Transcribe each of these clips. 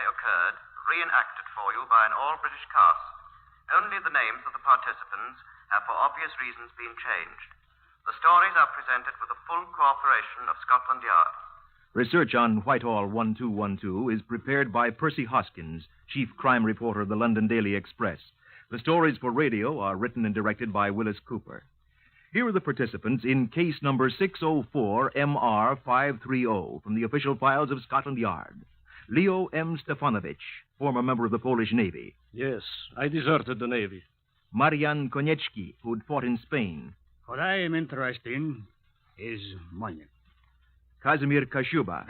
occurred, reenacted for you by an all-British cast. Only the names of the participants have for obvious reasons been changed. The stories are presented with the full cooperation of Scotland Yard. Research on Whitehall 1212 is prepared by Percy Hoskins, chief crime reporter of the London Daily Express. The stories for radio are written and directed by Willis Cooper. Here are the participants in case number 604-MR530 from the official files of Scotland Yard. Leo M. Stefanovich, former member of the Polish Navy. Yes, I deserted the Navy. Marian Konieczki, who'd fought in Spain. What I am interested in is money. Kazimir Kashuba,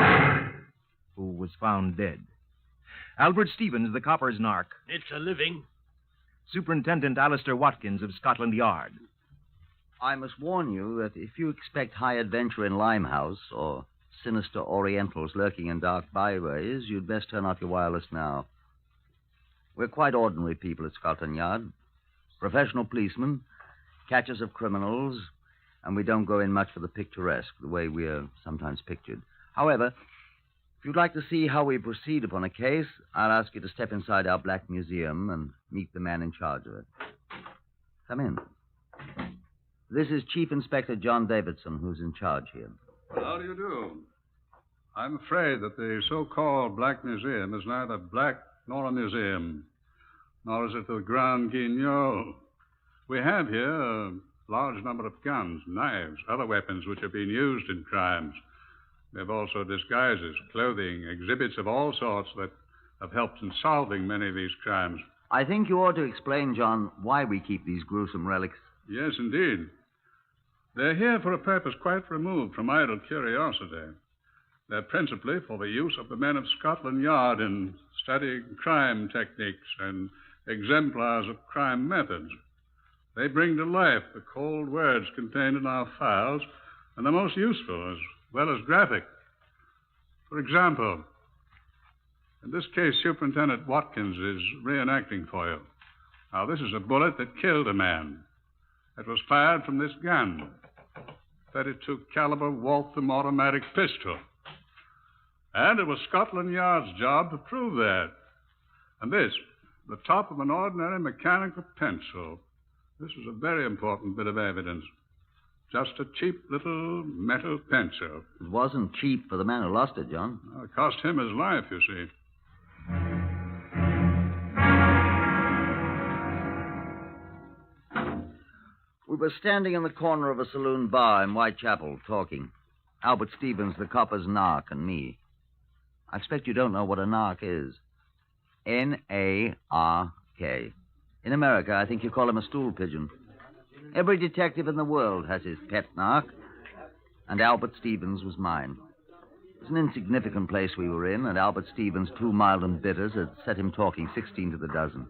who was found dead. Albert Stevens, the copper's narc. It's a living. Superintendent Alistair Watkins of Scotland Yard. I must warn you that if you expect high adventure in Limehouse or sinister Orientals lurking in dark byways, you'd best turn off your wireless now. We're quite ordinary people at Scotland Yard. Professional policemen, catchers of criminals, and we don't go in much for the picturesque, the way we're sometimes pictured. However, if you'd like to see how we proceed upon a case, I'll ask you to step inside our Black Museum and meet the man in charge of it. Come in. This is Chief Inspector John Davidson, who's in charge here. Well, how do you do? I'm afraid that the so-called Black Museum is neither black nor a museum, nor is it the Grand Guignol. We have here a large number of guns, knives, other weapons which have been used in crimes. We have also disguises, clothing, exhibits of all sorts that have helped in solving many of these crimes. I think you ought to explain, John, why we keep these gruesome relics. Yes, indeed. They're here for a purpose quite removed from idle curiosity. They're principally for the use of the men of Scotland Yard in studying crime techniques and exemplars of crime methods. They bring to life the cold words contained in our files, and the most useful as well as graphic. For example, in this case, Superintendent Watkins is reenacting for you. Now, this is a bullet that killed a man. It was fired from this gun, 32 caliber Wolfe automatic pistol. And it was Scotland Yard's job to prove that. And this, the top of an ordinary mechanical pencil. This was a very important bit of evidence. Just a cheap little metal pencil. It wasn't cheap for the man who lost it, John. Well, it cost him his life, you see. We were standing in the corner of a saloon bar in Whitechapel, talking. Albert Stevens, the copper's narc, and me. I expect you don't know what a narc is. N-A-R-K. In America, I think you call him a stool pigeon. Every detective in the world has his pet narc, and Albert Stevens was mine. It was an insignificant place we were in, and Albert Stevens' 2 mild and bitters had set him talking 16 to the dozen.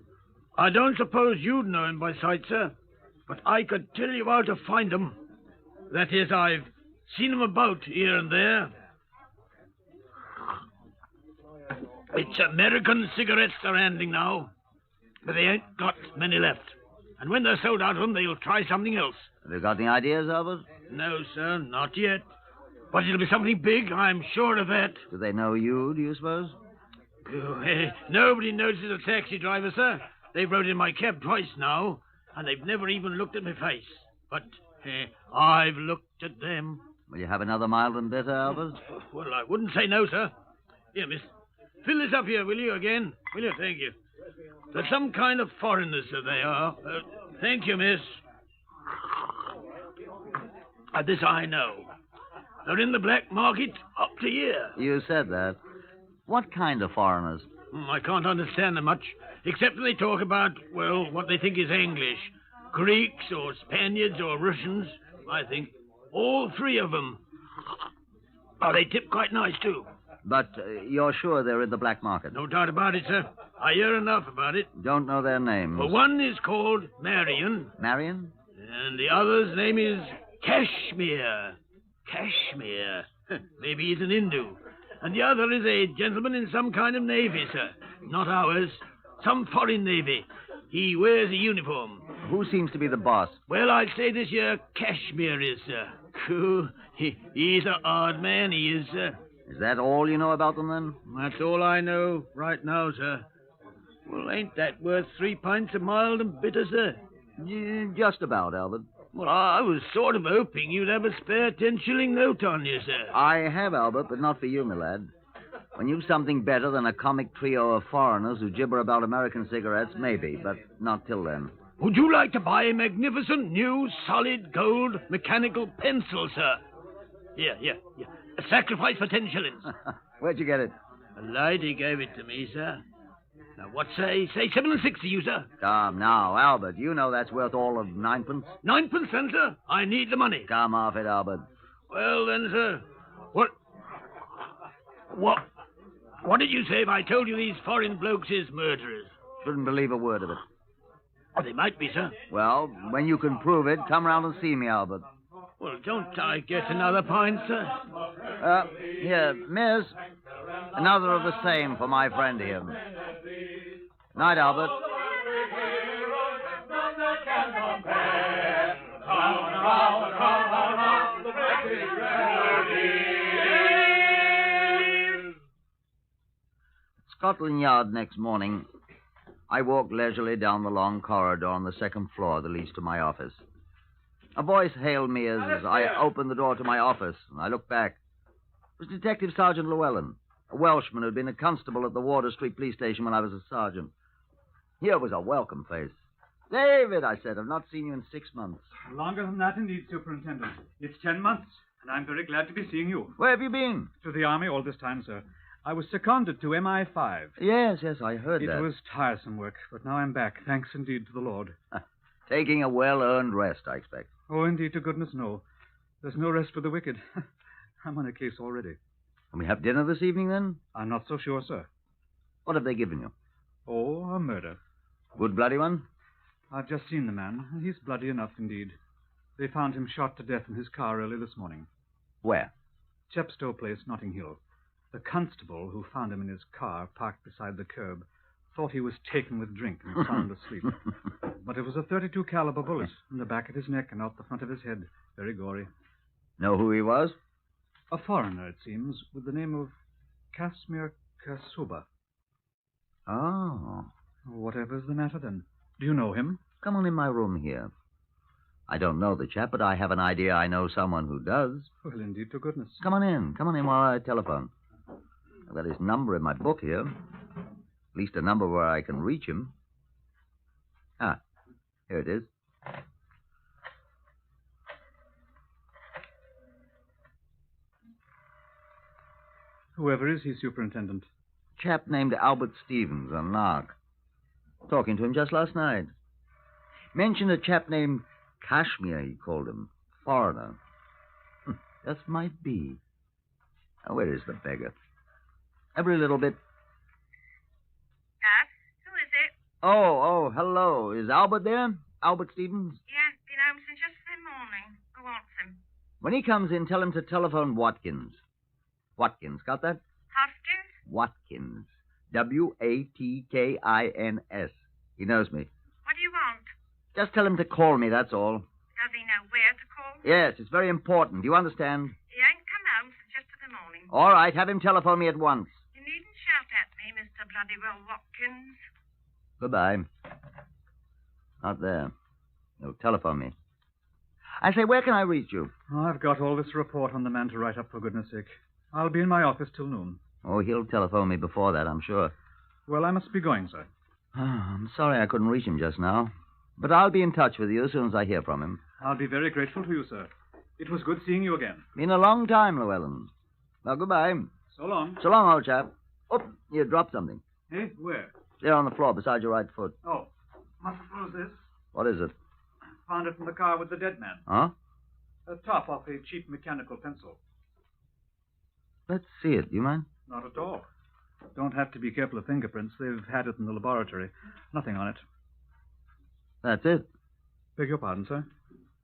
I don't suppose you'd know him by sight, sir, but I could tell you how to find him. That is, I've seen him about here and there. It's American cigarettes they're handing now, but they ain't got many left. And when they're sold out of them, they'll try something else. Have you got any ideas, Albert? No, sir, not yet. But it'll be something big, I'm sure of that. Do they know you, do you suppose? Nobody notices a taxi driver, sir. They've rode in my cab twice now, and they've never even looked at my face. But I've looked at them. Will you have another mild and bitter, Albert? Well, I wouldn't say no, sir. Here, miss. Fill this up here, will you, again? Will you? Thank you. They're some kind of foreigners, sir, they are. Thank you, miss. This I know. They're in the black market up to here. You said that. What kind of foreigners? I can't understand them much, except when they talk about, well, what they think is English. Greeks or Spaniards or Russians, I think. All 3 of them. Oh, they tip quite nice, too. But you're sure they're in the black market? No doubt about it, sir. I hear enough about it. Don't know their names? Well, one is called Marion. Marion? And the other's name is Kashmir. Kashmir. Maybe he's an Hindu. And the other is a gentleman in some kind of navy, sir. Not ours. Some foreign navy. He wears a uniform. Who seems to be the boss? Well, I'd say this here Kashmir is, sir. He's an odd man, he is, sir. Is that all you know about them, then? That's all I know right now, sir. Well, ain't that worth 3 pints of mild and bitter, sir? Just about, Albert. Well, I was sort of hoping you'd have a spare 10-shilling note on you, sir. I have, Albert, but not for you, my lad. When you've something better than a comic trio of foreigners who gibber about American cigarettes, maybe, but not till then. Would you like to buy a magnificent new solid gold mechanical pencil, sir? Here. A sacrifice for 10 shillings. Where'd you get it? A lady gave it to me, sir. Now, what say 7 and 6 to you, sir? Come now, Albert. You know that's worth all of 9pence. 9pence, then, sir? I need the money. Come off it, Albert. Well, then, sir, What did you say if I told you these foreign blokes is murderers? Shouldn't believe a word of it. Oh, they might be, sir. Well, when you can prove it, come round and see me, Albert. Well, don't I get another pint, sir? Here, miss. Another of the same for my friend here. Night, Albert. Scotland Yard next morning, I walked leisurely down the long corridor on the second floor that leads to my office. A voice hailed me as I opened the door to my office, and I looked back. It was Detective Sergeant Llewellyn, a Welshman who had been a constable at the Water Street police station when I was a sergeant. Here was a welcome face. David, I said, I've not seen you in 6 months. Longer than that, indeed, Superintendent. It's 10 months, and I'm very glad to be seeing you. Where have you been? To the Army all this time, sir. I was seconded to MI5. Yes, I heard that. It was tiresome work, but now I'm back, thanks indeed to the Lord. Taking a well-earned rest, I expect. Oh, indeed, to goodness, no. There's no rest for the wicked. I'm on a case already. Can we have dinner this evening, then? I'm not so sure, sir. What have they given you? Oh, a murder. Good bloody one? I've just seen the man. He's bloody enough, indeed. They found him shot to death in his car early this morning. Where? Chepstow Place, Notting Hill. The constable who found him in his car parked beside the curb thought he was taken with drink and sound asleep. But it was a .32 caliber bullet in the back of his neck and out the front of his head. Very gory. Know who he was? A foreigner, it seems, with the name of Casimir Kasuba. Oh. Whatever's the matter, then? Do you know him? Come on in my room here. I don't know the chap, but I have an idea I know someone who does. Well, indeed, to goodness. Come on in while I telephone. I've got his number in my book here. At least a number where I can reach him. Ah, here it is. Whoever is he, Superintendent? Chap named Albert Stevens, a narc. Talking to him just last night. Mentioned a chap named Kashmir, he called him. Foreigner. Just might be. Now, where is the beggar? Every little bit. Yes? Who is it? Oh, hello. Is Albert there? Albert Stevens? Yes, been home since yesterday morning. Who wants him? When he comes in, tell him to telephone Watkins. Watkins, got that? Hoskins? Watkins. Watkins. He knows me. What do you want? Just tell him to call me, that's all. Does he know where to call? Yes, it's very important. Do you understand? He ain't come home since yesterday morning. All right, have him telephone me at once. You needn't shout at me, Mr. Bloodywell Watkins. Goodbye. Not there. No, telephone me. I say, where can I reach you? Oh, I've got all this report on the man to write up, for goodness sake. I'll be in my office till noon. Oh, he'll telephone me before that, I'm sure. Well, I must be going, sir. I'm sorry I couldn't reach him just now. But I'll be in touch with you as soon as I hear from him. I'll be very grateful to you, sir. It was good seeing you again. Been a long time, Llewellyn. Well, goodbye. So long. So long, old chap. Oh, you dropped something. Eh? Where? There on the floor beside your right foot. Oh, must suppose this. What is it? Found it in the car with the dead man. Huh? A top off a cheap mechanical pencil. Let's see it. Do you mind? Not at all. Don't have to be careful of fingerprints. They've had it in the laboratory. Nothing on it. That's it. Beg your pardon, sir?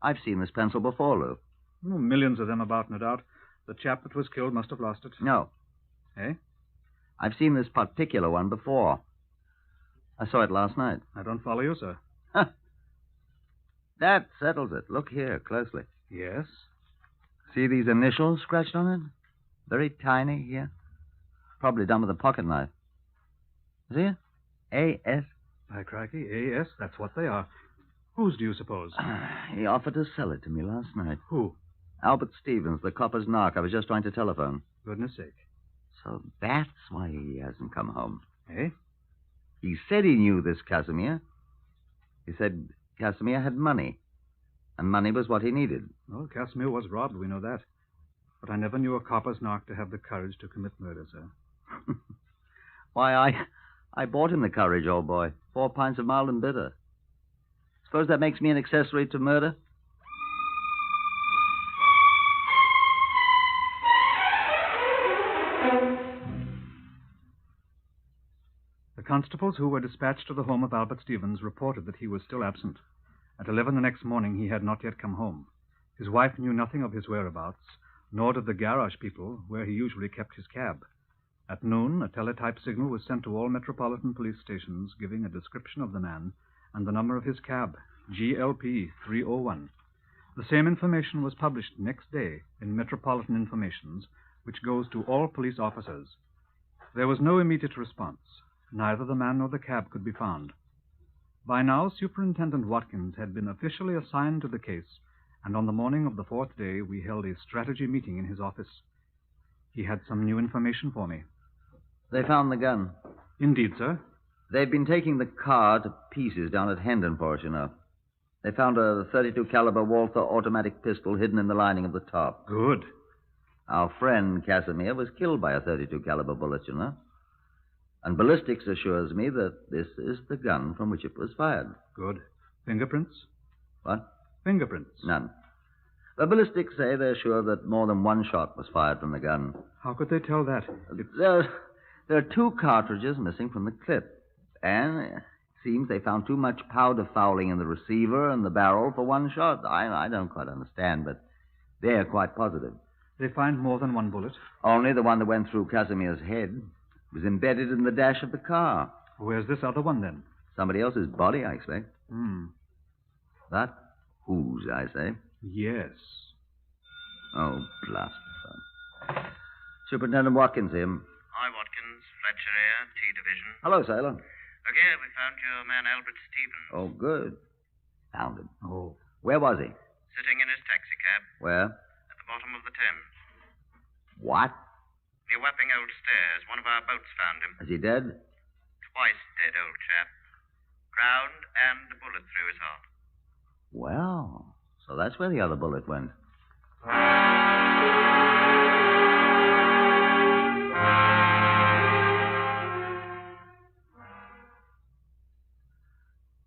I've seen this pencil before, Lou. Oh, millions of them about, no doubt. The chap that was killed must have lost it. No. Eh? I've seen this particular one before. I saw it last night. I don't follow you, sir. Huh. That settles it. Look here, closely. Yes? See these initials scratched on it? Very tiny, yeah? Probably done with a pocket knife. Is he? A.S.? By crikey, A.S., that's what they are. Whose do you suppose? He offered to sell it to me last night. Who? Albert Stevens, the copper's narc. I was just trying to telephone. Goodness sake. So that's why he hasn't come home. Eh? He said he knew this Casimir. He said Casimir had money. And money was what he needed. Well, Casimir was robbed, we know that. But I never knew a copper's narc to have the courage to commit murder, sir. Why, I bought him the courage, old boy. 4 pints of mild and bitter. Suppose that makes me an accessory to murder? The constables who were dispatched to the home of Albert Stevens reported that he was still absent. At 11 the next morning, he had not yet come home. His wife knew nothing of his whereabouts, nor did the garage people, where he usually kept his cab. At noon, a teletype signal was sent to all metropolitan police stations giving a description of the man and the number of his cab, GLP 301. The same information was published next day in Metropolitan Informations, which goes to all police officers. There was no immediate response. Neither the man nor the cab could be found. By now, Superintendent Watkins had been officially assigned to the case, and on the morning of the 4th day, we held a strategy meeting in his office. He had some new information for me. They found the gun. Indeed, sir. They've been taking the car to pieces down at Hendon for us, you know. They found a .32 caliber Wolfe automatic pistol hidden in the lining of the top. Good. Our friend Casimir was killed by a .32 caliber bullet, you know. And ballistics assures me that this is the gun from which it was fired. Good. Fingerprints? What? Fingerprints. None. The ballistics say they're sure that more than one shot was fired from the gun. How could they tell that? There are 2 cartridges missing from the clip. And it seems they found too much powder fouling in the receiver and the barrel for one shot. I don't quite understand, but they're quite positive. They find more than one bullet? Only the one that went through Casimir's head. It was embedded in the dash of the car. Where's this other one, then? Somebody else's body, I expect. That? Whose, I say? Yes. Oh, blast. Superintendent Watkins here. Hi, Watkins. Fletcher here, T Division. Hello, Sailor. Again, we found your man Albert Stevens. Oh, good. Found him. Oh. Where was he? Sitting in his taxicab. Where? At the bottom of the Thames. What? Near Wapping Old Stairs. One of our boats found him. Is he dead? Twice dead, old chap. Drowned and a bullet through his heart. Well, so that's where the other bullet went.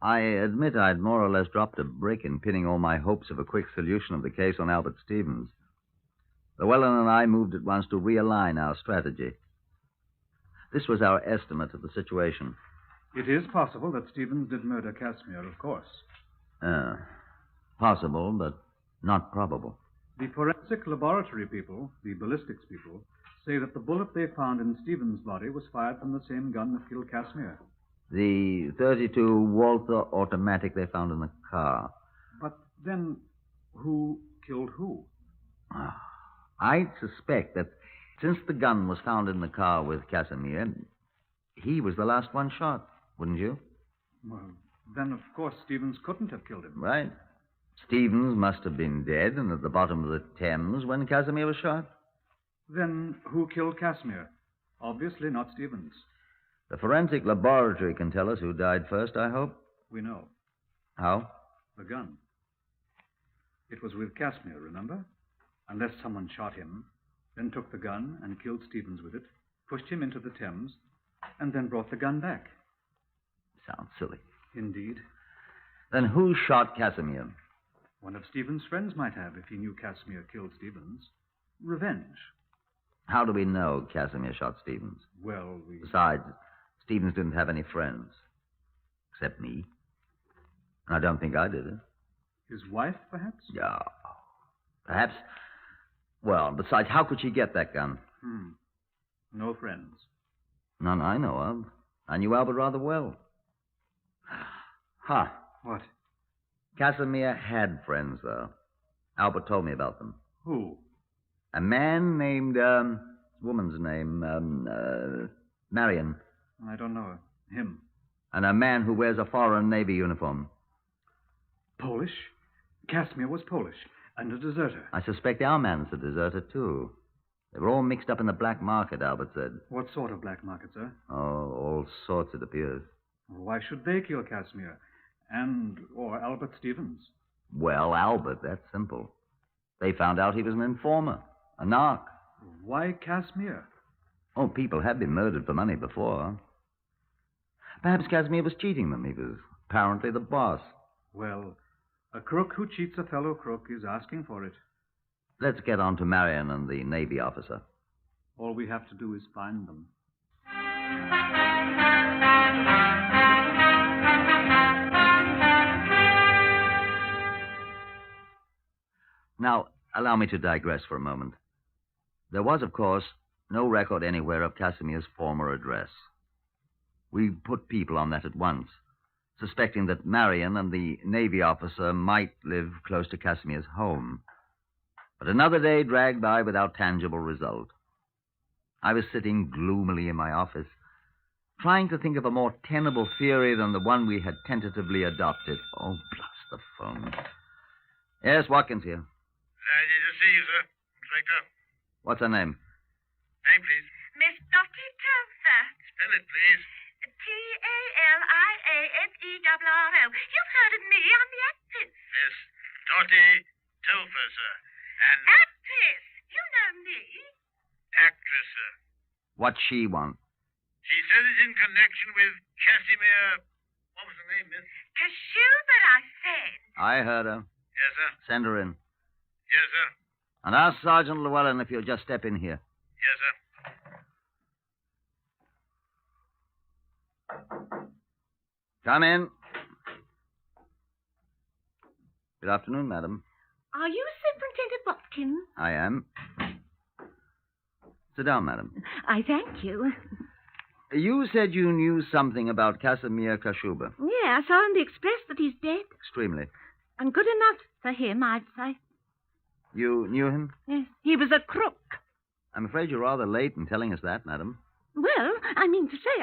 I admit I'd more or less dropped a brick in pinning all my hopes of a quick solution of the case on Albert Stevens. Llewellyn and I moved at once to realign our strategy. This was our estimate of the situation. It is possible that Stevens did murder Casimir, of course. Possible, but not probable. The forensic laboratory people, the ballistics people, say that the bullet they found in Stevens' body was fired from the same gun that killed Casimir. The .32 Walther automatic they found in the car. But then, who killed who? I suspect that since the gun was found in the car with Casimir, he was the last one shot, wouldn't you? Well, then, of course, Stevens couldn't have killed him. Right. Stevens must have been dead and at the bottom of the Thames when Casimir was shot. Then who killed Casimir? Obviously not Stevens. The forensic laboratory can tell us who died first, I hope. We know. How? The gun. It was with Casimir, remember? Unless someone shot him, then took the gun and killed Stevens with it, pushed him into the Thames, and then brought the gun back. Sounds silly. Indeed. Then who shot Casimir? One of Stevens' friends might have if he knew Casimir killed Stevens. Revenge. How do we know Casimir shot Stevens? Well, Besides, Stevens didn't have any friends. Except me. And I don't think I did it. His wife, perhaps? Yeah. Perhaps. Well, besides, how could she get that gun? No friends. None I know of. I knew Albert rather well. What? Casimir had friends, though. Albert told me about them. Who? A man named, woman's name, Marion. I don't know. Him. And a man who wears a foreign Navy uniform. Polish? Casimir was Polish. And a deserter. I suspect our man's a deserter, too. They were all mixed up in the black market, Albert said. What sort of black market, sir? Oh, all sorts, it appears. Why should they kill Casimir? Or Albert Stevens? Well, Albert, that's simple. They found out he was an informer, a narc. Why Casimir? Oh, people had been murdered for money before. Perhaps Casimir was cheating them. He was apparently the boss. Well, a crook who cheats a fellow crook is asking for it. Let's get on to Marion and the Navy officer. All we have to do is find them. Now, allow me to digress for a moment. There was, of course, no record anywhere of Casimir's former address. We put people on that at once, suspecting that Marion and the Navy officer might live close to Casimir's home. But another day dragged by without tangible result. I was sitting gloomily in my office, trying to think of a more tenable theory than the one we had tentatively adopted. Oh, blast the phone. Yes, Watkins here. Delighted to see you, sir. Inspector. What's her name? Name, please. Miss Dottie Telfer. Spell it, please. Talianeerro. You've heard of me. I'm the actress. Miss Dottie Telfer, sir. And Actress. You know me. actress, sir. What's she want? She says it's in connection with Casimir... What was the name, miss? Kashuber, I said. I heard her. Yes, sir. Send her in. Yes, sir. And ask Sergeant Llewellyn if you'll just step in here. Yes, sir. Come in. Good afternoon, madam. Are you Superintendent Watkins? I am. Sit down, madam. I thank you. You said you knew something about Casimir Kashuba. Yeah, I saw in the Express that he's dead. Extremely. And good enough for him, I'd say. You knew him? Yes, he was a crook. I'm afraid you're rather late in telling us that, madam. Well, I mean to say,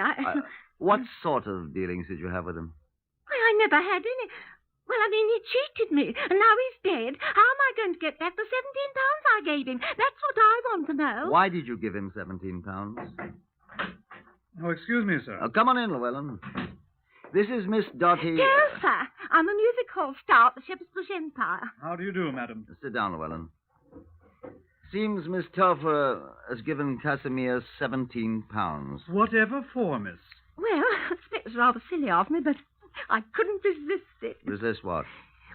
What sort of dealings did you have with him? I never had any. Well, I mean, he cheated me, and now he's dead. How am I going to get back the £17 I gave him? That's what I want to know. Why did you give him £17? Oh, excuse me, sir. Oh, come on in, Llewellyn. This is Miss Dottie... Telfer. I'm a music hall star at the Shepherd's Bush Empire. How do you do, madam? Sit down, Llewellyn. Seems Miss Telfer has given Casimir £17. Whatever for, miss? Well, I expect it was rather silly of me, but I couldn't resist it. Resist what?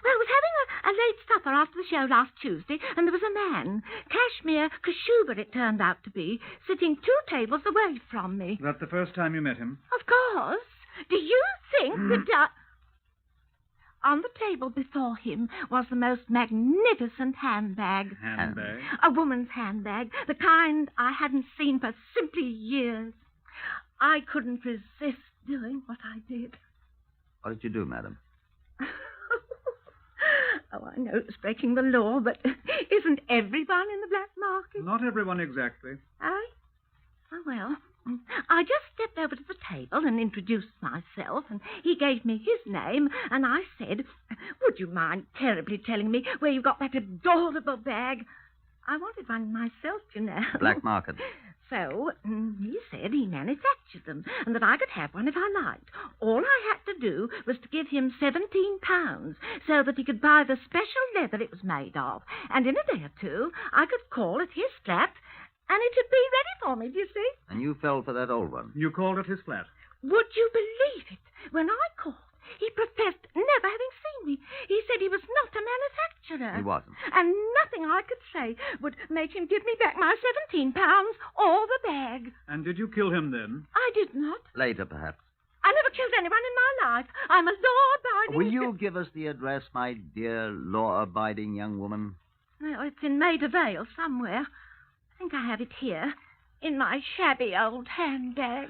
Well, I was having a late supper after the show last Tuesday, and there was a man, Kashmir Kashuba it turned out to be, sitting 2 tables away from me. That the first time you met him? Of course. Do you think that... On the table before him was the most magnificent handbag. Handbag? A woman's handbag, the kind I hadn't seen for simply years. I couldn't resist doing what I did. What did you do, madam? Oh, I know it's breaking the law, but isn't everyone in the black market? Not everyone exactly. Oh, well, I just stepped over to the table and introduced myself, and he gave me his name, and I said, would you mind terribly telling me where you got that adorable bag? I wanted one myself, you know. Black market. So he said he manufactured them and that I could have one if I liked. All I had to do was to give him £17 so that he could buy the special leather it was made of. And in a day or 2, I could call at his flat and it'd be ready for me, do you see? And you fell for that old one? You called at his flat? Would you believe it? When I called, he professed never having seen me. He said he was not a manufacturer. He wasn't. And nothing I could say would make him give me back my £17 or the bag. And did you kill him then? I did not. Later, perhaps. I never killed anyone in my life. I'm a law-abiding... Will you give us the address, my dear law-abiding young woman? No, it's in Maida Vale somewhere. I think I have it here, in my shabby old handbag.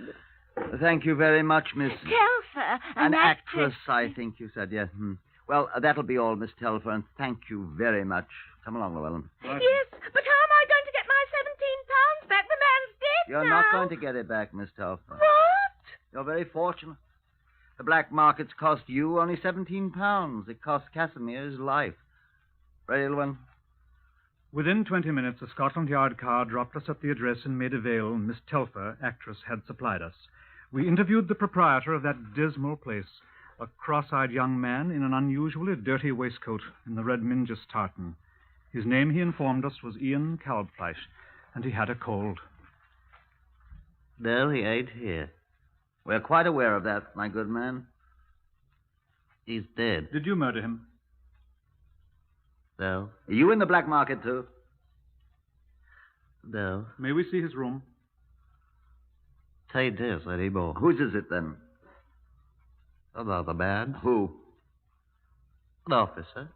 Thank you very much, Miss... Telfer, An actress, I think you said, yes. Well, that'll be all, Miss Telfer, and thank you very much. Come along, Llewellyn. Yes, but how am I going to get You're now? not going to get it back, Miss Telfer. What? You're very fortunate. The black market's cost you only £17. It cost Casimir his life. Ready, little one? Within 20 minutes, a Scotland Yard car dropped us at the address in Maida Vale Miss Telfer, actress, had supplied us. We interviewed the proprietor of that dismal place, a cross-eyed young man in an unusually dirty waistcoat in the red Mingus tartan. His name, he informed us, was Ian Kalbfleisch, and he had a cold. No, he ain't here. We're quite aware of that, my good man. He's dead. Did you murder him? No. Are you in the black market, too? No. May we see his room? Tain't his anymore. Whose is it, then? Another man. Who? An officer.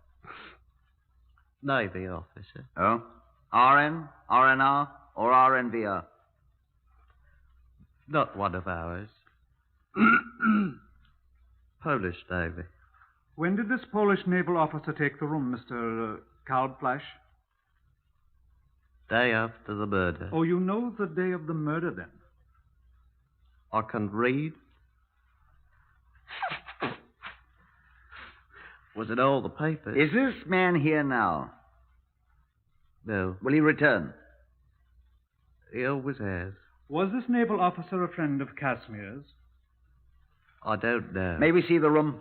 Navy officer. Oh? RN, RNR, or RNVR? Not one of ours. Polish Navy. When did this Polish naval officer take the room, Mr. Kalbfleisch? Day after the murder. Oh, you know the day of the murder, then? I can read. Was it all the papers? Is this man here now? No. Will he return? He always has. Was this naval officer a friend of Casimir's? I don't know. May we see the room?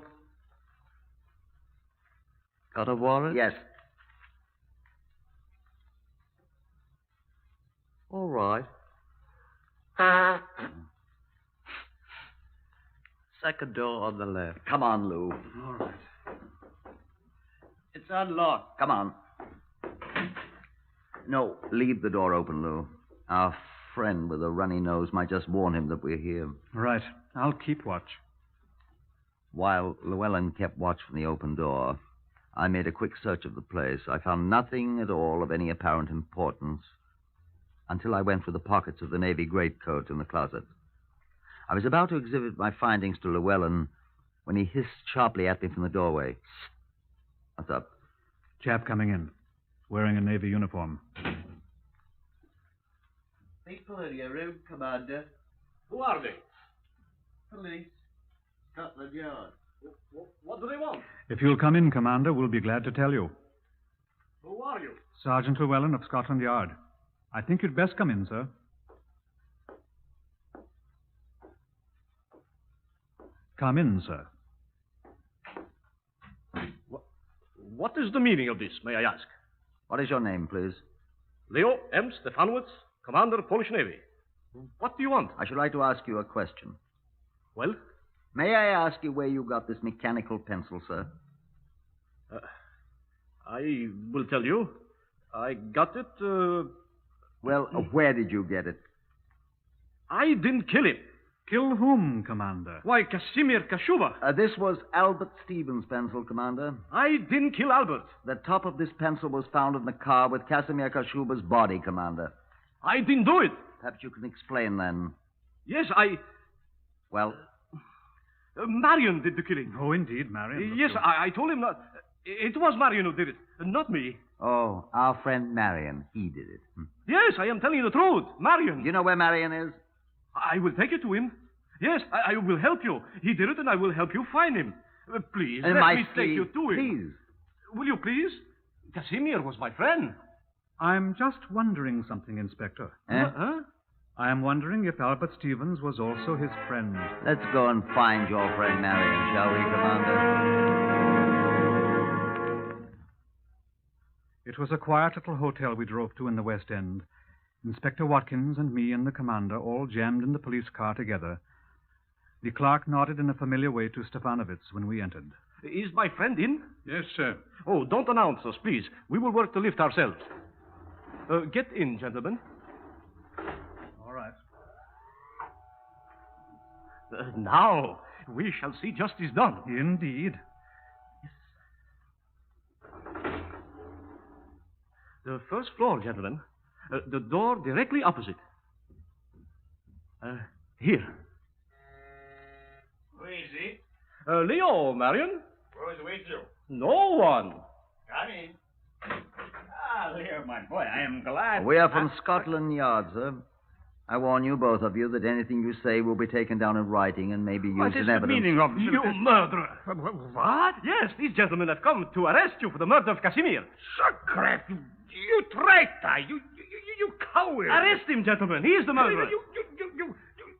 Got a warrant? Yes. All right. Second door on the left. Come on, Lou. All right. It's unlocked. Come on. No, leave the door open, Lou. Our friend with a runny nose might just warn him that we're here. Right. I'll keep watch. While Llewellyn kept watch from the open door, I made a quick search of the place. I found nothing at all of any apparent importance until I went for the pockets of the navy greatcoat in the closet. I was about to exhibit my findings to Llewellyn when he hissed sharply at me from the doorway. What's up? Chap coming in, wearing a navy uniform. People in your room, Commander. Who are they? Police. Scotland Yard. What do they want? If you'll come in, Commander, we'll be glad to tell you. Who are you? Sergeant Llewellyn of Scotland Yard. I think you'd best come in, sir. Come in, sir. What is the meaning of this, may I ask? What is your name, please? Leo M. Stefanowitz, Commander, Polish Navy. What do you want? I should like to ask you a question. Well? May I ask you where you got this mechanical pencil, sir? I will tell you. I got it, Well, where did you get it? I didn't kill him. Kill whom, Commander? Why, Casimir Kashuba. This was Albert Stevens' pencil, Commander. I didn't kill Albert. The top of this pencil was found in the car with Casimir Kashuba's body, Commander. I didn't do it. Perhaps you can explain, then. Yes, Well? Marion did the killing. Oh, indeed, Marion. Yes, I told him not. It was Marion who did it, not me. Oh, our friend Marion. He did it. Yes, I am telling you the truth. Marion. You know where Marion is? I will take you to him. Yes, I will help you. He did it, and I will help you find him. Please, let me take you to him. Please. Will you please? Casimir was my friend. I'm just wondering something, Inspector. Huh? I am wondering if Albert Stevens was also his friend. Let's go and find your friend Marion, shall we, Commander? It was a quiet little hotel we drove to in the West End. Inspector Watkins and me and the commander all jammed in the police car together. The clerk nodded in a familiar way to Stefanowitz when we entered. Is my friend in? Yes, sir. Oh, don't announce us, please. We will work the lift ourselves. Get in, gentlemen. All right. Now, we shall see justice done. Indeed. The first floor, gentlemen. The door directly opposite. Here. Who is it? Leo, Marion. Who is with you? No one. Come in. Ah, Leo, my boy, I am glad. We are from Scotland Yard, sir. I warn you, both of you, that anything you say will be taken down in writing and may be used What is in the evidence. meaning of You murderer. What? Yes, these gentlemen have come to arrest you for the murder of Casimir. Sacre, you traitor. You coward. Arrest him, gentlemen. He is the murderer.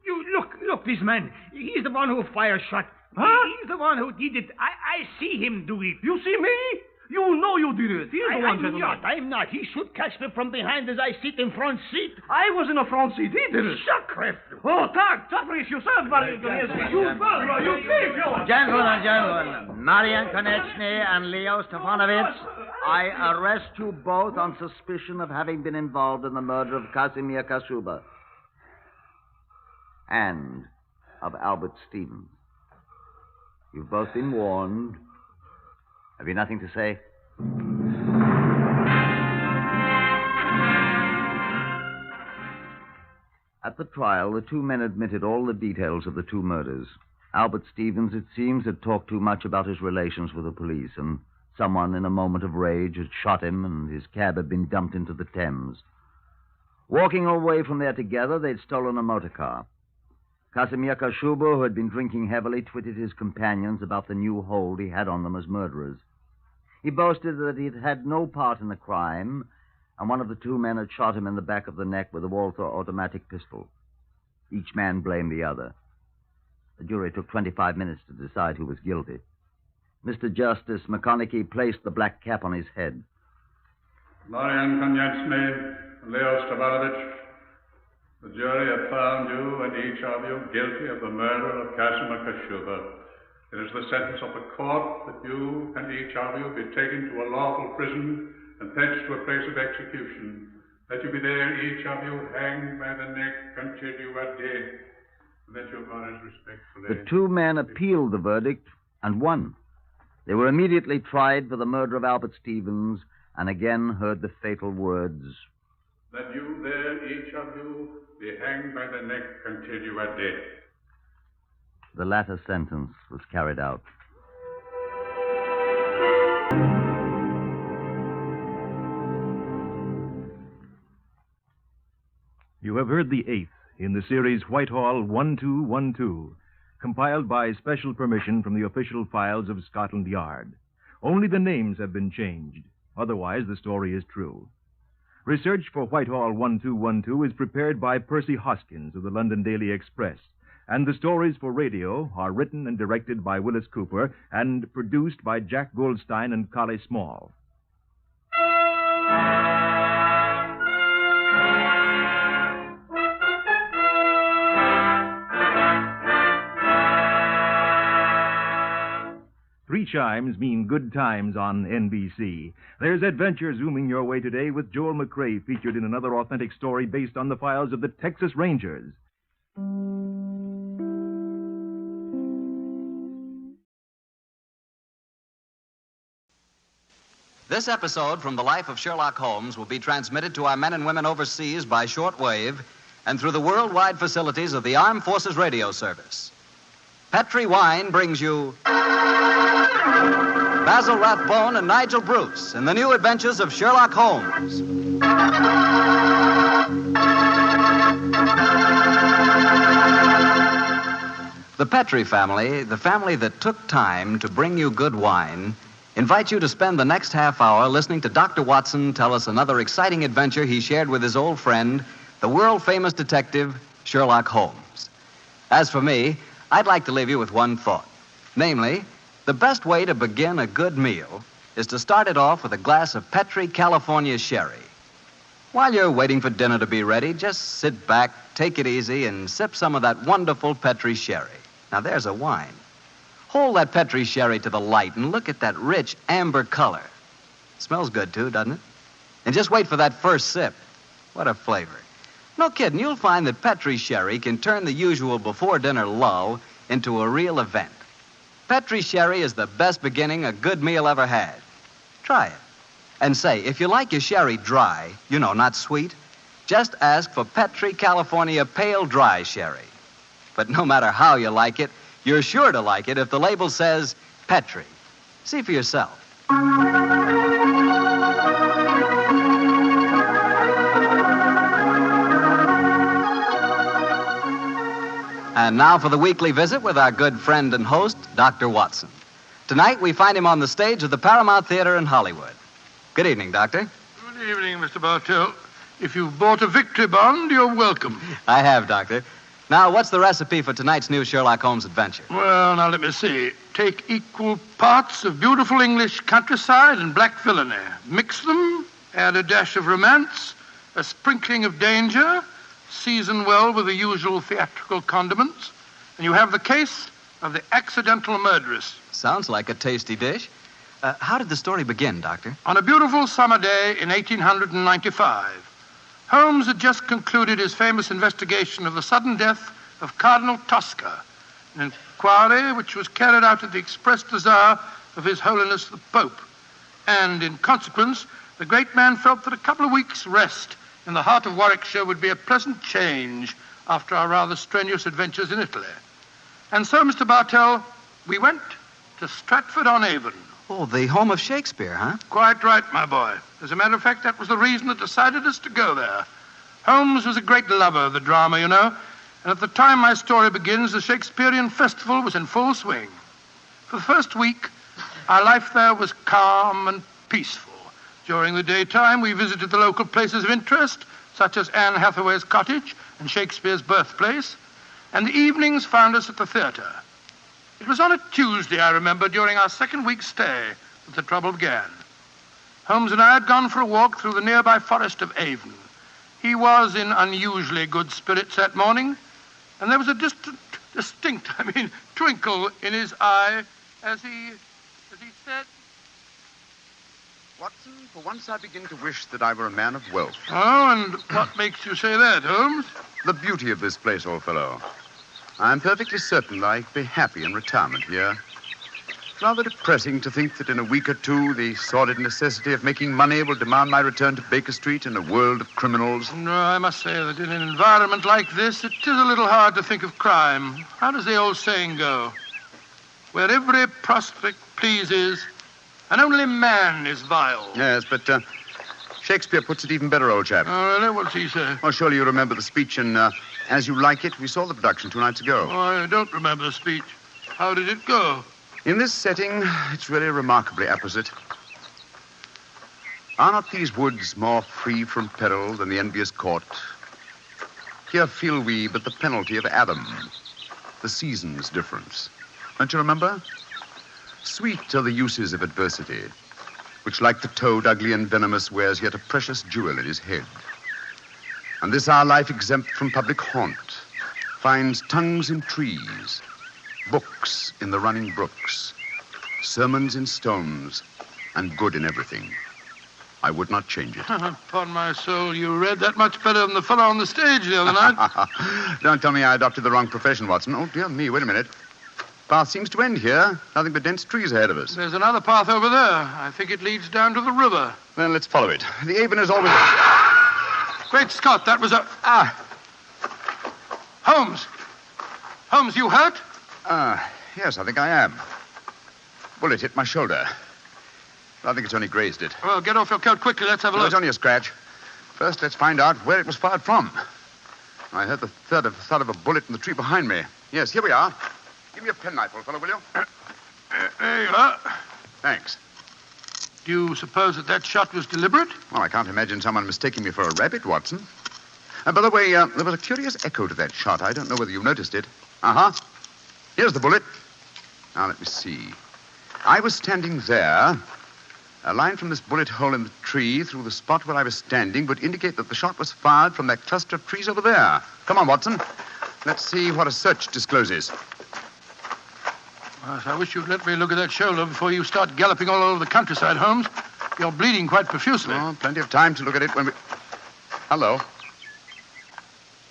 You look, this man. He's the one who fired shot. Huh? He's the one who did it. I see him do it. You see me? You know you did it. He is the one, gentlemen. I'm not. He should catch me from behind as I sit in front seat. I was in the front seat. He did it. Sacre. Oh, tak, Tafrish, yourself, Maria Konietzki. You murderer, you thief, you... Gentlemen, Marian Konechny and Leo Stefanovich, I arrest you both on suspicion of having been involved in the murder of Casimir Kashuba and of Albert Stevens. You've both been warned. Have you nothing to say? At the trial, the two men admitted all the details of the two murders. Albert Stevens, it seems, had talked too much about his relations with the police, and someone in a moment of rage had shot him, and his cab had been dumped into the Thames. Walking away from there together, they'd stolen a motor car. Casimir Kashuba, who had been drinking heavily, twitted his companions about the new hold he had on them as murderers. He boasted that he'd had no part in the crime, and one of the two men had shot him in the back of the neck with a Wolfe automatic pistol. Each man blamed the other. The jury took 25 minutes to decide who was guilty. Mr. Justice McConaughey placed the black cap on his head. Marian Konechny, Leo Stefanovich, the jury have found you and each of you guilty of the murder of Casimir Kashuba. It is the sentence of the court that you and each of you be taken to a lawful prison and thence to a place of execution, that you be there, each of you, hanged by the neck until you are dead, and that your honors respectfully... The two men appealed the verdict and won. They were immediately tried for the murder of Albert Stevens and again heard the fatal words, that you there, each of you, be hanged by the neck until you are dead. The latter sentence was carried out. You have heard the eighth in the series Whitehall 1212, compiled by special permission from the official files of Scotland Yard. Only the names have been changed. Otherwise, the story is true. Research for Whitehall 1212 is prepared by Percy Hoskins of the London Daily Express, and the stories for radio are written and directed by Willis Cooper and produced by Jack Goldstein and Collie Small. Three chimes mean good times on NBC. There's adventure zooming your way today with Joel McRae featured in another authentic story based on the files of the Texas Rangers. This episode from the life of Sherlock Holmes will be transmitted to our men and women overseas by shortwave and through the worldwide facilities of the Armed Forces Radio Service. Petri Wine brings you Basil Rathbone and Nigel Bruce in the new adventures of Sherlock Holmes. The Petri family, the family that took time to bring you good wine, invites you to spend the next half hour listening to Dr. Watson tell us another exciting adventure he shared with his old friend, the world-famous detective, Sherlock Holmes. As for me, I'd like to leave you with one thought. Namely, the best way to begin a good meal is to start it off with a glass of Petri California sherry. While you're waiting for dinner to be ready, just sit back, take it easy, and sip some of that wonderful Petri sherry. Now, there's a wine. Hold that Petri sherry to the light and look at that rich amber color. Smells good, too, doesn't it? And just wait for that first sip. What a flavor. No kidding, you'll find that Petri sherry can turn the usual before-dinner lull into a real event. Petri sherry is the best beginning a good meal ever had. Try it. And say, if you like your sherry dry, not sweet, just ask for Petri California Pale Dry Sherry. But no matter how you like it, you're sure to like it if the label says Petri. See for yourself. And now for the weekly visit with our good friend and host, Dr. Watson. Tonight, we find him on the stage of the Paramount Theater in Hollywood. Good evening, Doctor. Good evening, Mr. Bartell. If you've bought a victory bond, you're welcome. I have, Doctor. Now, what's the recipe for tonight's new Sherlock Holmes adventure? Well, now, let me see. Take equal parts of beautiful English countryside and black villainy. Mix them, add a dash of romance, a sprinkling of danger, season well with the usual theatrical condiments, and you have the case of the accidental murderess. Sounds like a tasty dish. How did the story begin, Doctor? On a beautiful summer day in 1895, Holmes had just concluded his famous investigation of the sudden death of Cardinal Tosca, an inquiry which was carried out at the express desire of His Holiness the Pope. And in consequence, the great man felt that a couple of weeks' rest in the heart of Warwickshire would be a pleasant change after our rather strenuous adventures in Italy. And so, Mr. Bartell, we went to Stratford-on-Avon. Oh, the home of Shakespeare, huh? Quite right, my boy. As a matter of fact, that was the reason that decided us to go there. Holmes was a great lover of the drama, you know, and at the time my story begins, the Shakespearean festival was in full swing. For the first week, our life there was calm and peaceful. During the daytime, we visited the local places of interest, such as Anne Hathaway's cottage and Shakespeare's birthplace, and the evenings found us at the theater. It was on a Tuesday, I remember, during our second week's stay, that the trouble began. Holmes and I had gone for a walk through the nearby forest of Avon. He was in unusually good spirits that morning, and there was a distinct twinkle in his eye as he said... Watson, for once I begin to wish that I were a man of wealth. Oh, and what makes you say that, Holmes? The beauty of this place, old fellow. I'm perfectly certain I'd be happy in retirement here. It's rather depressing to think that in a week or two, the sordid necessity of making money will demand my return to Baker Street in a world of criminals. No, I must say that in an environment like this, it is a little hard to think of crime. How does the old saying go? Where every prospect pleases, and only man is vile. Yes, but Shakespeare puts it even better, old chap. Oh, really? What's he say? Well, surely you remember the speech in As You Like It. We saw the production 2 nights ago. Oh, I don't remember the speech. How did it go? In this setting, it's really remarkably apposite. Are not these woods more free from peril than the envious court? Here feel we but the penalty of Adam, the season's difference. Don't you remember? Sweet are the uses of adversity, which, like the toad, ugly and venomous, wears yet a precious jewel in his head. And this our life exempt from public haunt finds tongues in trees, books in the running brooks, sermons in stones, and good in everything. I would not change it. Upon my soul, you read that much better than the fellow on the stage the other night. Don't tell me I adopted the wrong profession, Watson. Oh, dear me, wait a minute. Path seems to end here. Nothing but dense trees ahead of us. There's another path over there. I think it leads down to the river. Then let's follow it. The Avon is always... Great Scott, that was a... Holmes. Holmes, you hurt? Yes, I think I am. Bullet hit my shoulder. I think it's only grazed it. Well, get off your coat quickly. Let's have a No, look. it's only a scratch. First, let's find out where it was fired from. I heard the thud of a bullet in the tree behind me. Yes, here we are. Give me a penknife, old fellow, will you? There you are. Thanks. Do you suppose that shot was deliberate? Well, I can't imagine someone mistaking me for a rabbit, Watson. By the way, there was a curious echo to that shot. I don't know whether you noticed it. Here's the bullet. Now, let me see. I was standing there. A line from this bullet hole in the tree through the spot where I was standing would indicate that the shot was fired from that cluster of trees over there. Come on, Watson. Let's see what a search discloses. Well, I wish you'd let me look at that shoulder before you start galloping all over the countryside, Holmes. You're bleeding quite profusely. Oh, plenty of time to look at it when we... Hello.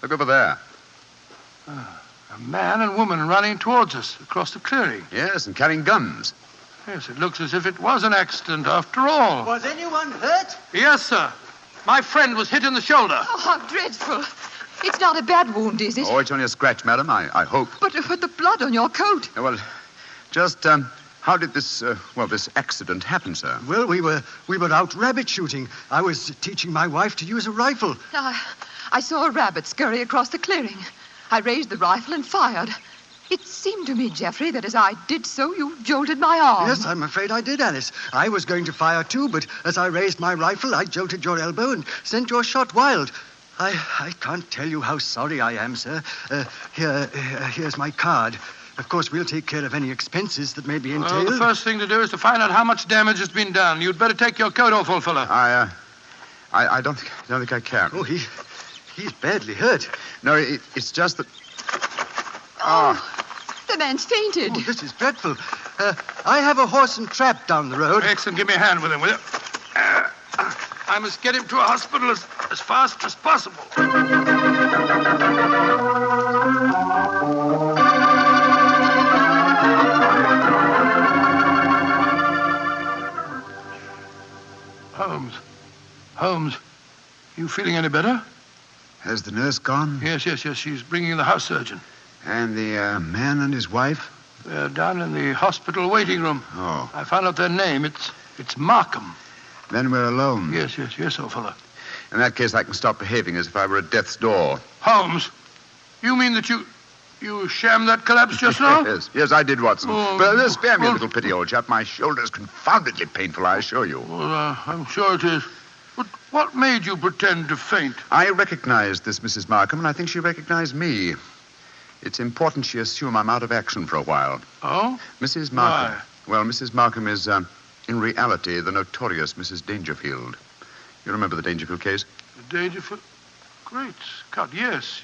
Look over there. A man and woman running towards us across the clearing. Yes, and carrying guns. Yes, it looks as if it was an accident after all. Was anyone hurt? Yes, sir. My friend was hit in the shoulder. Oh, how dreadful. It's not a bad wound, is it? Oh, it's only a scratch, madam, I hope. But the blood on your coat. Well, just, how did this accident happen, sir? Well, we were out rabbit shooting. I was teaching my wife to use a rifle. I saw a rabbit scurry across the clearing. I raised the rifle and fired. It seemed to me, Geoffrey, that as I did so, you jolted my arm. Yes, I'm afraid I did, Alice. I was going to fire too, but as I raised my rifle, I jolted your elbow and sent your shot wild. I can't tell you how sorry I am, sir. Here's my card. Of course, we'll take care of any expenses that may be entailed. Well, the first thing to do is to find out how much damage has been done. You'd better take your coat off, old fellow. I don't think I can. Oh, he's badly hurt. No, it's just that... The man's fainted. Oh, this is dreadful. I have a horse and trap down the road. Excellent. Give me a hand with him, will you? I must get him to a hospital as fast as possible. Holmes, you feeling any better? Has the nurse gone? Yes. She's bringing the house surgeon. And the man and his wife? They're down in the hospital waiting room. Oh. I found out their name. It's Markham. Then we're alone. Yes, old fellow. In that case, I can stop behaving as if I were at death's door. Holmes, you mean that you shammed that collapse just now? Yes, I did, Watson. But spare me a little pity, old chap. My shoulder's confoundedly painful, I assure you. Well, I'm sure it is. But what made you pretend to faint? I recognized this Mrs. Markham, and I think she recognized me. It's important she assume I'm out of action for a while. Oh? Mrs. Markham. Why? Well, Mrs. Markham is, in reality, the notorious Mrs. Dangerfield. You remember the Dangerfield case? The Dangerfield? Great Scott, yes.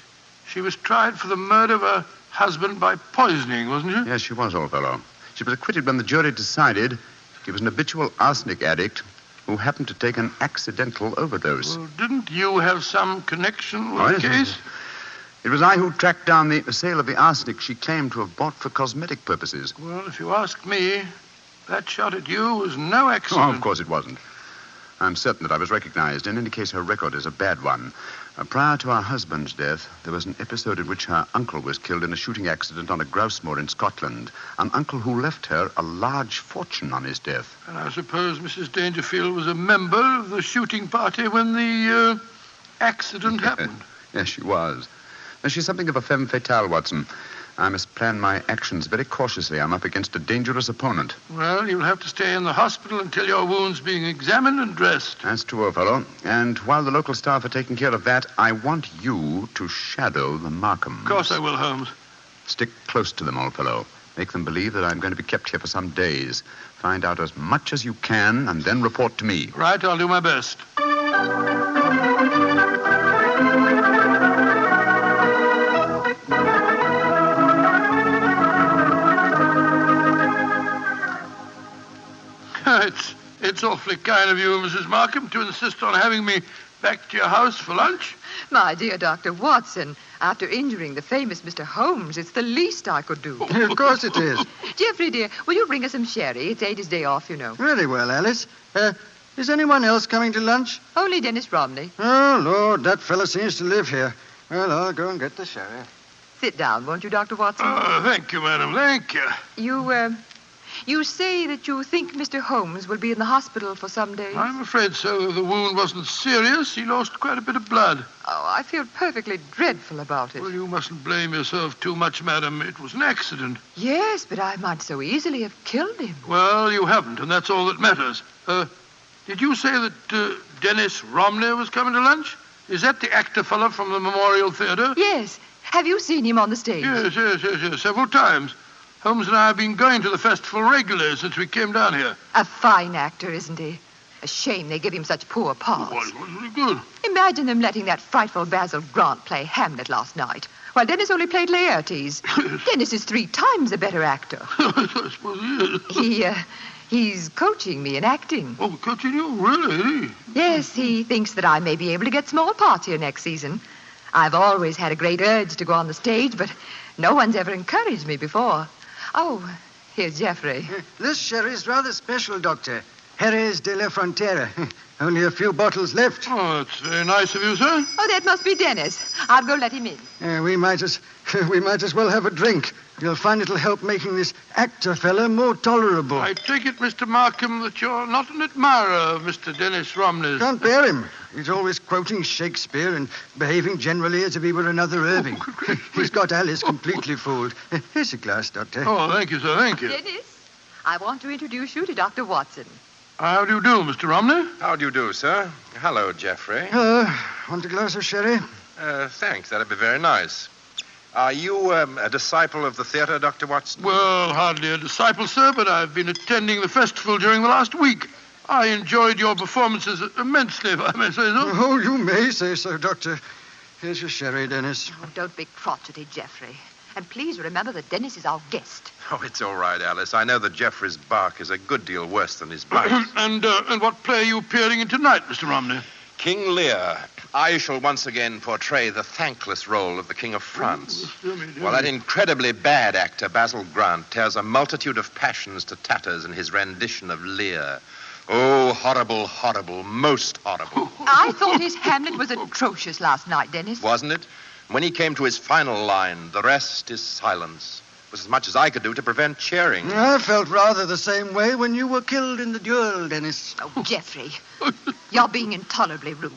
She was tried for the murder of her husband by poisoning, wasn't she? Yes, she was, old fellow. She was acquitted when the jury decided he was an habitual arsenic addict who happened to take an accidental overdose. Well, didn't you have some connection with the case? It was I who tracked down the sale of the arsenic she claimed to have bought for cosmetic purposes. Well, if you ask me, that shot at you was no accident. Oh, of course it wasn't. I'm certain that I was recognized. In any case, her record is a bad one. Prior to her husband's death, there was an episode in which her uncle was killed in a shooting accident on a grouse moor in Scotland. An uncle who left her a large fortune on his death. And I suppose Mrs. Dangerfield was a member of the shooting party when the accident happened. Yes, she was. She's something of a femme fatale, Watson. I must plan my actions very cautiously. I'm up against a dangerous opponent. Well, you'll have to stay in the hospital until your wound's being examined and dressed. That's true, old fellow. And while the local staff are taking care of that, I want you to shadow the Markhams. Of course I will, Holmes. Stick close to them, old fellow. Make them believe that I'm going to be kept here for some days. Find out as much as you can and then report to me. Right, I'll do my best. It's awfully kind of you, Mrs. Markham, to insist on having me back to your house for lunch. My dear Dr. Watson, after injuring the famous Mr. Holmes, it's the least I could do. Of course it is. Geoffrey, dear, will you bring us some sherry? It's Ada's day off, you know. Very well, Alice. Is anyone else coming to lunch? Only Dennis Romney. Oh, Lord, that fellow seems to live here. Well, I'll go and get the sherry. Sit down, won't you, Dr. Watson? Thank you, madam. Thank you. You say that you think Mr. Holmes will be in the hospital for some days? I'm afraid so. The wound wasn't serious. He lost quite a bit of blood. Oh, I feel perfectly dreadful about it. Well, you mustn't blame yourself too much, madam. It was an accident. Yes, but I might so easily have killed him. Well, you haven't, and that's all that matters. Did you say that Dennis Romney was coming to lunch? Is that the actor fellow from the Memorial Theater? Yes. Have you seen him on the stage? Yes, several times. Holmes and I have been going to the festival regularly since we came down here. A fine actor, isn't he? A shame they give him such poor parts. Well, it was really good. Imagine them letting that frightful Basil Grant play Hamlet last night, while Dennis only played Laertes. Dennis is 3 times a better actor. I suppose he is. He's coaching me in acting. Oh, coaching you? Really? Yes, he thinks that I may be able to get small parts here next season. I've always had a great urge to go on the stage, but no one's ever encouraged me before. Oh, here's Geoffrey. This sherry's rather special, Doctor. Jerez de la Frontera. Only a few bottles left. Oh, that's very nice of you, sir. Oh, that must be Dennis. I'll go let him in. We might as well have a drink. You'll find it'll help making this actor fella more tolerable. I take it, Mr. Markham, that you're not an admirer of Mr. Dennis Romney's. Can't bear him. He's always quoting Shakespeare and behaving generally as if he were another Irving. He's got Alice completely fooled. Here's a glass, Doctor. Oh, thank you, sir, thank you. Dennis, I want to introduce you to Dr. Watson. How do you do, Mr. Romney? How do you do, sir? Hello, Geoffrey. Want a glass of sherry? Thanks, that'd be very nice. Are you a disciple of the theater, Dr. Watson? Well, hardly a disciple, sir, but I've been attending the festival during the last week. I enjoyed your performances immensely, if I may say so. Oh, you may say so, Doctor. Here's your sherry, Dennis. Oh, don't be crotchety, Geoffrey. And please remember that Dennis is our guest. Oh, it's all right, Alice. I know that Geoffrey's bark is a good deal worse than his bite. And what play are you appearing in tonight, Mr. Romney? King Lear. I shall once again portray the thankless role of the King of France. While that incredibly bad actor, Basil Grant, tears a multitude of passions to tatters in his rendition of Lear. Oh, horrible, horrible, most horrible. I thought his Hamlet was atrocious last night, Dennis. Wasn't it? When he came to his final line, the rest is silence, was as much as I could do to prevent cheering. I felt rather the same way when you were killed in the duel, Dennis. Oh, Geoffrey, you're being intolerably rude.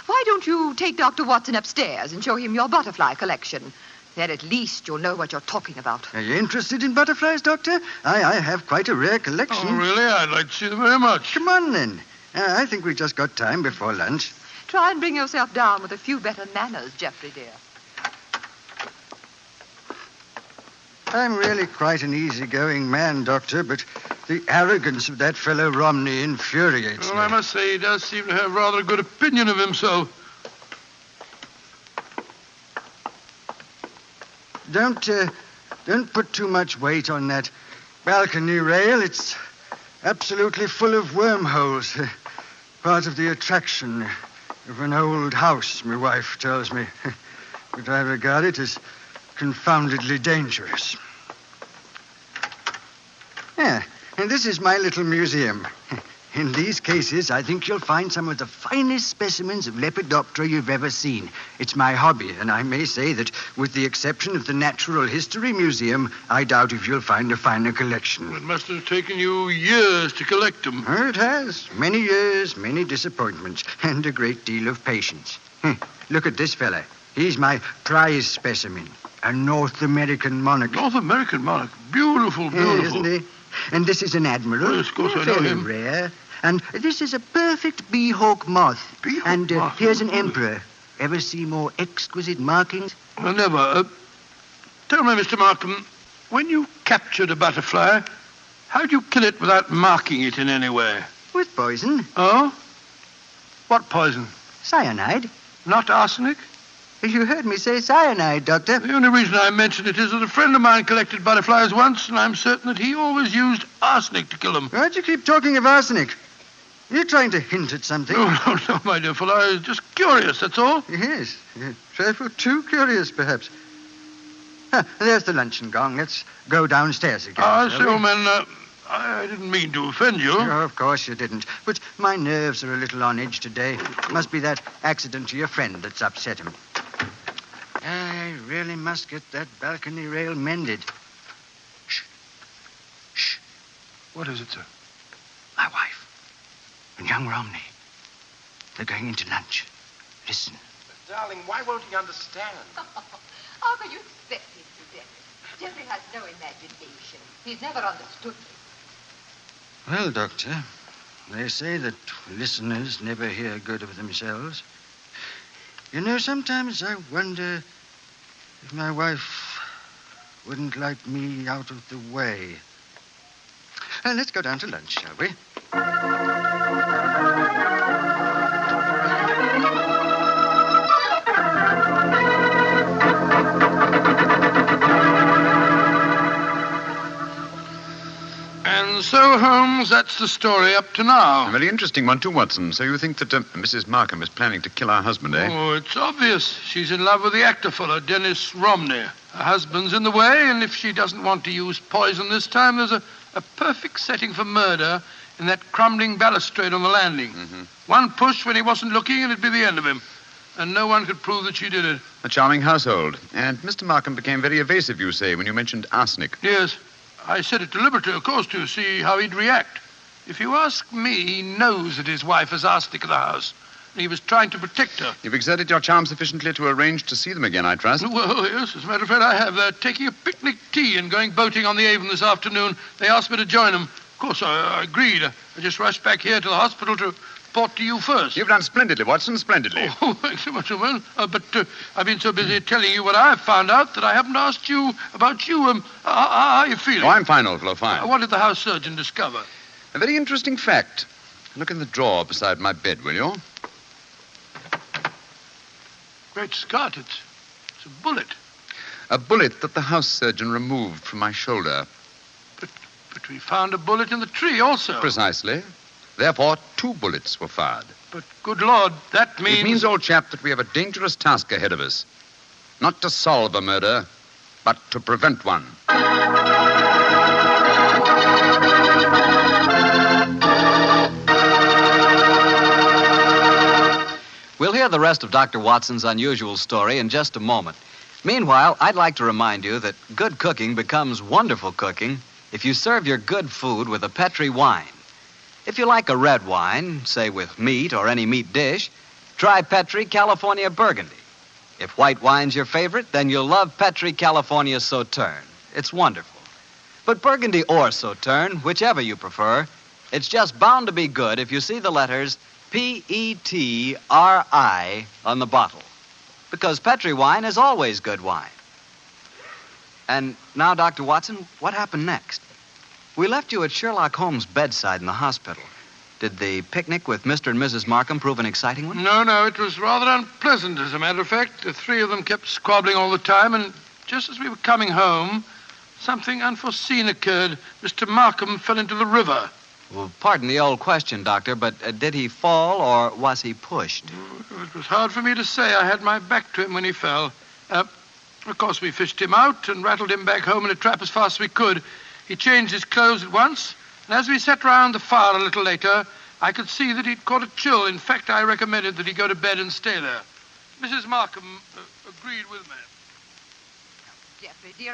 Why don't you take Dr. Watson upstairs and show him your butterfly collection? Then at least you'll know what you're talking about. Are you interested in butterflies, Doctor? I have quite a rare collection. Oh, really? I'd like to see them very much. Come on, then. I think we've just got time before lunch. Try and bring yourself down with a few better manners, Geoffrey, dear. I'm really quite an easygoing man, Doctor, but the arrogance of that fellow Romney infuriates me. I must say he does seem to have rather a good opinion of himself. Don't put too much weight on that balcony rail. It's absolutely full of wormholes. Part of the attraction of an old house, my wife tells me. But I regard it as confoundedly dangerous. Yeah, and this is my little museum. In these cases, I think you'll find some of the finest specimens of Lepidoptera you've ever seen. It's my hobby, and I may say that, with the exception of the Natural History Museum, I doubt if you'll find a finer collection. It must have taken you years to collect them. Oh, it has. Many years, many disappointments, and a great deal of patience. Look at this fella. He's my prize specimen, a North American monarch. North American monarch? Beautiful, beautiful. Isn't he? And this is an admiral. Yes, of course, I know him. Rare. And this is a perfect bee-hawk moth. Bee-hawk moth? Here's an emperor. Ever see more exquisite markings? Well, never. Tell me, Mr. Markham, when you captured a butterfly, how'd you kill it without marking it in any way? With poison. Oh? What poison? Cyanide. Not arsenic? You heard me say cyanide, Doctor. The only reason I mention it is that a friend of mine collected butterflies once, and I'm certain that he always used arsenic to kill them. Why'd you keep talking of arsenic? You're trying to hint at something. No, my dear fellow. I was just curious, that's all. Yes. A trifle too curious, perhaps. There's the luncheon gong. Let's go downstairs again. So, old man, I didn't mean to offend you. Oh, of course you didn't. But my nerves are a little on edge today. Must be that accident to your friend that's upset him. I really must get that balcony rail mended. Shh. Shh. What is it, sir? My wife and young Romney. They're going into lunch. Listen. But, darling, why won't he understand? How can you expect him to, Dennis? Geoffrey has no imagination. He's never understood me. Well, Doctor, they say that listeners never hear good of themselves. You know, sometimes I wonder if my wife wouldn't like me out of the way. Let's go down to lunch, shall we? And so, Holmes, that's the story up to now. A very interesting one, too, Watson. So you think that Mrs. Markham is planning to kill her husband, eh? Oh, it's obvious. She's in love with the actor fellow, Dennis Romney. Her husband's in the way, and if she doesn't want to use poison this time, there's a perfect setting for murder in that crumbling balustrade on the landing. Mm-hmm. One push when he wasn't looking, and it'd be the end of him. and no one could prove that she did it. A charming household. And Mr. Markham became very evasive, you say, when you mentioned arsenic. Yes. I said it deliberately, of course, to see how he'd react. If you ask me, he knows that his wife has arsenic in the house. And he was trying to protect her. You've exerted your charm sufficiently to arrange to see them again, I trust. Well, yes, as a matter of fact, I have. They're taking a picnic tea and going boating on the Avon this afternoon. They asked me to join them. Of course, I agreed. I just rushed back here to the hospital to report to you first. You've done splendidly, Watson, splendidly. Oh, thanks so much, Owen. But I've been so busy telling you what I've found out that I haven't asked you about you. How are you feeling? Oh, I'm fine, old fellow, fine. What did the house surgeon discover? A very interesting fact. Look in the drawer beside my bed, will you? Great Scott, it's a bullet. A bullet that the house surgeon removed from my shoulder. But we found a bullet in the tree also. Precisely. Therefore, 2 bullets were fired. But, good Lord, that means... It means, old chap, that we have a dangerous task ahead of us. Not to solve a murder, but to prevent one. We'll hear the rest of Dr. Watson's unusual story in just a moment. Meanwhile, I'd like to remind you that good cooking becomes wonderful cooking if you serve your good food with a Petri wine. If you like a red wine, say with meat or any meat dish, try Petri California Burgundy. If white wine's your favorite, then you'll love Petri California Sauterne. It's wonderful. But Burgundy or Sauterne, whichever you prefer, it's just bound to be good if you see the letters Petri on the bottle. Because Petri wine is always good wine. And now, Dr. Watson, what happened next? We left you at Sherlock Holmes' bedside in the hospital. Did the picnic with Mr. and Mrs. Markham prove an exciting one? No, it was rather unpleasant, as a matter of fact. The 3 of them kept squabbling all the time, and just as we were coming home, something unforeseen occurred. Mr. Markham fell into the river. Well, pardon the old question, Doctor, but did he fall or was he pushed? It was hard for me to say. I had my back to him when he fell. Of course, we fished him out and rattled him back home in a trap as fast as we could. He changed his clothes at once, and as we sat round the fire a little later, I could see that he'd caught a chill. In fact, I recommended that he go to bed and stay there. Mrs. Markham agreed with me. Geoffrey, dear,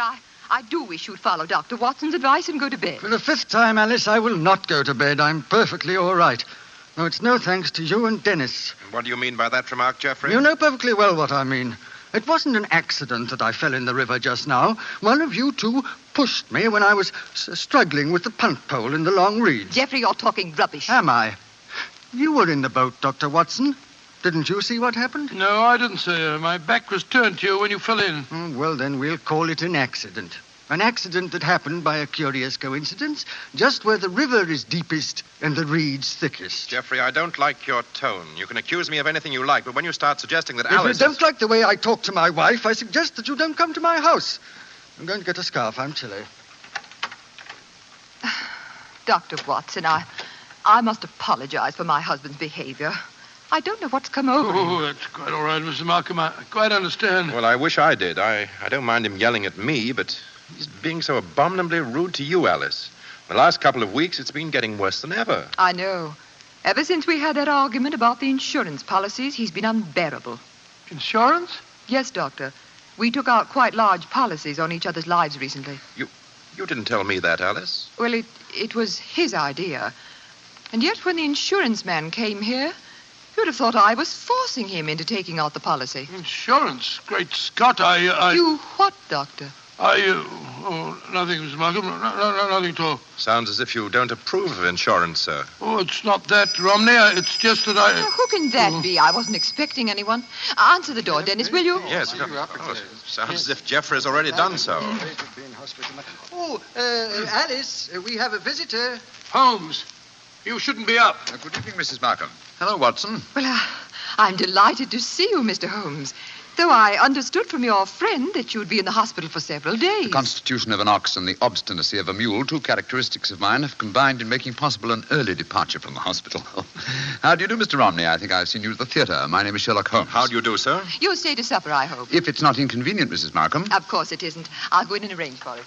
I do wish you'd follow Dr. Watson's advice and go to bed. For the 5th time, Alice, I will not go to bed. I'm perfectly all right. No, it's no thanks to you and Dennis. What do you mean by that remark, Geoffrey? You know perfectly well what I mean. It wasn't an accident that I fell in the river just now. One of you 2 pushed me when I was struggling with the punt pole in the long reeds. Geoffrey, you're talking rubbish. Am I? You were in the boat, Dr. Watson. Didn't you see what happened? No, I didn't, sir. My back was turned to you when you fell in. Well, then we'll call it an accident. An accident that happened by a curious coincidence, just where the river is deepest and the reeds thickest. Geoffrey, I don't like your tone. You can accuse me of anything you like, but when you start suggesting that If Alice... you don't like the way I talk to my wife, I suggest that you don't come to my house. I'm going to get a scarf. I'm chilly. Dr. Watson, I must apologize for my husband's behavior. I don't know what's come over him. Oh, that's quite all right, Mr. Markham. I quite understand. Well, I wish I did. I don't mind him yelling at me, but he's being so abominably rude to you, Alice. The last couple of weeks, it's been getting worse than ever. I know. Ever since we had that argument about the insurance policies, he's been unbearable. Insurance? Yes, Doctor. We took out quite large policies on each other's lives recently. You didn't tell me that, Alice. Well, it was his idea. And yet when the insurance man came here, you'd have thought I was forcing him into taking out the policy. Insurance? Great Scott, You what, Doctor? Nothing, Mr. Markham. No, nothing at all. Sounds as if you don't approve of insurance, sir. Oh, it's not that, Romney. It's just that I... Who can that be? I wasn't expecting anyone. Answer the door, Dennis, will you? Yes, sounds as if Geoffrey has already done so. Oh, Alice, we have a visitor. Holmes, you shouldn't be up. Good evening, Mrs. Markham. Hello, Watson. Well, I'm delighted to see you, Mr. Holmes. Though I understood from your friend that you'd be in the hospital for several days. The constitution of an ox and the obstinacy of a mule, 2 characteristics of mine, have combined in making possible an early departure from the hospital. How do you do, Mr. Romney? I think I've seen you at the theater. My name is Sherlock Holmes. How do you do, sir? You'll stay to supper, I hope. If it's not inconvenient, Mrs. Markham. Of course it isn't. I'll go in and arrange for it.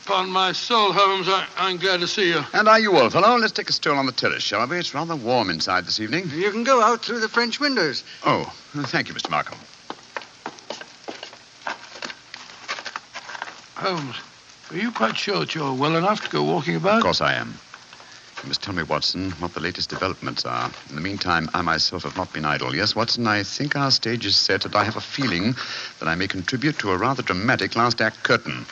Upon my soul, Holmes, I'm glad to see you. And are you, old fellow? Let's take a stroll on the terrace, shall we? It's rather warm inside this evening. You can go out through the French windows. Oh, thank you, Mr. Markham. Holmes, are you quite sure that you're well enough to go walking about? Of course I am. You must tell me, Watson, what the latest developments are. In the meantime, I myself have not been idle. Yes, Watson, I think our stage is set, and I have a feeling that I may contribute to a rather dramatic last act curtain.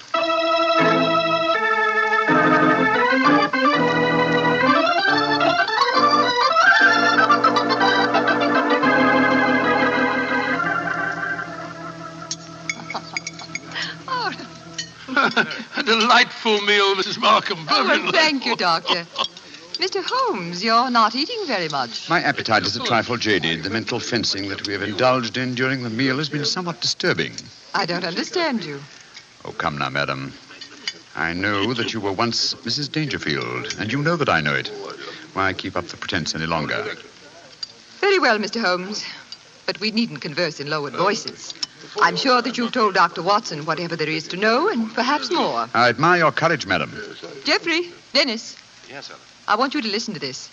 A delightful meal, Mrs. Markham. Well, thank you, Doctor. Mr. Holmes, you're not eating very much. My appetite is a trifle jaded. The mental fencing that we have indulged in during the meal has been somewhat disturbing. I don't understand you. Oh, come now, madam. I know that you were once Mrs. Dangerfield, and you know that I know it. Why keep up the pretense any longer? Very well, Mr. Holmes. But we needn't converse in lowered voices. I'm sure that you've told Dr. Watson whatever there is to know, and perhaps more. I admire your courage, madam. Geoffrey, Dennis. Yes, sir. I want you to listen to this.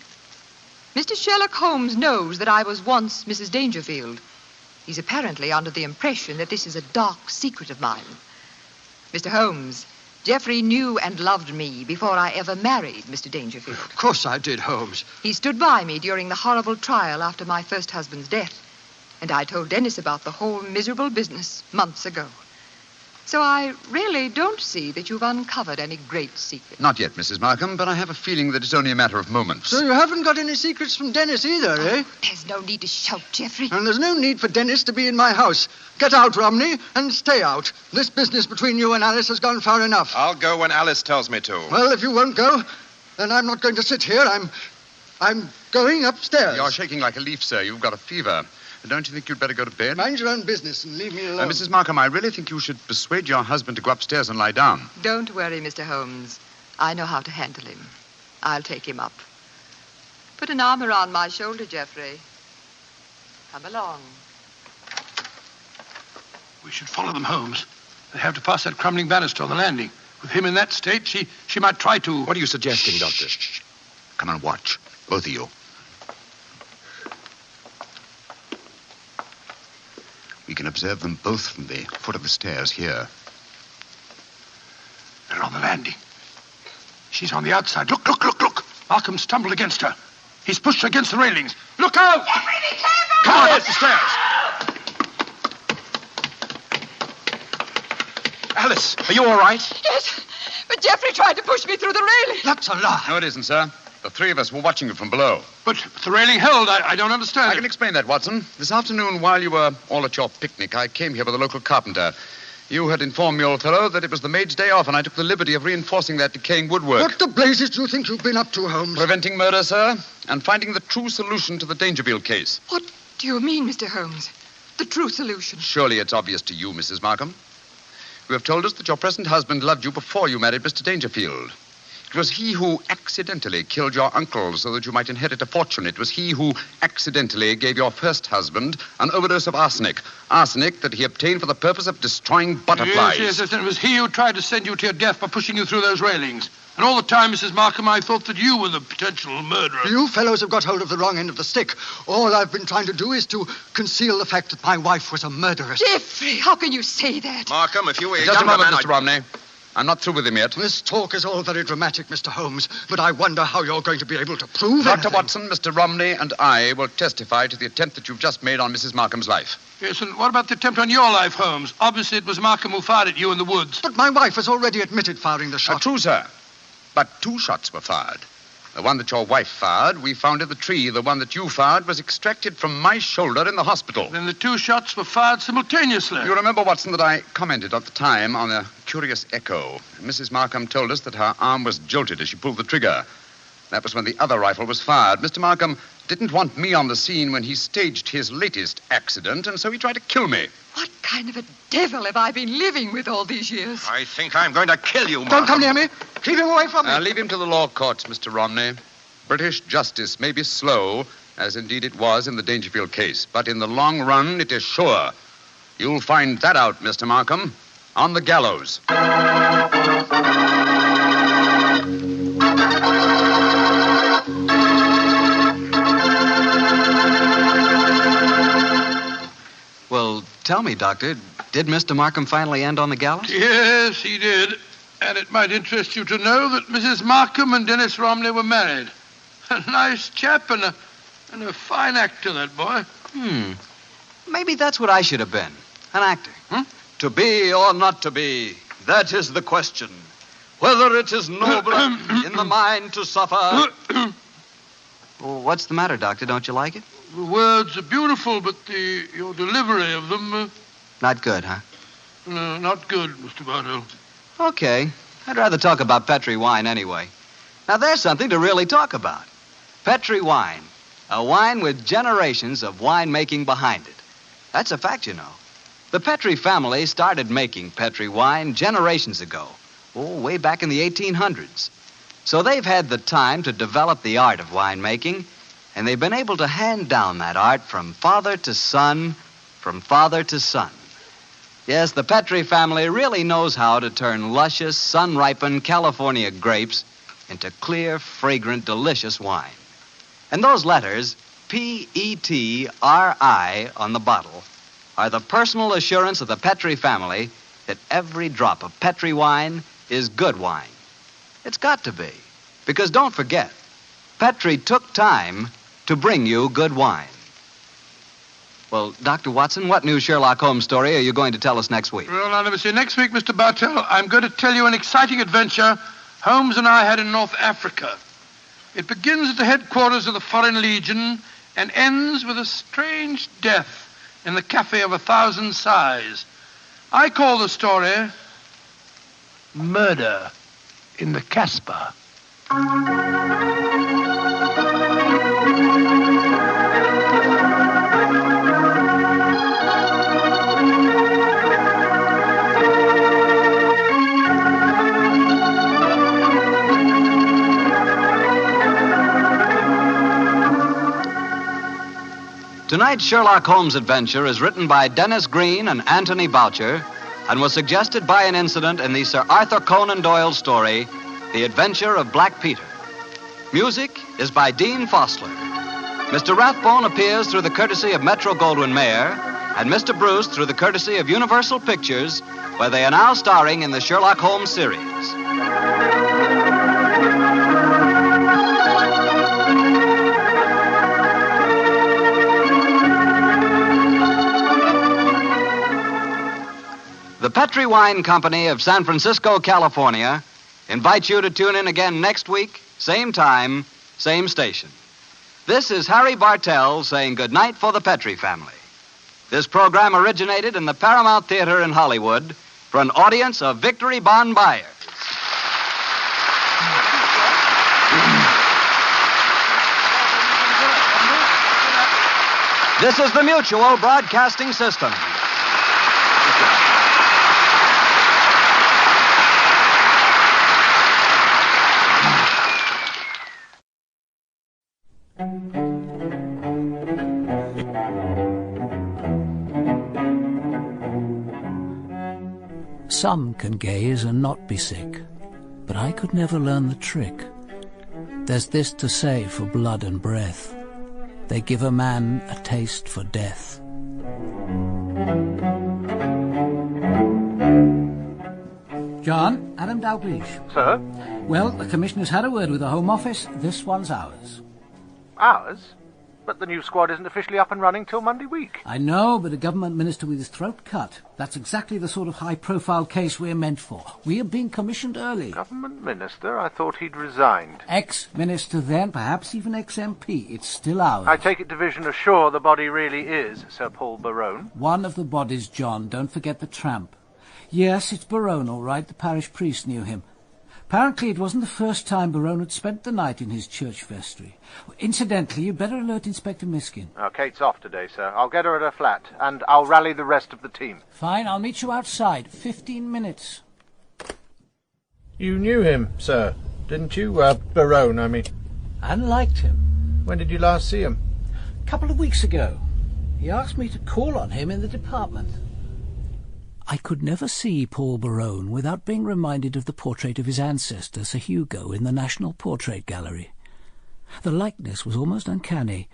Mr. Sherlock Holmes knows that I was once Mrs. Dangerfield. He's apparently under the impression that this is a dark secret of mine. Mr. Holmes, Geoffrey knew and loved me before I ever married Mr. Dangerfield. Of course I did, Holmes. He stood by me during the horrible trial after my first husband's death. And I told Dennis about the whole miserable business months ago. So I really don't see that you've uncovered any great secret. Not yet, Mrs. Markham, but I have a feeling that it's only a matter of moments. So you haven't got any secrets from Dennis either, eh? There's no need to shout, Geoffrey. And there's no need for Dennis to be in my house. Get out, Romney, and stay out. This business between you and Alice has gone far enough. I'll go when Alice tells me to. Well, if you won't go, then I'm not going to sit here. I'm going upstairs. You're shaking like a leaf, sir. You've got a fever. Don't you think you'd better go to bed? Mind your own business and leave me alone. Mrs. Markham, I really think you should persuade your husband to go upstairs and lie down. Don't worry, Mr. Holmes. I know how to handle him. I'll take him up. Put an arm around my shoulder, Geoffrey. Come along. We should follow them, Holmes. They have to pass that crumbling banister on the landing. With him in that state, she might try to... What are you suggesting, Doctor? Shh. Come on, watch. Both of you. We can observe them both from the foot of the stairs here. They're on the landing. She's on the outside. Look. Markham stumbled against her. He's pushed her against the railings. Look out! Geoffrey, be careful! Come on, up the stairs. Alice, are you all right? Yes, but Geoffrey tried to push me through the railing. That's a lie. No, it isn't, sir. The three of us were watching you from below. But the railing held. I don't understand. I can explain that, Watson. This afternoon, while you were all at your picnic, I came here with a local carpenter. You had informed me, old fellow, that it was the maid's day off, and I took the liberty of reinforcing that decaying woodwork. What the blazes do you think you've been up to, Holmes? Preventing murder, sir, and finding the true solution to the Dangerfield case. What do you mean, Mr. Holmes? The true solution? Surely it's obvious to you, Mrs. Markham. You have told us that your present husband loved you before you married Mr. Dangerfield. It was he who accidentally killed your uncle so that you might inherit a fortune. It was he who accidentally gave your first husband an overdose of arsenic. Arsenic that he obtained for the purpose of destroying butterflies. Yes. It was he who tried to send you to your death by pushing you through those railings. And all the time, Mrs. Markham, I thought that you were the potential murderer. You fellows have got hold of the wrong end of the stick. All I've been trying to do is to conceal the fact that my wife was a murderess. Geoffrey, how can you say that? Markham, if you were a Just a younger moment, man... Mr. Romney. I'm not through with him yet. This talk is all very dramatic, Mr. Holmes, but I wonder how you're going to be able to prove Dr. anything. Watson, Mr. Romney, and I will testify to the attempt that you've just made on Mrs. Markham's life. Yes, and what about the attempt on your life, Holmes? Obviously, it was Markham who fired at you in the woods. But my wife has already admitted firing the shot. True, sir. But 2 shots were fired. The one that your wife fired, we found in the tree. The one that you fired was extracted from my shoulder in the hospital. Then the 2 shots were fired simultaneously. You remember, Watson, that I commented at the time on a curious echo. Mrs. Markham told us that her arm was jolted as she pulled the trigger. That was when the other rifle was fired. Mr. Markham didn't want me on the scene when he staged his latest accident, and so he tried to kill me. What kind of a devil have I been living with all these years? I think I'm going to kill you, Markham. Don't come near me. Keep him away from me. Leave him to the law courts, Mr. Romney. British justice may be slow, as indeed it was in the Dangerfield case, but in the long run, it is sure. You'll find that out, Mr. Markham, on the gallows. tell me, Doctor, did Mr. Markham finally end on the gallows? Yes, he did. And it might interest you to know that Mrs. Markham and Dennis Romney were married. A nice chap and a fine actor, that boy. Maybe that's what I should have been. An actor. To be or not to be, that is the question. Whether it is noble in the mind to suffer... Well, what's the matter, Doctor? Don't you like it? The words are beautiful, but your delivery of them... Not good, huh? No, not good, Mr. Bartell. Okay. I'd rather talk about Petri wine anyway. Now, there's something to really talk about. Petri wine. A wine with generations of winemaking behind it. That's a fact, you know. The Petri family started making Petri wine generations ago. Way back in the 1800s. So they've had the time to develop the art of winemaking, and they've been able to hand down that art from father to son, from father to son. Yes, the Petri family really knows how to turn luscious, sun-ripened California grapes into clear, fragrant, delicious wine. And those letters, P-E-T-R-I, on the bottle, are the personal assurance of the Petri family that every drop of Petri wine is good wine. It's got to be. Because don't forget, Petri took time to bring you good wine. Well, Dr. Watson, what new Sherlock Holmes story are you going to tell us next week? Well, now, let me see. Next week, Mr. Bartell, I'm going to tell you an exciting adventure Holmes and I had in North Africa. It begins at the headquarters of the Foreign Legion and ends with a strange death in the Cafe of 1,000 Sighs. I call the story Murder in the Casbah. Tonight's Sherlock Holmes adventure is written by Dennis Green and Anthony Boucher and was suggested by an incident in the Sir Arthur Conan Doyle story, The Adventure of Black Peter. Music is by Dean Fosler. Mr. Rathbone appears through the courtesy of Metro-Goldwyn-Mayer and Mr. Bruce through the courtesy of Universal Pictures, where they are now starring in the Sherlock Holmes series. The Petri Wine Company of San Francisco, California, invites you to tune in again next week, same time, same station. This is Harry Bartell saying goodnight for the Petri family. This program originated in the Paramount Theater in Hollywood for an audience of Victory Bond buyers. This is the Mutual Broadcasting System. Some can gaze and not be sick, but I could never learn the trick. There's this to say for blood and breath: they give a man a taste for death. John, Adam Dalgleish. Sir? Well, the Commissioner's had a word with the Home Office. This one's ours. Ours? But the new squad isn't officially up and running till Monday week. I know, but a government minister with his throat cut. That's exactly the sort of high-profile case we're meant for. We are being commissioned early. Government minister? I thought he'd resigned. Ex-minister then, perhaps even ex-MP. It's still ours. I take it Division ashore the body really is Sir Paul Barone. One of the bodies, John. Don't forget the tramp. Yes, it's Barone, all right. The parish priest knew him. Apparently it wasn't the first time Barone had spent the night in his church vestry. Incidentally, you'd better alert Inspector Miskin. Kate's off today, sir. I'll get her at her flat, and I'll rally the rest of the team. Fine, I'll meet you outside. 15 minutes. You knew him, sir, didn't you? Barone, I mean. And liked him. When did you last see him? A couple of weeks ago. He asked me to call on him in the department. I could never see Paul Barone without being reminded of the portrait of his ancestor, Sir Hugo, in the National Portrait Gallery. The likeness was almost uncanny.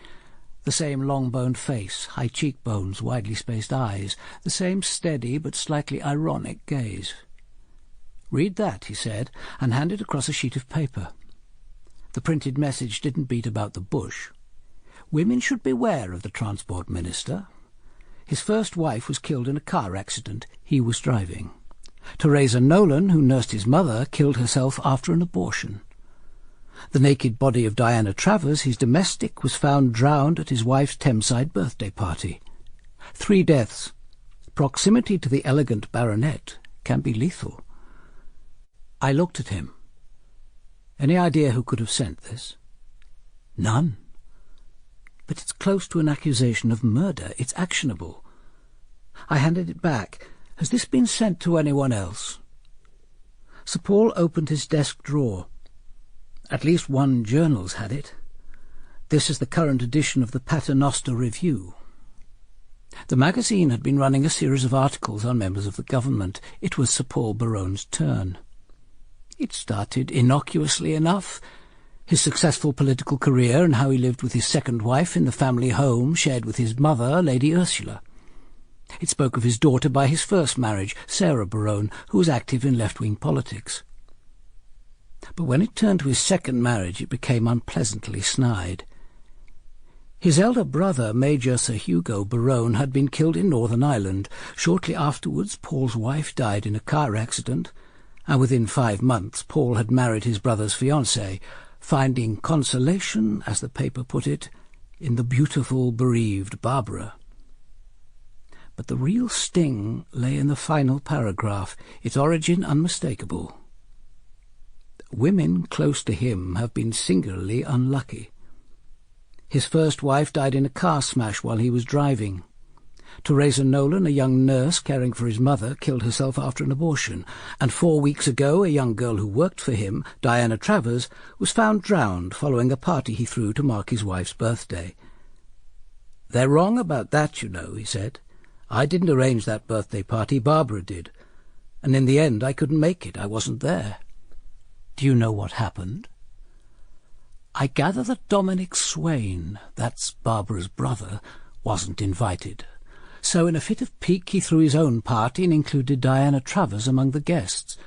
The same long-boned face, high cheekbones, widely spaced eyes, the same steady but slightly ironic gaze. "Read that," he said, and handed across a sheet of paper. The printed message didn't beat about the bush. Women should beware of the transport minister. His first wife was killed in a car accident. He was driving. Teresa Nolan, who nursed his mother, killed herself after an abortion. The naked body of Diana Travers, his domestic, was found drowned at his wife's Thameside birthday party. 3 deaths. Proximity to the elegant baronet can be lethal. I looked at him. Any idea who could have sent this? None. But it's close to an accusation of murder. It's actionable. I handed it back. Has this been sent to anyone else? Sir Paul opened his desk drawer. At least one journal's had it. This is the current edition of the Paternoster Review. The magazine had been running a series of articles on members of the government. It was Sir Paul Barone's turn. It started innocuously enough. His successful political career and how he lived with his second wife in the family home shared with his mother, Lady Ursula. It spoke of his daughter by his first marriage, Sarah Barone, who was active in left-wing politics. But when it turned to his second marriage, it became unpleasantly snide. His elder brother, Major Sir Hugo Barone, had been killed in Northern Ireland. Shortly afterwards, Paul's wife died in a car accident, and within 5 months Paul had married his brother's fiancée, finding consolation, as the paper put it, in the beautiful bereaved Barbara. But the real sting lay in the final paragraph, its origin unmistakable. Women close to him have been singularly unlucky. His first wife died in a car smash while he was driving. Teresa Nolan, a young nurse caring for his mother, killed herself after an abortion, and 4 weeks ago a young girl who worked for him, Diana Travers, was found drowned following a party he threw to mark his wife's birthday. "They're wrong about that, you know," he said. "I didn't arrange that birthday party, Barbara did. And in the end I couldn't make it. I wasn't there." "Do you know what happened?" "I gather that Dominic Swain, that's Barbara's brother, wasn't invited. So in a fit of pique he threw his own party and included Diana Travers among the guests.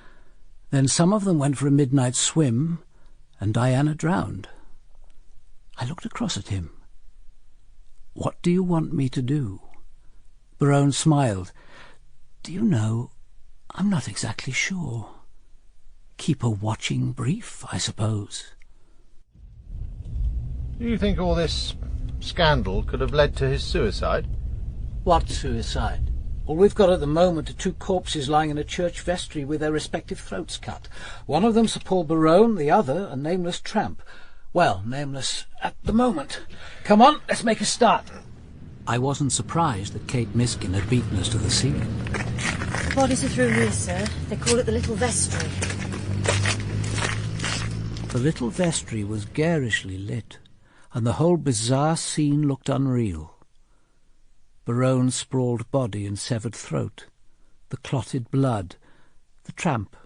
Then some of them went for a midnight swim, and Diana drowned." I looked across at him. "What do you want me to do?" Barone smiled. "Do you know, I'm not exactly sure. Keep a watching brief, I suppose." Do you think all this scandal could have led to his suicide? What suicide? All we've got at the moment are 2 corpses lying in a church vestry with their respective throats cut. One of them Sir Paul Barone, the other a nameless tramp. Well, nameless at the moment. Come on, let's make a start. I wasn't surprised that Kate Miskin had beaten us to the ceiling. Bodies are through here, sir. They call it the Little Vestry. The little vestry was garishly lit, and the whole bizarre scene looked unreal. Barone's sprawled body and severed throat, the clotted blood, the tramp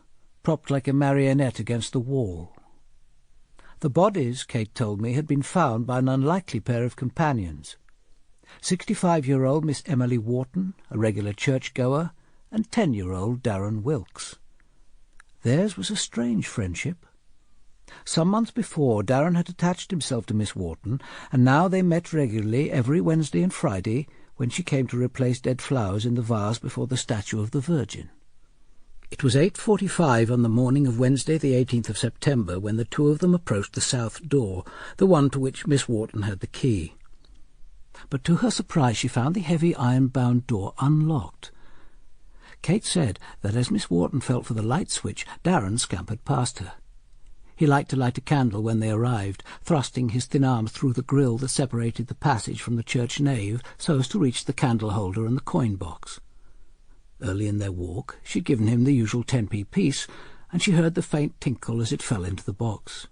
propped like a marionette against the wall. The bodies, Kate told me, had been found by an unlikely pair of companions. 65-year-old Miss Emily Wharton, a regular churchgoer, and 10-year-old Darren Wilkes. Theirs was a strange friendship. Some months before, Darren had attached himself to Miss Wharton, and now they met regularly every Wednesday and Friday when she came to replace dead flowers in the vase before the statue of the Virgin. It was 8:45 on the morning of Wednesday, the 18th of September, when the two of them approached the south door, the one to which Miss Wharton had the key. But to her surprise she found the heavy iron-bound door unlocked. Kate said that as Miss Wharton felt for the light switch, Darren scampered past her. He liked to light a candle when they arrived, thrusting his thin arms through the grille that separated the passage from the church nave so as to reach the candle-holder and the coin-box. Early in their walk she'd given him the usual 10p piece, and she heard the faint tinkle as it fell into the box.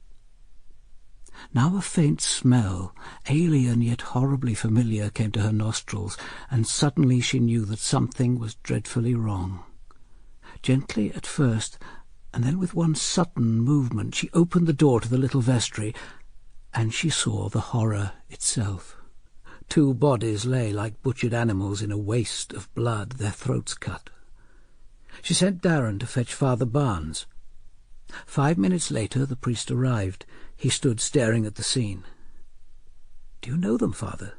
Now a faint smell, alien yet horribly familiar, came to her nostrils, and suddenly she knew that something was dreadfully wrong. Gently at first, and then with one sudden movement, she opened the door to the little vestry, and she saw the horror itself. 2 bodies lay like butchered animals in a waste of blood, their throats cut. She sent Darren to fetch Father Barnes. 5 minutes later, the priest arrived. He stood staring at the scene. "Do you know them, Father?"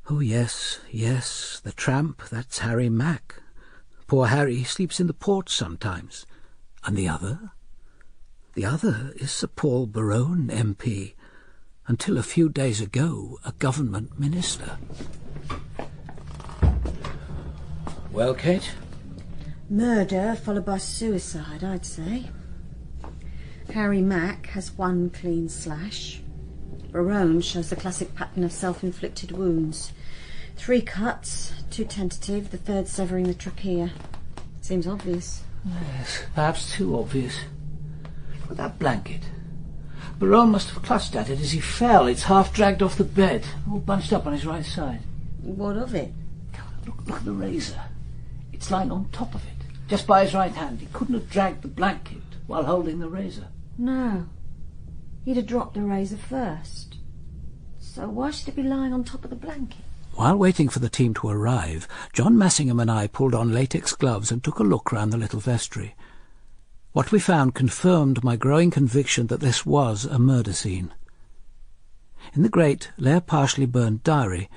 "Oh, yes, the tramp, that's Harry Mack. Poor Harry sleeps in the porch sometimes. And the other?" "The other is Sir Paul Barone, MP. Until a few days ago, a government minister." "Well, Kate?" Murder followed by suicide, I'd say. Harry Mack has 1 clean slash. Barone shows the classic pattern of self-inflicted wounds. 3 cuts, 2 tentative, the 3rd severing the trachea. Seems obvious. Yes, perhaps too obvious. But that blanket. Barone must have clutched at it as he fell. It's half dragged off the bed, all bunched up on his right side. What of it? Look at the razor. It's lying on top of it, just by his right hand. He couldn't have dragged the blanket while holding the razor. No. He'd have dropped the razor first. So why should it be lying on top of the blanket? While waiting for the team to arrive, John Massingham and I pulled on latex gloves and took a look round the little vestry. What we found confirmed my growing conviction that this was a murder scene. In the grate lay a partially burned diary.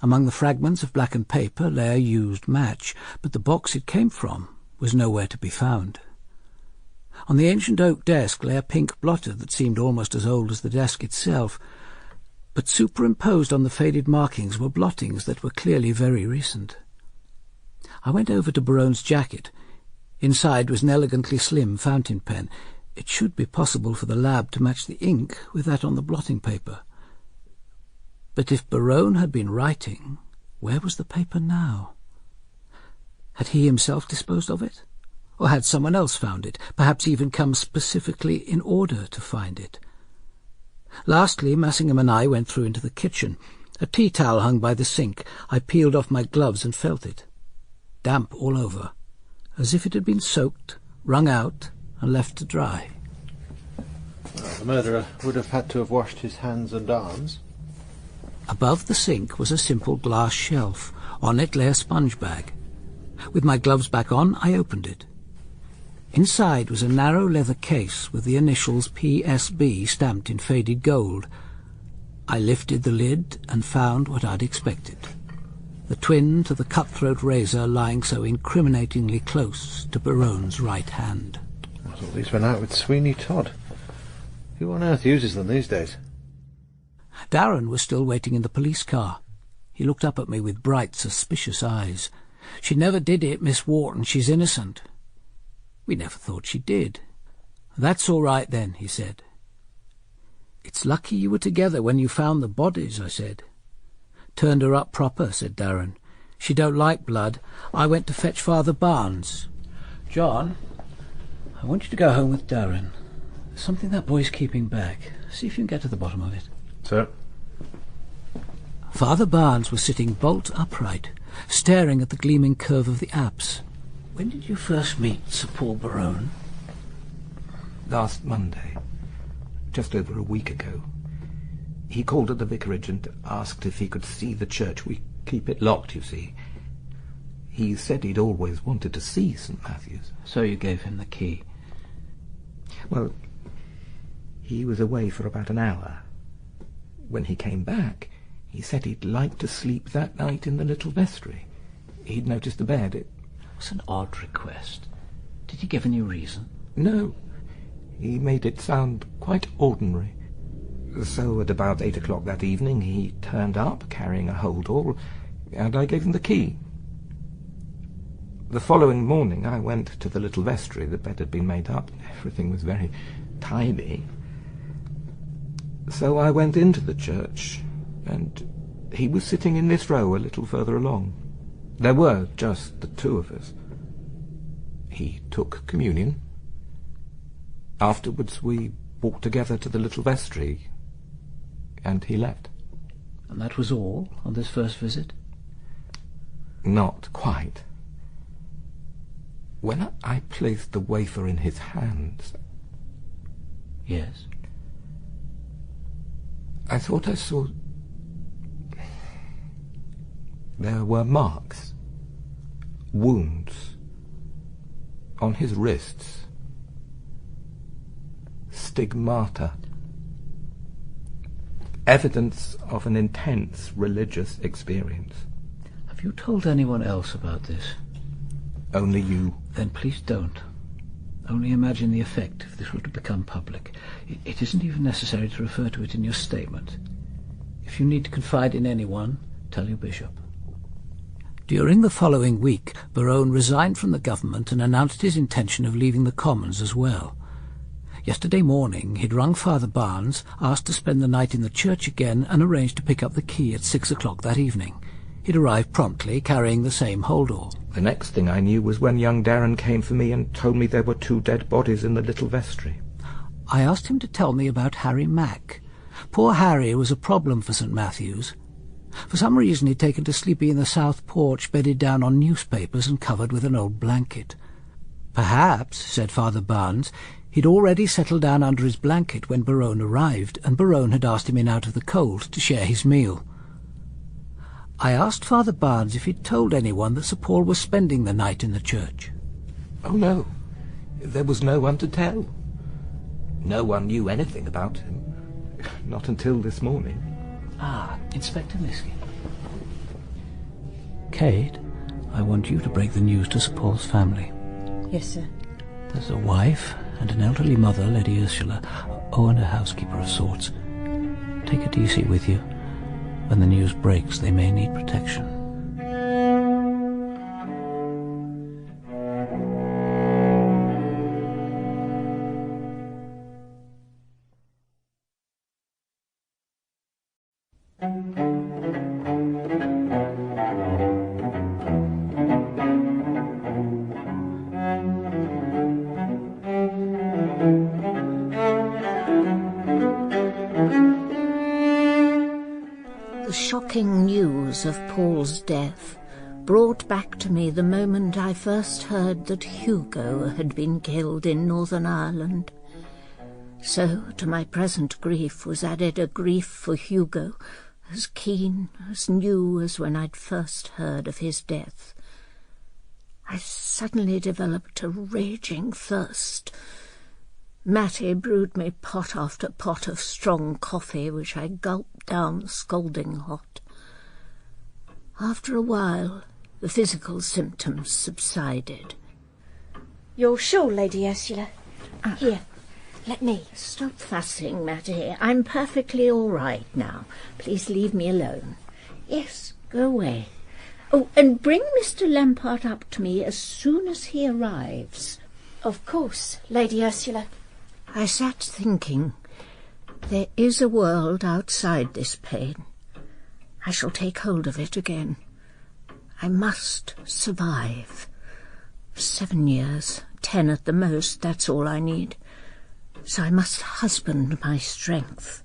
Among the fragments of blackened paper lay a used match, but the box it came from was nowhere to be found. On the ancient oak desk lay a pink blotter that seemed almost as old as the desk itself, but superimposed on the faded markings were blottings that were clearly very recent. I went over to Barone's jacket. Inside was an elegantly slim fountain pen. It should be possible for the lab to match the ink with that on the blotting paper. But if Barone had been writing, where was the paper now? Had he himself disposed of it? Or had someone else found it, perhaps even come specifically in order to find it? Lastly, Massingham and I went through into the kitchen. A tea towel hung by the sink. I peeled off my gloves and felt it. Damp all over, as if it had been soaked, wrung out, and left to dry. Well, the murderer would have had to have washed his hands and arms. Above the sink was a simple glass shelf. On it lay a sponge bag. With my gloves back on, I opened it. Inside was a narrow leather case with the initials PSB stamped in faded gold. I lifted the lid and found what I'd expected. The twin to the cutthroat razor lying so incriminatingly close to Barone's right hand. I thought these went out with Sweeney Todd. Who on earth uses them these days? Darren was still waiting in the police car. He looked up at me with bright, suspicious eyes. "She never did it, Miss Wharton. She's innocent." "We never thought she did." "That's all right, then," he said. "It's lucky you were together when you found the bodies," I said. "Turned her up proper," said Darren. "She don't like blood. I went to fetch Father Barnes." "John, I want you to go home with Darren. There's something that boy's keeping back. See if you can get to the bottom of it." Sir? Father Barnes was sitting bolt upright, staring at the gleaming curve of the apse. "When did you first meet Sir Paul Barone?" "Last Monday, just over a week ago. He called at the vicarage and asked if he could see the church. We keep it locked, you see. He said he'd always wanted to see St. Matthew's." "So you gave him the key?" "Well, he was away for about an hour. When he came back, he said he'd like to sleep that night in the little vestry. He'd noticed the bed. It was an odd request. Did he give any reason?" "No. He made it sound quite ordinary. So at about 8 o'clock that evening he turned up, carrying a hold-all, and I gave him the key. The following morning I went to the little vestry. The bed had been made up. Everything was very tidy. So I went into the church, and he was sitting in this row a little further along. There were just the 2 of us. He took communion. Afterwards we walked together to the little vestry, and he left." "And that was all on this first visit?" "Not quite. When I placed the wafer in his hands..." "Yes?" "I thought I saw There were marks, wounds, on his wrists, stigmata, evidence of an intense religious experience. Have you told anyone else about this? Only you. Then please don't. Only imagine the effect if this were to become public. It isn't even necessary to refer to it in your statement. If you need to confide in anyone, tell your bishop. During the following week, Barone resigned from the government and announced his intention of leaving the Commons as well. Yesterday morning, he'd rung Father Barnes, asked to spend the night in the church again, and arranged to pick up the key at 6 o'clock that evening. He'd arrived promptly, carrying the same holdall. The next thing I knew was when young Darren came for me and told me there were 2 dead bodies in the little vestry. I asked him to tell me about Harry Mack. Poor Harry was a problem for St. Matthew's. For some reason he'd taken to sleeping in the south porch, bedded down on newspapers and covered with an old blanket. Perhaps, said Father Barnes, he'd already settled down under his blanket when Barone arrived, and Barone had asked him in out of the cold to share his meal. I asked Father Barnes if he'd told anyone that Sir Paul was spending the night in the church. Oh, no. There was no one to tell. No one knew anything about him. Not until this morning. Ah, Inspector Liskey. Kate, I want you to break the news to Sir Paul's family. Yes, sir. There's a wife and an elderly mother, Lady Ursula, and a housekeeper of sorts. Take a DC with you. When the news breaks, they may need protection. The shocking news of Paul's death brought back to me the moment I first heard that Hugo had been killed in Northern Ireland. So to my present grief was added a grief for Hugo, as keen, as new as when I'd first heard of his death. I suddenly developed a raging thirst. Mattie brewed me pot after pot of strong coffee, which I gulped down scalding hot. After a while, the physical symptoms subsided. You're sure, Lady Ursula? Here, let me. Stop fussing, Mattie. I'm perfectly all right now. Please leave me alone. Yes, go away. Oh, and bring Mr. Lampart up to me as soon as he arrives. Of course, Lady Ursula. I sat thinking, there is a world outside this pain. I shall take hold of it again. I must survive. 7 years, 10 at the most, that's all I need. So I must husband my strength.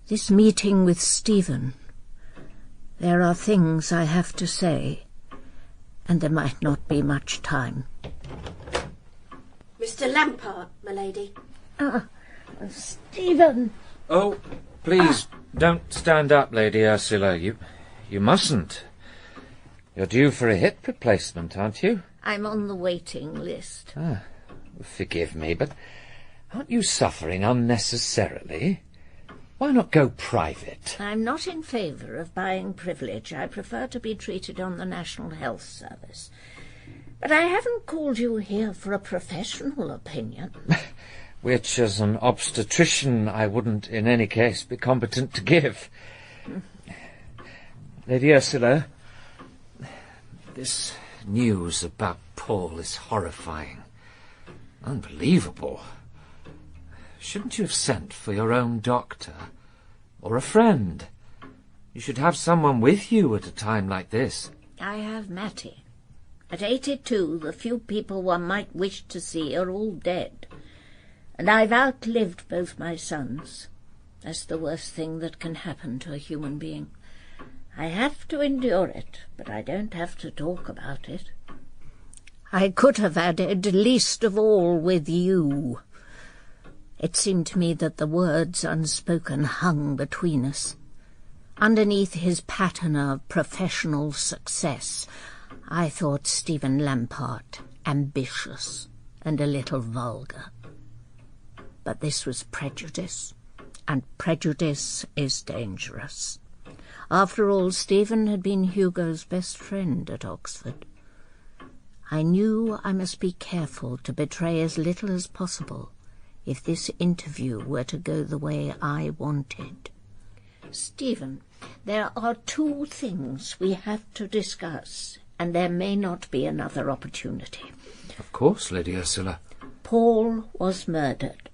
This meeting with Stephen, there are things I have to say, and there might not be much time. Mr. Lampart, my lady. Stephen! Oh, please, don't stand up, Lady Ursula. You mustn't. You're due for a hip replacement, aren't you? I'm on the waiting list. Forgive me, but aren't you suffering unnecessarily? Why not go private? I'm not in favour of buying privilege. I prefer to be treated on the National Health Service. But I haven't called you here for a professional opinion. Which, as an obstetrician, I wouldn't in any case be competent to give. Lady Ursula, this news about Paul is horrifying. Unbelievable. Shouldn't you have sent for your own doctor? Or a friend? You should have someone with you at a time like this. I have Mattie. At 82, the few people one might wish to see are all dead. And I've outlived both my sons. That's the worst thing that can happen to a human being. I have to endure it, but I don't have to talk about it. I could have added, least of all with you. It seemed to me that the words unspoken hung between us. Underneath his pattern of professional success, I thought Stephen Lampart ambitious and a little vulgar. But this was prejudice, and prejudice is dangerous. After all, Stephen had been Hugo's best friend at Oxford. I knew I must be careful to betray as little as possible if this interview were to go the way I wanted. Stephen, there are 2 things we have to discuss, and there may not be another opportunity. Of course, Lady Ursula. Paul was murdered.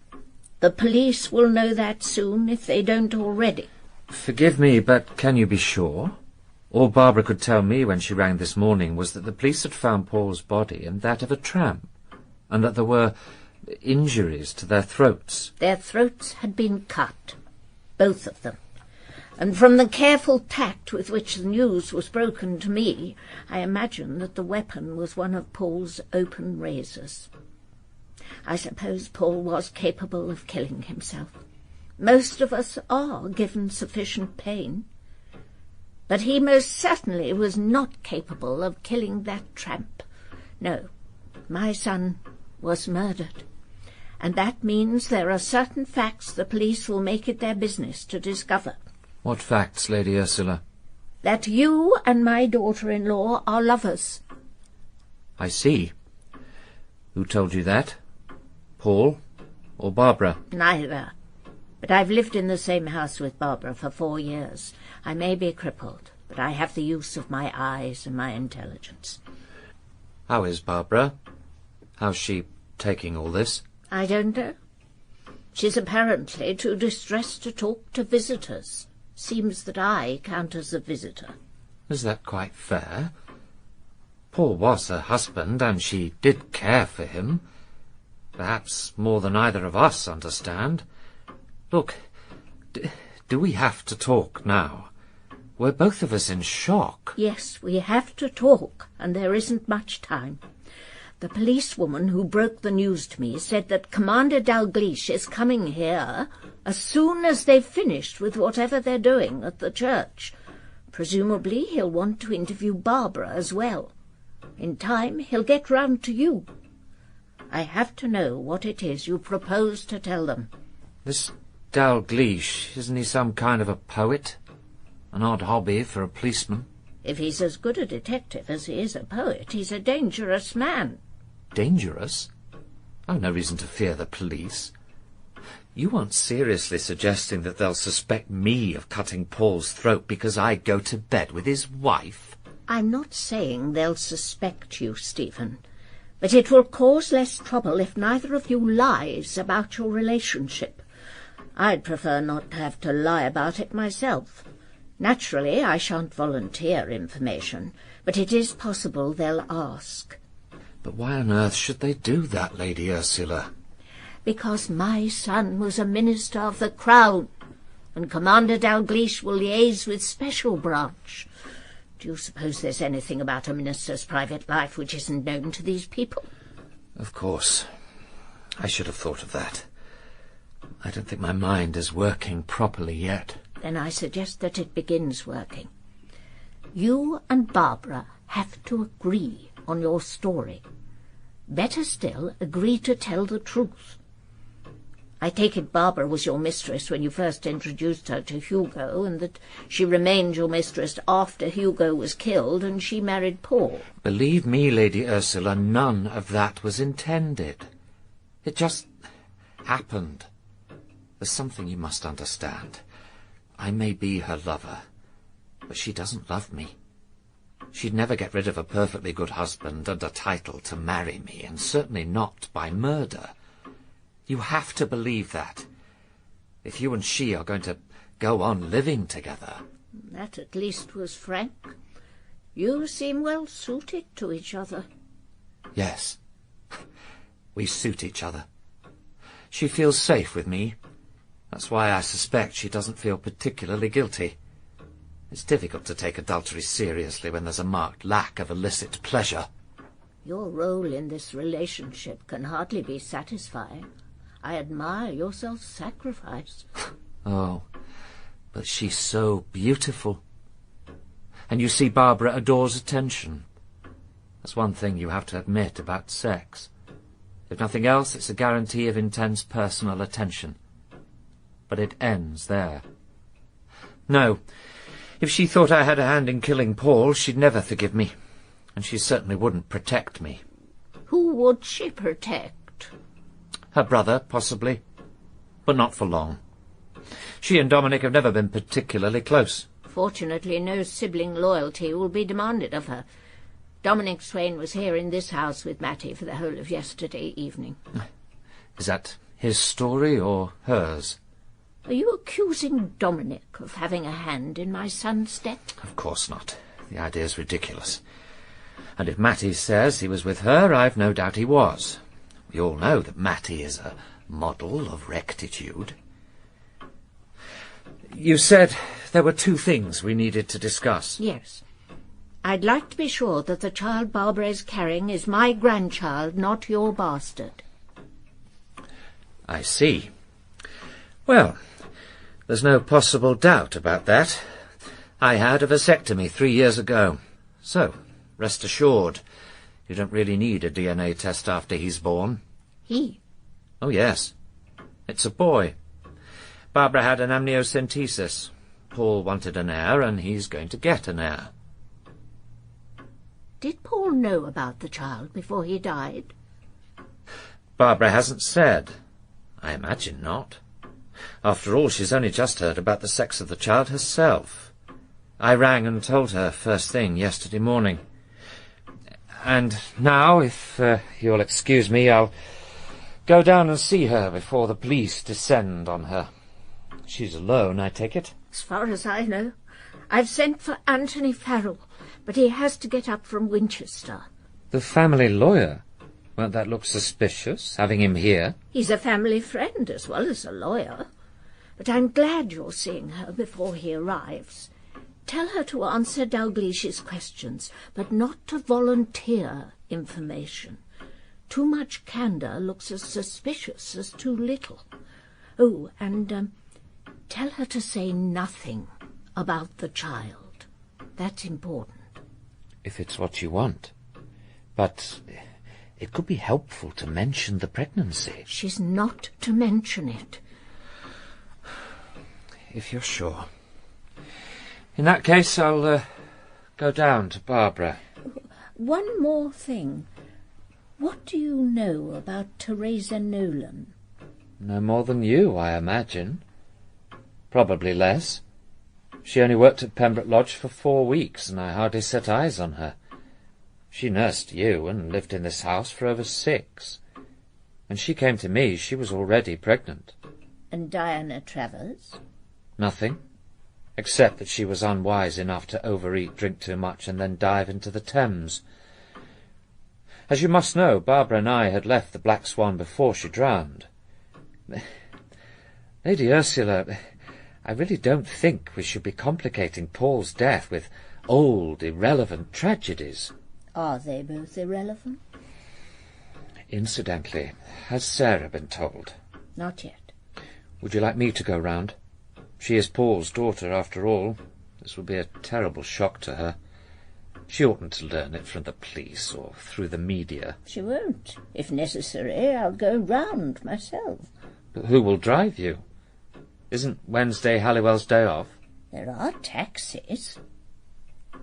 The police will know that soon, if they don't already. Forgive me, but can you be sure? All Barbara could tell me when she rang this morning was that the police had found Paul's body and that of a tramp, and that there were injuries to their throats. Their throats had been cut, both of them. And from the careful tact with which the news was broken to me, I imagine that the weapon was one of Paul's open razors. I suppose Paul was capable of killing himself. Most of us are, given sufficient pain. But he most certainly was not capable of killing that tramp. No, my son was murdered. And that means there are certain facts the police will make it their business to discover. What facts, Lady Ursula? That you and my daughter-in-law are lovers. I see. Who told you that? Paul or Barbara? Neither. But I've lived in the same house with Barbara for 4 years. I may be crippled, but I have the use of my eyes and my intelligence. How is Barbara? How's she taking all this? I don't know. She's apparently too distressed to talk to visitors. Seems that I count as a visitor. Is that quite fair? Paul was her husband, and she did care for him. Perhaps more than either of us understand. Look, do we have to talk now? We're both of us in shock. Yes, we have to talk, and there isn't much time. The policewoman who broke the news to me said that Commander Dalgleish is coming here as soon as they've finished with whatever they're doing at the church. Presumably he'll want to interview Barbara as well. In time he'll get round to you. I have to know what it is you propose to tell them. This Dalgleish, isn't he some kind of a poet? An odd hobby for a policeman. If he's as good a detective as he is a poet, he's a dangerous man. Dangerous? I've no reason to fear the police. You aren't seriously suggesting that they'll suspect me of cutting Paul's throat because I go to bed with his wife? I'm not saying they'll suspect you, Stephen, but it will cause less trouble if neither of you lies about your relationship. I'd prefer not to have to lie about it myself. Naturally, I shan't volunteer information, but it is possible they'll ask. But why on earth should they do that, Lady Ursula? Because my son was a minister of the Crown, and Commander Dalgleish will liaise with Special Branch. Do you suppose there's anything about a minister's private life which isn't known to these people? Of course. I should have thought of that. I don't think my mind is working properly yet. Then I suggest that it begins working. You and Barbara have to agree on your story. Better still, agree to tell the truth. I take it Barbara was your mistress when you first introduced her to Hugo, and that she remained your mistress after Hugo was killed and she married Paul. Believe me, Lady Ursula, none of that was intended. It just happened. There's something you must understand. I may be her lover, but she doesn't love me. She'd never get rid of a perfectly good husband and a title to marry me, and certainly not by murder. You have to believe that. If you and she are going to go on living together. That at least was frank. You seem well suited to each other. Yes. We suit each other. She feels safe with me. That's why I suspect she doesn't feel particularly guilty. It's difficult to take adultery seriously when there's a marked lack of illicit pleasure. Your role in this relationship can hardly be satisfying. I admire your self-sacrifice. Oh, But she's so beautiful. And you see, Barbara adores attention. That's one thing you have to admit about sex. If nothing else, it's a guarantee of intense personal attention. But it ends there. No, if she thought I had a hand in killing Paul, she'd never forgive me. And she certainly wouldn't protect me. Who would she protect? Her brother, possibly. But not for long. She and Dominic have never been particularly close. Fortunately, no sibling loyalty will be demanded of her. Dominic Swain was here in this house with Mattie for the whole of yesterday evening. Is that his story or hers? Are you accusing Dominic of having a hand in my son's death? Of course not. The idea's ridiculous. And if Mattie says he was with her, I've no doubt he was. We all know that Mattie is a model of rectitude. You said there were two things we needed to discuss. Yes. I'd like to be sure that the child Barbara is carrying is my grandchild, not your bastard. I see. Well, there's no possible doubt about that. I had a vasectomy 3 years ago. So, rest assured, you don't really need a DNA test after he's born. He? Oh, yes. It's a boy. Barbara had an amniocentesis. Paul wanted an heir, and he's going to get an heir. Did Paul know about the child before he died? Barbara hasn't said. I imagine not. After all, she's only just heard about the sex of the child herself. I rang and told her first thing yesterday morning. And now, if you'll excuse me, I'll go down and see her before the police descend on her. She's alone, I take it? As far as I know. I've sent for Anthony Farrell, but he has to get up from Winchester. The family lawyer? Won't that look suspicious, having him here? He's a family friend as well as a lawyer. But I'm glad you're seeing her before he arrives. Tell her to answer Dalglish's questions, but not to volunteer information. Too much candour looks as suspicious as too little. Oh, and tell her to say nothing about the child. That's important. If it's what you want. But it could be helpful to mention the pregnancy. She's not to mention it. If you're sure. In that case, I'll go down to Barbara. One more thing. What do you know about Teresa Nolan? No more than you, I imagine. Probably less. She only worked at Pembroke Lodge for 4 weeks, and I hardly set eyes on her. She nursed you and lived in this house for over 6. When she came to me, she was already pregnant. And Diana Travers? Nothing, except that she was unwise enough to overeat, drink too much, and then dive into the Thames. As you must know, Barbara and I had left the Black Swan before she drowned. Lady Ursula, I really don't think we should be complicating Paul's death with old, irrelevant tragedies. Are they both irrelevant? Incidentally, has Sarah been told? Not yet. Would you like me to go round? She is Paul's daughter, after all. This will be a terrible shock to her. She oughtn't to learn it from the police or through the media. She won't. If necessary, I'll go round myself. But who will drive you? Isn't Wednesday Halliwell's day off? There are taxis.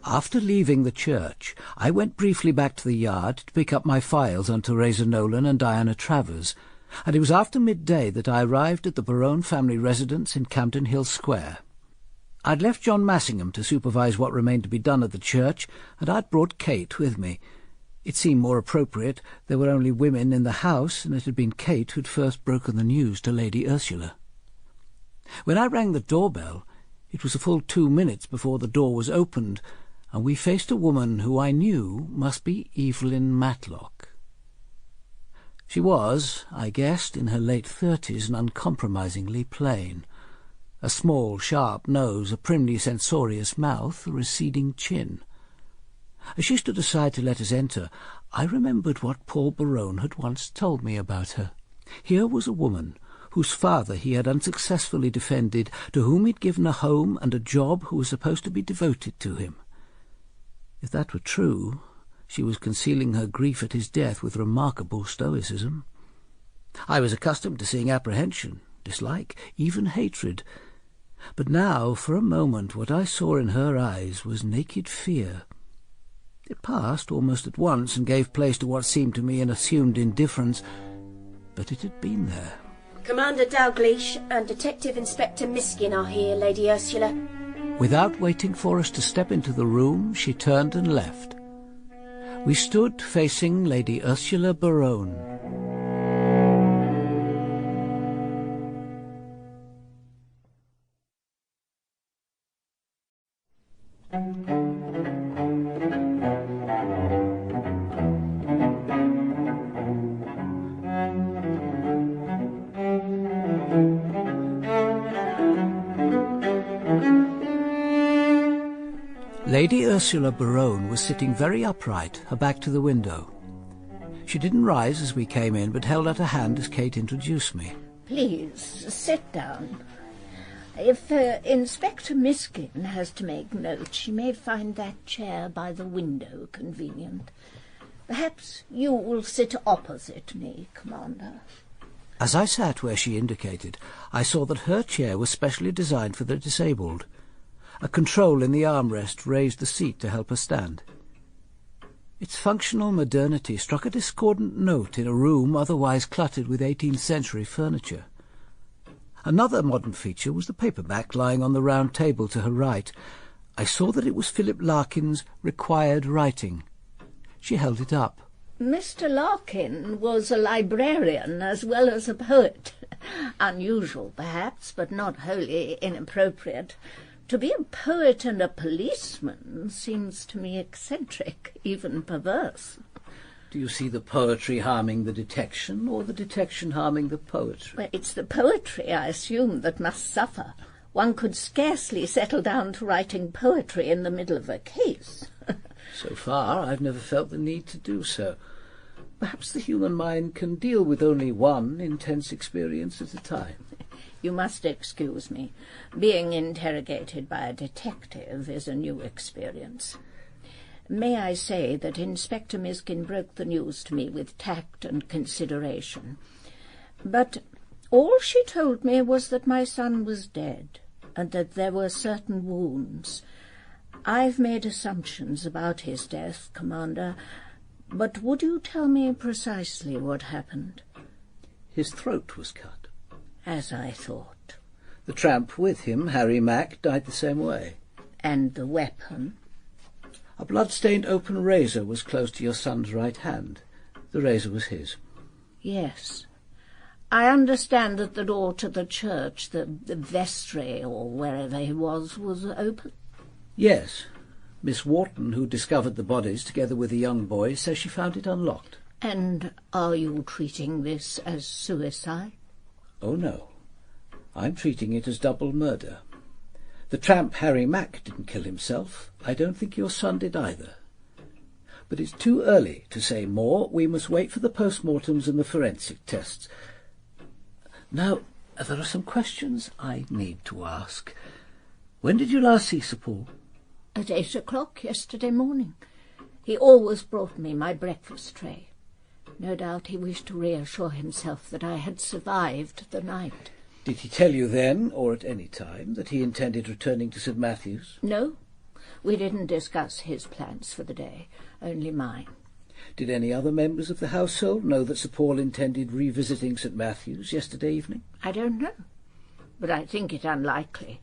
After leaving the church, I went briefly back to the yard to pick up my files on Teresa Nolan and Diana Travers, and it was after midday that I arrived at the Barone family residence in Campden Hill Square. I'd left John Massingham to supervise what remained to be done at the church, and I'd brought Kate with me. It seemed more appropriate. There were only women in the house, and it had been Kate who'd first broken the news to Lady Ursula. When I rang the doorbell, it was a full 2 minutes before the door was opened, and we faced a woman who I knew must be Evelyn Matlock. She was, I guessed, in her late 30s and uncompromisingly plain. A small, sharp nose, a primly censorious mouth, a receding chin. As she stood aside to let us enter, I remembered what Paul Barone had once told me about her. Here was a woman whose father he had unsuccessfully defended, to whom he'd given a home and a job, who was supposed to be devoted to him. If that were true, she was concealing her grief at his death with remarkable stoicism. I was accustomed to seeing apprehension, dislike, even hatred. But now, for a moment, what I saw in her eyes was naked fear. It passed almost at once and gave place to what seemed to me an assumed indifference, but it had been there. Commander Dalgleish and Detective Inspector Miskin are here, Lady Ursula. Without waiting for us to step into the room, she turned and left. We stood facing Lady Ursula Barone. Lady Ursula Barone was sitting very upright, her back to the window. She didn't rise as we came in, but held out a hand as Kate introduced me. Please, sit down. If Inspector Miskin has to make notes, she may find that chair by the window convenient. Perhaps you will sit opposite me, Commander. As I sat where she indicated, I saw that her chair was specially designed for the disabled. A control in the armrest raised the seat to help her stand. Its functional modernity struck a discordant note in a room otherwise cluttered with 18th century furniture. Another modern feature was the paperback lying on the round table to her right. I saw that it was Philip Larkin's Required Writing. She held it up. Mr. Larkin was a librarian as well as a poet. Unusual, perhaps, but not wholly inappropriate. To be a poet and a policeman seems to me eccentric, even perverse. Do you see the poetry harming the detection, or the detection harming the poetry? Well, it's the poetry, I assume, that must suffer. One could scarcely settle down to writing poetry in the middle of a case. So far, I've never felt the need to do so. Perhaps the human mind can deal with only one intense experience at a time. You must excuse me. Being interrogated by a detective is a new experience. May I say that Inspector Miskin broke the news to me with tact and consideration. But all she told me was that my son was dead, and that there were certain wounds. I've made assumptions about his death, Commander, but would you tell me precisely what happened? His throat was cut. As I thought. The tramp with him, Harry Mack, died the same way. And the weapon? A blood-stained open razor was close to your son's right hand. The razor was his. Yes. I understand that the door to the church, the vestry, or wherever he was open? Yes. Miss Wharton, who discovered the bodies together with a young boy, says she found it unlocked. And are you treating this as suicide? Oh, no. I'm treating it as double murder. The tramp Harry Mack didn't kill himself. I don't think your son did either. But it's too early to say more. We must wait for the post-mortems and the forensic tests. Now, there are some questions I need to ask. When did you last see Sir Paul? At 8 o'clock yesterday morning. He always brought me my breakfast tray. No doubt he wished to reassure himself that I had survived the night. Did he tell you then, or at any time, that he intended returning to St. Matthew's? No. We didn't discuss his plans for the day, only mine. Did any other members of the household know that Sir Paul intended revisiting St. Matthew's yesterday evening? I don't know, but I think it unlikely.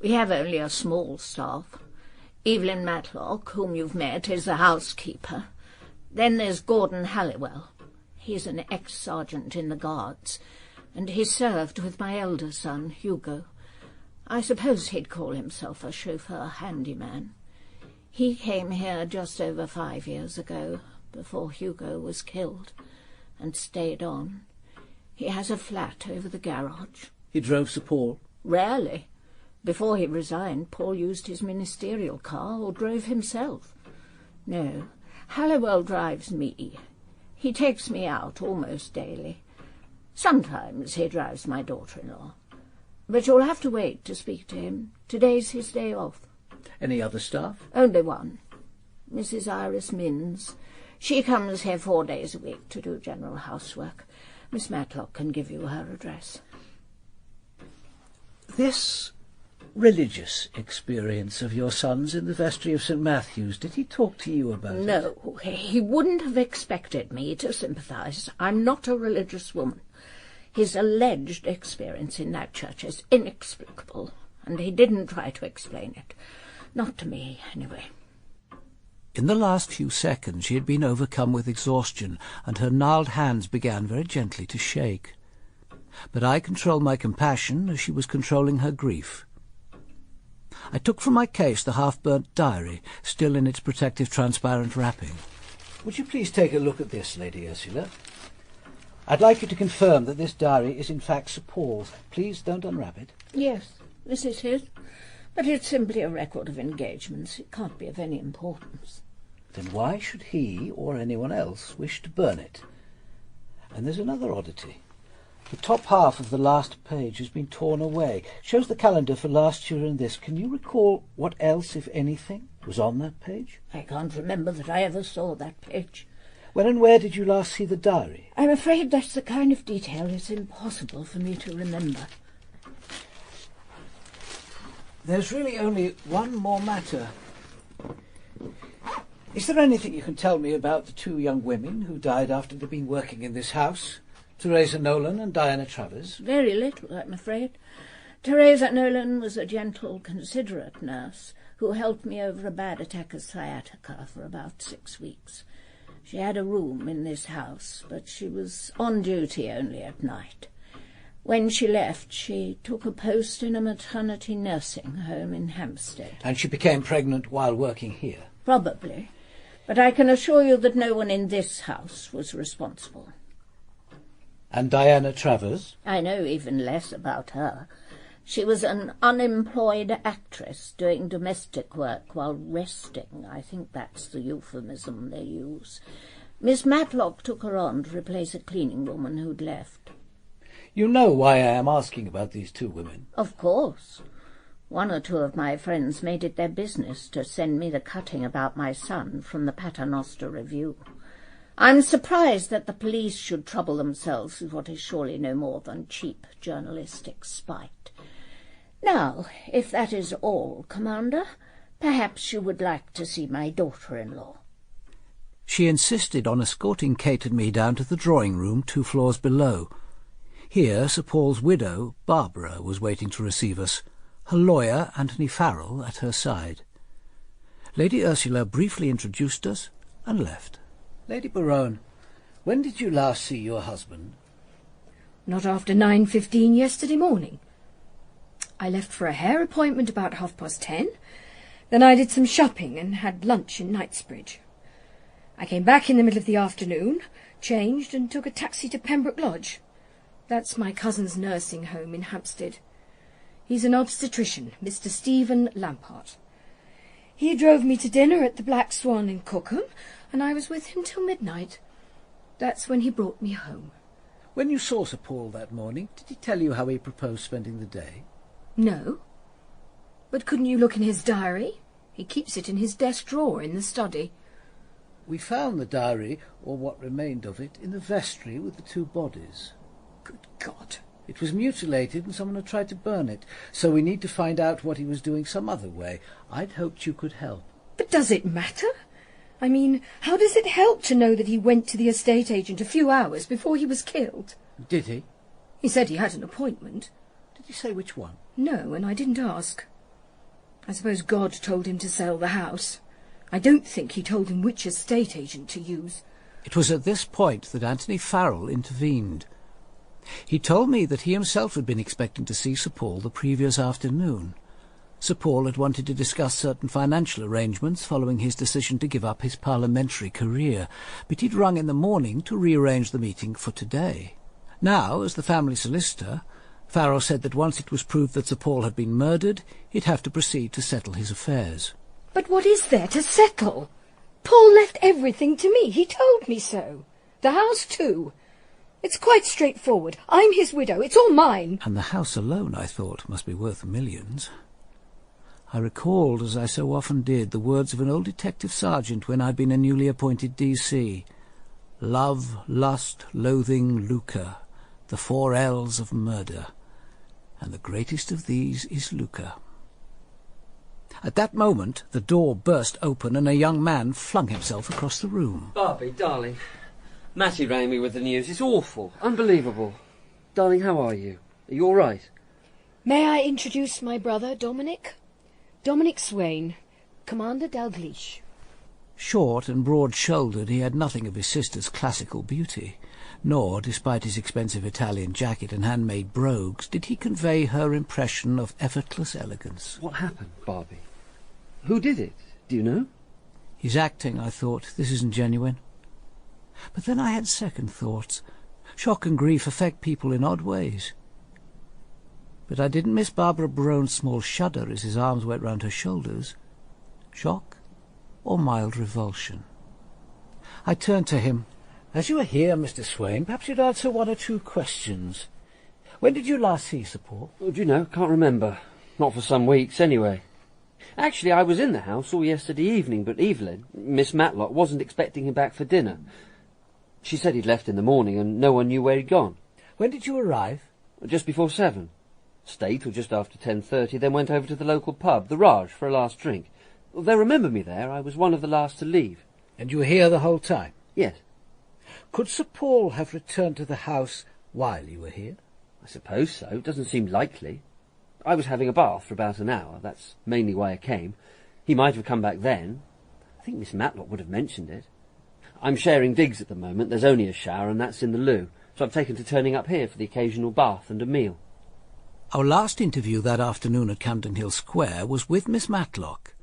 We have only a small staff. Evelyn Matlock, whom you've met, is the housekeeper. Then there's Gordon Halliwell. He's an ex-sergeant in the Guards, and he served with my elder son, Hugo. I suppose he'd call himself a chauffeur handyman. He came here just over 5 years ago, before Hugo was killed, and stayed on. He has a flat over the garage. He drove Sir Paul? Rarely. Before he resigned, Paul used his ministerial car or drove himself. No, Halliwell drives me. He takes me out almost daily. Sometimes he drives my daughter-in-law. But you'll have to wait to speak to him. Today's his day off. Any other staff? Only one. Mrs. Iris Minns. She comes here 4 days a week to do general housework. Miss Matlock can give you her address. This religious experience of your son's in the vestry of St. Matthew's, did he talk to you about it? No, he wouldn't have expected me to sympathise. I'm not a religious woman. His alleged experience in that church is inexplicable, and he didn't try to explain it. Not to me, anyway. In the last few seconds she had been overcome with exhaustion, and her gnarled hands began very gently to shake. But I controlled my compassion as she was controlling her grief. I took from my case the half-burnt diary, still in its protective transparent wrapping. Would you please take a look at this, Lady Ursula? I'd like you to confirm that this diary is in fact Sir Paul's. Please don't unwrap it. Yes, this is his. But it's simply a record of engagements. It can't be of any importance. Then why should he or anyone else wish to burn it? And there's another oddity. The top half of the last page has been torn away. Shows the calendar for last year and this. Can you recall what else, if anything, was on that page? I can't remember that I ever saw that page. When and where did you last see the diary? I'm afraid that's the kind of detail it's impossible for me to remember. There's really only one more matter. Is there anything you can tell me about the two young women who died after they'd been working in this house? Teresa Nolan and Diana Travers? Very little, I'm afraid. Teresa Nolan was a gentle, considerate nurse who helped me over a bad attack of sciatica for about 6 weeks. She had a room in this house, but she was on duty only at night. When she left, she took a post in a maternity nursing home in Hampstead. And she became pregnant while working here? Probably. But I can assure you that no one in this house was responsible. And Diana Travers? I know even less about her. She was an unemployed actress doing domestic work while resting. I think that's the euphemism they use. Miss Matlock took her on to replace a cleaning woman who'd left. You know why I am asking about these two women? Of course. One or two of my friends made it their business to send me the cutting about my son from the Paternoster Review. I'm surprised that the police should trouble themselves with what is surely no more than cheap journalistic spite. Now, if that is all, Commander, perhaps you would like to see my daughter-in-law. She insisted on escorting Kate and me down to the drawing-room 2 floors below. Here Sir Paul's widow, Barbara, was waiting to receive us, her lawyer, Anthony Farrell, at her side. Lady Ursula briefly introduced us and left. Lady Barone, when did you last see your husband? Not after 9:15 yesterday morning. I left for a hair appointment about 10:30. Then I did some shopping and had lunch in Knightsbridge. I came back in the middle of the afternoon, changed and took a taxi to Pembroke Lodge. That's my cousin's nursing home in Hampstead. He's an obstetrician, Mr. Stephen Lampart. He drove me to dinner at the Black Swan in Cookham, and I was with him till midnight. That's when he brought me home. When you saw Sir Paul that morning, did he tell you how he proposed spending the day? No. But couldn't you look in his diary? He keeps it in his desk drawer in the study. We found the diary, or what remained of it, in the vestry with the 2 bodies. Good God! It was mutilated and someone had tried to burn it, so we need to find out what he was doing some other way. I'd hoped you could help. But does it matter? I mean, how does it help to know that he went to the estate agent a few hours before he was killed? Did he? He said he had an appointment. Did he say which one? No, and I didn't ask. I suppose God told him to sell the house. I don't think he told him which estate agent to use. It was at this point that Anthony Farrell intervened. He told me that he himself had been expecting to see Sir Paul the previous afternoon. Sir Paul had wanted to discuss certain financial arrangements following his decision to give up his parliamentary career, but he'd rung in the morning to rearrange the meeting for today. Now, as the family solicitor, Farrell said that once it was proved that Sir Paul had been murdered, he'd have to proceed to settle his affairs. But what is there to settle? Paul left everything to me. He told me so. The house too. It's quite straightforward. I'm his widow. It's all mine. And the house alone, I thought, must be worth millions. I recalled, as I so often did, the words of an old detective sergeant when I'd been a newly appointed DC. Love, lust, loathing, lucre, the 4 L's of murder. And the greatest of these is lucre. At that moment, the door burst open and a young man flung himself across the room. Barbie, darling, Matty rang me with the news. It's awful, unbelievable. Darling, how are you? Are you all right? May I introduce my brother, Dominic? Dominic Swain, Commander Dalgleish. Short and broad-shouldered, he had nothing of his sister's classical beauty, nor, despite his expensive Italian jacket and handmade brogues, did he convey her impression of effortless elegance. What happened, Barbie? Who did it? Do you know? He's acting, I thought. This isn't genuine. But then I had second thoughts. Shock and grief affect people in odd ways. But I didn't miss Barbara Barone's small shudder as his arms went round her shoulders. Shock or mild revulsion? I turned to him. As you are here, Mr. Swain, perhaps you'd answer 1 or 2 questions. When did you last see Sir Paul? Oh, do you know, can't remember. Not for some weeks, anyway. Actually, I was in the house all yesterday evening, but Evelyn, Miss Matlock, wasn't expecting him back for dinner. She said he'd left in the morning and no one knew where he'd gone. When did you arrive? Just before 7. Stayed till just after 10:30, then went over to the local pub, the Raj, for a last drink. They remember me there. I was one of the last to leave. And you were here the whole time? Yes. Could Sir Paul have returned to the house while you were here? I suppose so. It doesn't seem likely. I was having a bath for about an hour. That's mainly why I came. He might have come back then. I think Miss Matlock would have mentioned it. I'm sharing digs at the moment. There's only a shower, and that's in the loo. So I've taken to turning up here for the occasional bath and a meal. Our last interview that afternoon at Camden Hill Square was with Miss Matlock.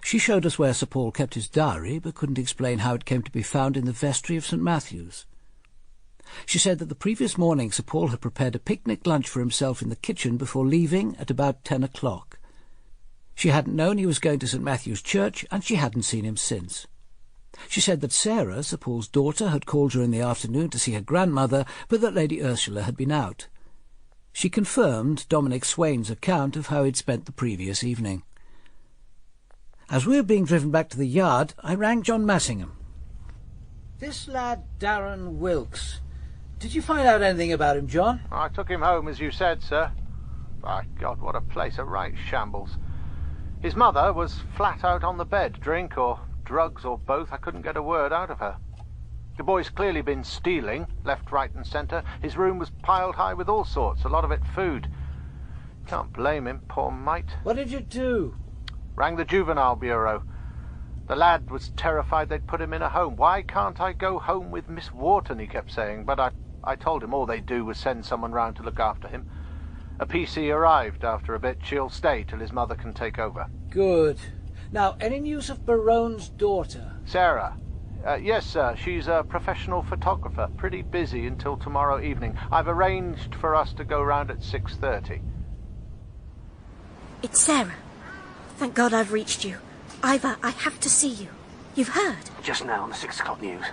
She showed us where Sir Paul kept his diary, but couldn't explain how it came to be found in the vestry of St. Matthew's. She said that the previous morning Sir Paul had prepared a picnic lunch for himself in the kitchen before leaving at about 10 o'clock. She hadn't known he was going to St. Matthew's Church, and she hadn't seen him since. She said that Sarah, Sir Paul's daughter, had called during the afternoon to see her grandmother, but that Lady Ursula had been out. She confirmed Dominic Swain's account of how he'd spent the previous evening. As we were being driven back to the yard, I rang John Massingham. This lad, Darren Wilkes. Did you find out anything about him, John? I took him home, as you said, sir. By God, what a place, a right shambles. His mother was flat out on the bed, drink or drugs or both. I couldn't get a word out of her. The boy's clearly been stealing, left, right and centre. His room was piled high with all sorts, a lot of it food. Can't blame him, poor mite. What did you do? Rang the juvenile bureau. The lad was terrified they'd put him in a home. Why can't I go home with Miss Wharton, he kept saying, but I told him all they'd do was send someone round to look after him. A PC arrived after a bit. She'll stay till his mother can take over. Good. Now, any news of Barone's daughter? Sarah? Yes, sir. She's a professional photographer. Pretty busy until tomorrow evening. I've arranged for us to go round at 6:30. It's Sarah. Thank God I've reached you. Ivor, I have to see you. You've heard? Just now on the 6 o'clock news.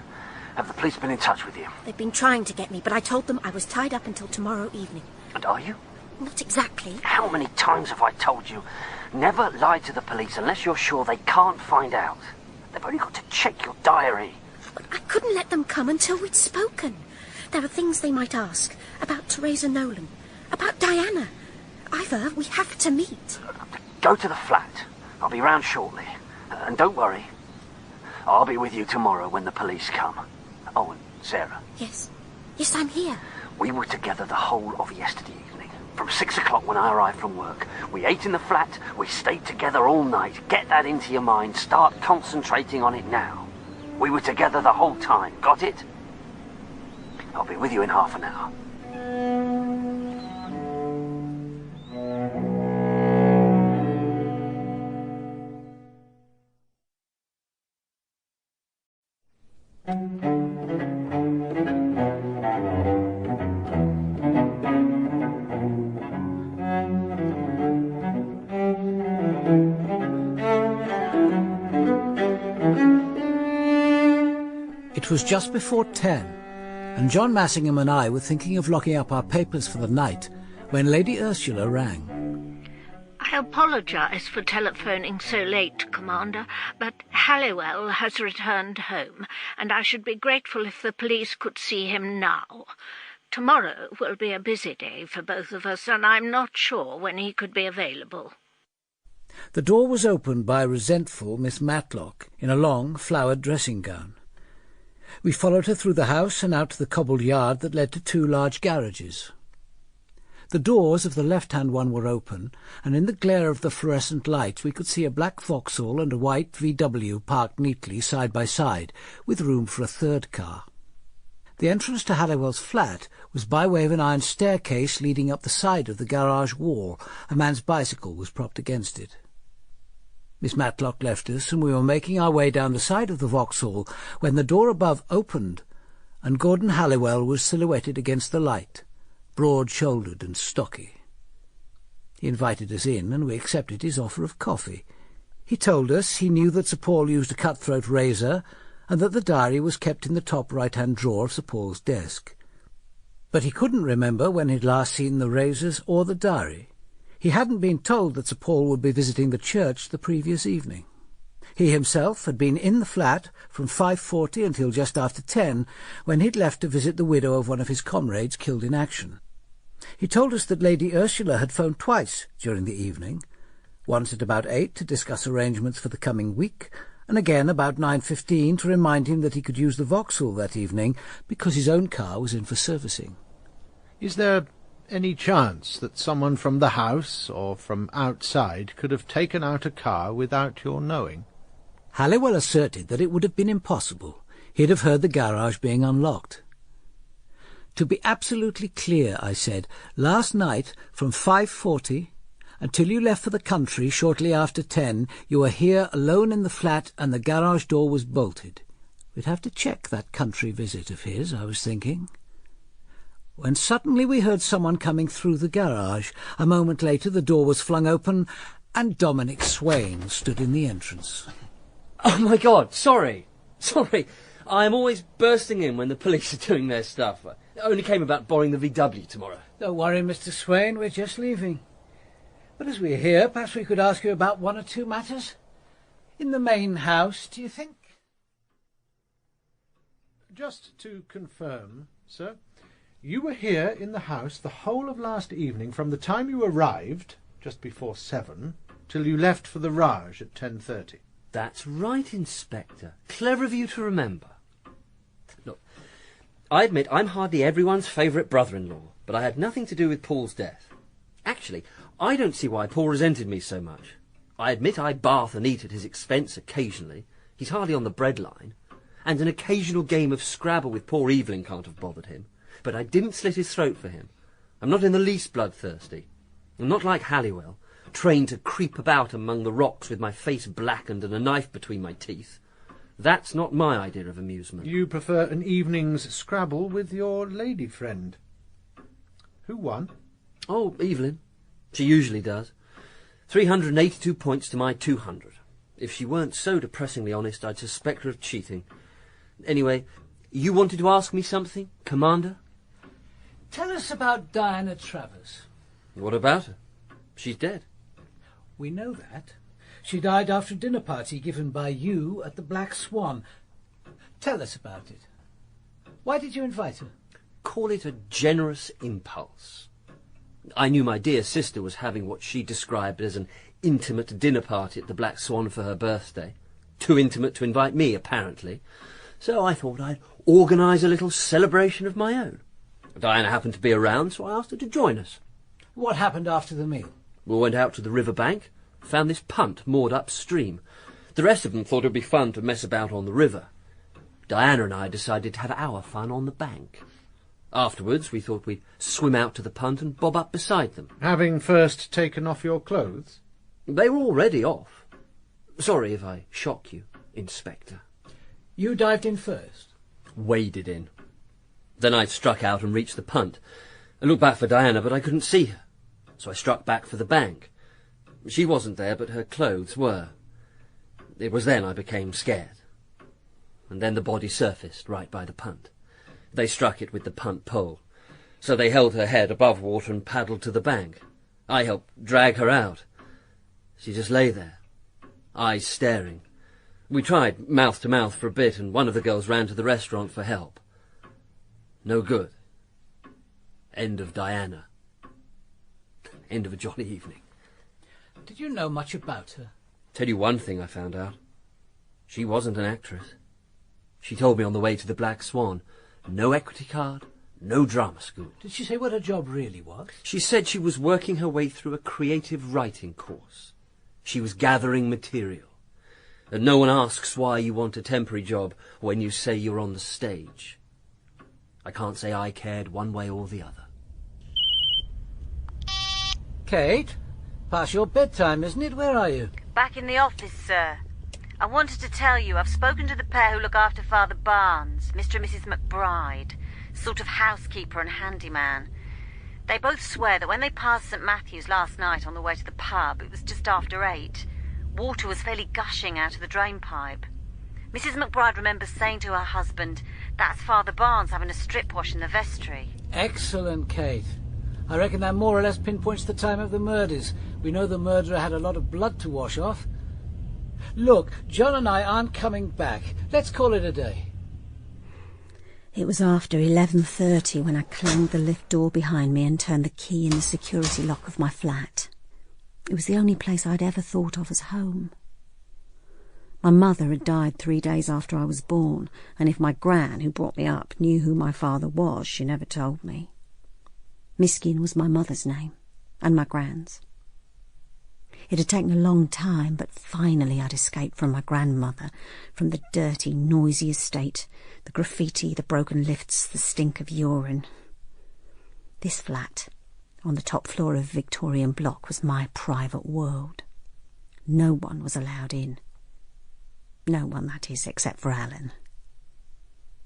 Have the police been in touch with you? They've been trying to get me, but I told them I was tied up until tomorrow evening. And are you? Not exactly. How many times have I told you? Never lie to the police unless you're sure they can't find out. They've only got to check your diary. But I couldn't let them come until we'd spoken. There are things they might ask. About Teresa Nolan. About Diana. Ivor, we have to meet. Go to the flat. I'll be round shortly. And don't worry. I'll be with you tomorrow when the police come. Oh, and Sarah. Yes. Yes, I'm here. We were together the whole of yesterday evening. From 6 o'clock when I arrived from work. We ate in the flat. We stayed together all night. Get that into your mind. Start concentrating on it now. We were together the whole time. Got it? I'll be with you in half an hour. It was just before 10, and John Massingham and I were thinking of locking up our papers for the night when Lady Ursula rang. I apologise for telephoning so late, Commander, but Halliwell has returned home, and I should be grateful if the police could see him now. Tomorrow will be a busy day for both of us, and I'm not sure when he could be available. The door was opened by a resentful Miss Matlock in a long, flowered dressing gown. We followed her through the house and out to the cobbled yard that led to 2 large garages. The doors of the left-hand one were open, and in the glare of the fluorescent lights we could see a black Vauxhall and a white VW parked neatly side by side, with room for a third car. The entrance to Halliwell's flat was by way of an iron staircase leading up the side of the garage wall. A man's bicycle was propped against it. Miss Matlock left us, and we were making our way down the side of the Vauxhall when the door above opened, and Gordon Halliwell was silhouetted against the light, broad-shouldered and stocky. He invited us in, and we accepted his offer of coffee. He told us he knew that Sir Paul used a cut-throat razor, and that the diary was kept in the top right-hand drawer of Sir Paul's desk. But he couldn't remember when he'd last seen the razors or the diary. He hadn't been told that Sir Paul would be visiting the church the previous evening. He himself had been in the flat from 5:40 until just after 10, when he'd left to visit the widow of one of his comrades killed in action. He told us that Lady Ursula had phoned twice during the evening, once at about 8 to discuss arrangements for the coming week, and again about 9:15 to remind him that he could use the Vauxhall that evening because his own car was in for servicing. Is there any chance that someone from the house or from outside could have taken out a car without your knowing? Halliwell asserted that it would have been impossible. He'd have heard the garage being unlocked. To be absolutely clear, I said, last night from 5:40 until you left for the country shortly after 10, you were here alone in the flat and the garage door was bolted. We'd have to check that country visit of his, I was thinking. When suddenly we heard someone coming through the garage. A moment later the door was flung open and Dominic Swain stood in the entrance. Oh, my God, sorry. I am always bursting in when the police are doing their stuff. I only came about borrowing the VW tomorrow. Don't worry, Mr. Swain, we're just leaving. But as we're here, perhaps we could ask you about 1 or 2 matters. In the main house, do you think? Just to confirm, sir, you were here in the house the whole of last evening from the time you arrived, just before 7, till you left for the Raj at 10:30. That's right, Inspector. Clever of you to remember. Look, I admit I'm hardly everyone's favourite brother-in-law, but I had nothing to do with Paul's death. Actually, I don't see why Paul resented me so much. I admit I bath and eat at his expense occasionally. He's hardly on the breadline. And an occasional game of Scrabble with poor Evelyn can't have bothered him. But I didn't slit his throat for him. I'm not in the least bloodthirsty. I'm not like Halliwell, trained to creep about among the rocks with my face blackened and a knife between my teeth. That's not my idea of amusement. You prefer an evening's Scrabble with your lady friend. Who won? Oh, Evelyn. She usually does. 382 points to my 200. If she weren't so depressingly honest, I'd suspect her of cheating. Anyway, you wanted to ask me something, Commander? Tell us about Diana Travers. What about her? She's dead. We know that. She died after a dinner party given by you at the Black Swan. Tell us about it. Why did you invite her? Call it a generous impulse. I knew my dear sister was having what she described as an intimate dinner party at the Black Swan for her birthday. Too intimate to invite me, apparently. So I thought I'd organise a little celebration of my own. Diana happened to be around, so I asked her to join us. What happened after the meal? We went out to the river bank, found this punt moored upstream. The rest of them thought it would be fun to mess about on the river. Diana and I decided to have our fun on the bank. Afterwards, we thought we'd swim out to the punt and bob up beside them. Having first taken off your clothes? They were already off. Sorry if I shock you, Inspector. You dived in first? Waded in. Then I struck out and reached the punt. I looked back for Diana, but I couldn't see her. So I struck back for the bank. She wasn't there, but her clothes were. It was then I became scared. And then the body surfaced right by the punt. They struck it with the punt pole. So they held her head above water and paddled to the bank. I helped drag her out. She just lay there, eyes staring. We tried mouth to mouth for a bit, and one of the girls ran to the restaurant for help. No good. End of Diana. End of a jolly evening. Did you know much about her? Tell you one thing I found out. She wasn't an actress. She told me on the way to the Black Swan. No equity card, no drama school. Did she say what her job really was? She said she was working her way through a creative writing course. She was gathering material. And no one asks why you want a temporary job when you say you're on the stage. I can't say I cared one way or the other. Kate? Past your bedtime, isn't it? Where are you? Back in the office, sir. I wanted to tell you I've spoken to the pair who look after Father Barnes, Mr. and Mrs. McBride, sort of housekeeper and handyman. They both swear that when they passed St. Matthew's last night on the way to the pub, it was just after 8. Water was fairly gushing out of the drain pipe. Mrs. McBride remembers saying to her husband, "That's Father Barnes having a strip wash in the vestry." Excellent, Kate. I reckon that more or less pinpoints the time of the murders. We know the murderer had a lot of blood to wash off. Look, John and I aren't coming back. Let's call it a day. It was after 11:30 when I clanged the lift door behind me and turned the key in the security lock of my flat. It was the only place I'd ever thought of as home. My mother had died 3 days after I was born, and if my gran, who brought me up, knew who my father was, she never told me. Miskin was my mother's name, and my gran's. It had taken a long time, but finally I'd escaped from my grandmother, from the dirty, noisy estate, the graffiti, the broken lifts, the stink of urine. This flat, on the top floor of a Victorian block, was my private world. No one was allowed in. No one, that is, except for Alan.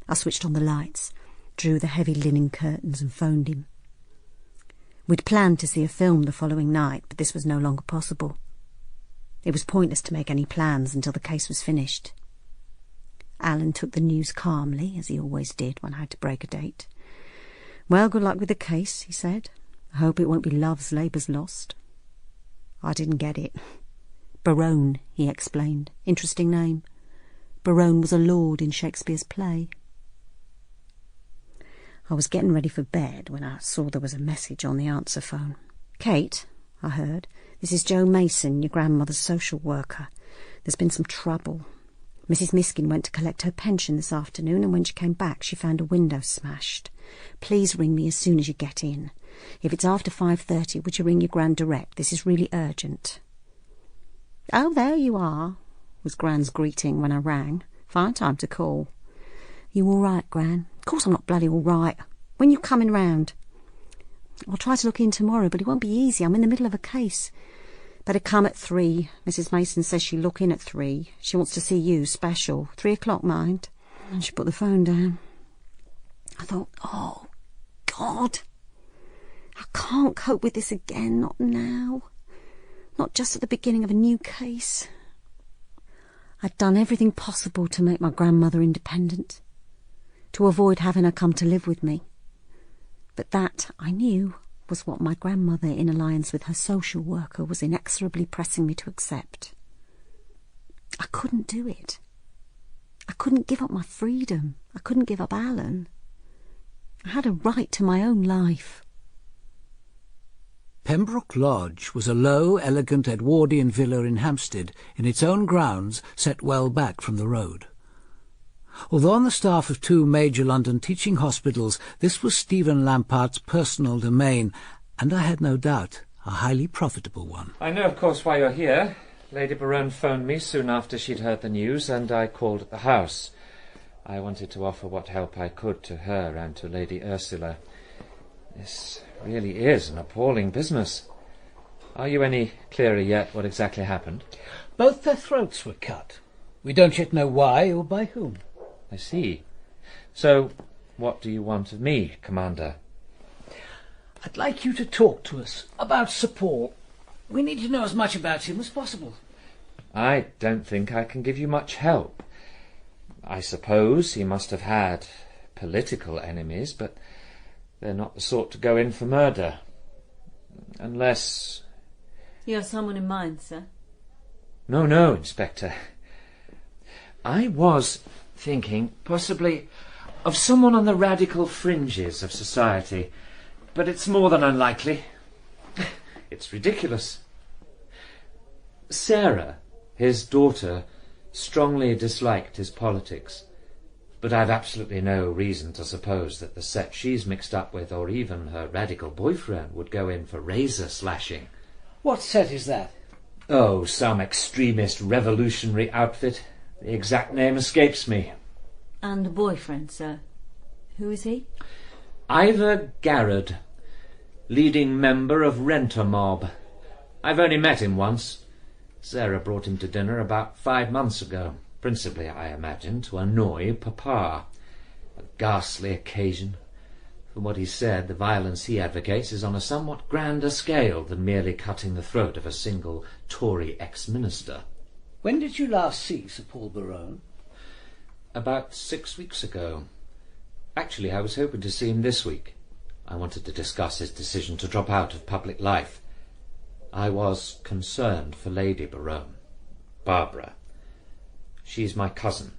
I switched on the lights, drew the heavy linen curtains and phoned him. We'd planned to see a film the following night, but this was no longer possible. It was pointless to make any plans until the case was finished. Alan took the news calmly, as he always did when I had to break a date. "Well, good luck with the case," he said. "I hope it won't be love's labours lost." I didn't get it. Barone, he explained. Interesting name. Barone was a lord in Shakespeare's play. I was getting ready for bed when I saw there was a message on the answer phone. "Kate," I heard, "this is Joe Mason, your grandmother's social worker. There's been some trouble. Mrs. Miskin went to collect her pension this afternoon, and when she came back she found a window smashed. Please ring me as soon as you get in. If it's after 5:30, would you ring your gran direct? This is really urgent." "Oh, there you are," was Gran's greeting when I rang. "Fine time to call." "You all right, Gran?" "Of course I'm not bloody all right. When you coming round?" "I'll try to look in tomorrow, but it won't be easy. I'm in the middle of a case." "Better come at 3. Mrs. Mason says she'll look in at 3. She wants to see you, special. 3 o'clock, mind." And she put the phone down. I thought, oh, God, I can't cope with this again, not now. Not just at the beginning of a new case. I'd done everything possible to make my grandmother independent, to avoid having her come to live with me. But that, I knew, was what my grandmother, in alliance with her social worker, was inexorably pressing me to accept. I couldn't do it. I couldn't give up my freedom. I couldn't give up Alan. I had a right to my own life. Pembroke Lodge was a low, elegant Edwardian villa in Hampstead, in its own grounds, set well back from the road. Although on the staff of 2 major London teaching hospitals, this was Stephen Lampart's personal domain, and I had no doubt a highly profitable one. "I know, of course, why you're here. Lady Barone phoned me soon after she'd heard the news, and I called at the house. I wanted to offer what help I could to her and to Lady Ursula. This really is an appalling business. Are you any clearer yet what exactly happened?" Both their throats were cut. We don't yet know why or by whom. "I see. So, what do you want of me, Commander?" "I'd like you to talk to us about Sir Paul. We need to know as much about him as possible." "I don't think I can give you much help. I suppose he must have had political enemies, but they're not the sort to go in for murder. Unless... You have someone in mind, sir? No, Inspector. I was thinking, possibly, of someone on the radical fringes of society, but it's more than unlikely. It's ridiculous. Sarah, his daughter, strongly disliked his politics, but I've absolutely no reason to suppose that the set she's mixed up with, or even her radical boyfriend, would go in for razor slashing. What set is that? Oh, some extremist revolutionary outfit. The exact name escapes me. And the boyfriend, sir? Who is he? Ivor Garrod, leading member of Renter Mob. I've only met him once. Sarah brought him to dinner about 5 months ago, principally, I imagine, to annoy Papa. A ghastly occasion. From what he said, the violence he advocates is on a somewhat grander scale than merely cutting the throat of a single Tory ex-minister. When did you last see Sir Paul Barone? About 6 weeks ago. Actually, I was hoping to see him this week. I wanted to discuss his decision to drop out of public life. I was concerned for Lady Barone, Barbara. She's my cousin.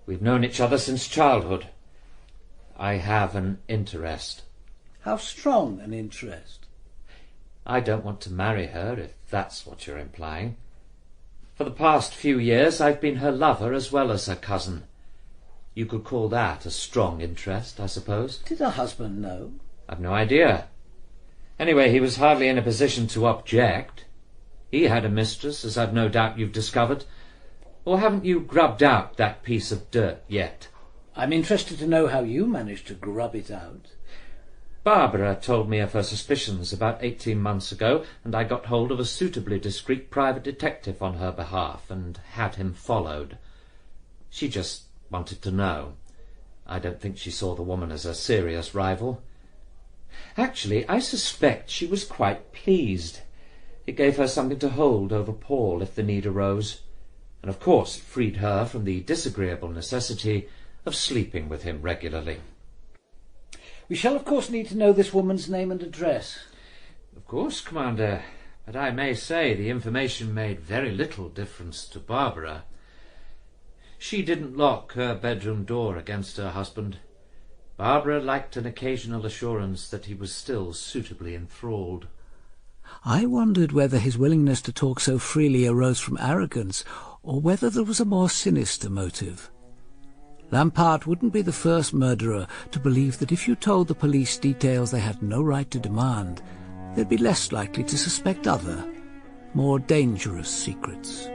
We've known each other since childhood. I have an interest. How strong an interest? I don't want to marry her, if that's what you're implying. For the past few years I've been her lover as well as her cousin. You could call that a strong interest, I suppose. Did her husband know? I've no idea. Anyway, he was hardly in a position to object. He had a mistress, as I've no doubt you've discovered. Or haven't you grubbed out that piece of dirt yet? I'm interested to know how you managed to grub it out. Barbara told me of her suspicions about 18 months ago, and I got hold of a suitably discreet private detective on her behalf and had him followed. She just wanted to know. I don't think she saw the woman as a serious rival. Actually, I suspect she was quite pleased. It gave her something to hold over Paul if the need arose, and of course it freed her from the disagreeable necessity of sleeping with him regularly. We shall of course need to know this woman's name and address. Of course, Commander, but I may say the information made very little difference to Barbara. She didn't lock her bedroom door against her husband. Barbara liked an occasional assurance that he was still suitably enthralled. I wondered whether his willingness to talk so freely arose from arrogance, or whether there was a more sinister motive. Lampart wouldn't be the first murderer to believe that if you told the police details they had no right to demand, they'd be less likely to suspect other, more dangerous secrets.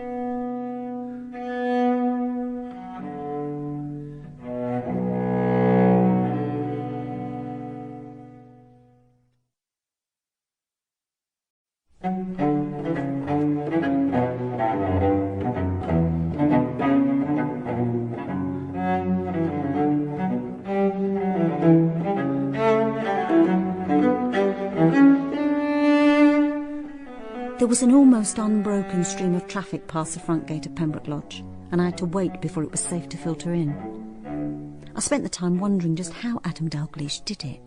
There was an almost unbroken stream of traffic past the front gate of Pembroke Lodge, and I had to wait before it was safe to filter in. I spent the time wondering just how Adam Dalgleish did it,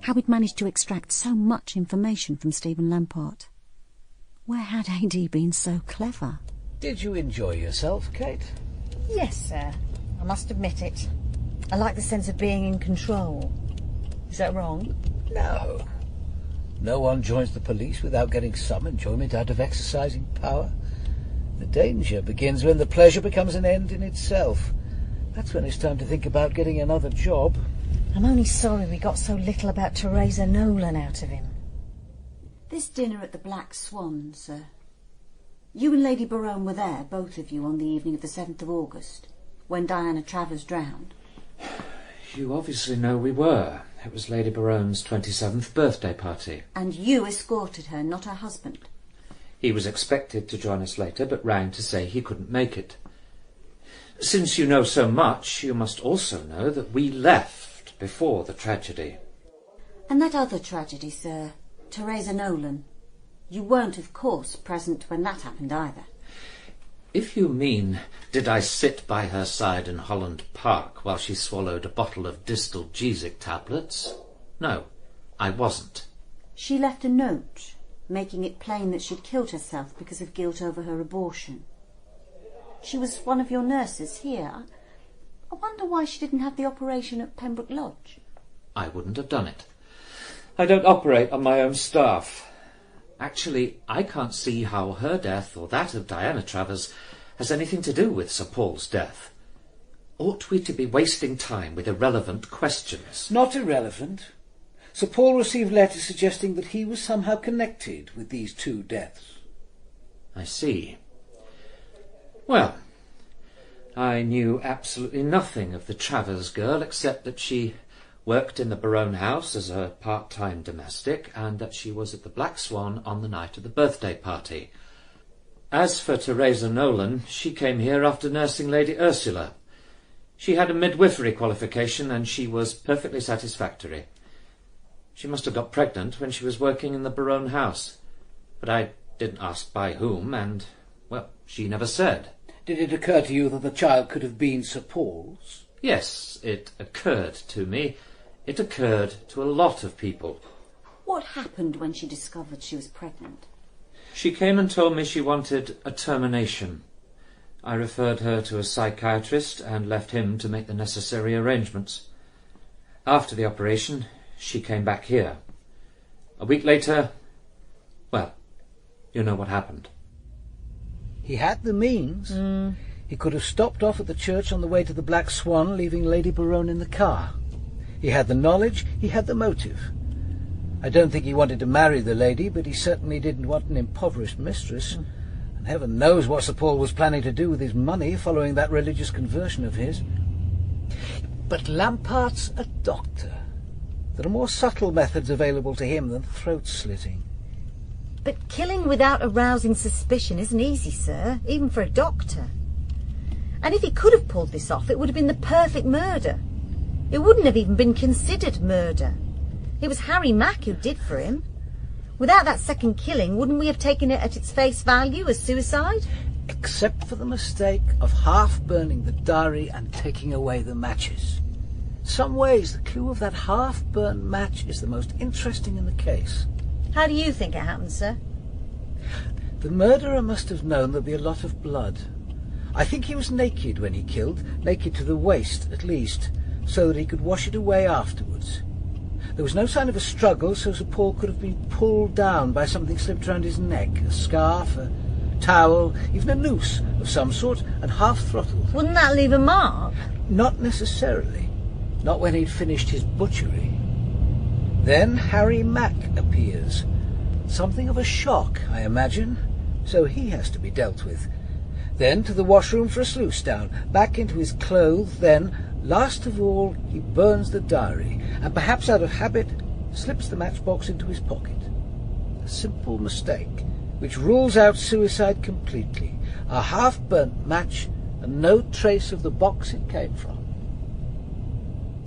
how he'd managed to extract so much information from Stephen Lampart. Where had AD been so clever? Did you enjoy yourself, Kate? Yes, sir. I must admit it. I like the sense of being in control. Is that wrong? No. No one joins the police without getting some enjoyment out of exercising power. The danger begins when the pleasure becomes an end in itself. That's when it's time to think about getting another job. I'm only sorry we got so little about Teresa Nolan out of him. This dinner at the Black Swan, sir. You and Lady Barone were there, both of you, on the evening of the 7th of August, when Diana Travers drowned. You obviously know we were. It was Lady Barone's 27th birthday party. And you escorted her, not her husband. He was expected to join us later, but rang to say he couldn't make it. Since you know so much, you must also know that we left before the tragedy. And that other tragedy, sir, Teresa Nolan. You weren't, of course, present when that happened either. If you mean, did I sit by her side in Holland Park while she swallowed a bottle of distalgesic tablets? No, I wasn't. She left a note, making it plain that she'd killed herself because of guilt over her abortion. She was one of your nurses here. I wonder why she didn't have the operation at Pembroke Lodge. I wouldn't have done it. I don't operate on my own staff. Actually, I can't see how her death or that of Diana Travers has anything to do with Sir Paul's death. Ought we to be wasting time with irrelevant questions? Not irrelevant. Sir Paul received letters suggesting that he was somehow connected with these two deaths. I see. Well, I knew absolutely nothing of the Travers girl except that she worked in the Barone house as a part-time domestic, and that she was at the Black Swan on the night of the birthday party. As for Teresa Nolan, she came here after nursing Lady Ursula. She had a midwifery qualification, and she was perfectly satisfactory. She must have got pregnant when she was working in the Barone house, but I didn't ask by whom, and, well, she never said. Did it occur to you that the child could have been Sir Paul's? Yes, it occurred to me. It occurred to a lot of people. What happened when she discovered she was pregnant? She came and told me she wanted a termination. I referred her to a psychiatrist and left him to make the necessary arrangements. After the operation, she came back here. A week later, well, you know what happened. He had the means. He could have stopped off at the church on the way to the Black Swan, leaving Lady Barone in the car. He had the knowledge, he had the motive. I don't think he wanted to marry the lady, but he certainly didn't want an impoverished mistress. And heaven knows what Sir Paul was planning to do with his money following that religious conversion of his. But Lampart's a doctor. There are more subtle methods available to him than throat-slitting. But killing without arousing suspicion isn't easy, sir, even for a doctor. And if he could have pulled this off, it would have been the perfect murder. It wouldn't have even been considered murder. It was Harry Mack who did for him. Without that second killing, wouldn't we have taken it at its face value as suicide? Except for the mistake of half-burning the diary and taking away the matches. In some ways, the clue of that half-burned match is the most interesting in the case. How do you think it happened, sir? The murderer must have known there'd be a lot of blood. I think he was naked when he killed, naked to the waist at least, so that he could wash it away afterwards. There was no sign of a struggle, so Sir Paul could have been pulled down by something slipped round his neck, a scarf, a towel, even a noose of some sort, and half-throttled. Wouldn't that leave a mark? Not necessarily. Not when he'd finished his butchery. Then Harry Mack appears. Something of a shock, I imagine, so he has to be dealt with. Then to the washroom for a sluice down, back into his clothes, then, last of all, he burns the diary, and perhaps out of habit, slips the matchbox into his pocket. A simple mistake, which rules out suicide completely. A half-burnt match, and no trace of the box it came from.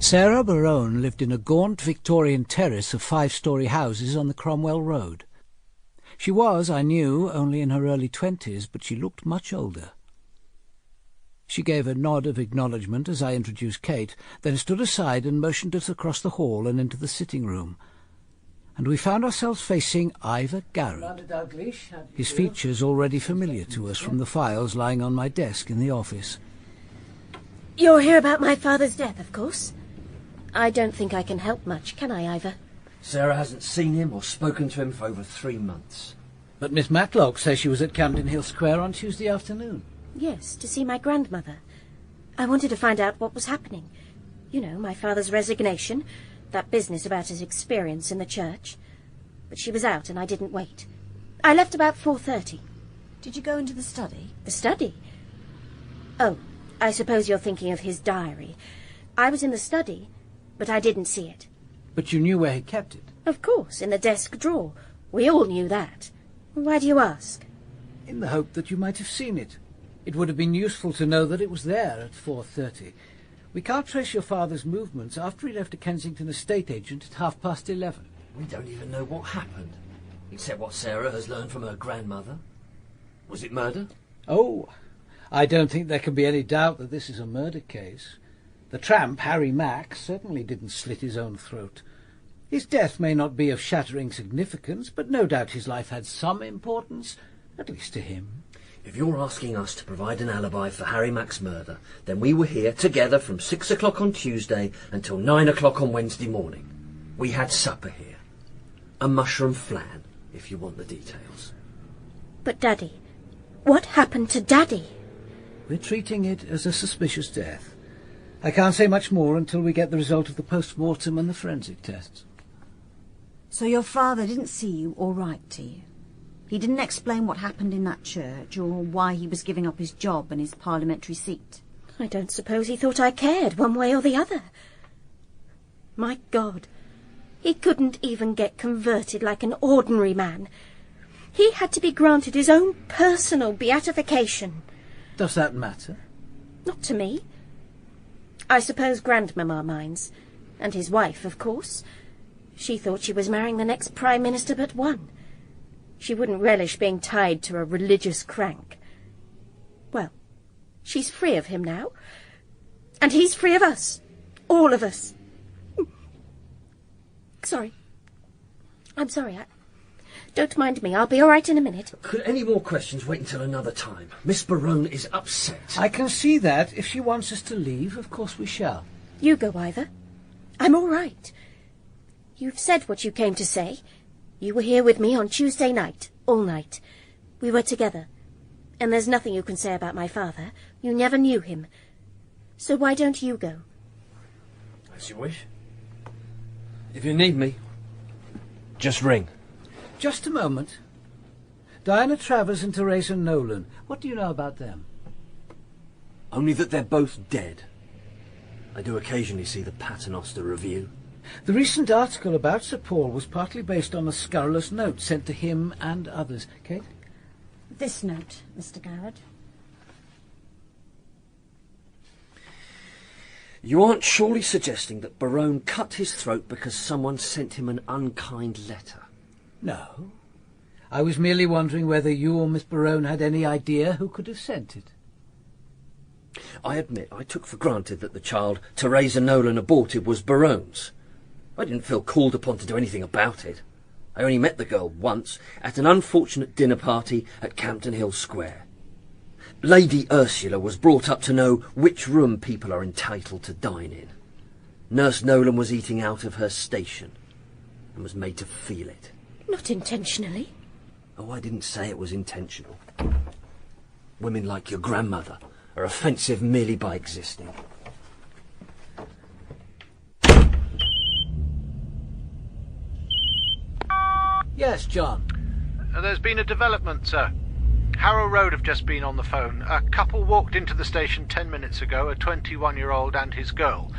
Sarah Barone lived in a gaunt Victorian terrace of 5-storey houses on the Cromwell Road. She was, I knew, only in her early 20s, but she looked much older. She gave a nod of acknowledgement as I introduced Kate, then stood aside and motioned us across the hall and into the sitting-room. And we found ourselves facing Ivor Garrett, his features already familiar to us from the files lying on my desk in the office. You're here about my father's death, of course. I don't think I can help much, can I, Ivor? Sarah hasn't seen him or spoken to him for over 3 months. But Miss Matlock says she was at Camden Hill Square on Tuesday afternoon. Yes, to see my grandmother. I wanted to find out what was happening. You know, my father's resignation, that business about his experience in the church. But she was out and I didn't wait. I left about 4:30. Did you go into the study? The study? Oh, I suppose you're thinking of his diary. I was in the study, but I didn't see it. But you knew where he kept it? Of course, in the desk drawer. We all knew that. Why do you ask? In the hope that you might have seen it. It would have been useful to know that it was there at 4:30. We can't trace your father's movements after he left a Kensington estate agent at 11:30. We don't even know what happened, except what Sarah has learned from her grandmother. Was it murder? Oh, I don't think there can be any doubt that this is a murder case. The tramp, Harry Mack, certainly didn't slit his own throat. His death may not be of shattering significance, but no doubt his life had some importance, at least to him. If you're asking us to provide an alibi for Harry Mack's murder, then we were here together from 6 o'clock on Tuesday until 9 o'clock on Wednesday morning. We had supper here. A mushroom flan, if you want the details. But, Daddy, what happened to Daddy? We're treating it as a suspicious death. I can't say much more until we get the result of the post-mortem and the forensic tests. So your father didn't see you or write to you? He didn't explain what happened in that church, or why he was giving up his job and his parliamentary seat? I don't suppose he thought I cared one way or the other. My God, he couldn't even get converted like an ordinary man. He had to be granted his own personal beatification. Does that matter? Not to me. I suppose Grandmamma minds. And his wife, of course. She thought she was marrying the next Prime Minister but one. She wouldn't relish being tied to a religious crank. Well, she's free of him now. And he's free of us. All of us. Sorry. I'm sorry. Don't mind me. I'll be all right in a minute. Could any more questions wait until another time? Miss Barone is upset. I can see that. If she wants us to leave, of course we shall. You go, Ivor. I'm all right. You've said what you came to say. You were here with me on Tuesday night, all night. We were together. And there's nothing you can say about my father. You never knew him. So why don't you go? As you wish. If you need me, just ring. Just a moment. Diana Travers and Teresa Nolan. What do you know about them? Only that they're both dead. I do occasionally see the Paternoster Review. The recent article about Sir Paul was partly based on a scurrilous note sent to him and others. Kate? This note, Mr. Garrett. You aren't surely suggesting that Barone cut his throat because someone sent him an unkind letter? No. I was merely wondering whether you or Miss Barone had any idea who could have sent it. I admit I took for granted that the child Teresa Nolan aborted was Barone's. I didn't feel called upon to do anything about it. I only met the girl once at an unfortunate dinner party at Campden Hill Square. Lady Ursula was brought up to know which room people are entitled to dine in. Nurse Nolan was eating out of her station and was made to feel it. Not intentionally. Oh, I didn't say it was intentional. Women like your grandmother are offensive merely by existing. Yes, John. There's been a development, sir. Harrow Road have just been on the phone. A couple walked into the station 10 minutes ago, a 21-year-old and his girl.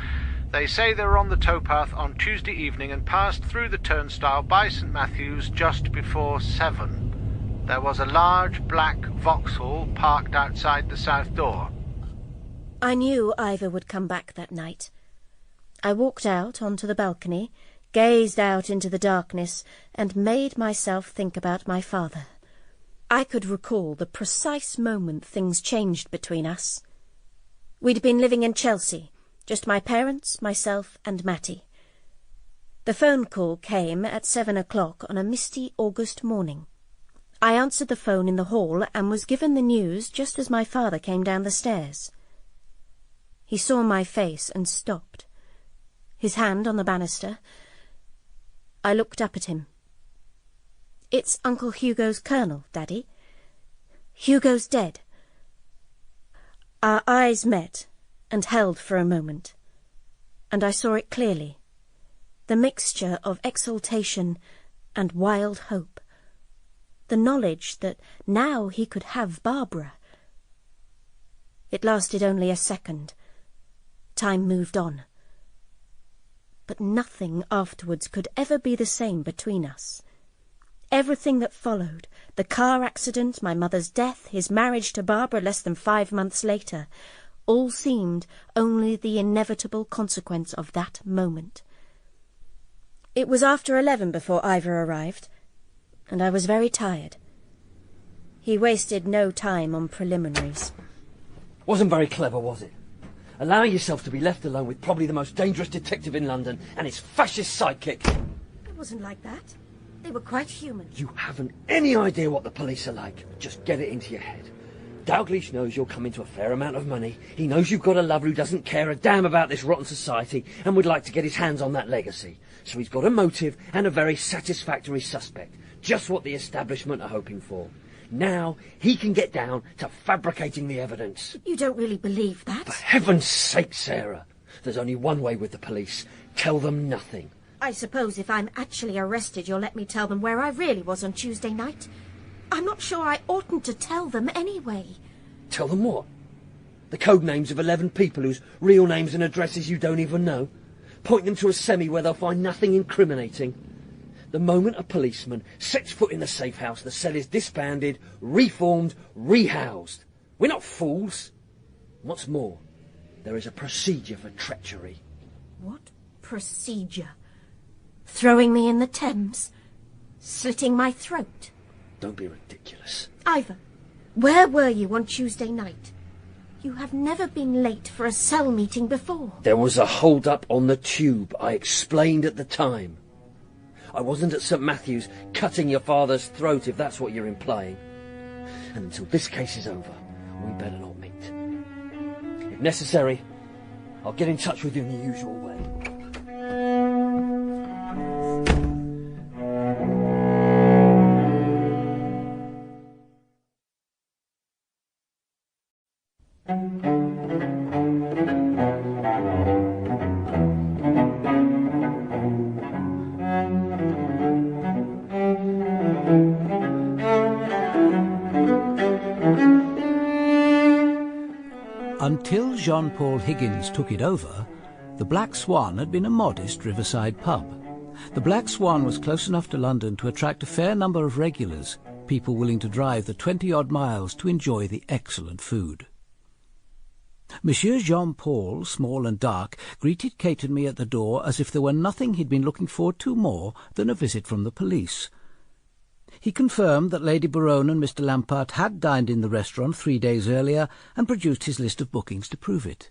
They say they were on the towpath on Tuesday evening and passed through the turnstile by St Matthew's just before 7. There was a large black Vauxhall parked outside the south door. I knew Ivor would come back that night. I walked out onto the balcony, gazed out into the darkness, and made myself think about my father. I could recall the precise moment things changed between us. We'd been living in Chelsea, just my parents, myself, and Matty. The phone call came at 7 o'clock on a misty August morning. I answered the phone in the hall and was given the news just as my father came down the stairs. He saw my face and stopped, his hand on the banister. I looked up at him. "It's Uncle Hugo's colonel, Daddy. Hugo's dead." Our eyes met and held for a moment, and I saw it clearly, the mixture of exultation and wild hope, the knowledge that now he could have Barbara. It lasted only a second. Time moved on. But nothing afterwards could ever be the same between us. Everything that followed, the car accident, my mother's death, his marriage to Barbara less than 5 months later, all seemed only the inevitable consequence of that moment. It was after 11 before Ivor arrived, and I was very tired. He wasted no time on preliminaries. Wasn't very clever, was it? Allowing yourself to be left alone with probably the most dangerous detective in London and his fascist sidekick. It wasn't like that. They were quite human. You haven't any idea what the police are like. Just get it into your head. Dalgleish knows you'll come into a fair amount of money. He knows you've got a lover who doesn't care a damn about this rotten society and would like to get his hands on that legacy. So he's got a motive and a very satisfactory suspect. Just what the establishment are hoping for. Now he can get down to fabricating the evidence. You don't really believe that? For heaven's sake, Sarah. There's only one way with the police. Tell them nothing. I suppose if I'm actually arrested, you'll let me tell them where I really was on Tuesday night? I'm not sure I oughtn't to tell them anyway. Tell them what? The code names of 11 people whose real names and addresses you don't even know? Point them to a semi where they'll find nothing incriminating? The moment a policeman sets foot in the safe house, the cell is disbanded, reformed, rehoused. We're not fools. What's more, there is a procedure for treachery. What procedure? Throwing me in the Thames? Slitting my throat? Don't be ridiculous. Ivor, where were you on Tuesday night? You have never been late for a cell meeting before. There was a hold-up on the tube. I explained at the time. I wasn't at St. Matthew's cutting your father's throat, if that's what you're implying. And until this case is over, we better not meet. If necessary, I'll get in touch with you in the usual way. Until Jean-Paul Higgins took it over, the Black Swan had been a modest riverside pub. The Black Swan was close enough to London to attract a fair number of regulars, people willing to drive the 20-odd miles to enjoy the excellent food. Monsieur Jean-Paul, small and dark, greeted Kate and me at the door as if there were nothing he'd been looking forward to more than a visit from the police. He confirmed that Lady Baronne and Mr. Lampart had dined in the restaurant 3 days earlier and produced his list of bookings to prove it.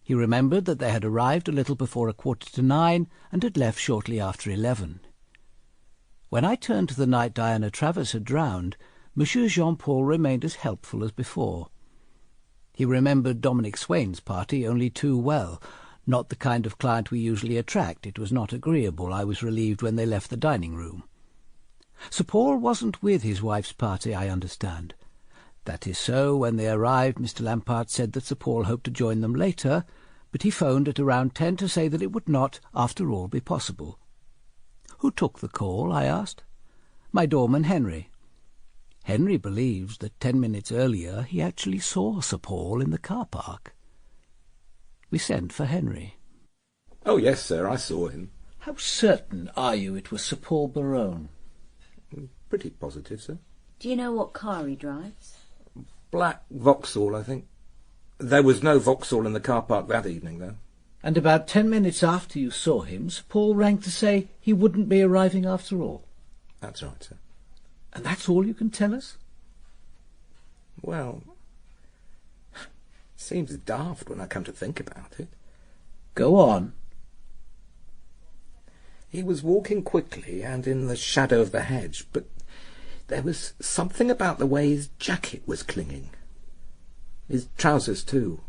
He remembered that they had arrived a little before 9:15 and had left shortly after 11. When I turned to the night Diana Travers had drowned, Monsieur Jean-Paul remained as helpful as before. He remembered Dominic Swain's party only too well. Not the kind of client we usually attract. It was not agreeable. I was relieved when they left the dining-room. Sir Paul wasn't with his wife's party, I understand. That is so. When they arrived, Mr. Lampart said that Sir Paul hoped to join them later, but he phoned at around 10 to say that it would not, after all, be possible. Who took the call? I asked. My doorman, Henry. Henry believes that 10 minutes earlier he actually saw Sir Paul in the car park. We sent for Henry. Oh, yes, sir, I saw him. How certain are you it was Sir Paul Baronne? Pretty positive, sir. Do you know what car he drives? Black Vauxhall, I think. There was no Vauxhall in the car park that evening, though. And about 10 minutes after you saw him, Sir Paul rang to say he wouldn't be arriving after all. That's right, sir. And that's all you can tell us? Well, seems daft when I come to think about it. Go on. He was walking quickly and in the shadow of the hedge, but there was something about the way his jacket was clinging. His trousers, too.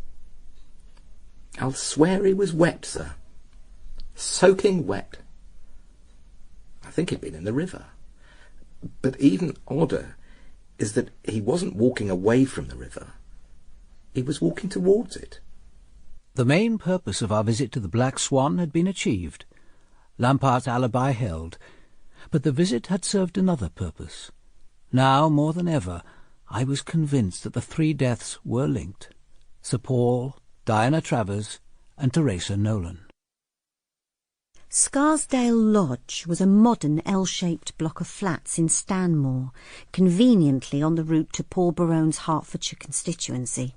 I'll swear he was wet, sir. Soaking wet. I think he'd been in the river. But even odder is that he wasn't walking away from the river. He was walking towards it. The main purpose of our visit to the Black Swan had been achieved. Lampart's alibi held, but the visit had served another purpose. Now, more than ever, I was convinced that the 3 deaths were linked: Sir Paul, Diana Travers, and Teresa Nolan. Scarsdale Lodge was a modern L-shaped block of flats in Stanmore, conveniently on the route to Paul Baronne's Hertfordshire constituency.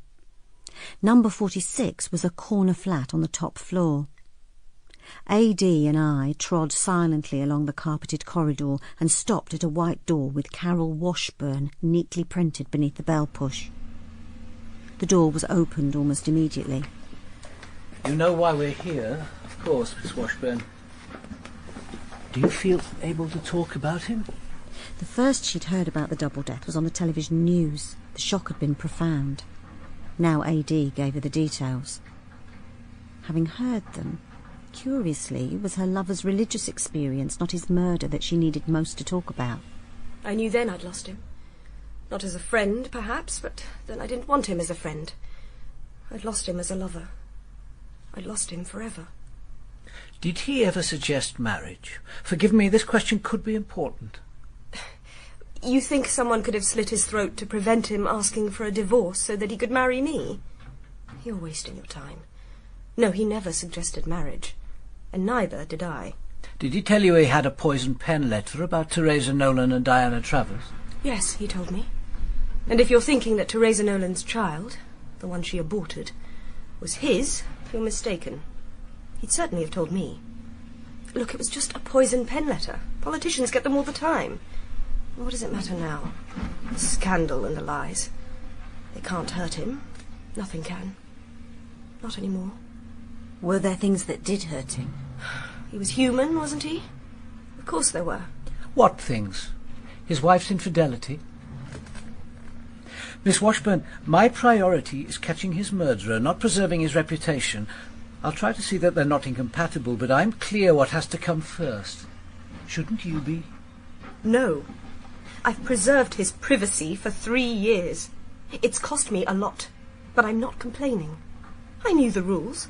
Number 46 was a corner flat on the top floor. A.D. and I trod silently along the carpeted corridor and stopped at a white door with Carol Washburn neatly printed beneath the bell-push. The door was opened almost immediately. You know why we're here, of course, Miss Washburn. Do you feel able to talk about him? The first she'd heard about the double death was on the television news. The shock had been profound. Now AD gave her the details. Having heard them, curiously, it was her lover's religious experience, not his murder, that she needed most to talk about. I knew then I'd lost him. Not as a friend, perhaps, but then I didn't want him as a friend. I'd lost him as a lover. I'd lost him forever. Did he ever suggest marriage? Forgive me, this question could be important. You think someone could have slit his throat to prevent him asking for a divorce so that he could marry me? You're wasting your time. No, he never suggested marriage. And neither did I. Did he tell you he had a poisoned pen letter about Teresa Nolan and Diana Travers? Yes, he told me. And if you're thinking that Teresa Nolan's child, the one she aborted, was his, you're mistaken. He'd certainly have told me. Look, it was just a poisoned pen letter. Politicians get them all the time. What does it matter now? The scandal and the lies. They can't hurt him. Nothing can. Not anymore. Were there things that did hurt him? He was human, wasn't he? Of course there were. What things? His wife's infidelity? Miss Washburn, my priority is catching his murderer, not preserving his reputation. I'll try to see that they're not incompatible, but I'm clear what has to come first. Shouldn't you be? No. I've preserved his privacy for 3 years. It's cost me a lot, but I'm not complaining. I knew the rules.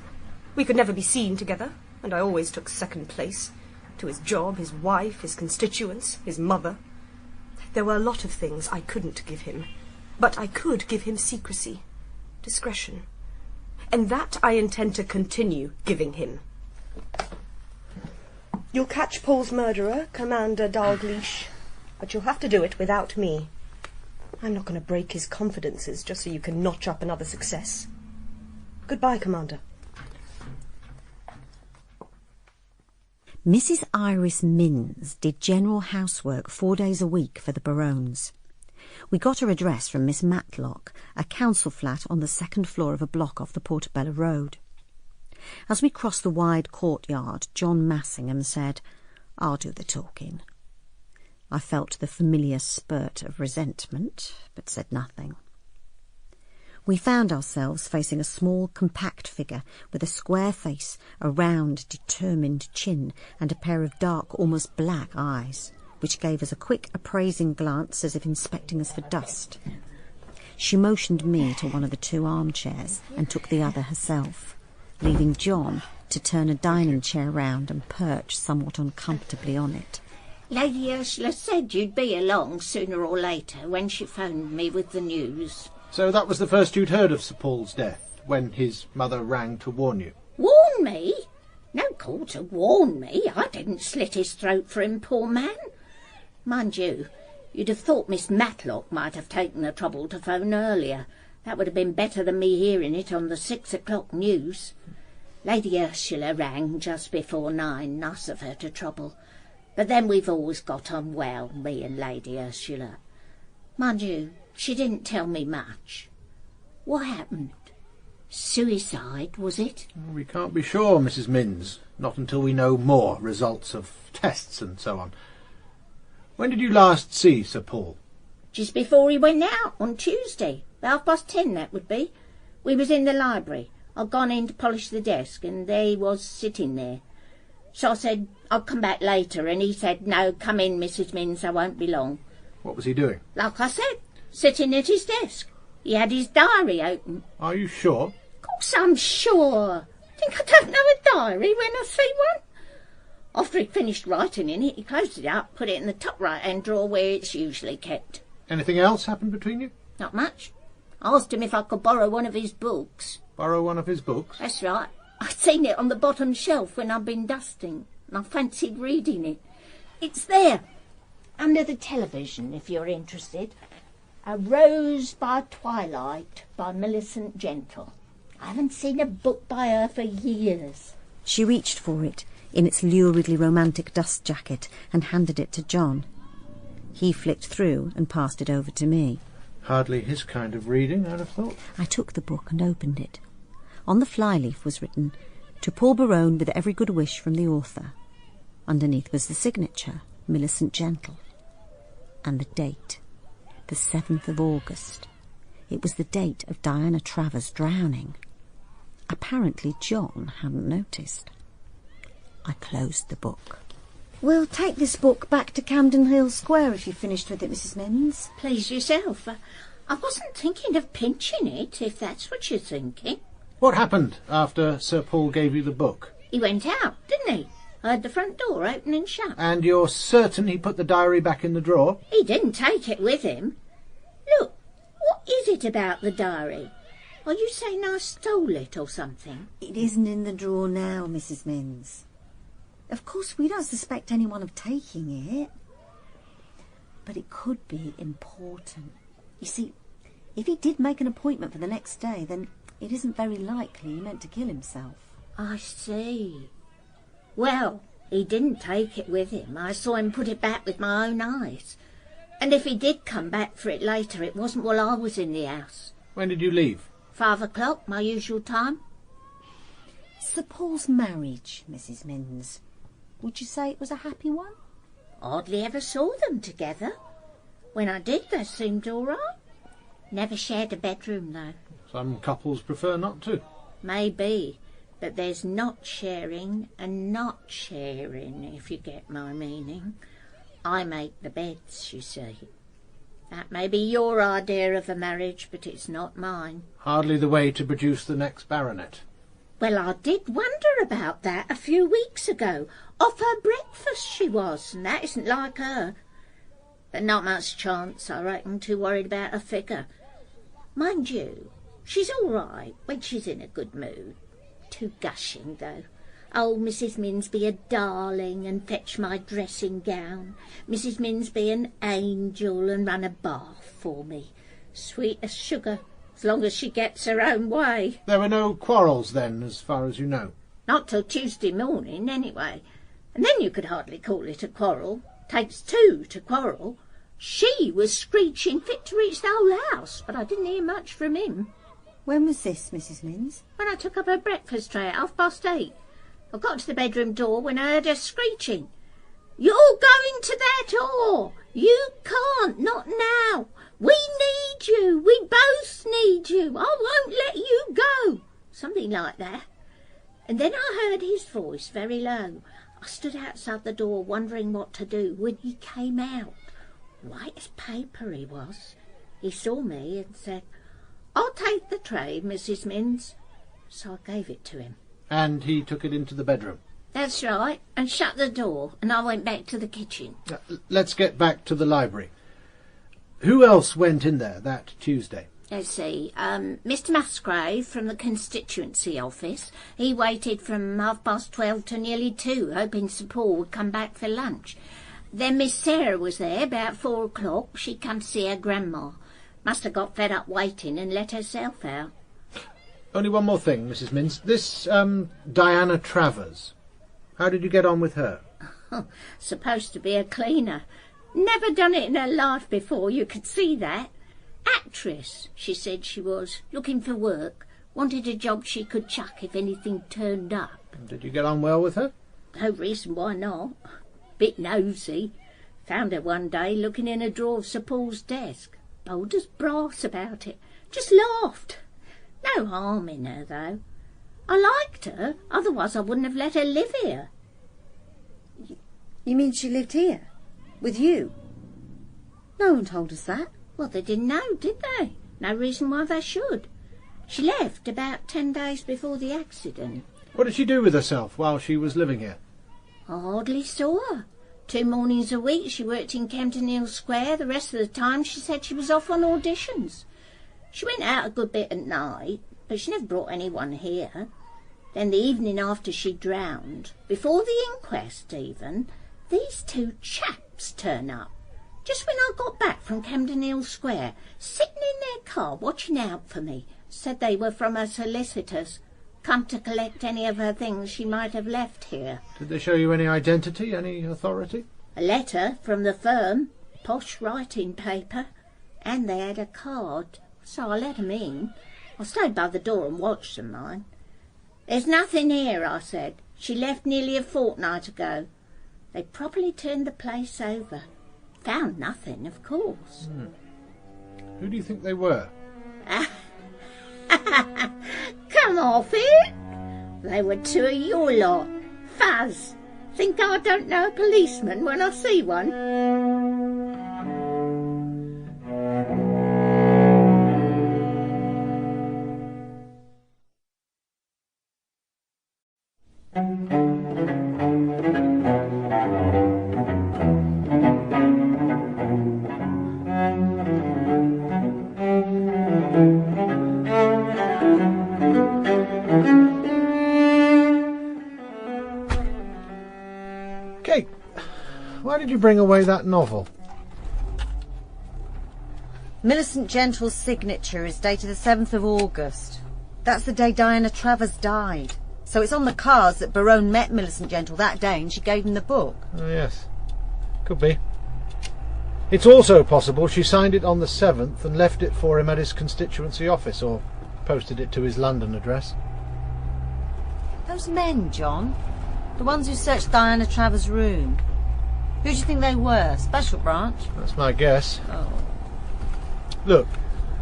We could never be seen together, and I always took second place. To his job, his wife, his constituents, his mother. There were a lot of things I couldn't give him, but I could give him secrecy, discretion. And that I intend to continue giving him. You'll catch Paul's murderer, Commander Dalgleish, but you'll have to do it without me. I'm not going to break his confidences just so you can notch up another success. Goodbye, Commander. Mrs. Iris Minns did general housework 4 days a week for the Barones. We got her address from Miss Matlock, a council flat on the second floor of a block off the Portobello Road. As we crossed the wide courtyard, John Massingham said, "I'll do the talking." I felt the familiar spurt of resentment, but said nothing. We found ourselves facing a small, compact figure with a square face, a round, determined chin, and a pair of dark, almost black eyes, which gave us a quick, appraising glance as if inspecting us for dust. She motioned me to one of the 2 armchairs and took the other herself, leaving John to turn a dining chair round and perch somewhat uncomfortably on it. Lady Ursula said you'd be along sooner or later when she phoned me with the news. So that was the first you'd heard of Sir Paul's death, when his mother rang to warn you? Warn me? No call to warn me. I didn't slit his throat for him, poor man. Mind you, you'd have thought Miss Matlock might have taken the trouble to phone earlier. That would have been better than me hearing it on the 6 o'clock news. Lady Ursula rang just before 9, nice of her to trouble. But then we've always got on well, me and Lady Ursula. Mind you, she didn't tell me much. What happened? Suicide, was it? We can't be sure, Mrs. Minns. Not until we know more, results of tests and so on. When did you last see Sir Paul? Just before he went out, on Tuesday. 10:30, that would be. We was in the library. I'd gone in to polish the desk, and there he was sitting there. So I said I'd come back later, and he said, "No, come in, Mrs. Minns, I won't be long." What was he doing? Like I said, sitting at his desk. He had his diary open. Are you sure? Of course I'm sure. Think I don't know a diary when I see one? After he'd finished writing in it, he closed it up, put it in the top right-hand drawer where it's usually kept. Anything else happened between you? Not much. I asked him if I could borrow one of his books. Borrow one of his books? That's right. I'd seen it on the bottom shelf when I'd been dusting, and I fancied reading it. It's there, under the television, if you're interested. A Rose by Twilight by Millicent Gentle. I haven't seen a book by her for years. She reached for it, in its luridly romantic dust jacket, and handed it to John. He flicked through and passed it over to me. Hardly his kind of reading, I'd have thought. I took the book and opened it. On the flyleaf was written, "To Paul Barone with every good wish from the author." Underneath was the signature, Millicent Gentle. And the date, the 7th of August. It was the date of Diana Travers' drowning. Apparently John hadn't noticed. I closed the book. We'll take this book back to Camden Hill Square if you've finished with it, Mrs. Minns. Please yourself. I wasn't thinking of pinching it, if that's what you're thinking. What happened after Sir Paul gave you the book? He went out, didn't he? I heard the front door open and shut. And you're certain he put the diary back in the drawer? He didn't take it with him. Look, what is it about the diary? Are you saying I stole it or something? It isn't in the drawer now, Mrs. Minns. Of course, we don't suspect anyone of taking it. But it could be important. You see, if he did make an appointment for the next day, then it isn't very likely he meant to kill himself. I see. Well, he didn't take it with him. I saw him put it back with my own eyes. And if he did come back for it later, it wasn't while I was in the house. When did you leave? 5 o'clock, my usual time. Sir Paul's marriage, Mrs. Minns. Would you say it was a happy one? Hardly ever saw them together. When I did, they seemed all right. Never shared a bedroom, though. Some couples prefer not to. Maybe, but there's not sharing and not sharing, if you get my meaning. I make the beds, you see. That may be your idea of a marriage, but it's not mine. Hardly the way to produce the next baronet. Well, I did wonder about that a few weeks ago. Off her breakfast she was, and that isn't like her. But not much chance, I reckon, too worried about her figure. Mind you, she's all right when she's in a good mood. Too gushing, though. Oh, Mrs. Minns be a darling and fetch my dressing gown. Mrs. Minns be an angel and run a bath for me. Sweet as sugar, as long as she gets her own way. There were no quarrels then, as far as you know? Not till Tuesday morning, anyway. And then you could hardly call it a quarrel. Takes two to quarrel. She was screeching fit to reach the whole house, but I didn't hear much from him. When was this, Mrs. Minns? When I took up her breakfast tray at 8:30. I got to the bedroom door when I heard her screeching. "You're going to that door! You can't, not now! We need you! We both need you! I won't let you go!" Something like that. And then I heard his voice very low. I stood outside the door wondering what to do when he came out. White as paper he was. He saw me and said, "I'll take the tray, Mrs. Minns." So I gave it to him. And he took it into the bedroom? That's right, and shut the door, and I went back to the kitchen. Let's get back to the library. Who else went in there that Tuesday? Let's see, Mr. Musgrave from the constituency office. He waited from 12:30 to nearly 2, hoping Sir Paul would come back for lunch. Then Miss Sarah was there about 4 o'clock. She'd come to see her grandma. Must have got fed up waiting and let herself out. Only one more thing, Mrs. Minns. This, Diana Travers. How did you get on with her? Supposed to be a cleaner. Never done it in her life before, you could see that. Actress, she said she was. Looking for work. Wanted a job she could chuck if anything turned up. Did you get on well with her? No reason why not. Bit nosy. Found her one day looking in a drawer of Sir Paul's desk. Bold as brass about it. Just laughed. No harm in her, though. I liked her, otherwise I wouldn't have let her live here. You mean she lived here? With you? No one told us that. Well, they didn't know, did they? No reason why they should. She left about 10 days before the accident. What did she do with herself while she was living here? I hardly saw her. 2 mornings a week she worked in Camden Hill Square. The rest of the time she said she was off on auditions. She went out a good bit at night, but she never brought anyone here. Then the evening after she drowned, before the inquest even, these 2 chaps turn up. Just when I got back from Camden Hill Square, sitting in their car watching out for me. Said they were from her solicitors, come to collect any of her things she might have left here. Did they show you any identity, any authority? A letter from the firm, posh writing paper. And they had a card, so I let 'em in. I stayed by the door and watched them, mind. There's nothing here, I said. She left nearly a fortnight ago. They properly turned the place over. Found nothing, of course. Who do you think they were? Come off it. They were two of your lot. Fuzz. Think I don't know a policeman when I see one? Kate, why did you bring away that novel? Millicent Gentle's signature is dated the 7th of August. That's the day Diana Travers died. So it's on the cards that Barone met Millicent Gentle that day and she gave him the book. Oh, yes. Could be. It's also possible she signed it on the 7th and left it for him at his constituency office, or posted it to his London address. Those men, John, the ones who searched Diana Travers' room, who do you think they were? Special branch? That's my guess. Oh. Look,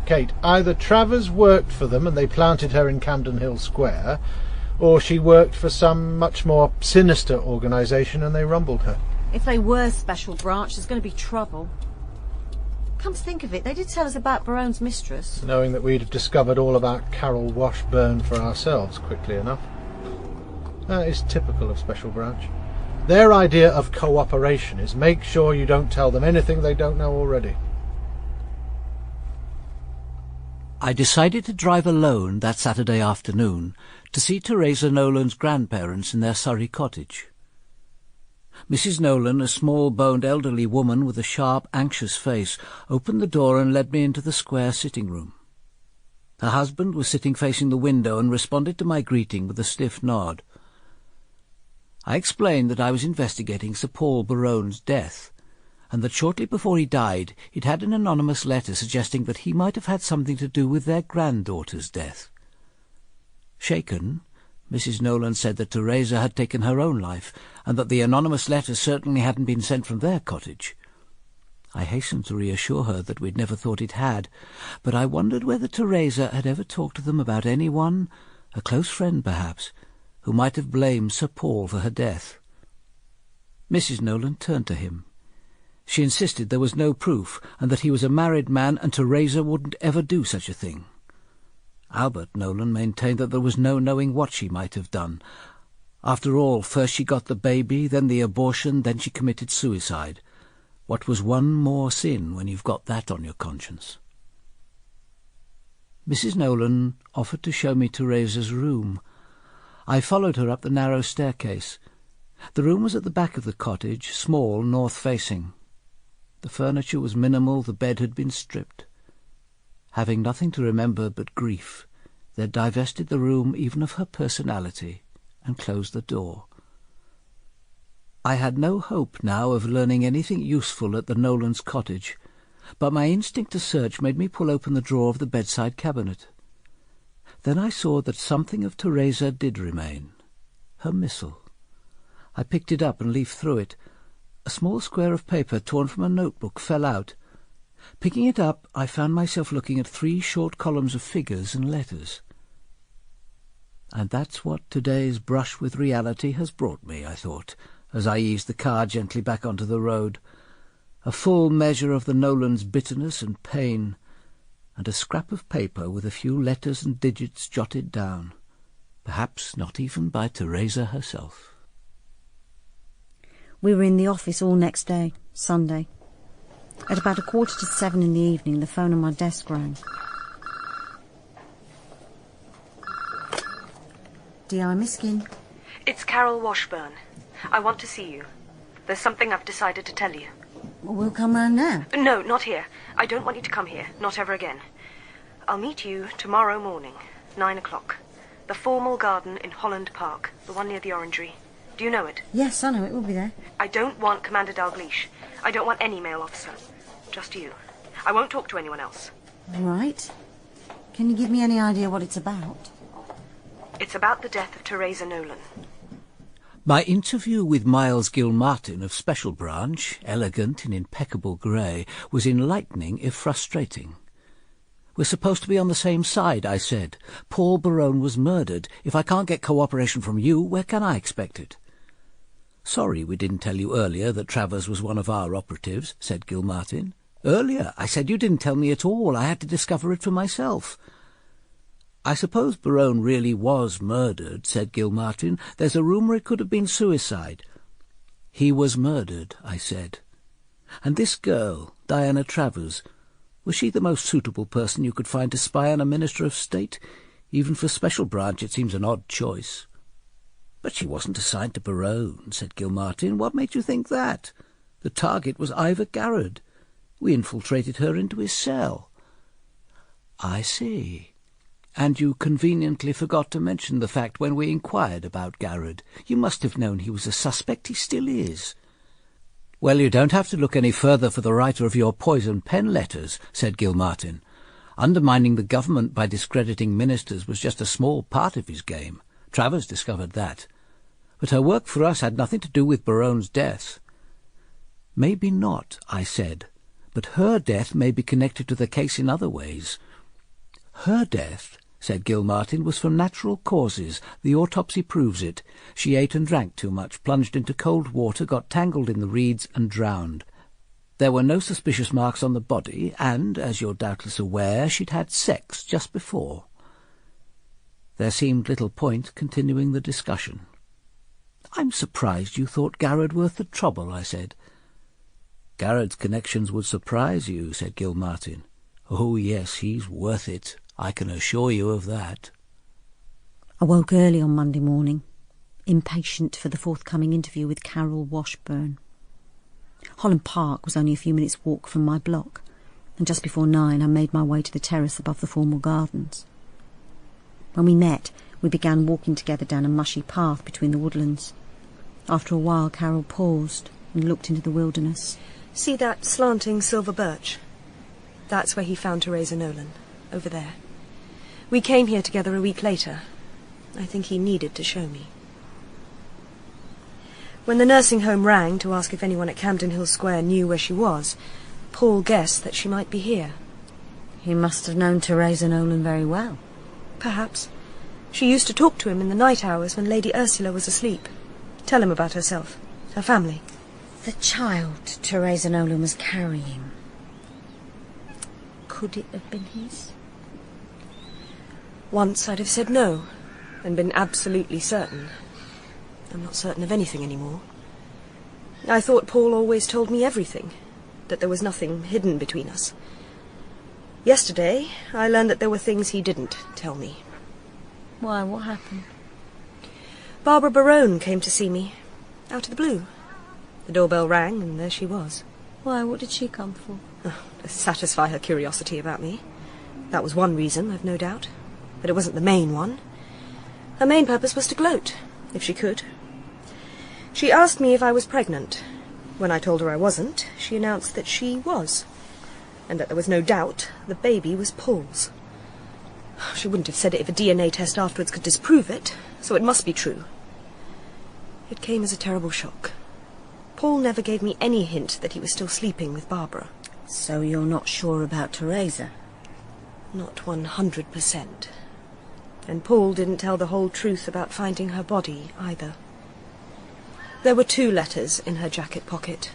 Kate, either Travers worked for them and they planted her in Camden Hill Square, or she worked for some much more sinister organisation and they rumbled her. If they were special branch, there's going to be trouble. Come to think of it, they did tell us about Barone's mistress. Knowing that we'd have discovered all about Carol Washburn for ourselves quickly enough. That is typical of Special Branch. Their idea of cooperation is make sure you don't tell them anything they don't know already. I decided to drive alone that Saturday afternoon to see Teresa Nolan's grandparents in their Surrey cottage. Mrs. Nolan, a small-boned elderly woman with a sharp, anxious face, opened the door and led me into the square sitting-room. Her husband was sitting facing the window and responded to my greeting with a stiff nod. I explained that I was investigating Sir Paul Barone's death, and that shortly before he died he'd had an anonymous letter suggesting that he might have had something to do with their granddaughter's death. Shaken, Mrs. Nolan said that Teresa had taken her own life, and that the anonymous letter certainly hadn't been sent from their cottage. I hastened to reassure her that we'd never thought it had, but I wondered whether Teresa had ever talked to them about anyone, a close friend perhaps, who might have blamed Sir Paul for her death. Mrs. Nolan turned to him. She insisted there was no proof, and that he was a married man, and Teresa wouldn't ever do such a thing. Albert Nolan maintained that there was no knowing what she might have done. After all, first she got the baby, then the abortion, then she committed suicide. What was one more sin when you've got that on your conscience? Mrs. Nolan offered to show me Teresa's room. I followed her up the narrow staircase. The room was at the back of the cottage, small, north-facing. The furniture was minimal, the bed had been stripped. Having nothing to remember but grief, they'd divested the room even of her personality and closed the door. I had no hope now of learning anything useful at the Nolans' cottage, but my instinct to search made me pull open the drawer of the bedside cabinet. Then I saw that something of Teresa did remain, her missal. I picked it up and leafed through it. A small square of paper torn from a notebook fell out. Picking it up, I found myself looking at 3 short columns of figures and letters. And that's what today's brush with reality has brought me, I thought, as I eased the car gently back onto the road. A full measure of the Nolans' bitterness and pain, and a scrap of paper with a few letters and digits jotted down, perhaps not even by Teresa herself. We were in the office all next day, Sunday. At about 7:15 in the evening, the phone on my desk rang. D.I. Miskin. It's Carol Washburn. I want to see you. There's something I've decided to tell you. Well, we'll come round now. No, not here. I don't want you to come here. Not ever again. I'll meet you tomorrow morning, 9 o'clock. The Formal Garden in Holland Park, the one near the Orangery. Do you know it? Yes, I know it. We'll be there. I don't want Commander Dalgleish. I don't want any male officer. Just you. I won't talk to anyone else. All right. Can you give me any idea what it's about? It's about the death of Teresa Nolan. My interview with Miles Gilmartin of Special Branch, elegant in impeccable grey, was enlightening if frustrating. "We're supposed to be on the same side," I said. "Paul Barone was murdered. If I can't get cooperation from you, where can I expect it?" "Sorry we didn't tell you earlier that Travers was one of our operatives," said Gilmartin. "Earlier? I said you didn't tell me at all. I had to discover it for myself." "I suppose Barone really was murdered," said Gilmartin. "There's a rumour it could have been suicide." "He was murdered," I said. "And this girl, Diana Travers, was she the most suitable person you could find to spy on a Minister of State? Even for Special Branch it seems an odd choice." "But she wasn't assigned to Barone," said Gilmartin. "What made you think that? The target was Ivor Garrard. We infiltrated her into his cell." "I see. And you conveniently forgot to mention the fact when we inquired about Garrard. You must have known he was a suspect. He still is." "Well, you don't have to look any further for the writer of your poison pen letters," said Gilmartin. "Undermining the government by discrediting ministers was just a small part of his game. Travers discovered that. But her work for us had nothing to do with Barone's death." "Maybe not," I said, "but her death may be connected to the case in other ways." "Her death," said Gilmartin, "was from natural causes. The autopsy proves it. She ate and drank too much, plunged into cold water, got tangled in the reeds and drowned. There were no suspicious marks on the body, and, as you're doubtless aware, she'd had sex just before." There seemed little point continuing the discussion. "I'm surprised you thought Garrard worth the trouble," I said. "Garrard's connections would surprise you," said Gilmartin. "Oh, yes, he's worth it. I can assure you of that." I woke early on Monday morning, impatient for the forthcoming interview with Carol Washburn. Holland Park was only a few minutes' walk from my block, and just before 9 I made my way to the terrace above the formal gardens. When we met, we began walking together down a mushy path between the woodlands. After a while Carol paused and looked into the wilderness. "See that slanting silver birch? That's where he found Teresa Nolan, over there. We came here together a week later. I think he needed to show me." When the nursing home rang to ask if anyone at Camden Hill Square knew where she was, Paul guessed that she might be here. He must have known Teresa Nolan very well. Perhaps. She used to talk to him in the night hours when Lady Ursula was asleep. Tell him about herself, her family. The child Teresa Nolan was carrying. Could it have been his? Once I'd have said no, and been absolutely certain. I'm not certain of anything anymore. I thought Paul always told me everything, that there was nothing hidden between us. Yesterday, I learned that there were things he didn't tell me. Why, what happened? Barbara Barone came to see me, out of the blue. The doorbell rang, and there she was. Why, what did she come for? To satisfy her curiosity about me. That was one reason, I've no doubt. But it wasn't the main one. Her main purpose was to gloat, if she could. She asked me if I was pregnant. When I told her I wasn't, she announced that she was, and that there was no doubt the baby was Paul's. She wouldn't have said it if a DNA test afterwards could disprove it, so it must be true. It came as a terrible shock. Paul never gave me any hint that he was still sleeping with Barbara. So you're not sure about Teresa? Not 100%. And Paul didn't tell the whole truth about finding her body, either. There were 2 letters in her jacket pocket.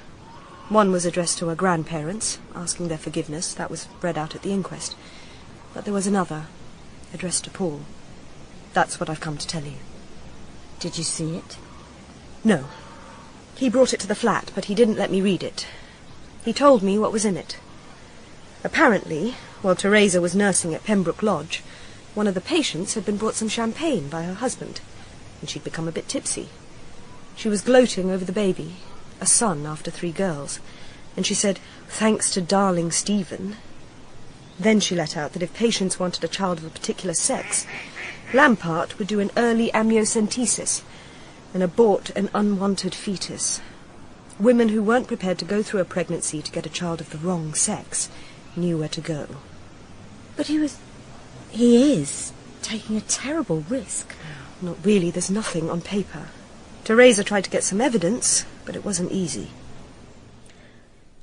One was addressed to her grandparents, asking their forgiveness. That was read out at the inquest. But there was another, addressed to Paul. That's what I've come to tell you. Did you see it? No. He brought it to the flat, but he didn't let me read it. He told me what was in it. Apparently, while Teresa was nursing at Pembroke Lodge, one of the patients had been brought some champagne by her husband, and she'd become a bit tipsy. She was gloating over the baby, a son after 3 girls, and she said, "Thanks to darling Stephen." Then she let out that if patients wanted a child of a particular sex, Lamplight would do an early amniocentesis and abort an unwanted fetus. Women who weren't prepared to go through a pregnancy to get a child of the wrong sex knew where to go. But he is taking a terrible risk. Not really, there's nothing on paper. Teresa tried to get some evidence, but it wasn't easy.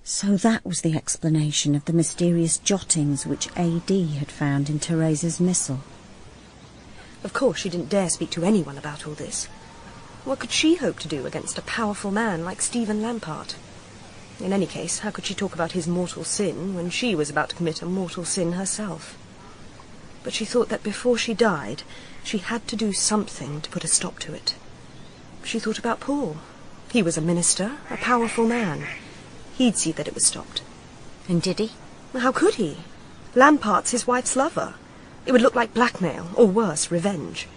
So that was the explanation of the mysterious jottings which A.D. had found in Teresa's missile. Of course, she didn't dare speak to anyone about all this. What could she hope to do against a powerful man like Stephen Lampart? In any case, how could she talk about his mortal sin when she was about to commit a mortal sin herself? But she thought that before she died, she had to do something to put a stop to it. She thought about Paul. He was a minister, a powerful man. He'd see that it was stopped. And did he? How could he? Lampart's his wife's lover. It would look like blackmail, or worse, revenge.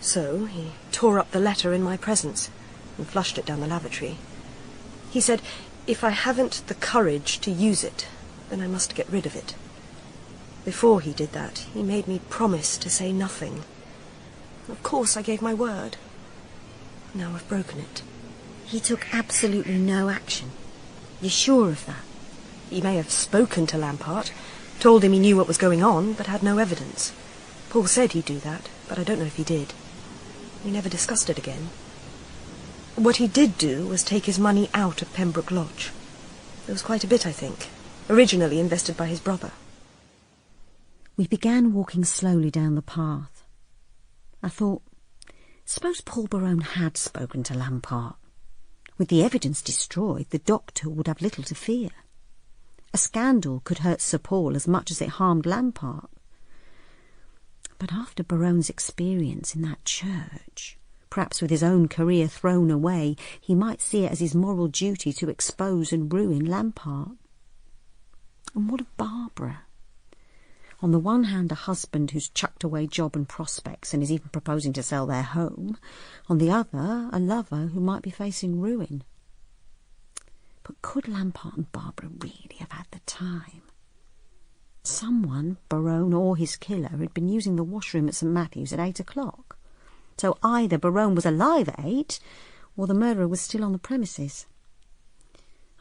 So he tore up the letter in my presence and flushed it down the lavatory. He said, if I haven't the courage to use it, then I must get rid of it. Before he did that, he made me promise to say nothing. Of course I gave my word. Now I've broken it. He took absolutely no action. You're sure of that? He may have spoken to Lampart, told him he knew what was going on, but had no evidence. Paul said he'd do that, but I don't know if he did. We never discussed it again. What he did do was take his money out of Pembroke Lodge. There was quite a bit, I think, originally invested by his brother. We began walking slowly down the path. I thought, suppose Paul Barone had spoken to Lampart. With the evidence destroyed, the doctor would have little to fear. A scandal could hurt Sir Paul as much as it harmed Lampart. But after Barone's experience in that church, perhaps with his own career thrown away, he might see it as his moral duty to expose and ruin Lampart. And what of Barbara? On the one hand, a husband who's chucked away job and prospects and is even proposing to sell their home. On the other, a lover who might be facing ruin. But could Lampart and Barbara really have had the time? Someone, Barone or his killer, had been using the washroom at St Matthew's at 8 o'clock. So either Barone was alive at 8, or the murderer was still on the premises.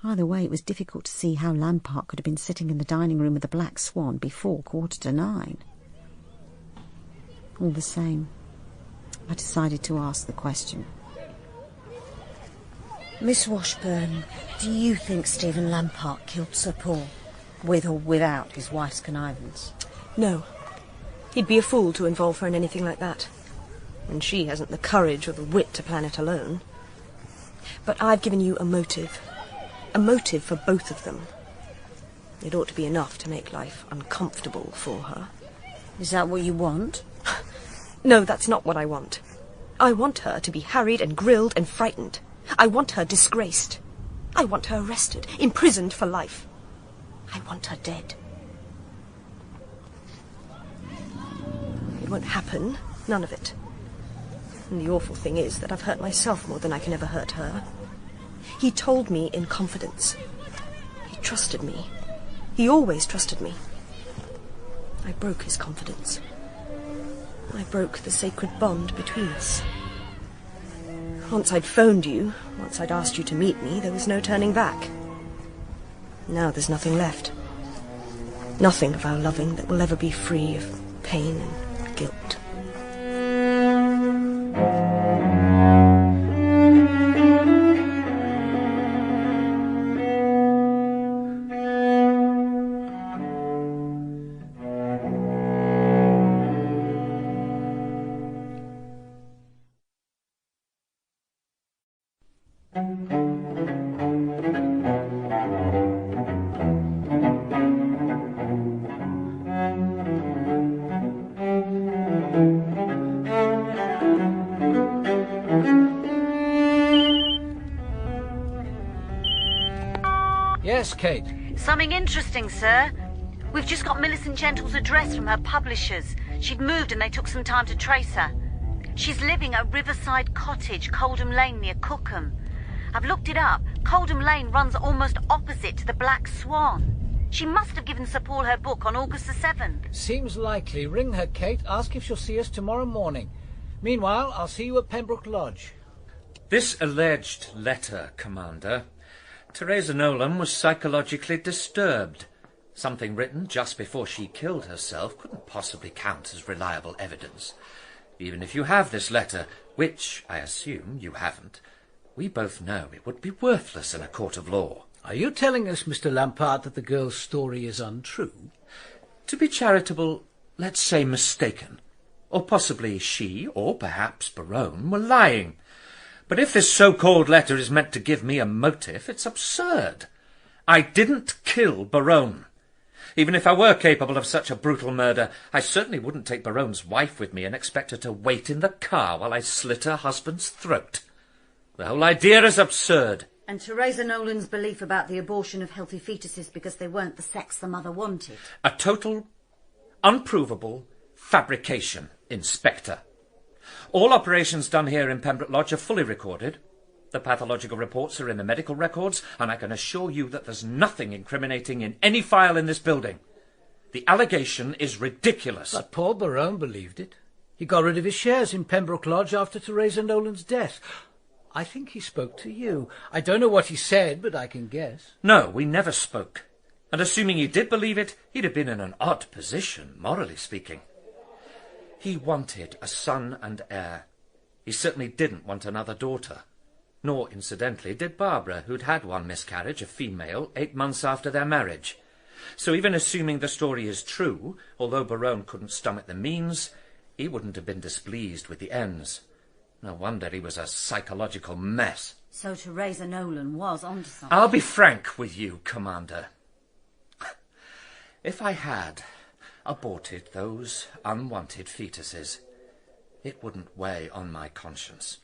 Either way, it was difficult to see how Lampart could have been sitting in the dining room of the Black Swan before 9:15. All the same, I decided to ask the question. Miss Washburn, do you think Stephen Lampart killed Sir Paul, with or without his wife's connivance? No. He'd be a fool to involve her in anything like that. And she hasn't the courage or the wit to plan it alone. But I've given you a motive. A motive for both of them. It ought to be enough to make life uncomfortable for her. Is that what you want? No, that's not what I want. I want her to be harried and grilled and frightened. I want her disgraced. I want her arrested, imprisoned for life. I want her dead. It won't happen, none of it. And the awful thing is that I've hurt myself more than I can ever hurt her. He told me in confidence. He trusted me. He always trusted me. I broke his confidence. I broke the sacred bond between us. Once I'd phoned you, once I'd asked you to meet me, there was no turning back. Now there's nothing left. Nothing of our loving that will ever be free of pain and guilt. Yes, Kate? Something interesting, sir. We've just got Millicent Gentle's address from her publishers. She'd moved and they took some time to trace her. She's living at Riverside Cottage, Coldham Lane, near Cookham. I've looked it up. Coldham Lane runs almost opposite to the Black Swan. She must have given Sir Paul her book on August the 7th. Seems likely. Ring her, Kate. Ask if she'll see us tomorrow morning. Meanwhile, I'll see you at Pembroke Lodge. This alleged letter, Commander, Teresa Nolan was psychologically disturbed. Something written just before she killed herself couldn't possibly count as reliable evidence. Even if you have this letter, which I assume you haven't, we both know it would be worthless in a court of law. Are you telling us, Mr. Lampard, that the girl's story is untrue? To be charitable, let's say mistaken. Or possibly she, or perhaps Barone, were lying. But if this so-called letter is meant to give me a motive, it's absurd. I didn't kill Barone. Even if I were capable of such a brutal murder, I certainly wouldn't take Barone's wife with me and expect her to wait in the car while I slit her husband's throat. The whole idea is absurd. And Teresa Nolan's belief about the abortion of healthy fetuses because they weren't the sex the mother wanted. A total, unprovable fabrication, Inspector. All operations done here in Pembroke Lodge are fully recorded. The pathological reports are in the medical records, and I can assure you that there's nothing incriminating in any file in this building. The allegation is ridiculous. But Paul Barone believed it. He got rid of his shares in Pembroke Lodge after Teresa Nolan's death. I think he spoke to you. I don't know what he said, but I can guess. No, we never spoke. And assuming he did believe it, he'd have been in an odd position, morally speaking. He wanted a son and heir. He certainly didn't want another daughter. Nor, incidentally, did Barbara, who'd had one miscarriage, a female, 8 months after their marriage. So even assuming the story is true, although Barone couldn't stomach the means, he wouldn't have been displeased with the ends. No wonder he was a psychological mess. So Teresa Nolan was onto something. I'll be frank with you, Commander. If I had aborted those unwanted fetuses, it wouldn't weigh on my conscience.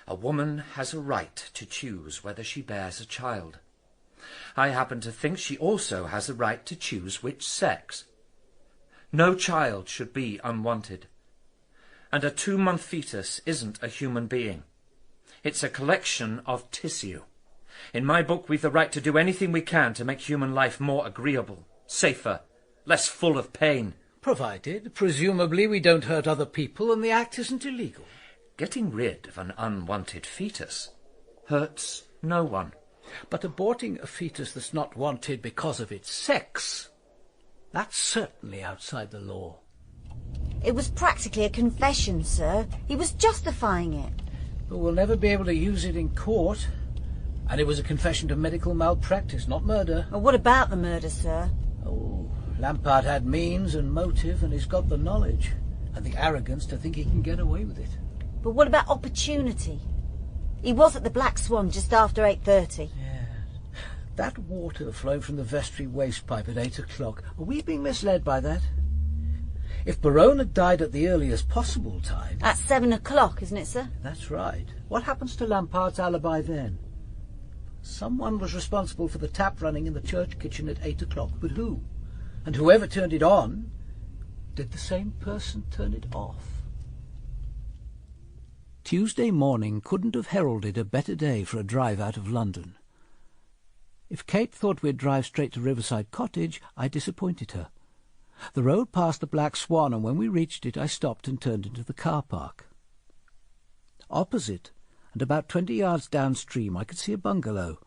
A woman has a right to choose whether she bears a child. I happen to think she also has a right to choose which sex. No child should be unwanted. And a 2-month fetus isn't a human being. It's a collection of tissue. In my book, we've the right to do anything we can to make human life more agreeable, safer, less full of pain. Provided, presumably, we don't hurt other people and the act isn't illegal. Getting rid of an unwanted fetus hurts no one. But aborting a fetus that's not wanted because of its sex, that's certainly outside the law. It was practically a confession, sir. He was justifying it. But we'll never be able to use it in court. And it was a confession to medical malpractice, not murder. Well, what about the murder, sir? Oh, Lampard had means and motive, and he's got the knowledge and the arrogance to think he can get away with it. But what about opportunity? He was at the Black Swan just after 8:30. Yeah. That water flowing from the vestry waste pipe at 8 o'clock. Are we being misled by that? If Barone had died at the earliest possible time... At 7 o'clock, isn't it, sir? That's right. What happens to Lampard's alibi then? Someone was responsible for the tap running in the church kitchen at 8 o'clock, but who? And whoever turned it on, did the same person turn it off? Tuesday morning couldn't have heralded a better day for a drive out of London. If Kate thought we'd drive straight to Riverside Cottage, I disappointed her. The road passed the Black Swan, and when we reached it, I stopped and turned into the car park. Opposite, and about 20 yards downstream, I could see a bungalow.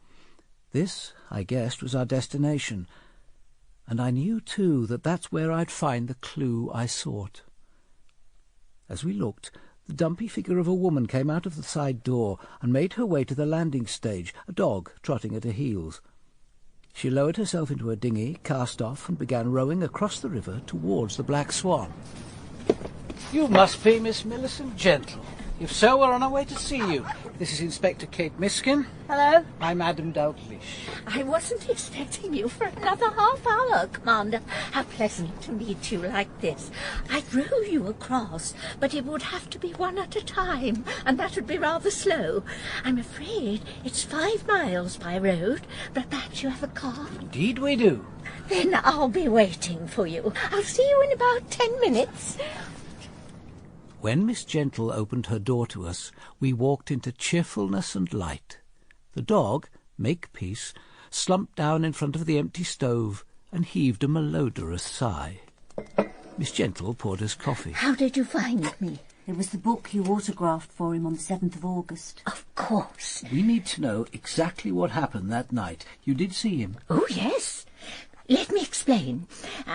This, I guessed, was our destination, and I knew, too, that that's where I'd find the clue I sought. As we looked, the dumpy figure of a woman came out of the side door and made her way to the landing stage, a dog trotting at her heels. She lowered herself into a dinghy, cast off, and began rowing across the river towards the Black Swan. You must be Miss Millicent Gentle. If so, we're on our way to see you. This is Inspector Kate Miskin. Hello. I'm Adam Dalglish. I wasn't expecting you for another half hour, Commander. How pleasant to meet you like this. I'd row you across, but it would have to be one at a time, and that would be rather slow. I'm afraid it's 5 miles by road, but perhaps you have a car? Indeed we do. Then I'll be waiting for you. I'll see you in about 10 minutes. When Miss Gentle opened her door to us, we walked into cheerfulness and light. The dog, Makepeace, slumped down in front of the empty stove and heaved a malodorous sigh. Miss Gentle poured us coffee. How did you find me? It was the book you autographed for him on the 7th of August. Of course. We need to know exactly what happened that night. You did see him? Oh, yes. Let me explain.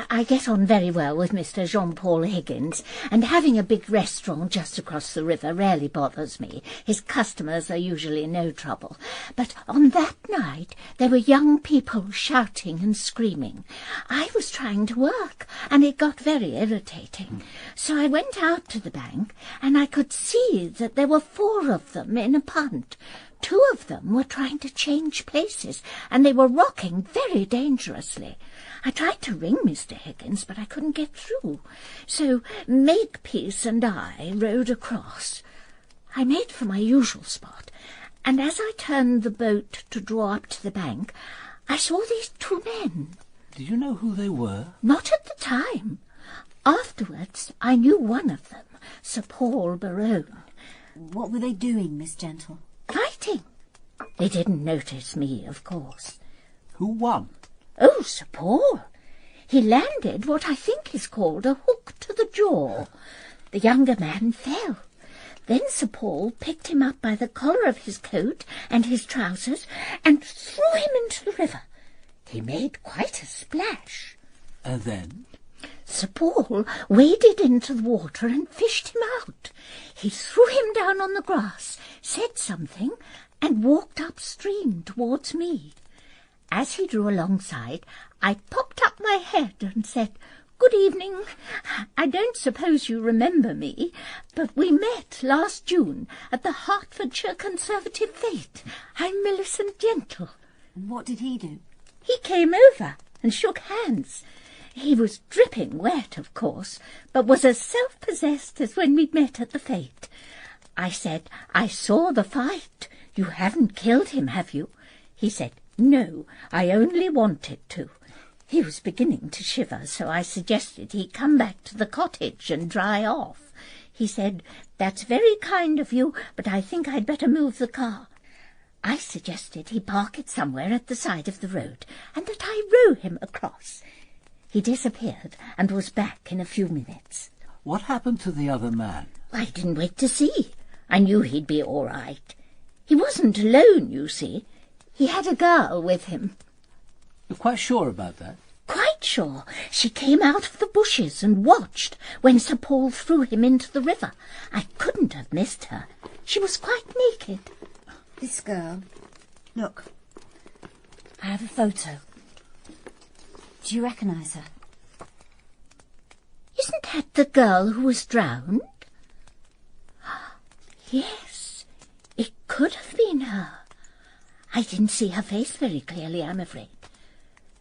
I get on very well with Mr. Jean-Paul Higgins, and having a big restaurant just across the river rarely bothers me. His customers are usually no trouble. But on that night there were young people shouting and screaming. I was trying to work, and it got very irritating. So I went out to the bank, and I could see that there were 4 of them in a punt. 2 of them were trying to change places, and they were rocking very dangerously. I tried to ring Mr. Higgins, but I couldn't get through. So Makepeace and I rowed across. I made for my usual spot, and as I turned the boat to draw up to the bank, I saw these 2 men. Did you know who they were? Not at the time. Afterwards, I knew one of them, Sir Paul Barone. What were they doing, Miss Gentle? Fighting. They didn't notice me, of course. Who won? Oh, Sir Paul. He landed what I think is called a hook to the jaw. The younger man fell. Then Sir Paul picked him up by the collar of his coat and his trousers and threw him into the river. He made quite a splash. And then? Sir Paul waded into the water and fished him out. He threw him down on the grass, said something, and walked upstream towards me. As he drew alongside, I popped up my head and said, "Good evening. I don't suppose you remember me, but we met last June at the Hertfordshire Conservative Fete. I'm Millicent Gentle." And what did he do? He came over and shook hands. He was dripping wet, of course, but was as self-possessed as when we'd met at the fete. I said, "I saw the fight. You haven't killed him, have you?" He said, "No, I only wanted to." He was beginning to shiver, so I suggested he come back to the cottage and dry off. He said, "That's very kind of you, but I think I'd better move the car." I suggested he park it somewhere at the side of the road, and that I row him across. He disappeared and was back in a few minutes. What happened to the other man? I didn't wait to see. I knew he'd be all right. He wasn't alone, you see. He had a girl with him. You're quite sure about that? Quite sure. She came out of the bushes and watched when Sir Paul threw him into the river. I couldn't have missed her. She was quite naked. This girl. Look. I have a photo. Do you recognise her? Isn't that the girl who was drowned? Yes, it could have been her. I didn't see her face very clearly, I'm afraid.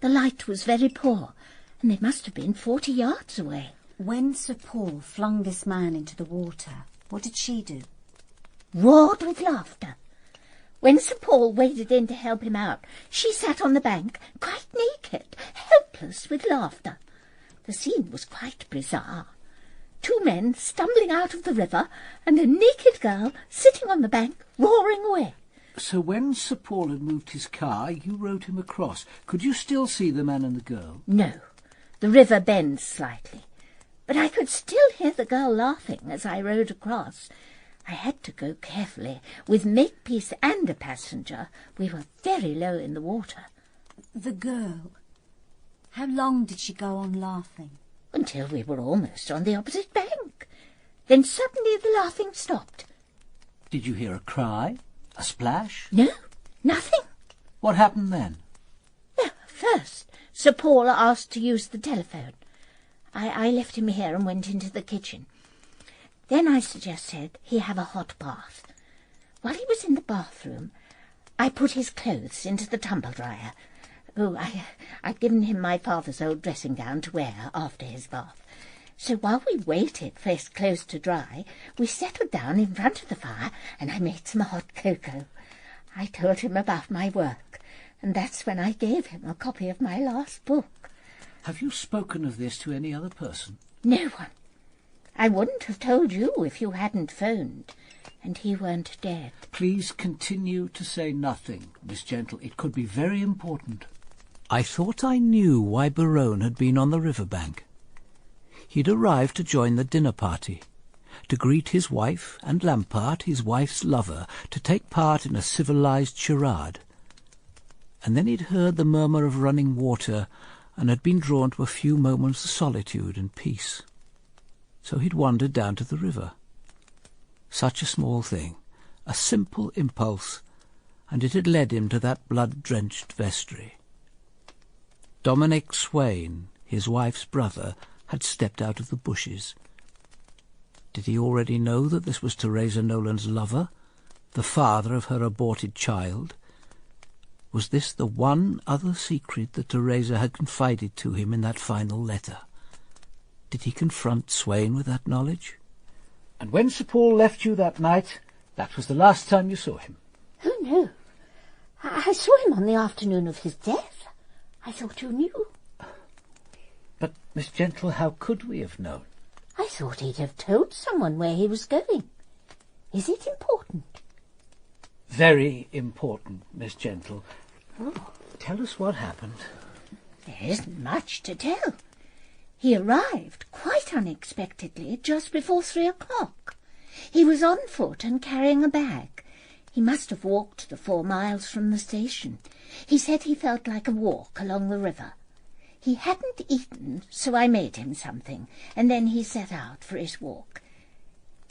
The light was very poor, and they must have been 40 yards away. When Sir Paul flung this man into the water, what did she do? Roared with laughter. When Sir Paul waded in to help him out, she sat on the bank, quite naked, helpless with laughter. The scene was quite bizarre. 2 men stumbling out of the river, and a naked girl sitting on the bank, roaring away. So when Sir Paul had moved his car, you rowed him across. Could you still see the man and the girl? No. The river bends slightly. But I could still hear the girl laughing as I rowed across. I had to go carefully. With Makepeace and a passenger, we were very low in the water. The girl. How long did she go on laughing? Until we were almost on the opposite bank. Then suddenly the laughing stopped. Did you hear a cry? A splash? No, nothing. What happened then? Well, first, Sir Paul asked to use the telephone. I left him here and went into the kitchen. Then I suggested he have a hot bath. While he was in the bathroom, I put his clothes into the tumble-dryer. Oh, I'd given him my father's old dressing-gown to wear after his bath. So while we waited for his clothes to dry, we settled down in front of the fire and I made some hot cocoa. I told him about my work, and that's when I gave him a copy of my last book. Have you spoken of this to any other person? No one. I wouldn't have told you if you hadn't phoned, and he weren't dead. Please continue to say nothing, Miss Gentle. It could be very important. I thought I knew why Barone had been on the riverbank. He'd arrived to join the dinner party, to greet his wife and Lampart, his wife's lover, to take part in a civilized charade. And then he'd heard the murmur of running water and had been drawn to a few moments of solitude and peace. So he'd wandered down to the river. Such a small thing, a simple impulse, and it had led him to that blood-drenched vestry. Dominic Swain, his wife's brother, had stepped out of the bushes. Did he already know that this was Teresa Nolan's lover, the father of her aborted child? Was this the one other secret that Teresa had confided to him in that final letter? Did he confront Swain with that knowledge? And when Sir Paul left you that night, that was the last time you saw him? Oh, no. I saw him on the afternoon of his death. I thought you knew. But, Miss Gentle, how could we have known? I thought he'd have told someone where he was going. Is it important? Very important, Miss Gentle. Oh. Tell us what happened. There isn't much to tell. He arrived quite unexpectedly just before 3 o'clock. He was on foot and carrying a bag. He must have walked the 4 miles from the station. He said he felt like a walk along the river. He hadn't eaten, so I made him something, and then he set out for his walk.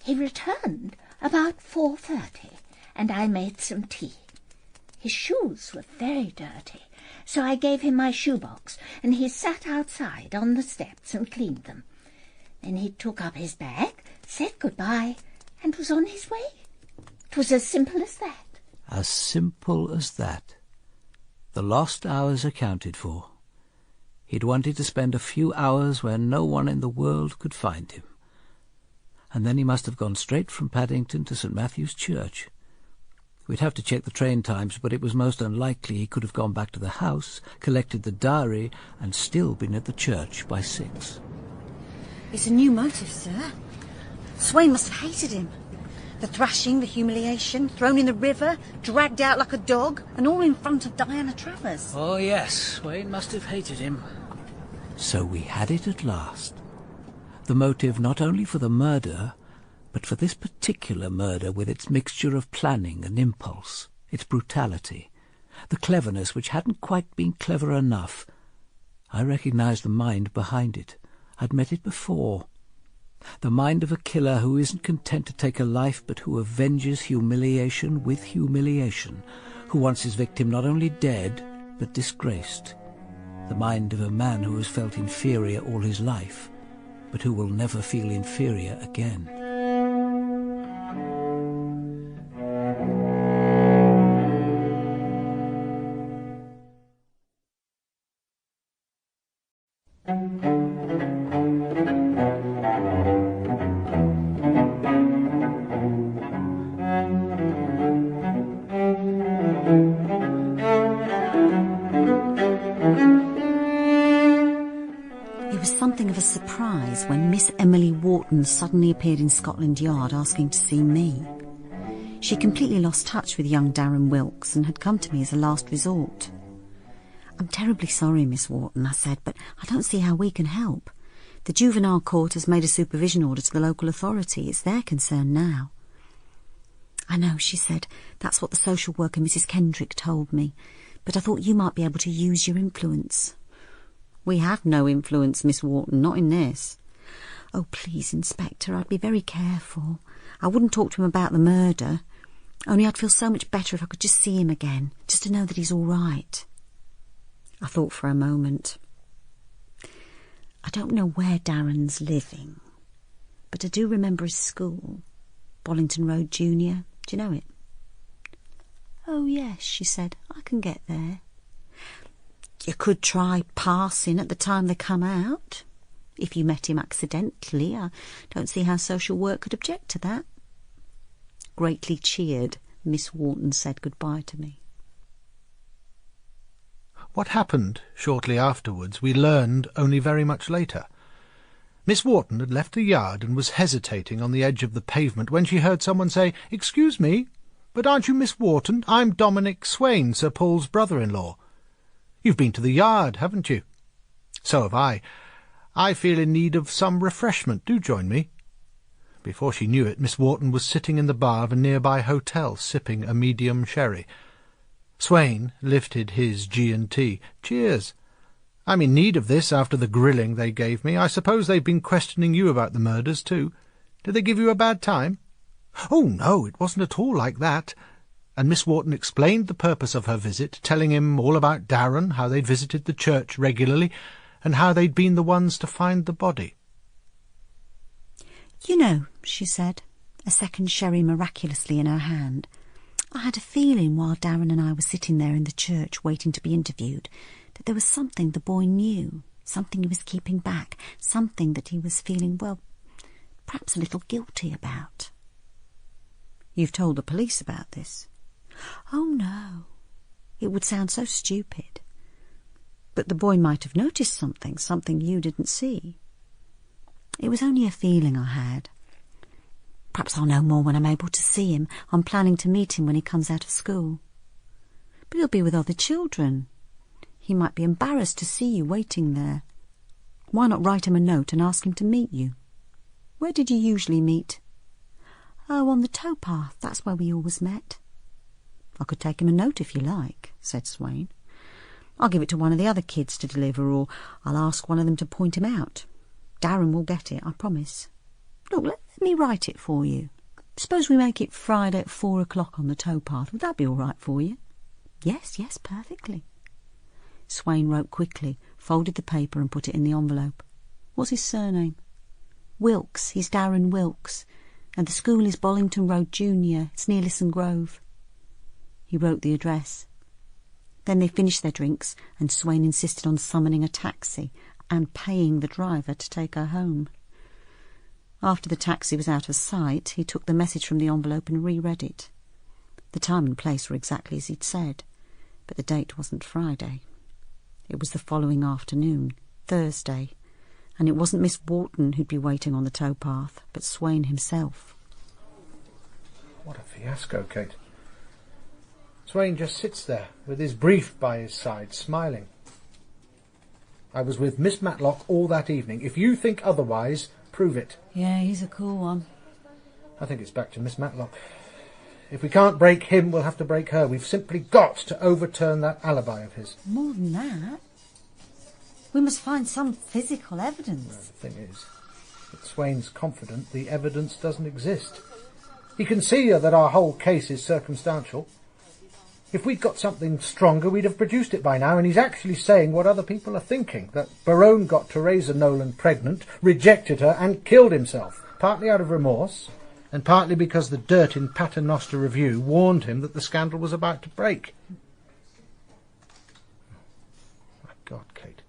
He returned about 4:30, and I made some tea. His shoes were very dirty, so I gave him my shoebox, and he sat outside on the steps and cleaned them. Then he took up his bag, said goodbye, and was on his way. It was as simple as that. As simple as that. The lost hours accounted for. He'd wanted to spend a few hours where no one in the world could find him. And then he must have gone straight from Paddington to St. Matthew's Church. We'd have to check the train times, but it was most unlikely he could have gone back to the house, collected the diary, and still been at the church by 6. It's a new motive, sir. Swain must have hated him. The thrashing, the humiliation, thrown in the river, dragged out like a dog, and all in front of Diana Travers. Oh, yes, Swain must have hated him. So we had it at last. The motive not only for the murder, but for this particular murder with its mixture of planning and impulse, its brutality, the cleverness which hadn't quite been clever enough. I recognised the mind behind it. I'd met it before. The mind of a killer who isn't content to take a life but who avenges humiliation with humiliation, who wants his victim not only dead but disgraced. The mind of a man who has felt inferior all his life, but who will never feel inferior again. When Miss Emily Wharton suddenly appeared in Scotland Yard asking to see me. She completely lost touch with young Darren Wilkes and had come to me as a last resort. "I'm terribly sorry, Miss Wharton," I said, "but I don't see how we can help. The juvenile court has made a supervision order to the local authority. It's their concern now." "I know," she said. "That's what the social worker, Mrs. Kendrick, told me. But I thought you might be able to use your influence." "We have no influence, Miss Wharton, not in this." "Oh, please, Inspector, I'd be very careful. I wouldn't talk to him about the murder. Only I'd feel so much better if I could just see him again, just to know that he's all right." I thought for a moment. "I don't know where Darren's living, but I do remember his school, Bollington Road Junior. Do you know it?" "Oh, yes," she said. "I can get there." "You could try passing at the time they come out. If you met him accidentally, I don't see how social work could object to that." Greatly cheered, Miss Wharton said goodbye to me. What happened shortly afterwards we learned only very much later. Miss Wharton had left the yard and was hesitating on the edge of the pavement when she heard someone say, "Excuse me, but aren't you Miss Wharton? I'm Dominic Swain, Sir Paul's brother-in-law. You've been to the yard, haven't you?" "So have I. I feel in need of some refreshment. Do join me." Before she knew it, Miss Wharton was sitting in the bar of a nearby hotel, sipping a medium sherry. Swain lifted his G&T. "Cheers." I'm in need of this after the grilling they gave me. I suppose they've been questioning you about the murders, too. Did they give you a bad time? Oh, no, it wasn't at all like that. And Miss Wharton explained the purpose of her visit, telling him all about Darren, how they'd visited the church regularly, and how they'd been the ones to find the body. You know, she said, a second sherry miraculously in her hand, I had a feeling while Darren and I were sitting there in the church waiting to be interviewed that there was something the boy knew, something he was keeping back, something that he was feeling, well, perhaps a little guilty about. You've told the police about this? Oh, no. It would sound so stupid. But the boy might have noticed something you didn't see. It was only a feeling I had. Perhaps I'll know more when I'm able to see him. I'm planning to meet him when he comes out of school. But he'll be with other children. He might be embarrassed to see you waiting there. Why not write him a note and ask him to meet you? Where did you usually meet? Oh, on the towpath. That's where we always met. I could take him a note if you like, said Swain. I'll give it to one of the other kids to deliver, or I'll ask one of them to point him out. Darren will get it, I promise. Look, let me write it for you. Suppose we make it Friday at 4 o'clock on the towpath. Would that be all right for you? Yes, perfectly. Swain wrote quickly, folded the paper and put it in the envelope. What's his surname? Wilkes. He's Darren Wilkes. And the school is Bollington Road Junior. It's near Lisson Grove. He wrote the address. Then they finished their drinks, and Swain insisted on summoning a taxi and paying the driver to take her home. After the taxi was out of sight, he took the message from the envelope and reread it. The time and place were exactly as he'd said, but the date wasn't Friday. It was the following afternoon, Thursday, and it wasn't Miss Wharton who'd be waiting on the towpath, but Swain himself. What a fiasco, Kate. Swain just sits there, with his brief by his side, smiling. I was with Miss Matlock all that evening. If you think otherwise, prove it. Yeah, he's a cool one. I think it's back to Miss Matlock. If we can't break him, we'll have to break her. We've simply got to overturn that alibi of his. More than that. We must find some physical evidence. Well, the thing is that Swain's confident the evidence doesn't exist. He can see that our whole case is circumstantial. If we'd got something stronger, we'd have produced it by now, and he's actually saying what other people are thinking, that Barone got Teresa Nolan pregnant, rejected her, and killed himself, partly out of remorse, and partly because the dirt in Paternoster Review warned him that the scandal was about to break. My God, Kate.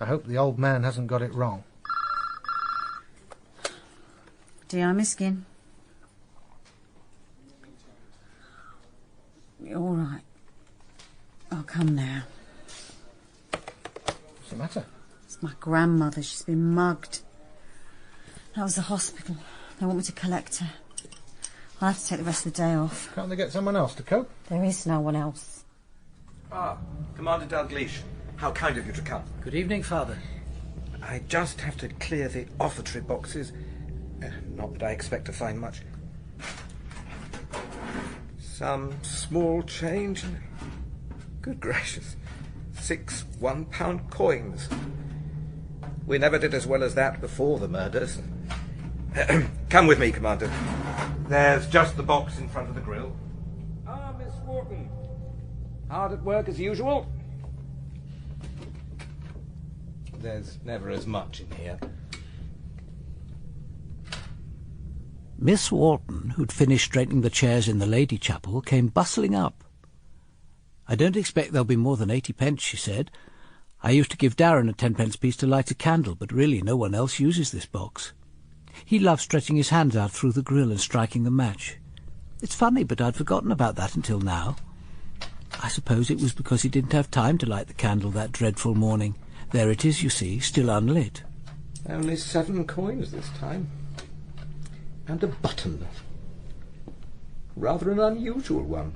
I hope the old man hasn't got it wrong. Dear Miskin. All right. I'll come now. What's the matter? It's my grandmother. She's been mugged. That was the hospital. They want me to collect her. I'll have to take the rest of the day off. Can't they get someone else to cope? There is no one else. Ah, Commander Dalgleish. How kind of you to come. Good evening, Father. I just have to clear the offertory boxes. Not that I expect to find much. Some small change. Good gracious. 6 £1 coins. We never did as well as that before the murders. Come with me, Commander. There's just the box in front of the grill. Ah, Miss Wharton. Hard at work as usual? There's never as much in here. Miss Wharton, who'd finished straightening the chairs in the Lady Chapel, came bustling up. I don't expect there'll be more than 80 pence, she said. I used to give Darren a 10-pence piece to light a candle, but really no one else uses this box. He loves stretching his hands out through the grill and striking a match. It's funny, but I'd forgotten about that until now. I suppose it was because he didn't have time to light the candle that dreadful morning. There it is, you see, still unlit. Only 7 coins this time. And a button. Rather an unusual one.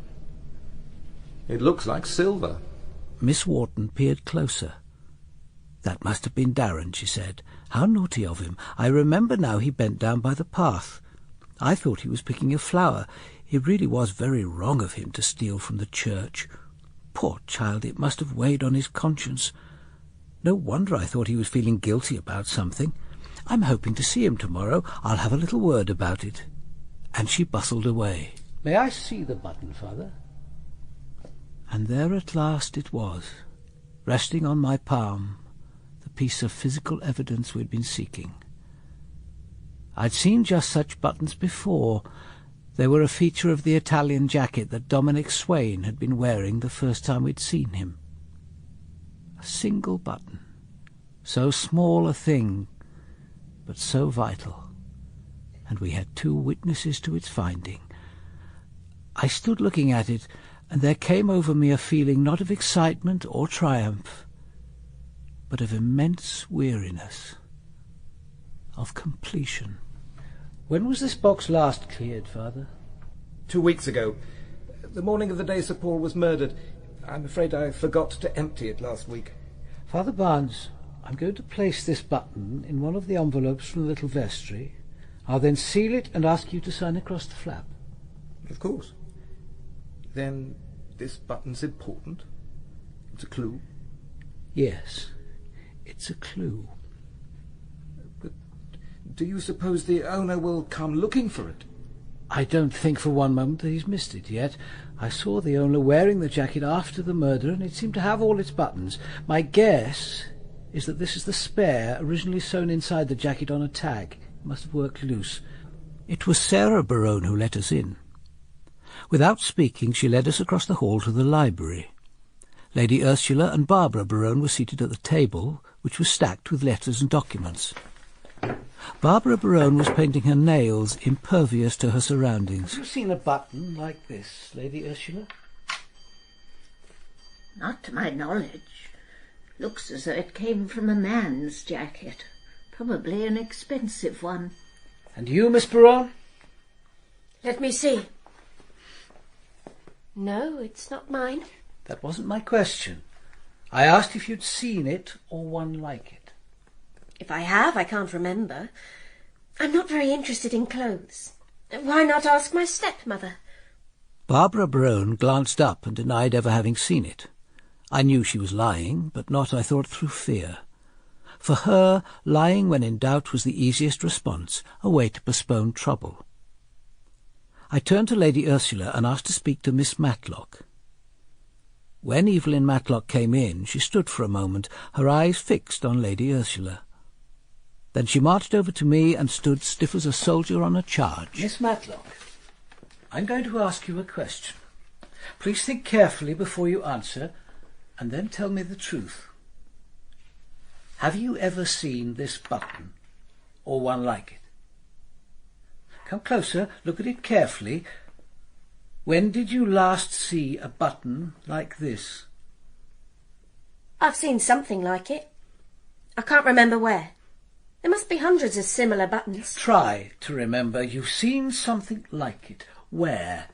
It looks like silver. Miss Wharton peered closer. That must have been Darren, she said. How naughty of him. I remember now he bent down by the path. I thought he was picking a flower. It really was very wrong of him to steal from the church. Poor child, it must have weighed on his conscience. No wonder I thought he was feeling guilty about something. I'm hoping to see him tomorrow. I'll have a little word about it. And she bustled away. May I see the button, Father? And there at last it was, resting on my palm, the piece of physical evidence we'd been seeking. I'd seen just such buttons before. They were a feature of the Italian jacket that Dominic Swain had been wearing the first time we'd seen him. A single button, so small a thing, but so vital, and we had 2 witnesses to its finding. I stood looking at it, and there came over me a feeling not of excitement or triumph, but of immense weariness, of completion. When was this box last cleared, Father? 2 weeks ago. The morning of the day Sir Paul was murdered. I'm afraid I forgot to empty it last week. Father Barnes, I'm going to place this button in one of the envelopes from the little vestry. I'll then seal it and ask you to sign across the flap. Of course. Then this button's important? It's a clue? Yes, it's a clue. But do you suppose the owner will come looking for it? I don't think for one moment that he's missed it yet. I saw the owner wearing the jacket after the murder, and it seemed to have all its buttons. My guess is that this is the spare originally sewn inside the jacket on a tag. It must have worked loose. It was Sarah Barone who let us in. Without speaking, she led us across the hall to the library. Lady Ursula and Barbara Barone were seated at the table, which was stacked with letters and documents. Barbara Barone was painting her nails, impervious to her surroundings. Have you seen a button like this, Lady Ursula? Not to my knowledge. Looks as though it came from a man's jacket. Probably an expensive one. And you, Miss Barone? Let me see. No, it's not mine. That wasn't my question. I asked if you'd seen it or one like it. If I have, I can't remember. I'm not very interested in clothes. Why not ask my stepmother? Barbara Barone glanced up and denied ever having seen it. I knew she was lying, but not, I thought, through fear. For her, lying when in doubt was the easiest response, a way to postpone trouble. I turned to Lady Ursula and asked to speak to Miss Matlock. When Evelyn Matlock came in, she stood for a moment, her eyes fixed on Lady Ursula. Then she marched over to me and stood stiff as a soldier on a charge. Miss Matlock, I'm going to ask you a question. Please think carefully before you answer, and then tell me the truth. Have you ever seen this button, or one like it? Come closer, look at it carefully. When did you last see a button like this? I've seen something like it. I can't remember where. There must be hundreds of similar buttons. Try to remember. You've seen something like it. Where?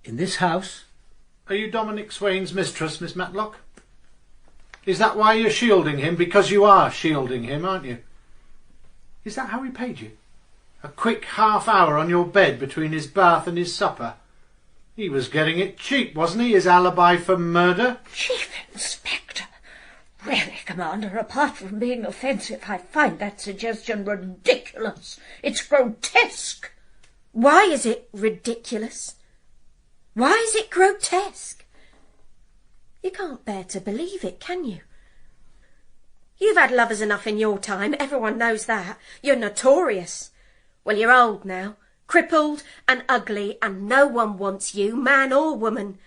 In this house? Are you Dominic Swain's mistress, Miss Matlock? Is that why you're shielding him? Because you are shielding him, aren't you? Is that how he paid you? A quick half hour on your bed between his bath and his supper? He was getting it cheap, wasn't he? His alibi for murder? Chief Inspector! Really, Commander, apart from being offensive, I find that suggestion ridiculous. It's grotesque. Why is it ridiculous? Why is it grotesque? You can't bear to believe it, can you? You've had lovers enough in your time, everyone knows that. You're notorious. Well, you're old now, crippled and ugly, and no one wants you, man or woman.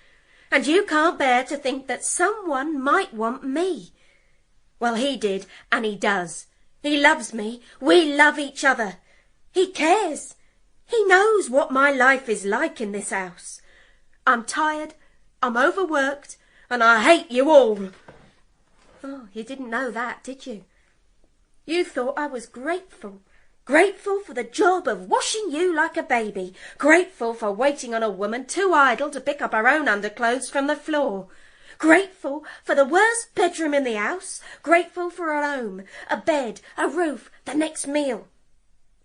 And you can't bear to think that someone might want me. Well, he did, and he does. He loves me. We love each other. He cares. He knows what my life is like in this house. I'm tired, I'm overworked, and I hate you all. Oh, you didn't know that, did you? You thought I was grateful. Grateful for the job of washing you like a baby. Grateful for waiting on a woman too idle to pick up her own underclothes from the floor. Grateful for the worst bedroom in the house. Grateful for a home, a bed, a roof, the next meal.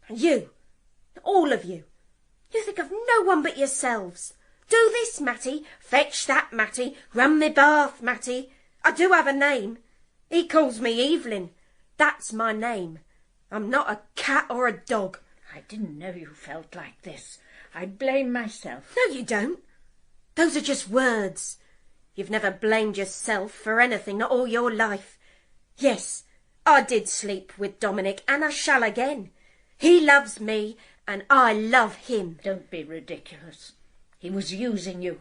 And you, all of you, you think of no one but yourselves. Do this, Matty. Fetch that, Matty. Run me bath, Matty. I do have a name. He calls me Evelyn. That's my name. I'm not a cat or a dog. I didn't know you felt like this. I blame myself. No, you don't. Those are just words. You've never blamed yourself for anything, not all your life. Yes, I did sleep with Dominic, and I shall again. He loves me, and I love him. Don't be ridiculous. He was using you.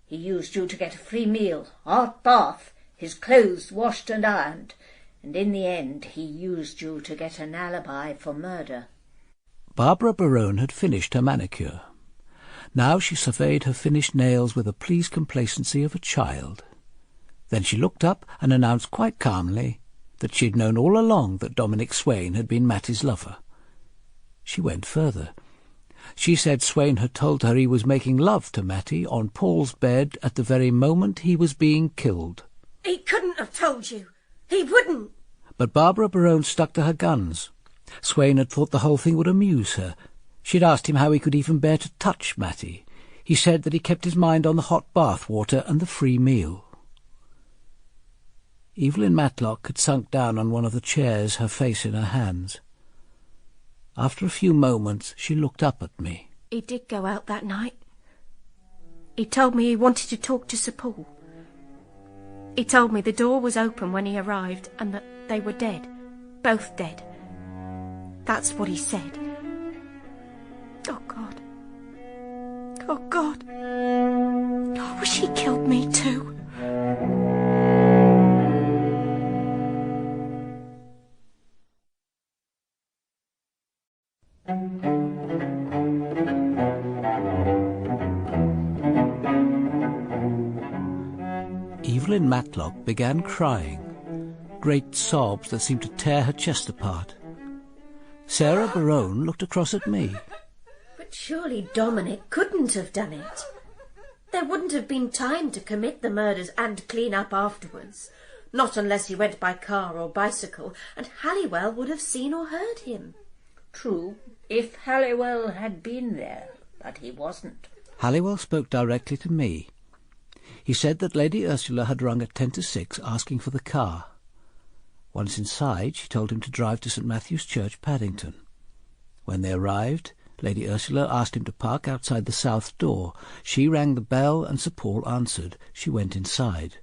He used you to get a free meal, hot bath, his clothes washed and ironed, and in the end he used you to get an alibi for murder. Barbara Barone had finished her manicure. Now she surveyed her finished nails with the pleased complacency of a child. Then she looked up and announced quite calmly that she had known all along that Dominic Swain had been Matty's lover. She went further. She said Swain had told her he was making love to Matty on Paul's bed at the very moment he was being killed. He couldn't have told you. He wouldn't. But Barbara Barone stuck to her guns. Swain had thought the whole thing would amuse her. She'd asked him how he could even bear to touch Matty. He said that he kept his mind on the hot bath water and the free meal. Evelyn Matlock had sunk down on one of the chairs, her face in her hands. After a few moments she looked up at me. He did go out that night. He told me he wanted to talk to Sir Paul. He told me the door was open when he arrived and that they were dead. Both dead. That's what he said. Oh, God. Oh, God. I wish he killed me too. Evelyn Matlock began crying, great sobs that seemed to tear her chest apart. Sarah Barone looked across at me. But surely Dominic couldn't have done it. There wouldn't have been time to commit the murders and clean up afterwards. Not unless he went by car or bicycle, and Halliwell would have seen or heard him. True, if Halliwell had been there, but he wasn't. Halliwell spoke directly to me. He said that Lady Ursula had rung at 10 to 6 asking for the car. Once inside, she told him to drive to St. Matthew's Church, Paddington. When they arrived, Lady Ursula asked him to park outside the south door. She rang the bell and Sir Paul answered. She went inside.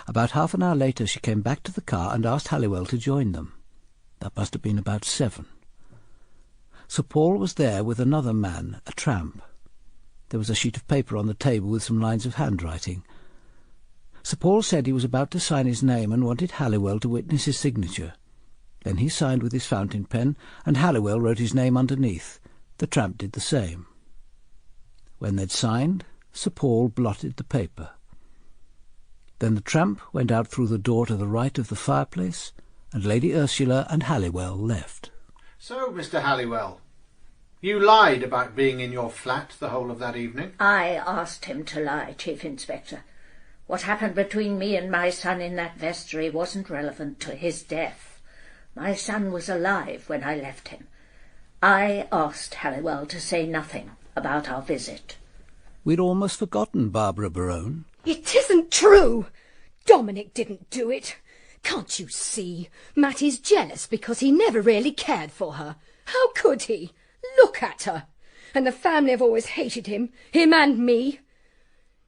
About half an hour later she came back to the car and asked Halliwell to join them. That must have been about 7. Sir Paul was there with another man, a tramp. There was a sheet of paper on the table with some lines of handwriting. Sir Paul said he was about to sign his name and wanted Halliwell to witness his signature. Then he signed with his fountain pen, and Halliwell wrote his name underneath. The tramp did the same. When they'd signed, Sir Paul blotted the paper. Then the tramp went out through the door to the right of the fireplace, and Lady Ursula and Halliwell left. So, Mr. Halliwell, you lied about being in your flat the whole of that evening? I asked him to lie, Chief Inspector. What happened between me and my son in that vestry wasn't relevant to his death. My son was alive when I left him. I asked Halliwell to say nothing about our visit. We'd almost forgotten Barbara Barone. It isn't true! Dominic didn't do it. Can't you see? Matty's jealous because he never really cared for her. How could he? Look at her. And the family have always hated him and me.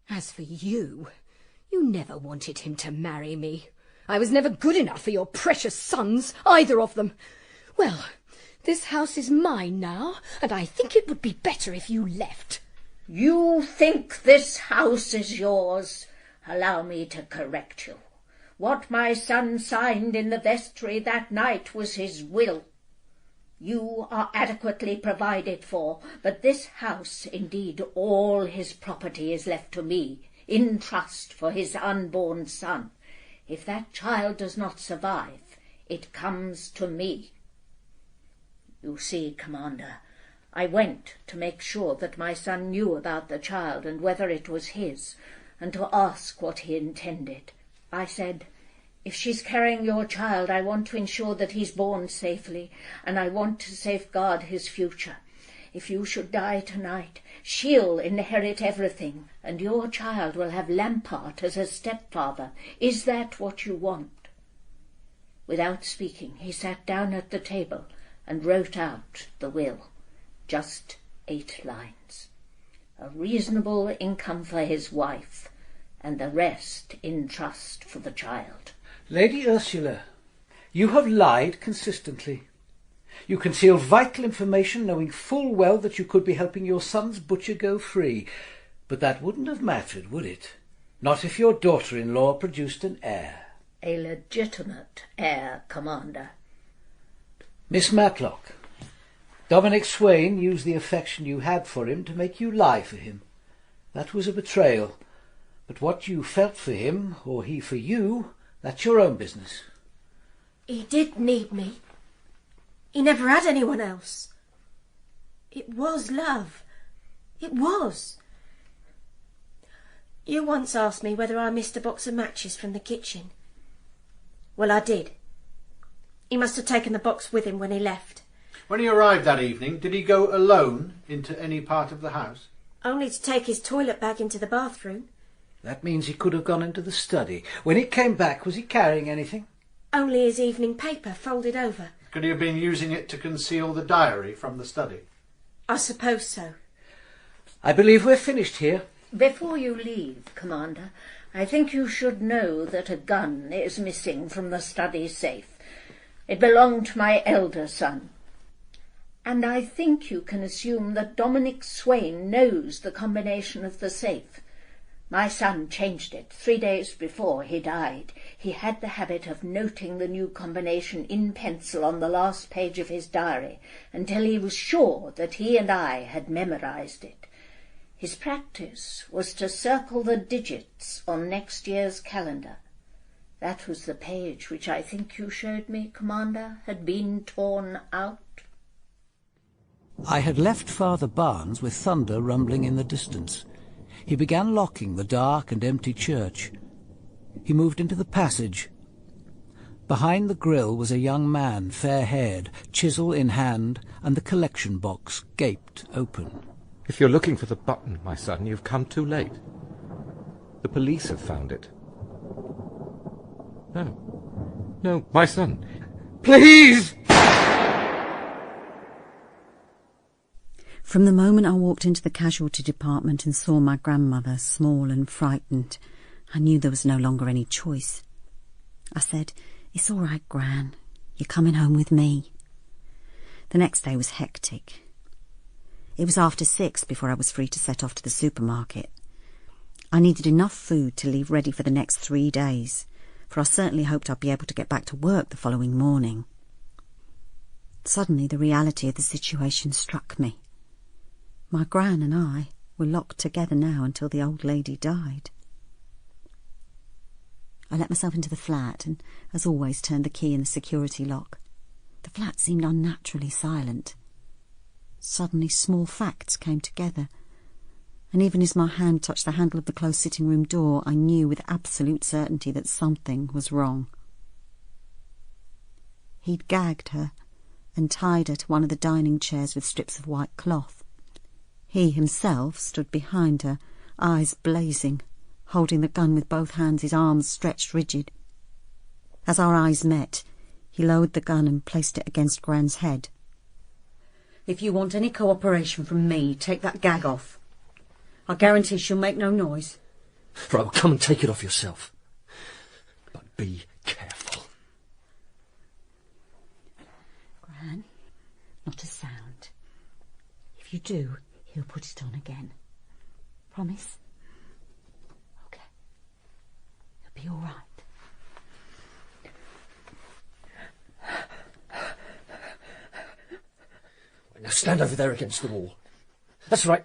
As for you, you never wanted him to marry me. I was never good enough for your precious sons, either of them. Well, this house is mine now, and I think it would be better if you left. You think this house is yours? Allow me to correct you. What my son signed in the vestry that night was his will. You are adequately provided for, but this house, indeed all his property, is left to me, in trust for his unborn son. If that child does not survive, it comes to me. You see, Commander, I went to make sure that my son knew about the child and whether it was his, and to ask what he intended. I said, if she's carrying your child, I want to ensure that he's born safely, and I want to safeguard his future. If you should die tonight, she'll inherit everything, and your child will have Lampart as a stepfather. Is that what you want? Without speaking, he sat down at the table and wrote out the will. Just 8 lines. A reasonable income for his wife, and the rest in trust for the child. Lady Ursula, you have lied consistently. You concealed vital information, knowing full well that you could be helping your son's butcher go free. But that wouldn't have mattered, would it? Not if your daughter-in-law produced an heir. A legitimate heir, Commander. Miss Matlock, Dominic Swain used the affection you had for him to make you lie for him. That was a betrayal. But what you felt for him, or he for you, that's your own business. He did need me. He never had anyone else. It was love. It was. You once asked me whether I missed a box of matches from the kitchen. Well, I did. He must have taken the box with him when he left. When he arrived that evening, did he go alone into any part of the house? Only to take his toilet bag into the bathroom. That means he could have gone into the study. When he came back, was he carrying anything? Only his evening paper folded over. Could he have been using it to conceal the diary from the study? I suppose so. I believe we're finished here. Before you leave, Commander, I think you should know that a gun is missing from the study safe. It belonged to my elder son. And I think you can assume that Dominic Swain knows the combination of the safe. My son changed it 3 days before he died. He had the habit of noting the new combination in pencil on the last page of his diary until he was sure that he and I had memorized it. His practice was to circle the digits on next year's calendar. That was the page which I think you showed me, Commander, had been torn out. I had left Father Barnes with thunder rumbling in the distance. He began locking the dark and empty church. He moved into the passage. Behind the grille was a young man, fair-haired, chisel in hand, and the collection box gaped open. If you're looking for the button, my son, you've come too late. The police have found it. No, my son. Please! From the moment I walked into the casualty department and saw my grandmother, small and frightened, I knew there was no longer any choice. I said, "It's all right, Gran. You're coming home with me." The next day was hectic. It was after 6 before I was free to set off to the supermarket. I needed enough food to leave ready for the next 3 days, for I certainly hoped I'd be able to get back to work the following morning. Suddenly the reality of the situation struck me. My Gran and I were locked together now until the old lady died. I let myself into the flat and, as always, turned the key in the security lock. The flat seemed unnaturally silent. Suddenly small facts came together, and even as my hand touched the handle of the closed sitting-room door, I knew with absolute certainty that something was wrong. He'd gagged her and tied her to one of the dining chairs with strips of white cloth. He himself stood behind her, eyes blazing, holding the gun with both hands, his arms stretched rigid. As our eyes met, he lowered the gun and placed it against Gran's head. "If you want any cooperation from me, take that gag off. I guarantee she'll make no noise." Right, well, come and take it off yourself. But be careful. Gran, not a sound. If you do, he'll put it on again. Promise? Okay. You'll be all right. Now stand over there against the wall. That's right.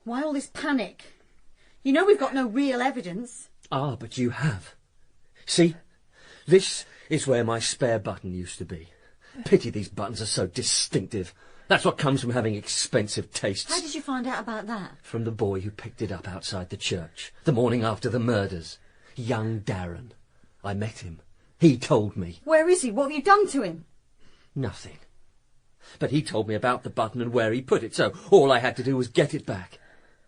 Why all this panic? You know we've got no real evidence. Ah, but you have. See? This is where my spare button used to be. Pity these buttons are so distinctive. That's what comes from having expensive tastes. How did you find out about that? From the boy who picked it up outside the church, the morning after the murders. Young Darren. I met him. He told me. Where is he? What have you done to him? Nothing. But he told me about the button and where he put it, so all I had to do was get it back.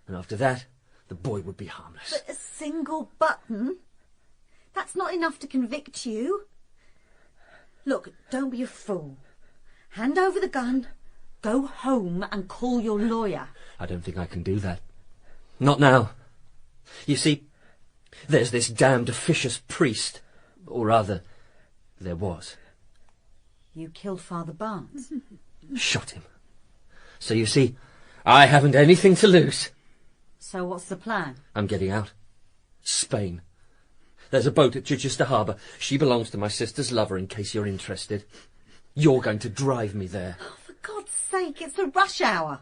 And after that, the boy would be harmless. But a single button? That's not enough to convict you. Look, don't be a fool. Hand over the gun, go home and call your lawyer. I don't think I can do that. Not now. You see, there's this damned officious priest. Or rather, there was. You killed Father Barnes. Shot him. So you see, I haven't anything to lose. So what's the plan? I'm getting out. Spain. There's a boat at Chichester Harbour. She belongs to my sister's lover, in case you're interested. You're going to drive me there. Oh, for God's sake, it's a rush hour.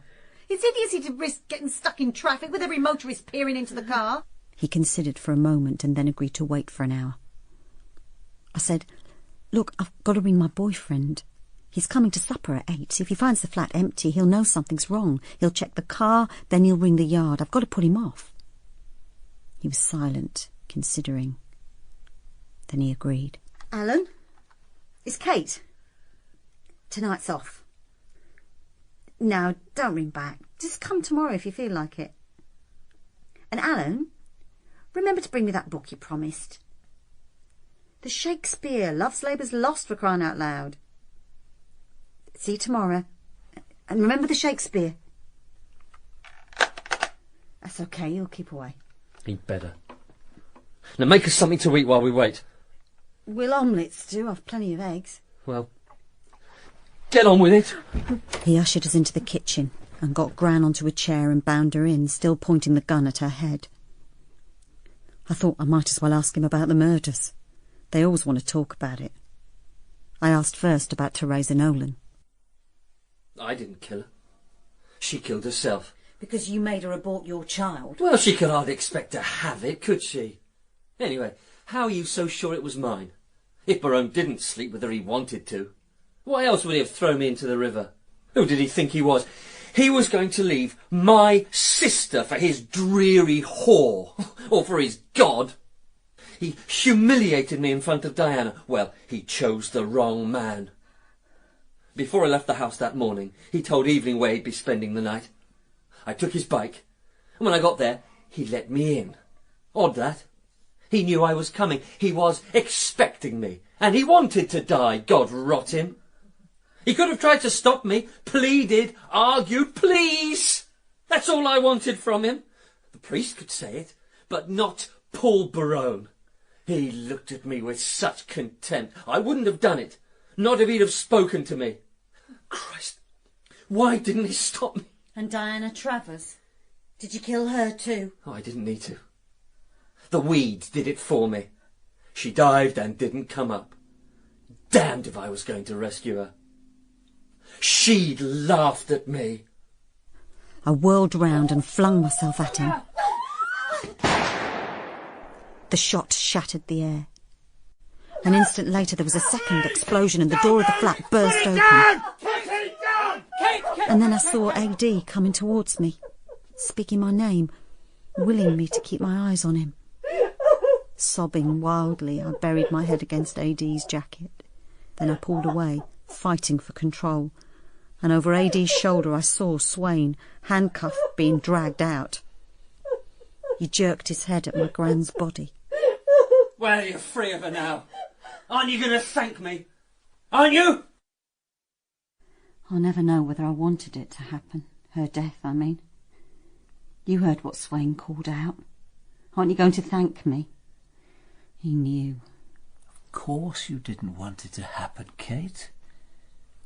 It's idiocy to risk getting stuck in traffic with every motorist peering into the car. He considered for a moment and then agreed to wait for an hour. I said, look, I've got to ring my boyfriend. He's coming to supper at 8. If he finds the flat empty, he'll know something's wrong. He'll check the car, then he'll ring the yard. I've got to put him off. He was silent, considering. Then he agreed. Alan, it's Kate. Tonight's off. Now, don't ring back. Just come tomorrow if you feel like it. And Alan, remember to bring me that book you promised. The Shakespeare, Love's Labour's Lost, for crying out loud. See you tomorrow. And remember the Shakespeare. That's okay, you'll keep away. He'd better. Now make us something to eat while we wait. We'll omelettes do. I've plenty of eggs. Well, get on with it. He ushered us into the kitchen and got Gran onto a chair and bound her in, still pointing the gun at her head. I thought I might as well ask him about the murders. They always want to talk about it. I asked first about Teresa Nolan. I didn't kill her. She killed herself. Because you made her abort your child? Well, she could hardly expect to have it, could she? Anyway, how are you so sure it was mine? If Barone didn't sleep with her, he wanted to. Why else would he have thrown me into the river? Who did he think he was? He was going to leave my sister for his dreary whore, or for his god. He humiliated me in front of Diana. Well, he chose the wrong man. Before I left the house that morning, he told Evelyn where he'd be spending the night. I took his bike, and when I got there, he let me in. Odd that. He knew I was coming. He was expecting me, and he wanted to die, God rot him. He could have tried to stop me, pleaded, argued, please. That's all I wanted from him. The priest could say it, but not Paul Barone. He looked at me with such contempt. I wouldn't have done it, not if he'd have spoken to me. Christ, why didn't he stop me? And Diana Travers? Did you kill her too? Oh, I didn't need to. The weeds did it for me. She dived and didn't come up. Damned if I was going to rescue her. She'd laughed at me. I whirled round and flung myself at him. The shot shattered the air. An instant later there was a second explosion and the door of the flat burst open. And then I saw AD coming towards me, speaking my name, willing me to keep my eyes on him. Sobbing wildly, I buried my head against AD's jacket. Then I pulled away, fighting for control. And over AD's shoulder I saw Swain, handcuffed, being dragged out. He jerked his head at my Gran's body. Well, you're free of her now. Aren't you going to thank me? Aren't you? I'll never know whether I wanted it to happen. Her death, I mean. You heard what Swain called out. Aren't you going to thank me? He knew. Of course you didn't want it to happen, Kate.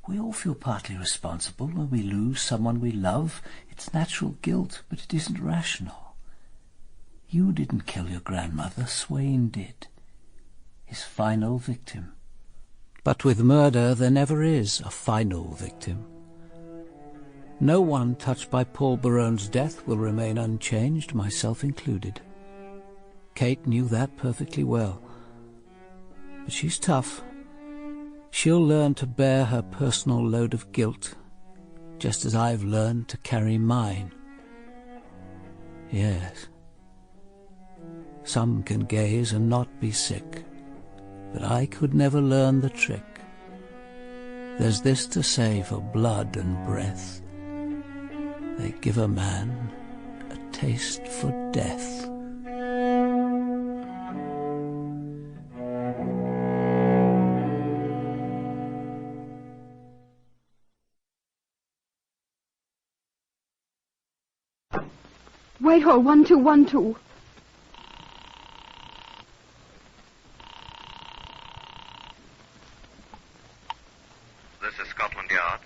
We all feel partly responsible when we lose someone we love. It's natural guilt, but it isn't rational. You didn't kill your grandmother, Swain did. His final victim. But with murder there never is a final victim. No one touched by Paul Barone's death will remain unchanged, myself included. Kate knew that perfectly well. But she's tough. She'll learn to bear her personal load of guilt, just as I've learned to carry mine. Yes. Some can gaze and not be sick, but I could never learn the trick. There's this to say for blood and breath: they give a man a taste for death. Whitehall 1212. This is Scotland Yard.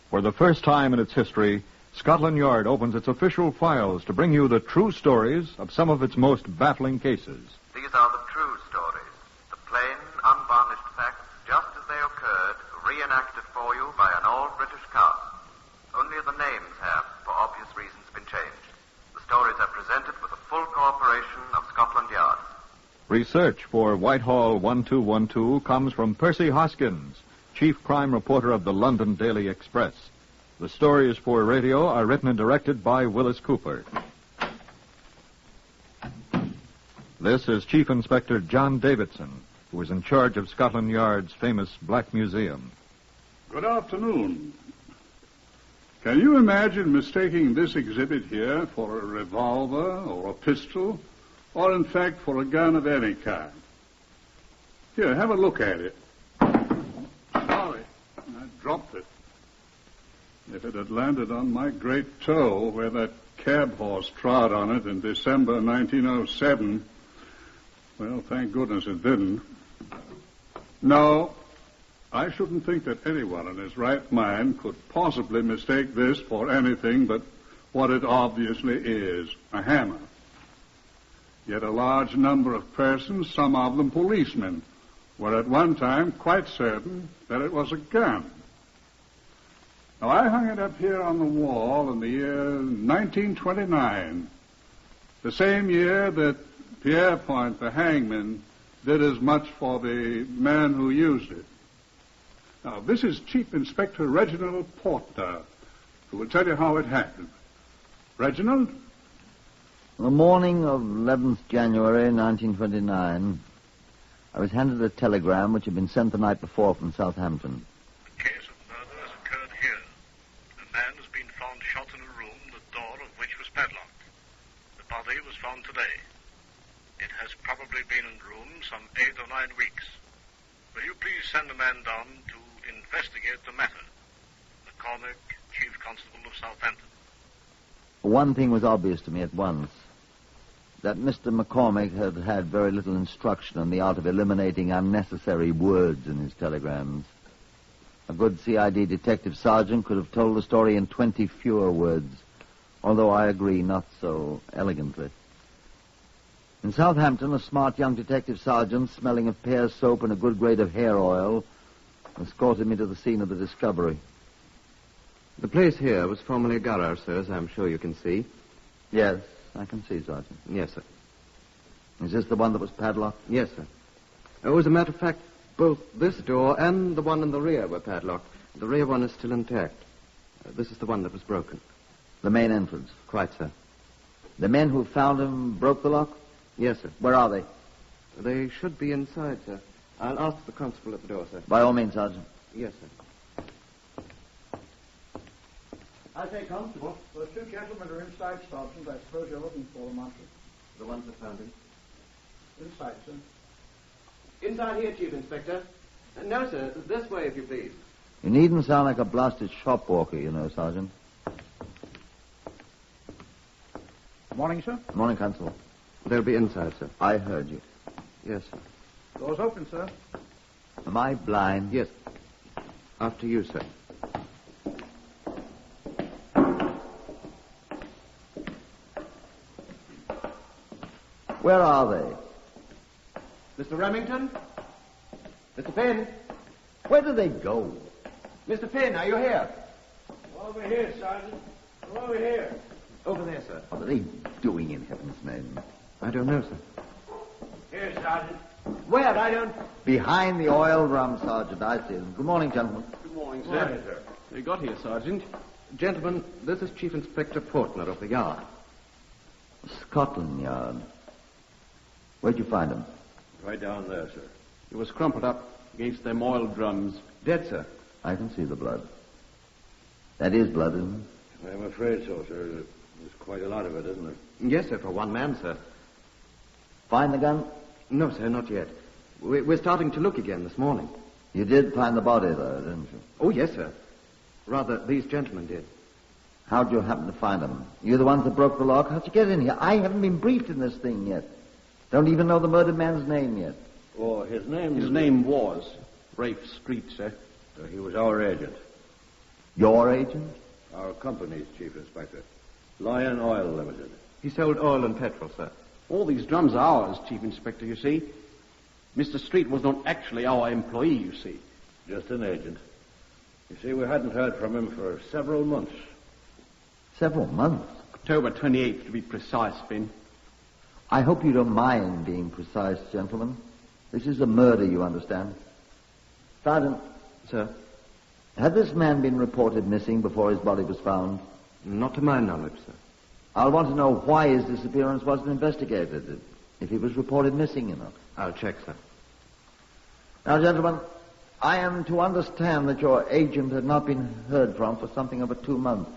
For the first time in its history, Scotland Yard opens its official files to bring you the true stories of some of its most baffling cases. These are the true stories, the plain, unvarnished facts, just as they occurred, reenacted for you by an all-British cast. Only the names have, for obvious reasons, been changed. The stories are presented with the full cooperation of Scotland Yard. Research for Whitehall 1212 comes from Percy Hoskins, chief crime reporter of the London Daily Express. The stories for radio are written and directed by Willis Cooper. This is Chief Inspector John Davidson, who is in charge of Scotland Yard's famous Black Museum. Good afternoon. Can you imagine mistaking this exhibit here for a revolver or a pistol, or in fact for a gun of any kind? Here, have a look at it. Sorry, I dropped it. If it had landed on my great toe where that cab horse trod on it in December 1907, well, thank goodness it didn't. No, I shouldn't think that anyone in his right mind could possibly mistake this for anything but what it obviously is, a hammer. Yet a large number of persons, some of them policemen, were at one time quite certain that it was a gun. Now, I hung it up here on the wall in the year 1929, the same year that Pierrepoint, the hangman, did as much for the man who used it. Now, this is Chief Inspector Reginald Porter, who will tell you how it happened. Reginald? On the morning of 11th January 1929, I was handed a telegram which had been sent the night before from Southampton. Shot in a room, the door of which was padlocked. The body was found today. It has probably been in the room some 8 or 9 weeks. Will you please send a man down to investigate the matter? McCormick, Chief Constable of Southampton. One thing was obvious to me at once. That Mr. McCormick had had very little instruction in the art of eliminating unnecessary words in his telegrams. A good CID detective sergeant could have told the story in 20 fewer words, although I agree not so elegantly. In Southampton, a smart young detective sergeant, smelling of pear soap and a good grade of hair oil, escorted me to the scene of the discovery. The place here was formerly a garage, sir, as I'm sure you can see. Yes, I can see, Sergeant. Yes, sir. Is this the one that was padlocked? Yes, sir. Oh, as a matter of fact, both this door and the one in the rear were padlocked. The rear one is still intact. This is the one that was broken. The main entrance? Quite, sir. The men who found him broke the lock? Yes, sir. Where are they? They should be inside, sir. I'll ask the constable at the door, sir. By all means, Sergeant. Yes, sir. I say, Constable, those 2 gentlemen are inside, Sergeant. I suppose you're looking for them, aren't you? The ones that found him? Inside, sir. Inside here, Chief Inspector. No, sir. This way, if you please. You needn't sound like a blasted shop walker, you know, Sergeant. Morning, sir. Morning, Constable. They'll be inside, sir. I heard you. Yes, sir. Door's open, sir. Am I blind? Yes. After you, sir. Where are they? Mr. Remington? Mr. Finn? Where do they go? Mr. Finn, are you here? Over here, Sergeant. Over here. Over there, sir. What are they doing in heaven's name? I don't know, sir. Here, Sergeant. Where? I don't... Behind the oil drum, Sergeant. I see them. Good morning, gentlemen. Good morning, sir. Morning, sir. We got here, Sergeant. Gentlemen, this is Chief Inspector Portner of the Yard. Scotland Yard. Where'd you find him? Right down there, sir. He was crumpled up against them oil drums. Dead, sir. I can see the blood. That is blood, isn't it? I'm afraid so, sir. There's quite a lot of it, isn't there? Yes, sir, for one man, sir. Find the gun? No, sir, not yet. We're starting to look again this morning. You did find the body, though, didn't you? Oh, yes, sir. Rather, these gentlemen did. How'd you happen to find them? You the ones that broke the lock? How'd you get in here? I haven't been briefed in this thing yet. Don't even know the murdered man's name yet. Oh, his name... His name was Rafe Street, sir. He was our agent. Your agent? Our company's chief inspector. Lion Oil Limited. He sold oil and petrol, sir. All these drums are ours, Chief Inspector, you see. Mr. Street was not actually our employee, you see. Just an agent. You see, we hadn't heard from him for several months. Several months? October 28th, to be precise, Finn. I hope you don't mind being precise, gentlemen. This is a murder, you understand. Sergeant. Sir? Had this man been reported missing before his body was found? Not to my knowledge, sir. I'll want to know why his disappearance wasn't investigated, if he was reported missing, you know. I'll check, sir. Now, gentlemen, I am to understand that your agent had not been heard from for something over 2 months.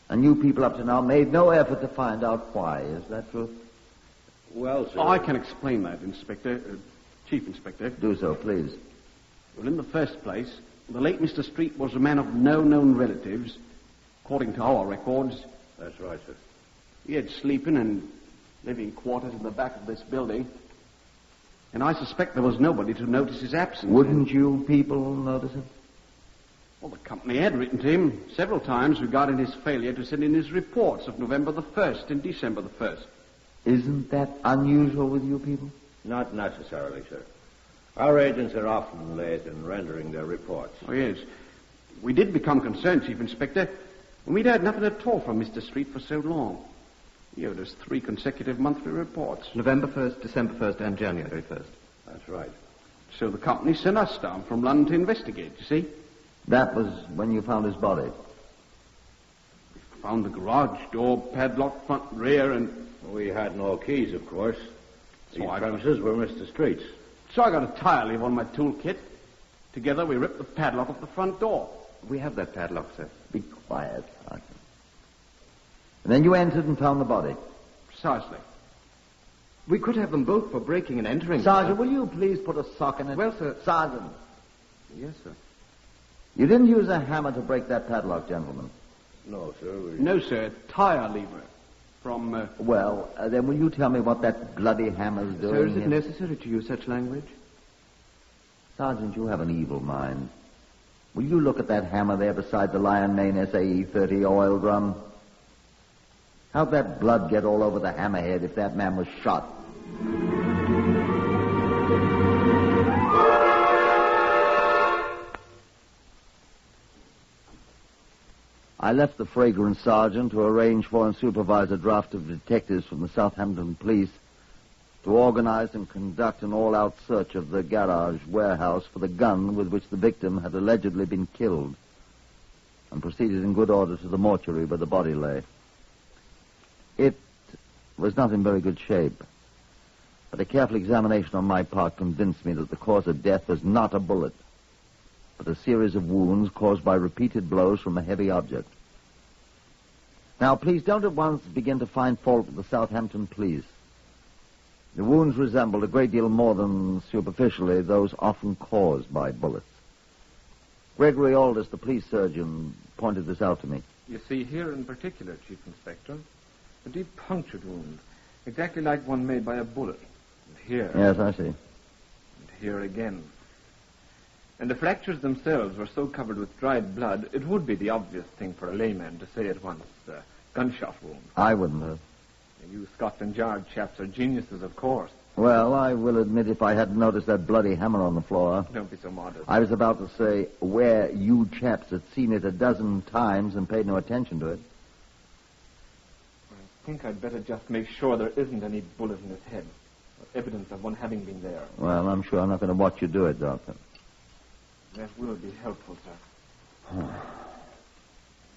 And you people up to now made no effort to find out why. Is that true? Well, sir... Oh, I can explain that, Inspector. Chief Inspector. Do so, please. Well, in the first place, the late Mr. Street was a man of no known relatives, according to our records. That's right, sir. He had sleeping and living quarters in the back of this building. And I suspect there was nobody to notice his absence. Wouldn't you people notice it? Well, the company had written to him several times regarding his failure to send in his reports of November the 1st and December the 1st. Isn't that unusual with you people? Not necessarily, sir. Our agents are often late in rendering their reports. Oh, yes. We did become concerned, Chief Inspector, when we'd heard nothing at all from Mr. Street for so long. He owed us 3 consecutive monthly reports. November 1st, December 1st, and January 1st. That's right. So the company sent us down from London to investigate, you see. That was when you found his body? We found the garage door padlocked front and rear, and... We had no keys, of course. So These premises were Mr. Street's. So I got a tire lever on my toolkit. Together we ripped the padlock off the front door. We have that padlock, sir. Be quiet, Sergeant. And then you entered and found the body? Precisely. We could have them both for breaking and entering. Sergeant, will you please put a sock in it? Well, sir... Sergeant. Yes, sir. You didn't use a hammer to break that padlock, gentlemen? No, sir. No, sir. Tire lever. From, Well, then will you tell me what that bloody hammer's doing? Sir, is it necessary to use such language? Sergeant, you have an evil mind. Will you look at that hammer there beside the Lion Main SAE 30 oil drum? How'd that blood get all over the hammerhead if that man was shot? I left the fragrant sergeant to arrange for and supervise a draft of detectives from the Southampton police to organize and conduct an all-out search of the garage warehouse for the gun with which the victim had allegedly been killed, and proceeded in good order to the mortuary where the body lay. It was not in very good shape, but a careful examination on my part convinced me that the cause of death was not a bullet, but a series of wounds caused by repeated blows from a heavy object. Now, please don't at once begin to find fault with the Southampton police. The wounds resembled a great deal more than superficially those often caused by bullets. Gregory Aldous, the police surgeon, pointed this out to me. You see here in particular, Chief Inspector, a deep punctured wound, exactly like one made by a bullet. And here... Yes, I see. And here again. And the fractures themselves were so covered with dried blood, it would be the obvious thing for a layman to say at once, gunshot wound. I wouldn't have. You Scotland Yard chaps are geniuses, of course. Well, I will admit if I hadn't noticed that bloody hammer on the floor. Don't be so modest. I was about to say where you chaps had seen it a dozen times and paid no attention to it. I think I'd better just make sure there isn't any bullet in his head, or evidence of one having been there. Well, I'm sure I'm not going to watch you do it, Doctor. That will be helpful, sir.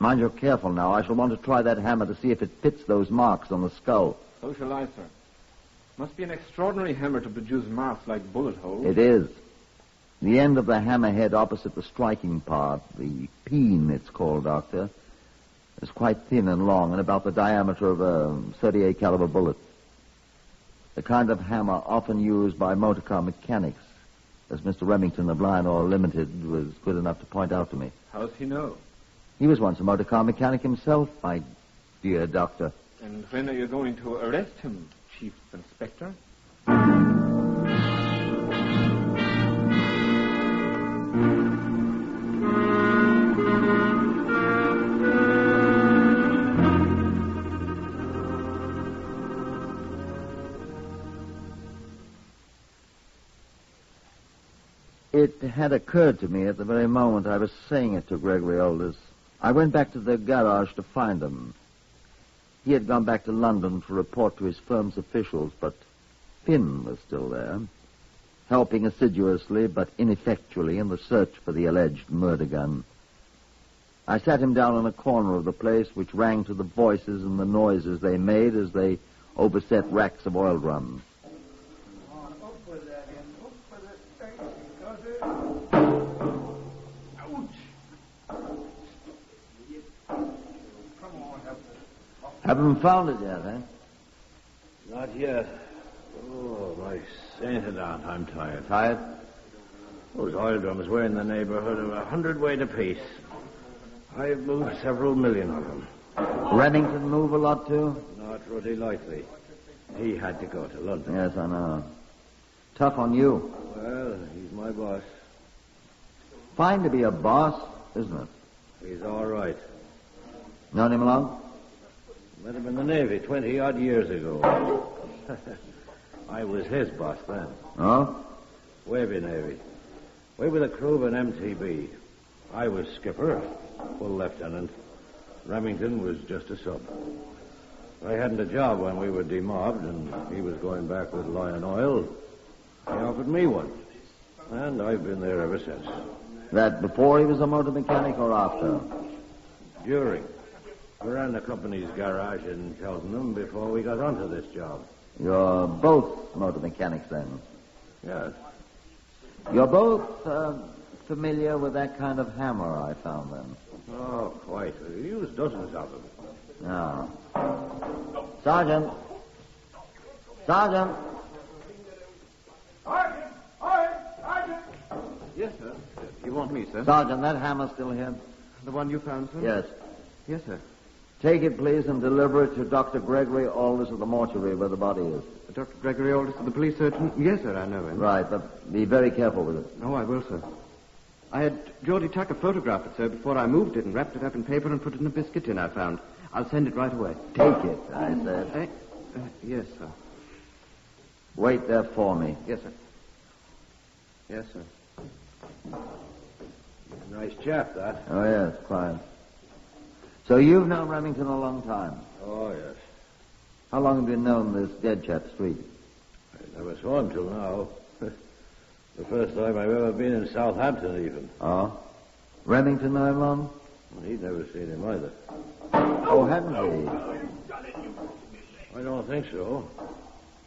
Mind you're careful now. I shall want to try that hammer to see if it fits those marks on the skull. So shall I, sir. Must be an extraordinary hammer to produce marks like bullet holes. It is. The end of the hammerhead opposite the striking part, the peen it's called, Doctor, is quite thin and long and about the diameter of a .38 caliber bullet. The kind of hammer often used by motorcar mechanics, as Mr. Remington of Lion Oil Limited was good enough to point out to me. How's he know? He was once a motorcar mechanic himself, my dear doctor. And when are you going to arrest him, Chief Inspector? It had occurred to me at the very moment I was saying it to Gregory Aldous. I went back to the garage to find him. He had gone back to London to report to his firm's officials, but Finn was still there, helping assiduously but ineffectually in the search for the alleged murder gun. I sat him down in a corner of the place, which rang to the voices and the noises they made as they overset racks of oil drums. Haven't found it yet, eh? Not yet. Oh, my sainted aunt, I'm tired. Tired? Those oil drums were in the neighborhood of 100 weight apiece. I've moved several million of them. Remington move a lot, too? Not really likely. He had to go to London. Yes, I know. Tough on you. Well, he's my boss. Fine to be a boss, isn't it? He's all right. Known him long? Met him in the Navy 20-odd years ago. I was his boss then. Oh? Wavy Navy. Way with a crew of an MTB. I was skipper, full lieutenant. Remington was just a sub. I hadn't a job when we were demobbed, and he was going back with Lion Oil. He offered me one, and I've been there ever since. That before he was a motor mechanic or after? During. I ran the company's garage in Cheltenham before we got onto this job. You're both motor mechanics, then? Yes. You're both familiar with that kind of hammer I found, then? Oh, quite. We used dozens of them. No. Sergeant! Sergeant! Sergeant! Yes, sir. You want me, sir? Sergeant, that hammer's still here? The one you found, sir? Yes. Yes, sir. Take it, please, and deliver it to Dr. Gregory Aldous of the mortuary where the body is. Dr. Gregory Aldous of the police surgeon? Yes, sir, I know him. Right, but be very careful with it. Oh, I will, sir. I had Geordie Tucker photograph it, sir, before I moved it and wrapped it up in paper and put it in a biscuit tin I found. I'll send it right away. Take it, I said. Yes, sir. Wait there for me. Yes, sir. Yes, sir. Nice chap, that. Oh, yes, quite. So you've known Remington a long time? Oh, yes. How long have you known this dead chap, Street? I never saw him till now. The first time I've ever been in Southampton, even. Oh? Remington know him long? Well, he'd never seen him either. Oh, hadn't he? I don't think so.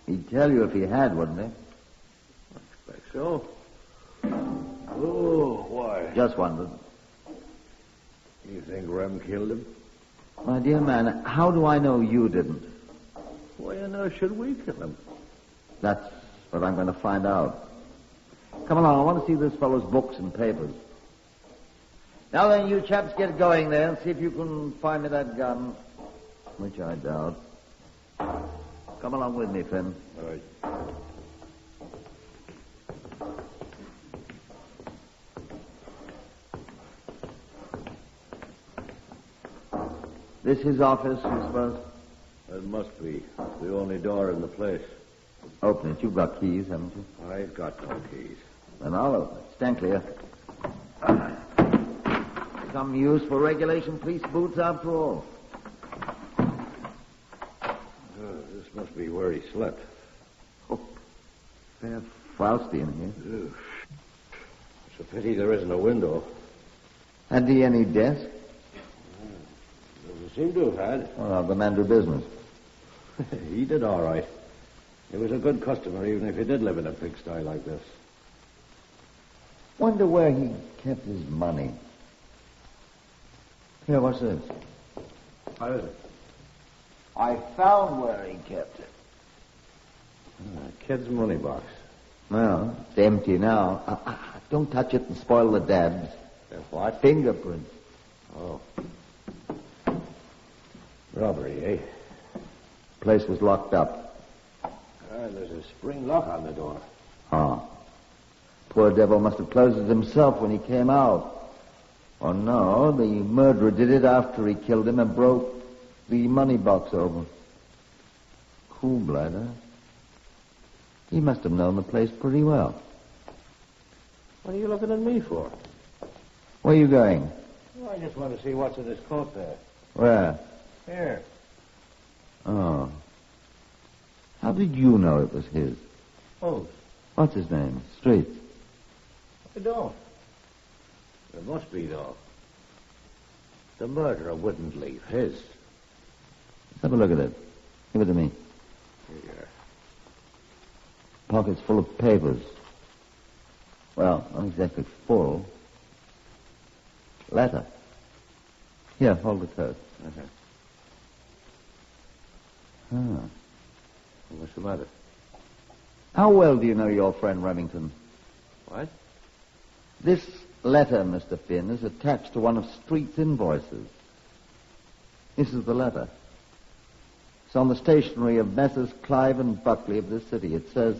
He'd tell you if he had, wouldn't he? I expect so. Oh, why? Just wondered. You think Rem killed him? My dear man, how do I know you didn't? Why on earth should we kill him? That's what I'm going to find out. Come along, I want to see this fellow's books and papers. Now then, you chaps get going there and see if you can find me that gun, which I doubt. Come along with me, Finn. All right. This his office, you suppose? It must be. The only door in the place. Open it. You've got keys, haven't you? I've got no keys. Then I'll open it. Stand clear. Some use for regulation police boots, after all. This must be where he slept. Oh, fair frosty in here. Ugh. It's a pity there isn't a window. Had he any desk? Doesn't seem to have had. Oh, how'd the man do business? He did all right. He was a good customer, even if he did live in a pigsty like this. Wonder where he kept his money. Here, what's this? What is it? I found where he kept it. Kid's money box. Well, it's empty now. Don't touch it and spoil the dabs. What? Fingerprints. Oh. Robbery, eh? Place was locked up. There's a spring lock on the door. Poor devil must have closed it himself when he came out. Or no, the murderer did it after he killed him and broke the money box open. Cool-blooded, huh? He must have known the place pretty well. What are you looking at me for? Where are you going? Well, I just want to see what's in his coat there. Where? Here. Oh. How did you know it was his? Oh. What's his name? Street? I don't. There must be, though. The murderer wouldn't leave his. Let's have a look at it. Give it to me. Here. Pockets full of papers. Well, not exactly full. Letter. Here, hold the coat. What's the matter? How well do you know your friend Remington? What? This letter, Mr. Finn, is attached to one of Street's invoices. This is the letter. It's on the stationery of Messrs. Clive and Buckley of this city. It says,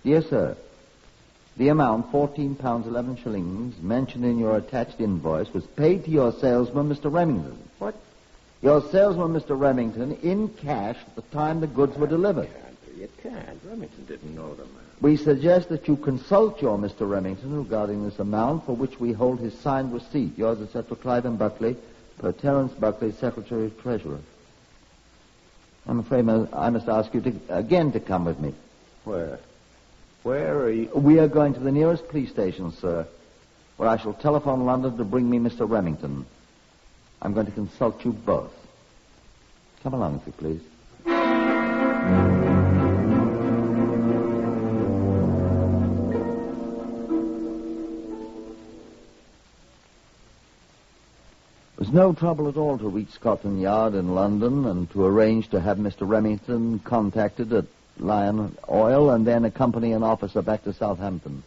"Dear Sir, the amount, £14.11, mentioned in your attached invoice was paid to your salesman, Mr. Remington." What? Your salesman, Mr. Remington, in cash at the time the goods were delivered. You can't. Remington didn't know them. We suggest that you consult your Mr. Remington regarding this amount, for which we hold his signed receipt. Yours, etc., Clive and Buckley, per Buckley, Secretary of Treasurer. I'm afraid I must ask you again to come with me. Where? Where are you? We are going to the nearest police station, sir, where I shall telephone London to bring me Mr. Remington. I'm going to consult you both. Come along, if you please. It was no trouble at all to reach Scotland Yard in London and to arrange to have Mr. Remington contacted at Lion Oil and then accompany an officer back to Southampton.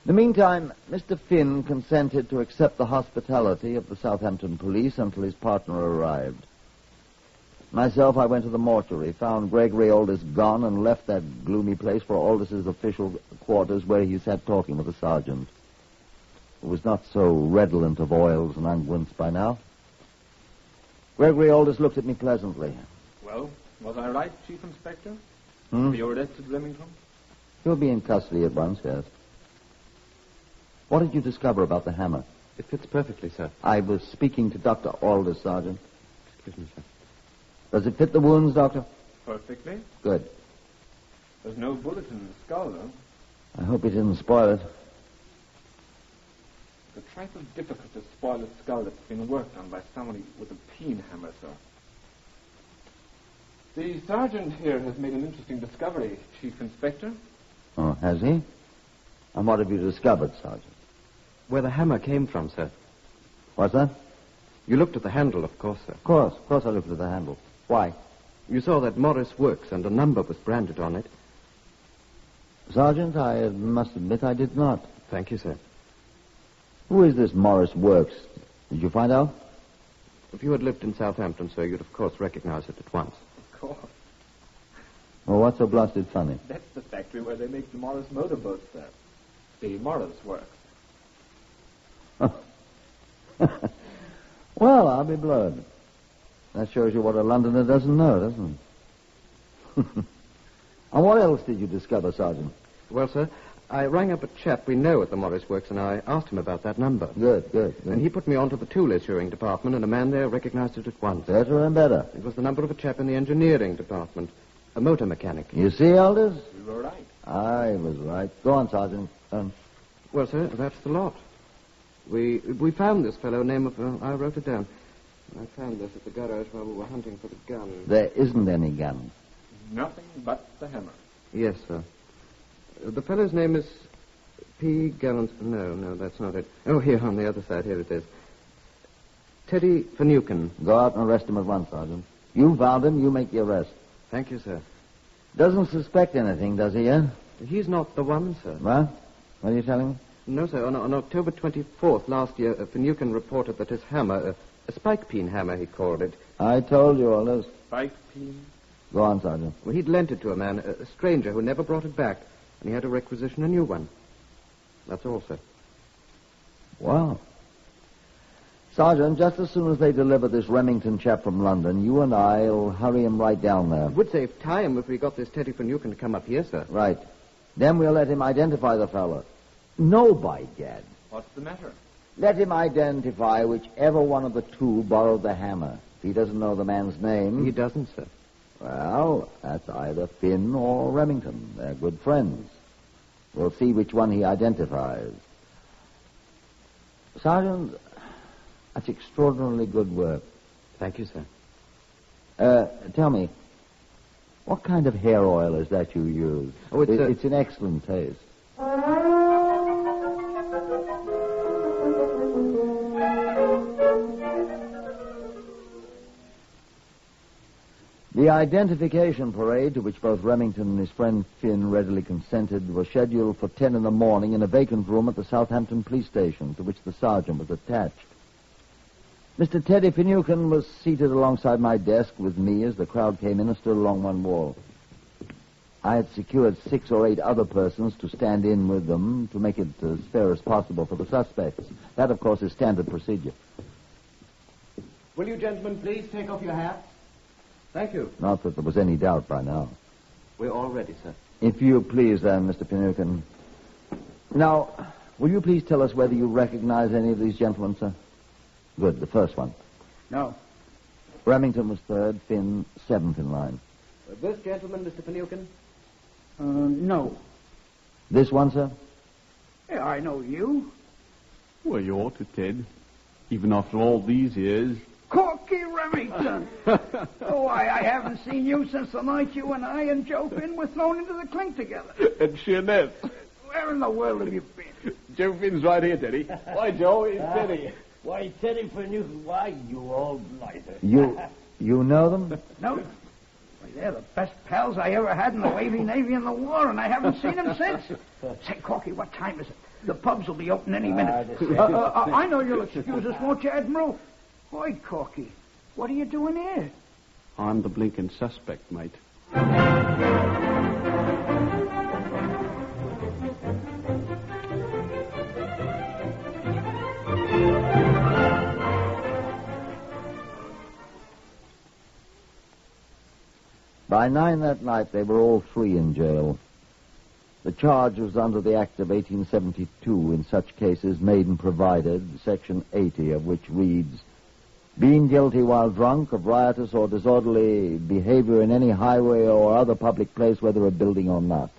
In the meantime, Mr. Finn consented to accept the hospitality of the Southampton police until his partner arrived. Myself, I went to the mortuary, found Gregory Aldous gone, and left that gloomy place for Aldous' official quarters, where he sat talking with the sergeant, who was not so redolent of oils and unguents by now. Gregory Aldous looked at me pleasantly. Well, was I right, Chief Inspector? Hmm? You arrested Remington? He'll be in custody at once, yes. What did you discover about the hammer? It fits perfectly, sir. I was speaking to Dr. Aldous, Sergeant. Excuse me, sir. Does it fit the wounds, Doctor? Perfectly. Good. There's no bullet in the skull, though. I hope he didn't spoil it. It's a trifle difficult to spoil a skull that's been worked on by somebody with a peen hammer, sir. The sergeant here has made an interesting discovery, Chief Inspector. Oh, has he? And what have you discovered, Sergeant? Where the hammer came from, sir. What's that? You looked at the handle, of course, sir. Of course I looked at the handle. Why? You saw that Morris Works and a number was branded on it. Sergeant, I must admit I did not. Thank you, sir. Who is this Morris Works? Did you find out? If you had lived in Southampton, sir, you'd of course recognize it at once. Of course. Well, what's so blasted funny? That's the factory where they make the Morris motorboats, sir. The Morris Works. Well, I'll be blowed. That shows you what a Londoner doesn't know, doesn't it? And what else did you discover, Sergeant? Well, sir, I rang up a chap we know at the Morris Works, and I asked him about that number. Good. And he put me on to the tool issuing department, and a man there recognized it at once. Better and better. It was the number of a chap in the engineering department, a motor mechanic. You see, Aldous? You were right. I was right. Go on, Sergeant. Well, sir, that's the lot. We found this fellow, name of... I wrote it down. I found this at the garage while we were hunting for the gun. There isn't any gun. Nothing but the hammer. Yes, sir. The fellow's name is P. Gallant... No, that's not it. Oh, here, on the other side. Here it is. Teddy Finucane. Go out and arrest him at once, Sergeant. You found him, you make the arrest. Thank you, sir. Doesn't suspect anything, does he, eh? He's not the one, sir. What? What are you telling me? No, sir. On October 24th last year, Finucane reported that his hammer, a spike-peen hammer, he called it. I told you all this. Spike-peen? Go on, Sergeant. Well, he'd lent it to a man, a stranger who never brought it back, and he had to requisition a new one. That's all, sir. Wow. Sergeant, just as soon as they deliver this Remington chap from London, you and I'll hurry him right down there. It would save time if we got this Teddy Finucane to come up here, sir. Right. Then we'll let him identify the fellow. No, by gad. What's the matter? Let him identify whichever one of the two borrowed the hammer. If he doesn't know the man's name... He doesn't, sir. Well, that's either Finn or Remington. They're good friends. We'll see which one he identifies. Sergeant, that's extraordinarily good work. Thank you, sir. Tell me, what kind of hair oil is that you use? Oh, it's in excellent taste. The identification parade, to which both Remington and his friend Finn readily consented, was scheduled for 10 in the morning in a vacant room at the Southampton police station, to which the sergeant was attached. Mr. Teddy Finucane was seated alongside my desk with me as the crowd came in and stood along one wall. I had secured 6 or 8 other persons to stand in with them to make it as fair as possible for the suspects. That, of course, is standard procedure. Will you gentlemen please take off your hats? Thank you. Not that there was any doubt by now. We're all ready, sir. If you please, then, Mr. Finucane. Now, will you please tell us whether you recognize any of these gentlemen, sir? Good, the first one. No. Remington was third, Finn seventh in line. This gentleman, Mr. Finucane? No. This one, sir? Yeah, I know you. Well, you ought to, Ted. Even after all these years. Corky Remington! Oh, I haven't seen you since the night you and I and Joe Finn were thrown into the clink together. And Sheerness. Where in the world have you been? Joe Finn's right here, Teddy. Why, Joe, it's Teddy. Why, Teddy Finucane, why, you old blighter. You know them? No. Why, they're the best pals I ever had in the Wavy Navy in the war, and I haven't seen them since. Say, Corky, what time is it? The pubs will be open any minute. I know you'll excuse us, won't you, Admiral? Why, Corky, what are you doing here? I'm the blinking suspect, mate. By 9 that night, they were all 3 in jail. The charge was under the Act of 1872, in such cases made and provided, Section 80 of which reads, being guilty while drunk of riotous or disorderly behavior in any highway or other public place, whether a building or not.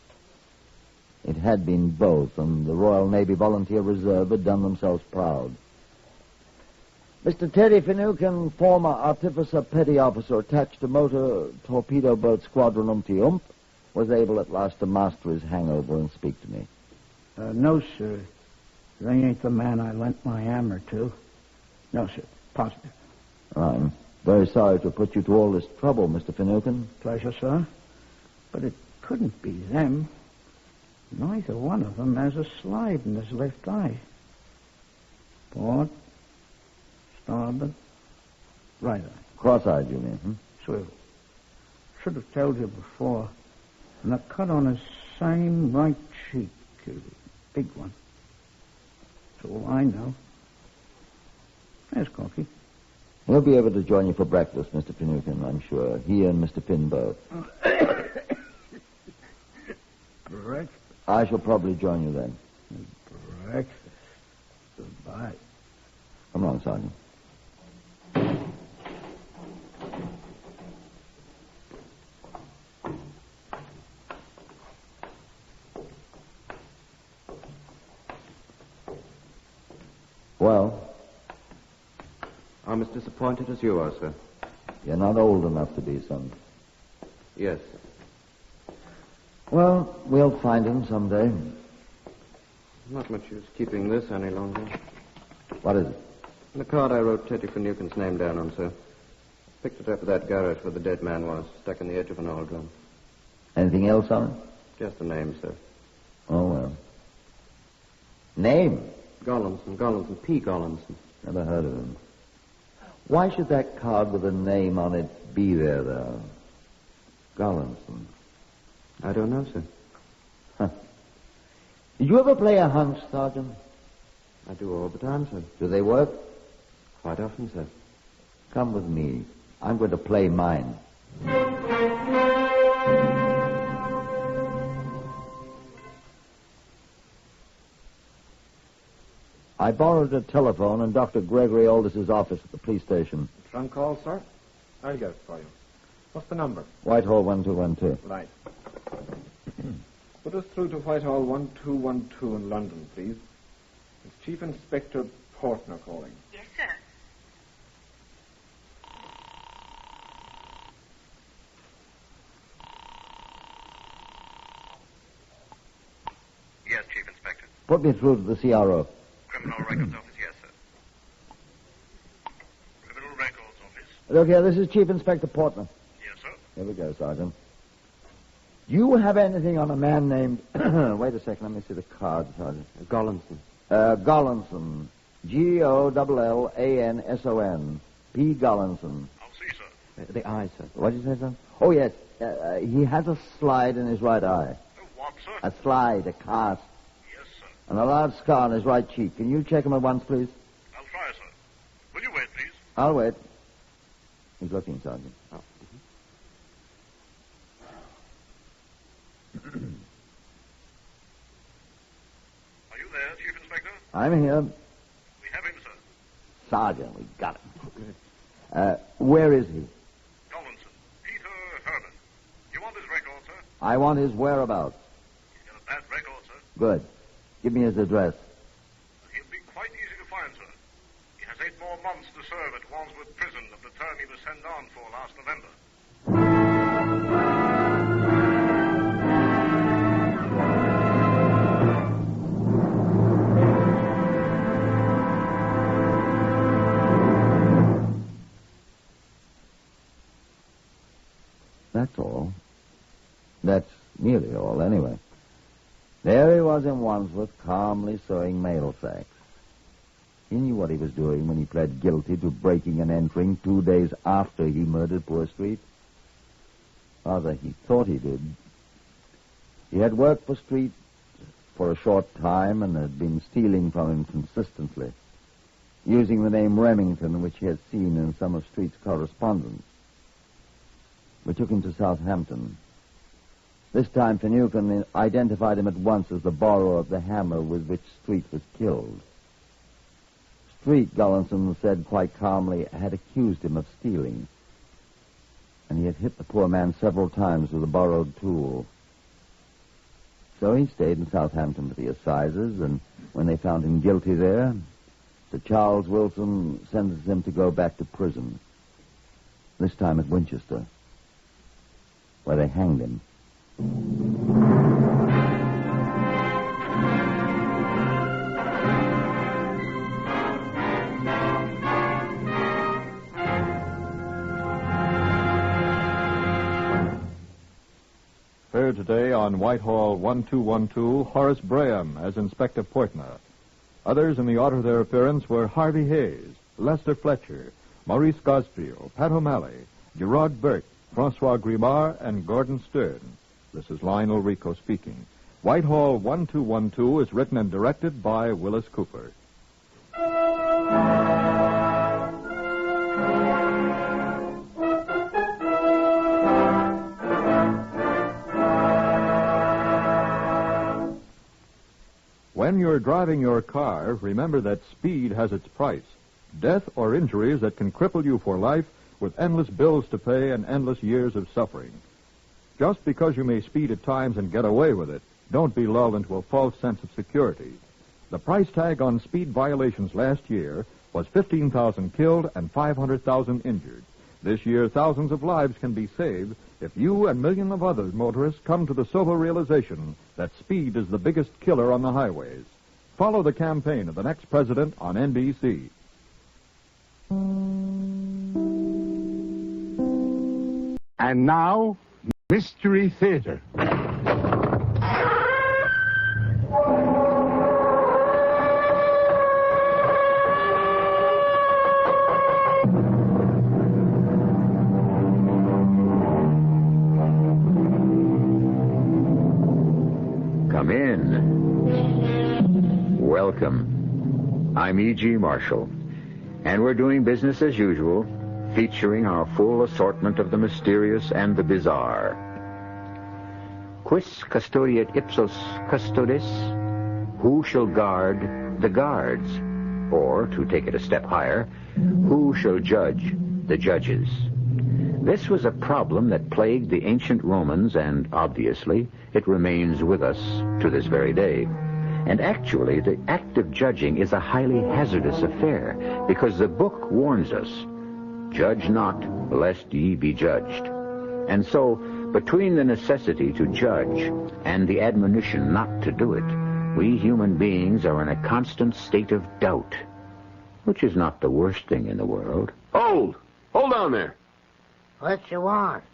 It had been both, and the Royal Navy Volunteer Reserve had done themselves proud. Mr. Teddy Finucane, former artificer petty officer attached to motor torpedo boat squadron Ump, was able at last to master his hangover and speak to me. No, sir. They ain't the man I lent my hammer to. No, sir. Positive. I'm very sorry to put you to all this trouble, Mr. Finucane. Pleasure, sir. But it couldn't be them. Neither one of them has a slide in his left eye. Port, starboard, right eye. Cross-eyed, you mean? Swivel. Should have told you before. And a cut on his same right cheek. Big one. That's all I know. There's Corky. He'll be able to join you for breakfast, Mr. Finucane, I'm sure. He and Mr. Finn both. Breakfast? I shall probably join you then. Breakfast. Goodbye. Come along, Sergeant. Well? I'm as disappointed as you are, sir. You're not old enough to be, son. Yes. Well, we'll find him someday. Not much use keeping this any longer. What is it? The card I wrote Teddy Finucane's name down on, sir. Picked it up at that garage where the dead man was, stuck in the edge of an oil drum. Anything else on it? Just a name, sir. Oh, well. Name? Gollinson, P. Gollinson. Never heard of him. Why should that card with a name on it be there, though? Gollinson. I don't know, sir. Huh. Did you ever play a hunch, Sergeant? I do all the time, sir. Do they work? Quite often, sir. Come with me. I'm going to play mine. I borrowed a telephone in Dr. Gregory Aldous' office at the police station. Trunk call, sir? I'll get it for you. What's the number? Whitehall 1212. Right. Put us through to Whitehall 1212 in London, please. It's Chief Inspector Portner calling. Yes, sir. Yes, Chief Inspector. Put me through to the CRO. Criminal Records Office, yes, sir. Criminal Records Office. Look here, this is Chief Inspector Portner. Yes, sir. Here we go, Sergeant. Do you have anything on a man named... Wait a second, let me see the card, Sergeant. Gollinson. Gollinson. Gollanson. P. Gollinson. I'll see, sir. The eye, sir. What did you say, sir? Oh, yes. He has a slide in his right eye. What, sir? A slide, a cast. Yes, sir. And a large scar on his right cheek. Can you check him at once, please? I'll try, sir. Will you wait, please? I'll wait. He's looking, Sergeant. Oh. Are you there, Chief Inspector? I'm here. We have him, sir. Sergeant, we got him. Where is he? Gollinson. Peter Herman. You want his record, sir? I want his whereabouts. He's got a bad record, sir. Good. Give me his address. He'll be quite easy to find, sir. He has 8 more months to serve at Wandsworth Prison of the term he was sent on for last November. That's all. That's nearly all, anyway. There he was in Wandsworth, calmly sewing mail sacks. He knew what he was doing when he pled guilty to breaking and entering 2 days after he murdered poor Street. Rather, he thought he did. He had worked for Street for a short time and had been stealing from him consistently, using the name Remington, which he had seen in some of Street's correspondence. We took him to Southampton. This time, Finucane identified him at once as the borrower of the hammer with which Street was killed. Street, Gollinson said quite calmly, had accused him of stealing, and he had hit the poor man several times with a borrowed tool. So he stayed in Southampton for the assizes, and when they found him guilty there, Sir Charles Wilson sentenced him to go back to prison, this time at Winchester, where they hanged him. Heard today on Whitehall 1212, Horace Braham as Inspector Portner. Others in the order of their appearance were Harvey Hayes, Lester Fletcher, Maurice Gosfield, Pat O'Malley, Gerard Burke, Francois Grimard, and Gordon Stern. This is Lionel Rico speaking. Whitehall 1212 is written and directed by Willis Cooper. When you're driving your car, remember that speed has its price. Death or injuries that can cripple you for life with endless bills to pay and endless years of suffering. Just because you may speed at times and get away with it, don't be lulled into a false sense of security. The price tag on speed violations last year was 15,000 killed and 500,000 injured. This year, thousands of lives can be saved if you and millions of other motorists come to the sober realization that speed is the biggest killer on the highways. Follow the campaign of the next president on NBC. And now, Mystery Theater. Come in. Welcome. I'm E.G. Marshall, and we're doing business as usual, featuring our full assortment of the mysterious and the bizarre. Quis custodiet ipsos custodes? Who shall guard the guards? Or, to take it a step higher, who shall judge the judges? This was a problem that plagued the ancient Romans, and obviously it remains with us to this very day. And actually, the act of judging is a highly hazardous affair, because the book warns us, "Judge not, lest ye be judged." And so, between the necessity to judge and the admonition not to do it, we human beings are in a constant state of doubt, which is not the worst thing in the world. Hold! Hold on there. What you want?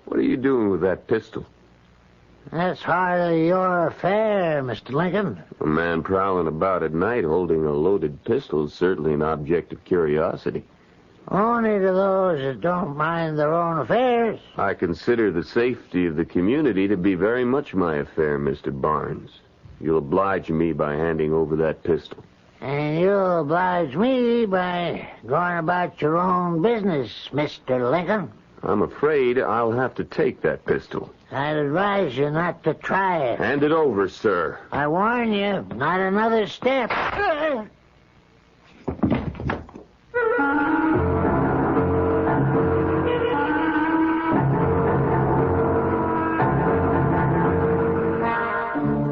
What are you doing with that pistol? That's hardly your affair, Mr. Lincoln. A man prowling about at night holding a loaded pistol is certainly an object of curiosity. Only to those that don't mind their own affairs. I consider the safety of the community to be very much my affair, Mr. Barnes. You'll oblige me by handing over that pistol. And you'll oblige me by going about your own business, Mr. Lincoln. I'm afraid I'll have to take that pistol. I'd advise you not to try it. Hand it over, sir. I warn you, not another step.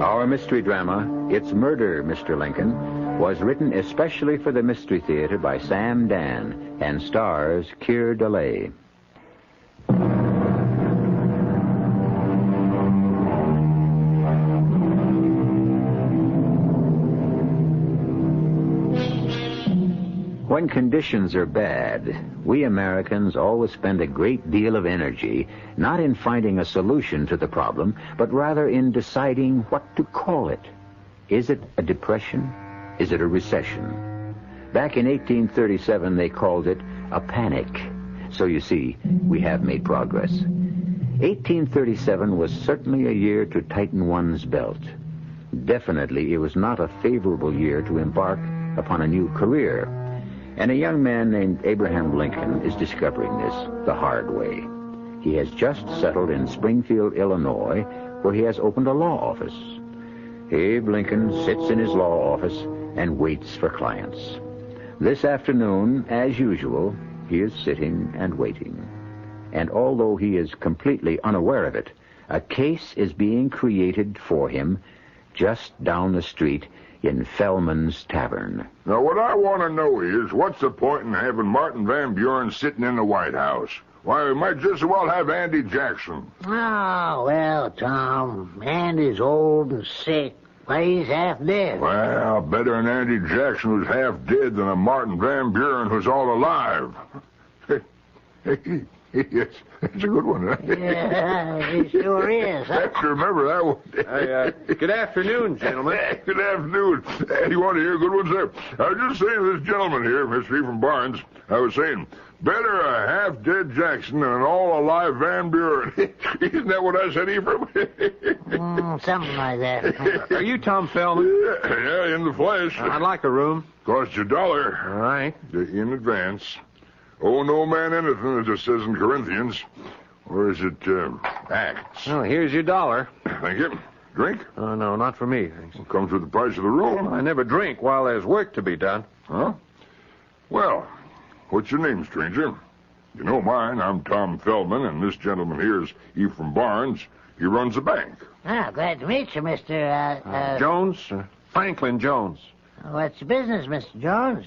Our mystery drama, It's Murder, Mr. Lincoln, was written especially for the Mystery Theater by Sam Dan and stars Keir DeLay. When conditions are bad, we Americans always spend a great deal of energy not in finding a solution to the problem, but rather in deciding what to call it. Is it a depression? Is it a recession? Back in 1837, they called it a panic. So you see, we have made progress. 1837 was certainly a year to tighten one's belt. Definitely, it was not a favorable year to embark upon a new career. And a young man named Abraham Lincoln is discovering this the hard way. He has just settled in Springfield, Illinois, where he has opened a law office. Abe Lincoln sits in his law office and waits for clients. This afternoon, as usual, he is sitting and waiting. And although he is completely unaware of it, a case is being created for him just down the street in Fellman's Tavern. Now, what I want to know is, what's the point in having Martin Van Buren sitting in the White House? Why, we might just as well have Andy Jackson. Oh, well, Tom, Andy's old and sick. Why, he's half dead. Well, better an Andy Jackson who's half dead than a Martin Van Buren who's all alive. Yes, that's a good one, huh? Yeah, he sure is. I have to remember that one. Good afternoon, gentlemen. Good afternoon. You want to hear a good one, sir? I was just saying to this gentleman here, Mr. Ephraim Barnes, I was saying, better a half-dead Jackson than an all-alive Van Buren. Isn't that what I said, Ephraim? Something like that. Are you Tom Fellman? Yeah, in the flesh. I'd like a room. Costs you $1. All right. In advance. Owe no man anything, as it says in Corinthians. Or is it, Acts? Well, here's your $1. Thank you. Drink? Oh, no, not for me, thanks. Comes with the price of the room. I never drink while there's work to be done. Huh? Well, what's your name, stranger? You know mine. I'm Tom Feldman, and this gentleman here is Ephraim Barnes. He runs a bank. Ah, glad to meet you, Mr. Jones? Franklin Jones. What's the business, Mr. Jones?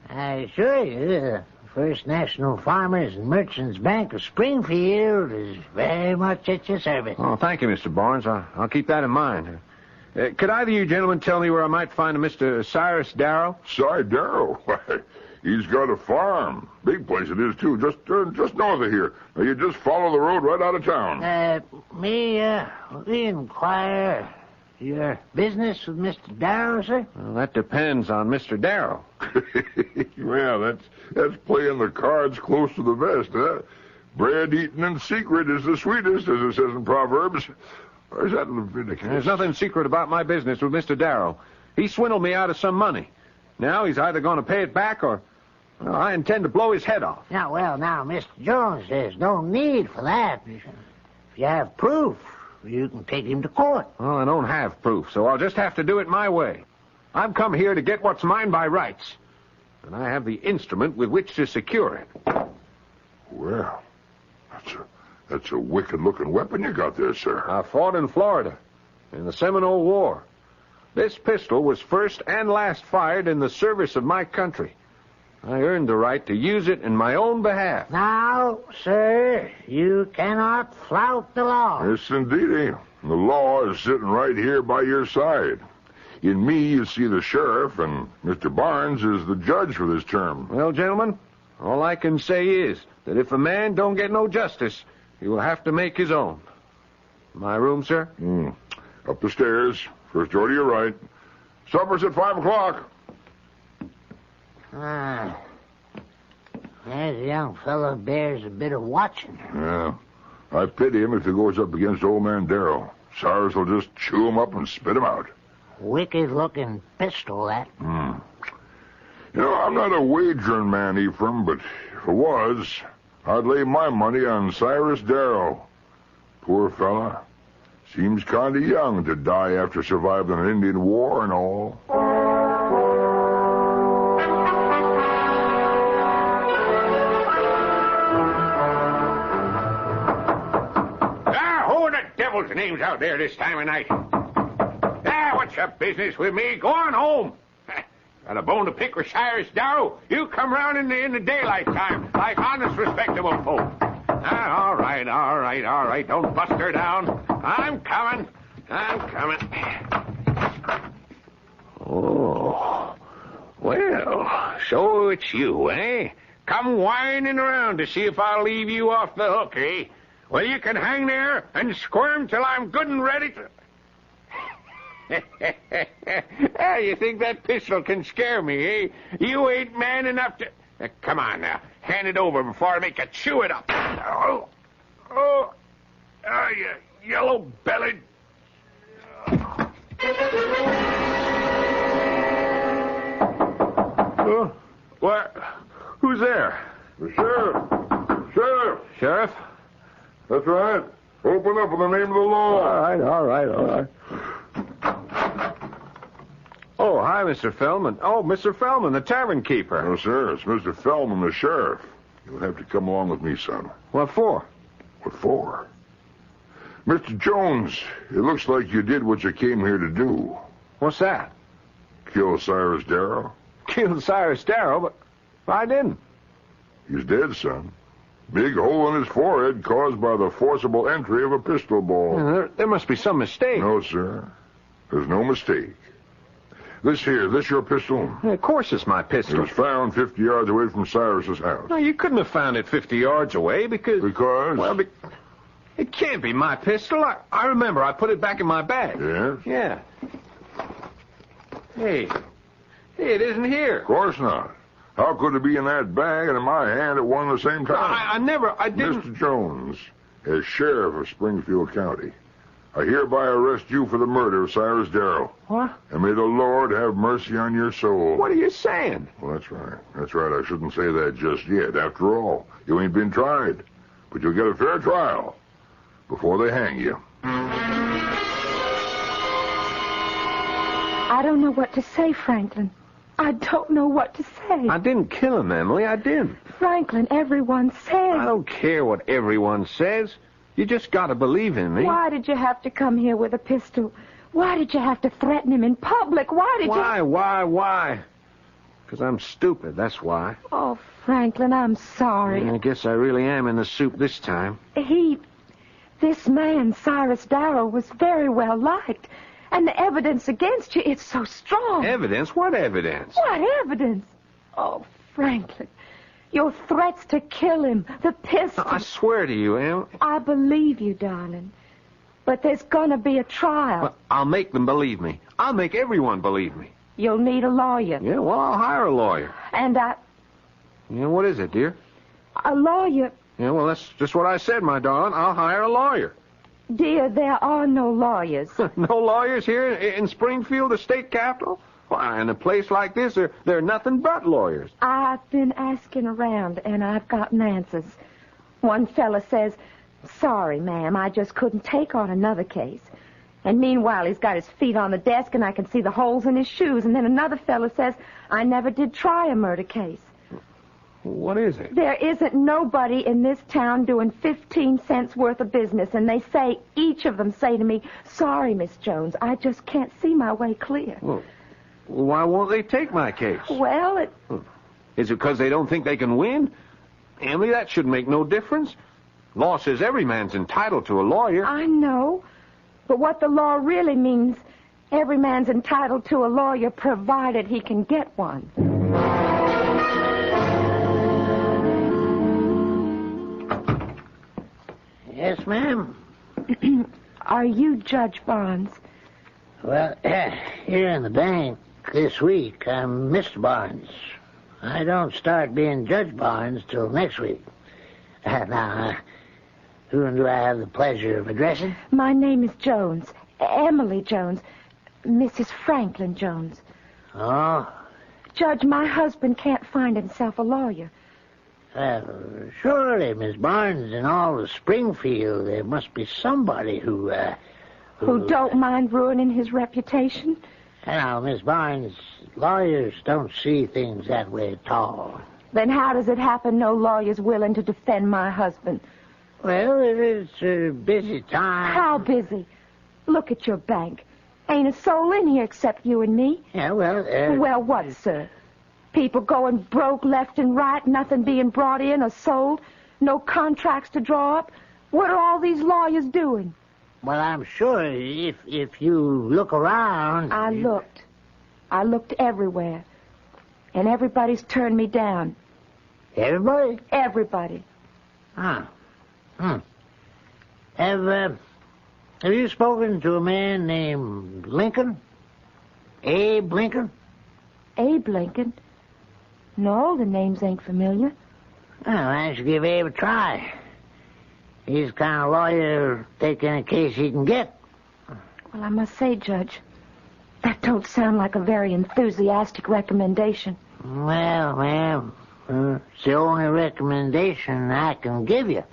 I assure you, the First National Farmers and Merchants Bank of Springfield is very much at your service. Oh, thank you, Mr. Barnes. I'll keep that in mind. Could either of you gentlemen tell me where I might find a Mr. Cyrus Darrow? Cy Darrow? He's got a farm. Big place it is, too, just north of here. Now, you just follow the road right out of town. Will we inquire your business with Mr. Darrow, sir? Well, that depends on Mr. Darrow. Well, that's playing the cards close to the vest, huh? Bread eaten in secret is the sweetest, as it says in Proverbs. Or is that Leviticus? There's nothing secret about my business with Mr. Darrow. He swindled me out of some money. Now he's either going to pay it back or... Well, I intend to blow his head off. Now, Mr. Jones, there's no need for that. If you have proof, you can take him to court. Well, I don't have proof, so I'll just have to do it my way. I've come here to get what's mine by rights. And I have the instrument with which to secure it. Well, that's a wicked-looking weapon you got there, sir. I fought in Florida in the Seminole War. This pistol was first and last fired in the service of my country. I earned the right to use it in my own behalf. Now, sir, you cannot flout the law. Yes, indeedy. The law is sitting right here by your side. In me, you see the sheriff, and Mr. Barnes is the judge for this term. Well, gentlemen, all I can say is that if a man don't get no justice, he will have to make his own. My room, sir? Up the stairs. First door to your right. Supper's at 5 o'clock. That young fellow bears a bit of watching. Yeah. I pity him if he goes up against old man Darrow. Cyrus will just chew him up and spit him out. Wicked-looking pistol, that. You know, I'm not a wagering man, Ephraim, but if it was, I'd lay my money on Cyrus Darrow. Poor fella. Seems kind of young to die after surviving an Indian war and all. Who the devil's name's out there this time of night? What's your business with me? Go on home. Got a bone to pick with Cyrus Darrow? You come round in the daylight time, like honest, respectable folk. All right. Don't bust her down. I'm coming. Oh, well, so it's you, eh? Come whining around to see if I'll leave you off the hook, eh? Well, you can hang there and squirm till I'm good and ready to... You think that pistol can scare me, eh? You ain't man enough to... come on now. Hand it over before I make you chew it up. You yellow-bellied... What? Who's there? The sheriff. Sheriff? That's right. Open up in the name of the law. All right. Oh, hi, Mr. Feldman. Oh, Mr. Feldman, the tavern keeper. No, sir. It's Mr. Feldman, the sheriff. You'll have to come along with me, son. What for? What for? Mr. Jones, it looks like you did what you came here to do. What's that? Kill Cyrus Darrow. Killed Cyrus Darrow, but I didn't. He's dead, son. Big hole in his forehead caused by the forcible entry of a pistol ball. There must be some mistake. No, sir. There's no mistake. This your pistol? Of course it's my pistol. It was found 50 yards away from Cyrus's house. No, you couldn't have found it 50 yards away because... Because? Well, it can't be my pistol. I remember I put it back in my bag. Yes? Yeah. Hey, it isn't here. Of course not. How could it be in that bag and in my hand at one and the same time? I didn't... Mr. Jones, as sheriff of Springfield County, I hereby arrest you for the murder of Cyrus Darrow. What? And may the Lord have mercy on your soul. What are you saying? Well, that's right. I shouldn't say that just yet. After all, you ain't been tried. But you'll get a fair trial before they hang you. I don't know what to say, Franklin. I don't know what to say. I didn't kill him, Emily. I didn't. Franklin, everyone says... I don't care what everyone says. You just got to believe in me. Why did you have to come here with a pistol? Why did you have to threaten him in public? Why? Because I'm stupid, that's why. Oh, Franklin, I'm sorry. I guess I really am in the soup this time. This man, Cyrus Darrow, was very well liked. And the evidence against you, it's so strong. Evidence? What evidence? What evidence? Oh, Franklin, your threats to kill him, the pistol. I swear to you, Em. I believe you, darling. But there's gonna be a trial. Well, I'll make them believe me. I'll make everyone believe me. You'll need a lawyer. Yeah, well, I'll hire a lawyer. And Yeah, what is it, dear? a lawyer... Yeah, well, that's just what I said, my darling. I'll hire a lawyer. Dear, there are no lawyers. No lawyers here in Springfield, the state capital? Why, in a place like this, there are nothing but lawyers. I've been asking around, and I've gotten answers. One fella says, sorry, ma'am, I just couldn't take on another case. And meanwhile, he's got his feet on the desk, and I can see the holes in his shoes. And then another fella says, I never did try a murder case. What is it? There isn't nobody in this town doing 15 cents worth of business, and they say, each of them say to me, sorry, Miss Jones, I just can't see my way clear. Well, why won't they take my case? Well, Is it because they don't think they can win? Emily, that should make no difference. Law says every man's entitled to a lawyer. I know, but what the law really means, every man's entitled to a lawyer provided he can get one. Yes, ma'am? Are you Judge Barnes? Well, here in the bank this week, I'm Mr. Barnes. I don't start being Judge Barnes till next week. Now, whom do I have the pleasure of addressing? My name is Jones. Emily Jones. Mrs. Franklin Jones. Oh? Judge, my husband can't find himself a lawyer. Surely, Miss Barnes, in all of Springfield, there must be somebody who don't mind ruining his reputation? Now, Miss Barnes, lawyers don't see things that way at all. Then how does it happen no lawyer's willing to defend my husband? Well, it's a busy time. How busy? Look at your bank. Ain't a soul in here except you and me. Yeah, well, Well, what, sir? People going broke left and right, nothing being brought in or sold, no contracts to draw up. What are all these lawyers doing? Well, I'm sure if you look around... I looked everywhere. And everybody's turned me down. Everybody? Everybody. Have you spoken to a man named Lincoln? Abe Lincoln? Abe Lincoln? No, the names ain't familiar. Well, I should give Abe a try. He's the kind of lawyer take any case he can get. Well, I must say, Judge, that don't sound like a very enthusiastic recommendation. Well, ma'am, it's the only recommendation I can give you.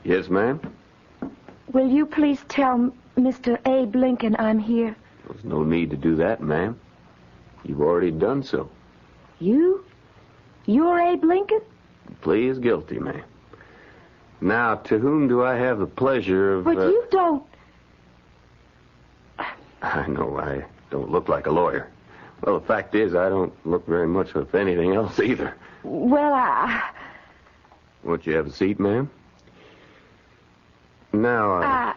Yes, ma'am? Will you please tell Mr. Abe Lincoln I'm here? There's no need to do that, ma'am. You've already done so. You? You're Abe Lincoln? The plea is guilty, ma'am. Now, to whom do I have the pleasure of... But you don't... I know I don't look like a lawyer. Well, the fact is, I don't look very much of anything else either. Well, Won't you have a seat, ma'am? Now,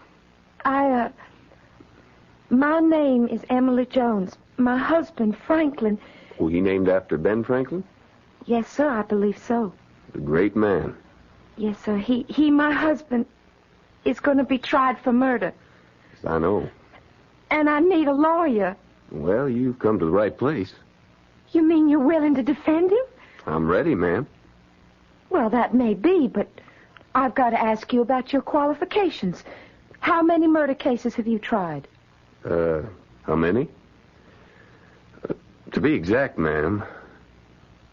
my name is Emily Jones. My husband, Franklin... Was he named after Ben Franklin? Yes, sir, I believe so. The great man. Yes, sir. He, my husband, is going to be tried for murder. Yes, I know. And I need a lawyer. Well, you've come to the right place. You mean you're willing to defend him? I'm ready, ma'am. Well, that may be, but I've got to ask you about your qualifications. How many murder cases have you tried? How many? To be exact, ma'am,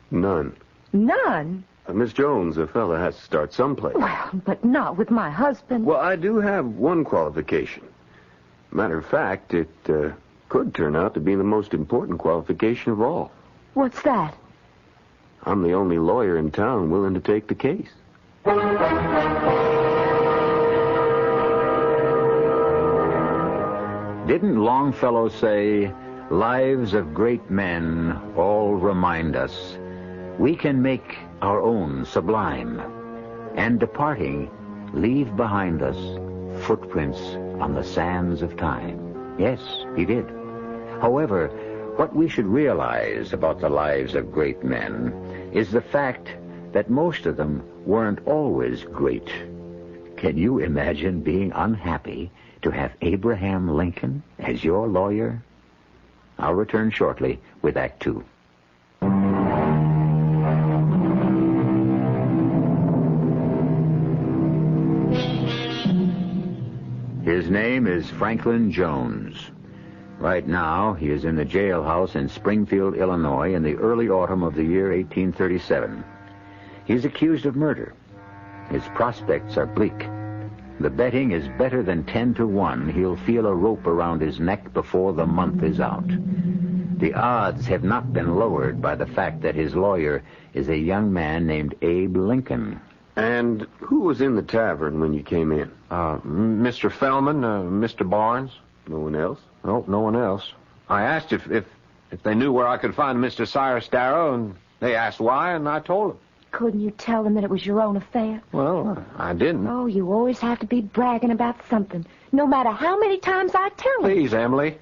none. None? Miss Jones, a fella has to start someplace. Well, but not with my husband. Well, I do have one qualification. Matter of fact, it could turn out to be the most important qualification of all. What's that? I'm the only lawyer in town willing to take the case. Didn't Longfellow say, lives of great men all remind us we can make our own sublime, and departing, leave behind us footprints on the sands of time. Yes, he did. However, what we should realize about the lives of great men is the fact that most of them weren't always great. Can you imagine being unhappy to have Abraham Lincoln as your lawyer? I'll return shortly with Act Two. His name is Franklin Jones. Right now, he is in the jailhouse in Springfield, Illinois, in the early autumn of the year 1837. He's accused of murder. His prospects are bleak. The betting is better than 10-1. He'll feel a rope around his neck before the month is out. The odds have not been lowered by the fact that his lawyer is a young man named Abe Lincoln. And who was in the tavern when you came in? Mr. Fellman, Mr. Barnes. No one else? No, no one else. I asked if they knew where I could find Mr. Cyrus Darrow, and they asked why, and I told them. Couldn't you tell them that it was your own affair? Well, I didn't. Oh, you always have to be bragging about something, no matter how many times I tell them. Please, Emily.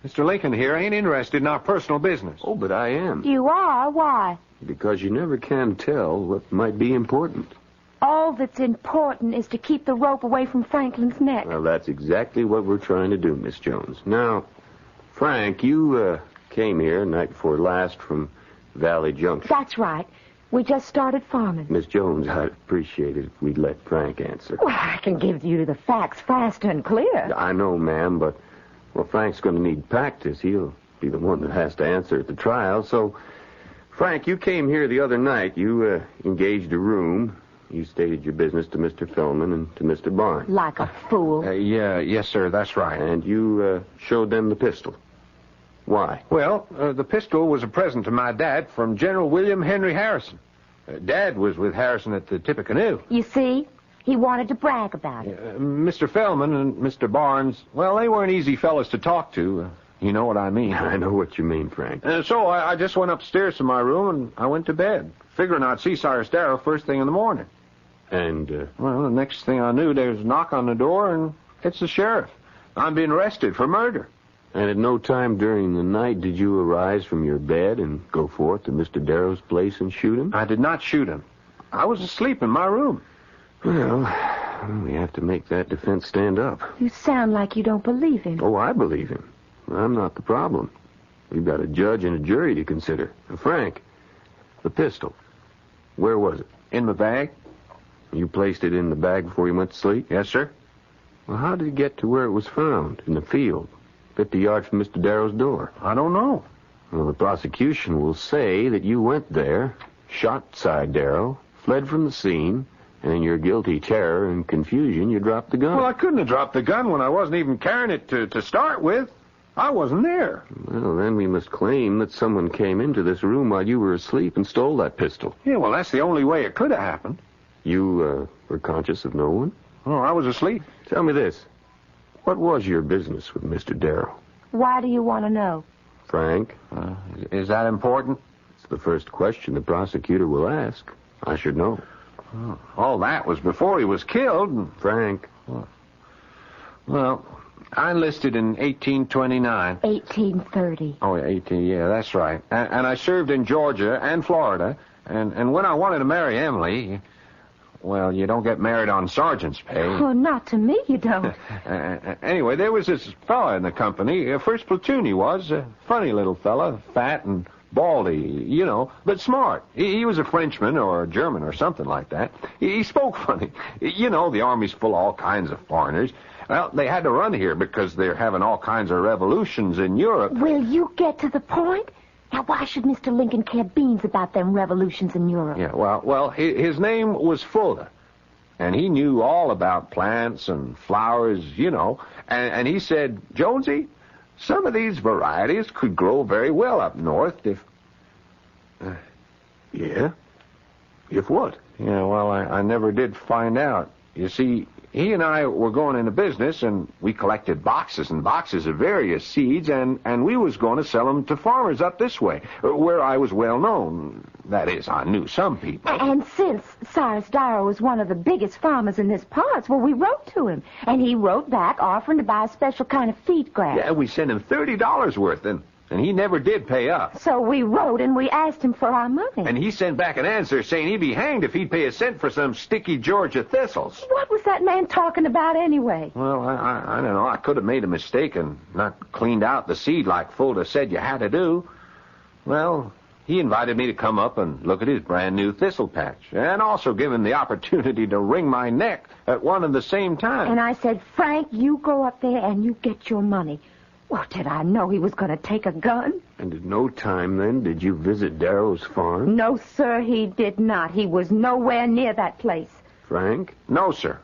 Mr. Lincoln here ain't interested in our personal business. Oh, but I am. You are? Why? Because you never can tell what might be important. All that's important is to keep the rope away from Franklin's neck. Well, that's exactly what we're trying to do, Miss Jones. Now, Frank, you came here night before last from Valley Junction. That's right. We just started farming. Miss Jones, I'd appreciate it if we'd let Frank answer. Well, I can give you the facts fast and clear. I know, ma'am, but, well, Frank's going to need practice. He'll be the one that has to answer at the trial. So, Frank, you came here the other night. You engaged a room. You stated your business to Mr. Fellman and to Mr. Barnes. Like a fool. Yes, sir, that's right. And you showed them the pistol. Why? Well, the pistol was a present to my dad from General William Henry Harrison. Dad was with Harrison at the Tippecanoe. You see? He wanted to brag about it. Mr. Fellman and Mr. Barnes, well, they weren't easy fellas to talk to. You know what I mean. I know what you mean, Frank. So I just went upstairs to my room and I went to bed, figuring I'd see Cyrus Darrow first thing in the morning. And, well, the next thing I knew, there was a knock on the door, and it's the sheriff. I'm being arrested for murder. And at no time during the night did you arise from your bed and go forth to Mr. Darrow's place and shoot him? I did not shoot him. I was asleep in my room. Well, we have to make that defense stand up. You sound like you don't believe him. Oh, I believe him. I'm not the problem. We've got a judge and a jury to consider. Frank, the pistol, where was it? In my bag. You placed it in the bag before you went to sleep? Yes, sir. Well, how did it get to where it was found? In the field, 50 yards from Mr. Darrow's door? I don't know. Well, the prosecution will say that you went there, shot Cy Darrow, fled from the scene, and in your guilty terror and confusion, you dropped the gun. Well, I couldn't have dropped the gun when I wasn't even carrying it to start with. I wasn't there. Well, then we must claim that someone came into this room while you were asleep and stole that pistol. Yeah, well, that's the only way it could have happened. You, were conscious of no one? Oh, I was asleep. Tell me this. What was your business with Mr. Darrow? Why do you want to know? Frank? Is that important? It's the first question the prosecutor will ask. I should know. Oh, all that was before he was killed. And Frank? Well, I enlisted in 1829. 1830. Oh, yeah, that's right. And I served in Georgia and Florida. And when I wanted to marry Emily, well, you don't get married on sergeant's pay. Oh, not to me, you don't. Anyway, there was this fella in the company, first platoon he was, a funny little fella, fat and baldy, you know, but smart. He was a Frenchman or a German or something like that. He spoke funny. You know, the Army's full of all kinds of foreigners. Well, they had to run here because they're having all kinds of revolutions in Europe. Will you get to the point? Now, why should Mr. Lincoln care beans about them revolutions in Europe? Yeah, well, his name was Fuller, and he knew all about plants and flowers, you know, and he said, Jonesy, some of these varieties could grow very well up north if... Yeah? If what? Yeah, well, I never did find out. You see, He and I were going into business, and we collected boxes and boxes of various seeds, and we was going to sell them to farmers up this way, where I was well known. That is, I knew some people. And since Cyrus Darrow was one of the biggest farmers in this parts, well, we wrote to him, and he wrote back offering to buy a special kind of feed grass. Yeah, we sent him $30 worth, and he never did pay up. So we wrote and we asked him for our money. And he sent back an answer saying he'd be hanged if he'd pay a cent for some sticky Georgia thistles. What was that man talking about anyway? Well, I don't know. I could have made a mistake and not cleaned out the seed like Fulda said you had to do. Well, he invited me to come up and look at his brand new thistle patch, and also give him the opportunity to wring my neck at one and the same time. And I said, Frank, you go up there and you get your money. Well, did I know he was going to take a gun? And at no time, then, did you visit Darrow's farm? No, sir, he did not. He was nowhere near that place. Frank? No, sir.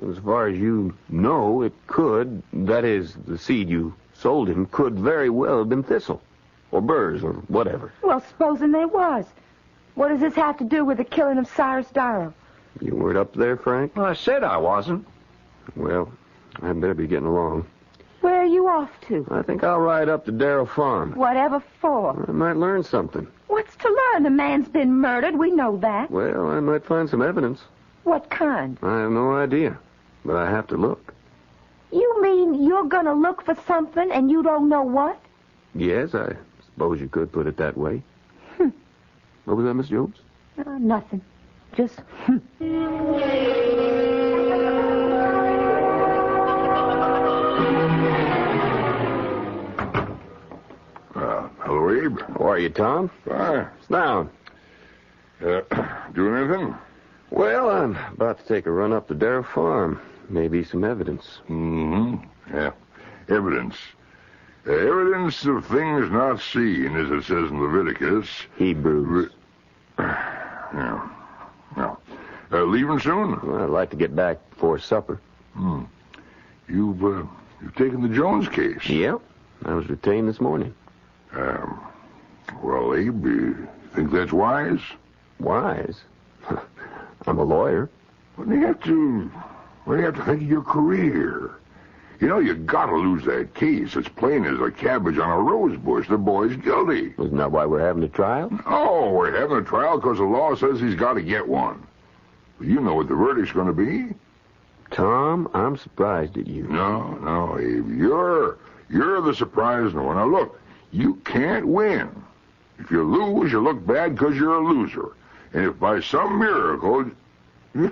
As far as you know, it could, that is, the seed you sold him, could very well have been thistle, or burrs, or whatever. Well, supposing there was. What does this have to do with the killing of Cyrus Darrow? You weren't up there, Frank? Well, I said I wasn't. Well, I'd better be getting along. Where are you off to? I think I'll ride up to Darrow Farm. Whatever for? I might learn something. What's to learn? The man's been murdered. We know that. Well, I might find some evidence. What kind? I have no idea, but I have to look. You mean you're going to look for something and you don't know what? Yes, I suppose you could put it that way. What was that, Miss Jones? Nothing. Just, Hello, Abe. How are you, Tom? Fine. Sit down. Doing anything? Well, I'm about to take a run up to Darrow Farm. Maybe some evidence. Mm-hmm. Yeah. Evidence. Evidence of things not seen, as it says in Leviticus. Hebrews. Yeah. Yeah. Leaving soon? Well, I'd like to get back before supper. You've taken the Jones case? Yep. I was retained this morning. Well, Abe, you think that's wise? Wise? I'm a lawyer. What do you have to think of your career? You know, you gotta lose that case. It's plain as a cabbage on a rose bush. The boy's guilty. Isn't that why we're having a trial? No, we're having a trial because the law says he's got to get one. You know what the verdict's going to be. Tom, I'm surprised at you. No, Abe. You're the surprised one. Now, look, you can't win. If you lose, you look bad because you're a loser. And if by some miracle, you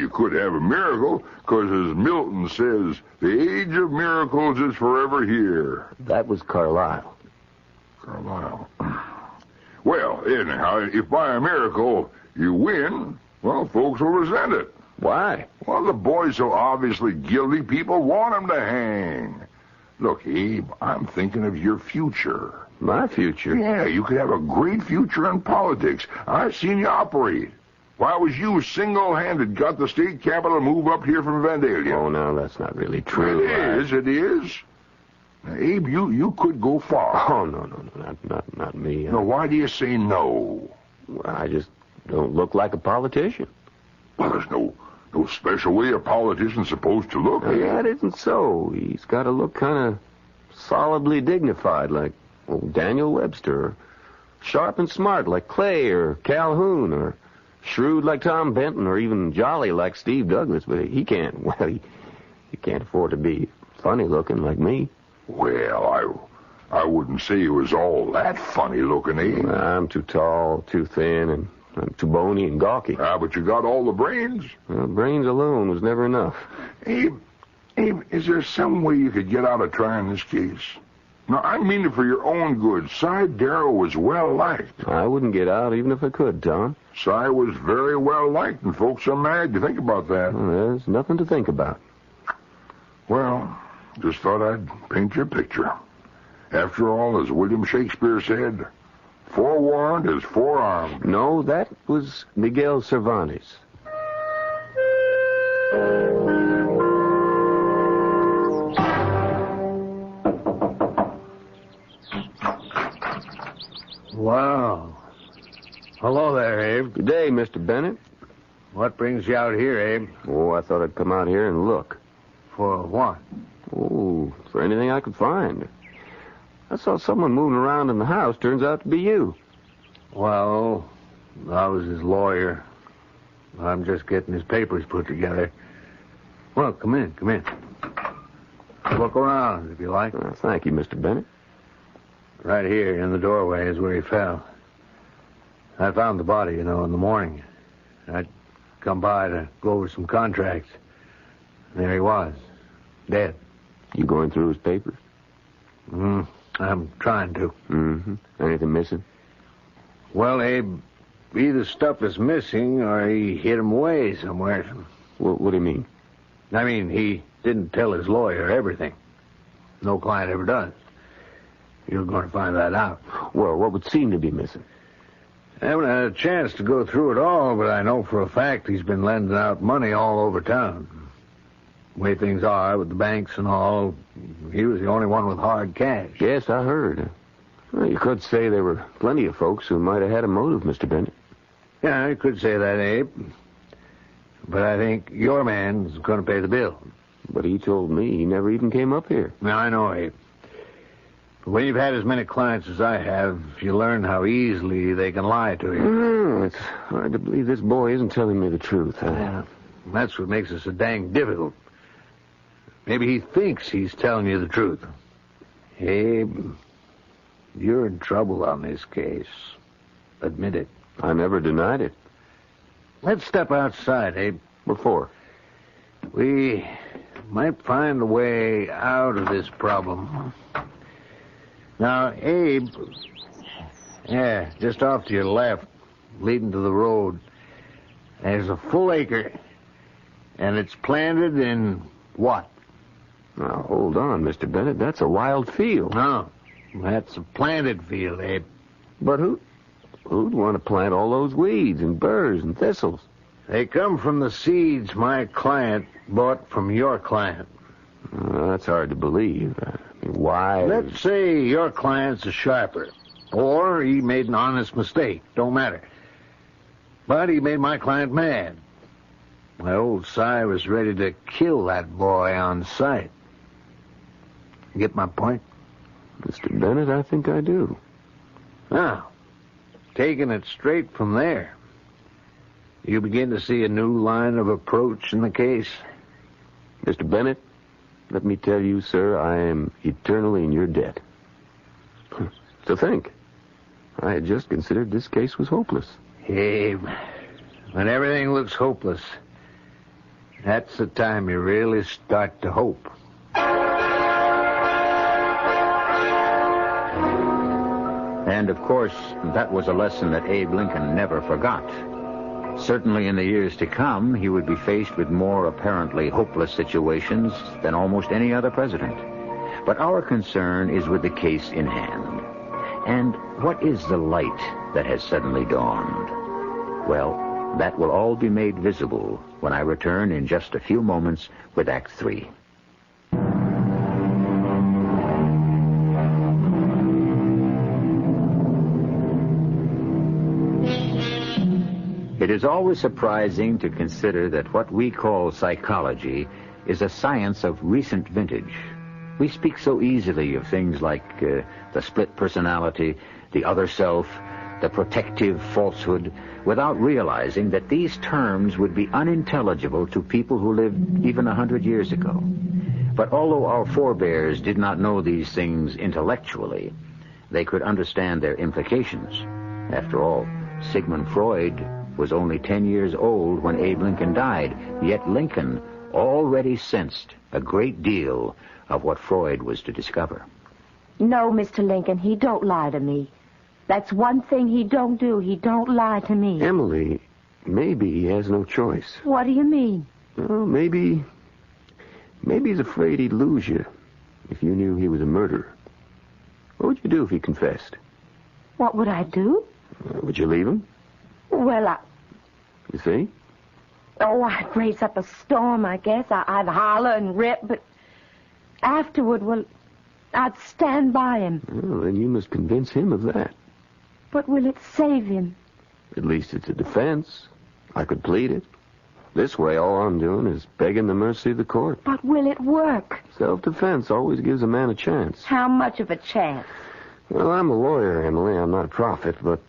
could have a miracle, because as Milton says, the age of miracles is forever here. That was Carlyle. Carlyle. Well, anyhow, if by a miracle you win, well, folks will resent it. Why? Well, the boy's so obviously guilty, people want him to hang. Look, Abe, I'm thinking of your future. My future? Yeah, you could have a great future in politics. I've seen you operate. Why was you single-handed got the state capital to move up here from Vandalia? Oh, no, that's not really true. It is. Now, Abe, you could go far. Oh, no, not me. No, why do you say no? Well, I just don't look like a politician. Well, there's no special way a politician's supposed to look. That isn't so. He's got to look kind of solidly dignified, like Daniel Webster, or sharp and smart like Clay or Calhoun, or shrewd like Tom Benton, or even jolly like Steve Douglas. But he can't. Well, he can't afford to be funny looking like me. Well, I wouldn't say he was all that funny looking, eh? I'm too tall, too thin, and I'm too bony and gawky. But you got all the brains. Well, brains alone was never enough. Abe, is there some way you could get out of trying this case? No, I mean it for your own good. Cy Darrow was well-liked. I wouldn't get out even if I could, Tom. Cy was very well-liked, and folks are mad. You think about that. Well, there's nothing to think about. Well, just thought I'd paint you a picture. After all, as William Shakespeare said, forewarned is forearmed. No, that was Miguel Cervantes. Wow. Hello there, Abe. Good day, Mr. Bennett. What brings you out here, Abe? Oh, I thought I'd come out here and look. For what? Oh, for anything I could find. I saw someone moving around in the house. Turns out to be you. Well, I was his lawyer. I'm just getting his papers put together. Well, come in. Look around, if you like. Thank you, Mr. Bennett. Right here in the doorway is where he fell. I found the body, in the morning. I'd come by to go over some contracts. There he was, dead. You going through his papers? I'm trying to. Mm-hmm. Anything missing? Well, Abe, either stuff is missing or he hid him away somewhere. What do you mean? I mean, he didn't tell his lawyer everything. No client ever does. You're going to find that out. Well, what would seem to be missing? I haven't had a chance to go through it all, but I know for a fact he's been lending out money all over town. The way things are with the banks and all, he was the only one with hard cash. Yes, I heard. Well, you could say there were plenty of folks who might have had a motive, Mr. Bennett. Yeah, you could say that, Abe. But I think your man's going to pay the bill. But he told me he never even came up here. Now, I know, Abe. But when you've had as many clients as I have, you learn how easily they can lie to you. It's hard to believe this boy isn't telling me the truth. Yeah, that's what makes it so dang difficult. Maybe he thinks he's telling you the truth. Abe, you're in trouble on this case. Admit it. I never denied it. Let's step outside, Abe. What for? We might find a way out of this problem. Now, Abe, just off to your left, leading to the road, there's a full acre, and it's planted in what? Now, hold on, Mr. Bennett. That's a wild field. No, that's a planted field, Abe. But who'd want to plant all those weeds and burrs and thistles? They come from the seeds my client bought from your client. That's hard to believe. Why? Let's say your client's a sharper, or he made an honest mistake. Don't matter. But he made my client mad. My old Si was ready to kill that boy on sight. Get my point? Mr. Bennett, I think I do. Now, taking it straight from there, you begin to see a new line of approach in the case. Mr. Bennett, let me tell you, sir, I am eternally in your debt. To think, I had just considered this case was hopeless. Abe, when everything looks hopeless, that's the time you really start to hope. And, of course, that was a lesson that Abe Lincoln never forgot. Certainly in the years to come, he would be faced with more apparently hopeless situations than almost any other president. But our concern is with the case in hand. And what is the light that has suddenly dawned? Well, that will all be made visible when I return in just a few moments with Act 3. It is always surprising to consider that what we call psychology is a science of recent vintage. We speak so easily of things like the split personality, the other self, the protective falsehood, without realizing that these terms would be unintelligible to people who lived even 100 years ago. But although our forebears did not know these things intellectually, they could understand their implications. After all, Sigmund Freud was only 10 years old when Abe Lincoln died, yet Lincoln already sensed a great deal of what Freud was to discover. No, Mr. Lincoln, he don't lie to me. That's one thing he don't do. He don't lie to me. Emily, maybe he has no choice. What do you mean? Well, maybe he's afraid he'd lose you if you knew he was a murderer. What would you do if he confessed? What would I do? Would you leave him? Well, You see? Oh, I'd raise up a storm, I guess. I'd holler and rip, but afterward, well, I'd stand by him. Well, then you must convince him of that. But will it save him? At least it's a defense. I could plead it. This way, all I'm doing is begging the mercy of the court. But will it work? Self-defense always gives a man a chance. How much of a chance? Well, I'm a lawyer, Emily. I'm not a prophet, but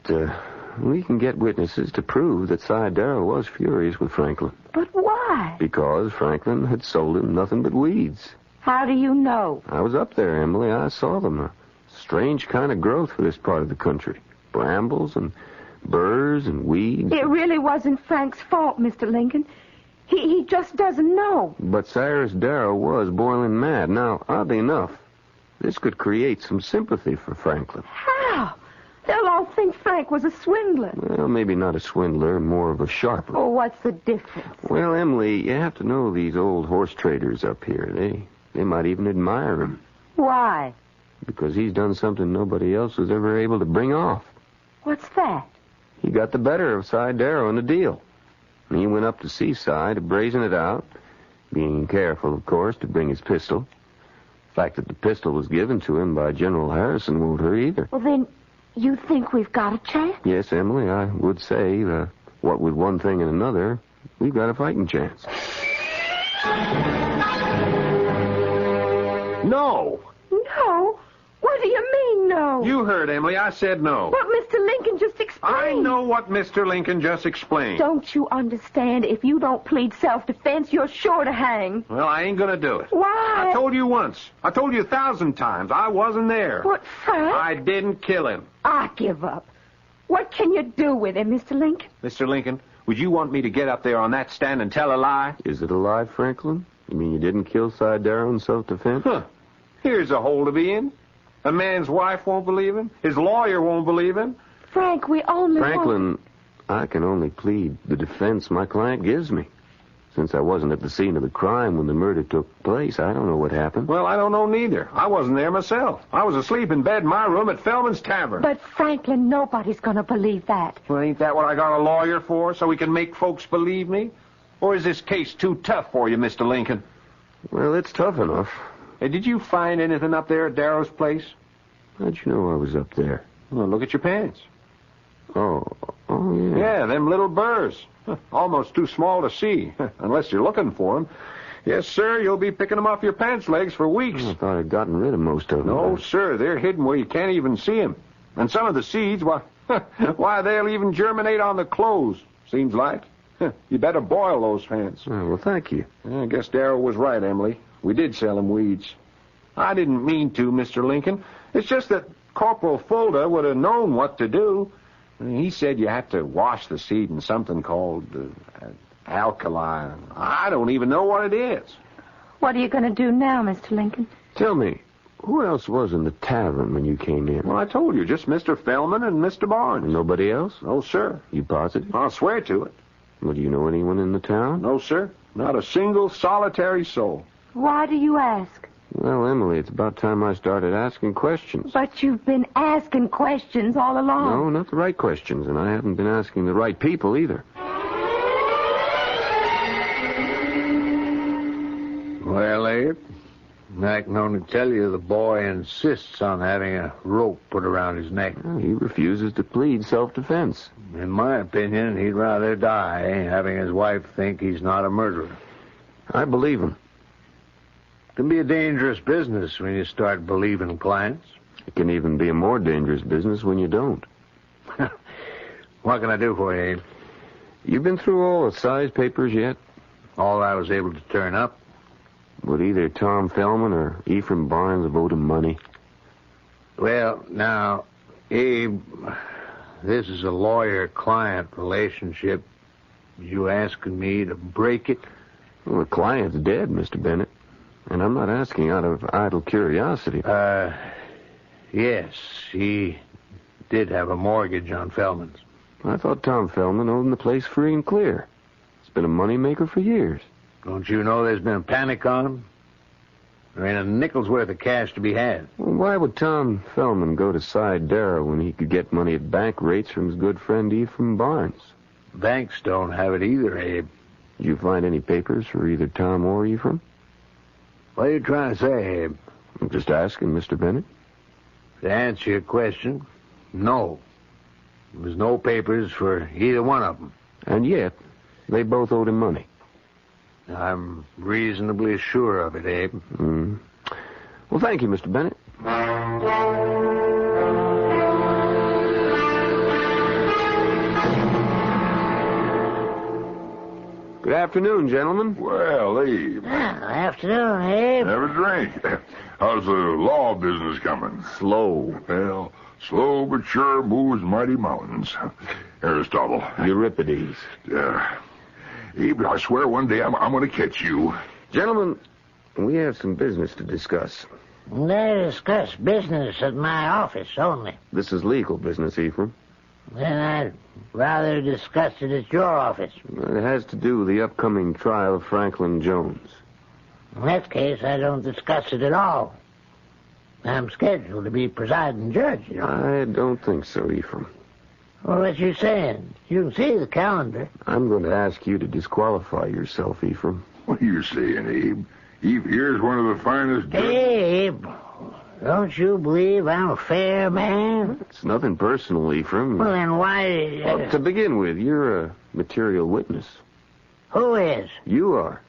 we can get witnesses to prove that Cy Darrow was furious with Franklin. But why? Because Franklin had sold him nothing but weeds. How do you know? I was up there, Emily. I saw them. A strange kind of growth for this part of the country. Brambles and burrs and weeds. It really wasn't Frank's fault, Mr. Lincoln. He just doesn't know. But Cyrus Darrow was boiling mad. Now, oddly enough, this could create some sympathy for Franklin. How? They'll all think Frank was a swindler. Well, maybe not a swindler, more of a sharper. Oh, what's the difference? Well, Emily, you have to know these old horse traders up here. They might even admire him. Why? Because he's done something nobody else was ever able to bring off. What's that? He got the better of Cy Darrow in the deal. And he went up to Seaside to brazen it out, being careful, of course, to bring his pistol. The fact that the pistol was given to him by General Harrison won't hurt either. Well, then, you think we've got a chance? Yes, Emily, I would say, what with one thing and another, we've got a fighting chance. No! No? What do you mean, no? You heard, Emily. I said no. What Mr. Lincoln just explained. I know what Mr. Lincoln just explained. Don't you understand? If you don't plead self-defense, you're sure to hang. Well, I ain't gonna do it. Why? I told you once. I told you 1,000 times. I wasn't there. What, Frank? I didn't kill him. I give up. What can you do with him, Mr. Lincoln? Mr. Lincoln, would you want me to get up there on that stand and tell a lie? Is it a lie, Franklin? You mean you didn't kill Cy Darrow in self-defense? Huh. Here's a hole to be in. A man's wife won't believe him. His lawyer won't believe him. Frank, we only Franklin, I can only plead the defense my client gives me. Since I wasn't at the scene of the crime when the murder took place, I don't know what happened. Well, I don't know neither. I wasn't there myself. I was asleep in bed in my room at Feldman's Tavern. But, Franklin, nobody's going to believe that. Well, ain't that what I got a lawyer for, so he can make folks believe me? Or is this case too tough for you, Mr. Lincoln? Well, it's tough enough. Hey, did you find anything up there at Darrow's place? How'd you know I was up there? Well, look at your pants. Oh, yeah. Yeah, them little burrs. Almost too small to see, unless you're looking for them. Yes, sir, you'll be picking them off your pants legs for weeks. I thought I'd gotten rid of most of them. No, sir, they're hidden where you can't even see them. And some of the seeds, why, they'll even germinate on the clothes, seems like. You better boil those pants. Oh, well, thank you. I guess Darrow was right, Emily. We did sell him weeds. I didn't mean to, Mr. Lincoln. It's just that Corporal Fulda would have known what to do. He said you had to wash the seed in something called alkali. I don't even know what it is. What are you going to do now, Mr. Lincoln? Tell me, who else was in the tavern when you came in? Well, I told you, just Mr. Feldman and Mr. Barnes. Nobody else? No, sir. You positive? I'll swear to it. Well, do you know anyone in the town? No, sir. Not a single solitary soul. Why do you ask? Well, Emily, it's about time I started asking questions. But you've been asking questions all along. No, not the right questions, and I haven't been asking the right people either. Well, Abe, I can only tell you the boy insists on having a rope put around his neck. Well, he refuses to plead self-defense. In my opinion, he'd rather die having his wife think he's not a murderer. I believe him. It can be a dangerous business when you start believing clients. It can even be a more dangerous business when you don't. What can I do for you, Abe? You've been through all the size papers yet? All I was able to turn up. Would either Tom Feldman or Ephraim Barnes have owed him money? Well, now, Abe, this is a lawyer-client relationship. You asking me to break it? Well, the client's dead, Mr. Bennett. And I'm not asking out of idle curiosity. Yes, he did have a mortgage on Feldman's. I thought Tom Feldman owned the place free and clear. It's been a moneymaker for years. Don't you know there's been a panic on him? There ain't a nickel's worth of cash to be had. Well, why would Tom Feldman go to Cy Darrow when he could get money at bank rates from his good friend Ephraim Barnes? Banks don't have it either, Abe. Did you find any papers for either Tom or Ephraim? What are you trying to say, Abe? I'm just asking, Mr. Bennett. To answer your question, no. There was no papers for either one of them. And yet, they both owed him money. I'm reasonably sure of it, Abe. Mm. Well, thank you, Mr. Bennett. Good afternoon, gentlemen. Well, Abe. Afternoon, Abe. Have a drink. How's the law business coming? Slow. Well, slow but sure moves mighty mountains. Aristotle. Euripides. Abe, I swear one day I'm going to catch you. Gentlemen, we have some business to discuss. They discuss business at my office only. This is legal business, Ephraim. Then I'd rather discuss it at your office. It has to do with the upcoming trial of Franklin Jones. In that case, I don't discuss it at all. I'm scheduled to be presiding judge, you know. I don't think so, Ephraim. Well, what you saying? You can see the calendar. I'm going to ask you to disqualify yourself, Ephraim. What are you saying, Abe? Abe here's one of the finest... Abe, don't you believe I'm a fair man? It's nothing personal, Ephraim. Well, then why... Well, to begin with, you're a material witness. Who is? You are.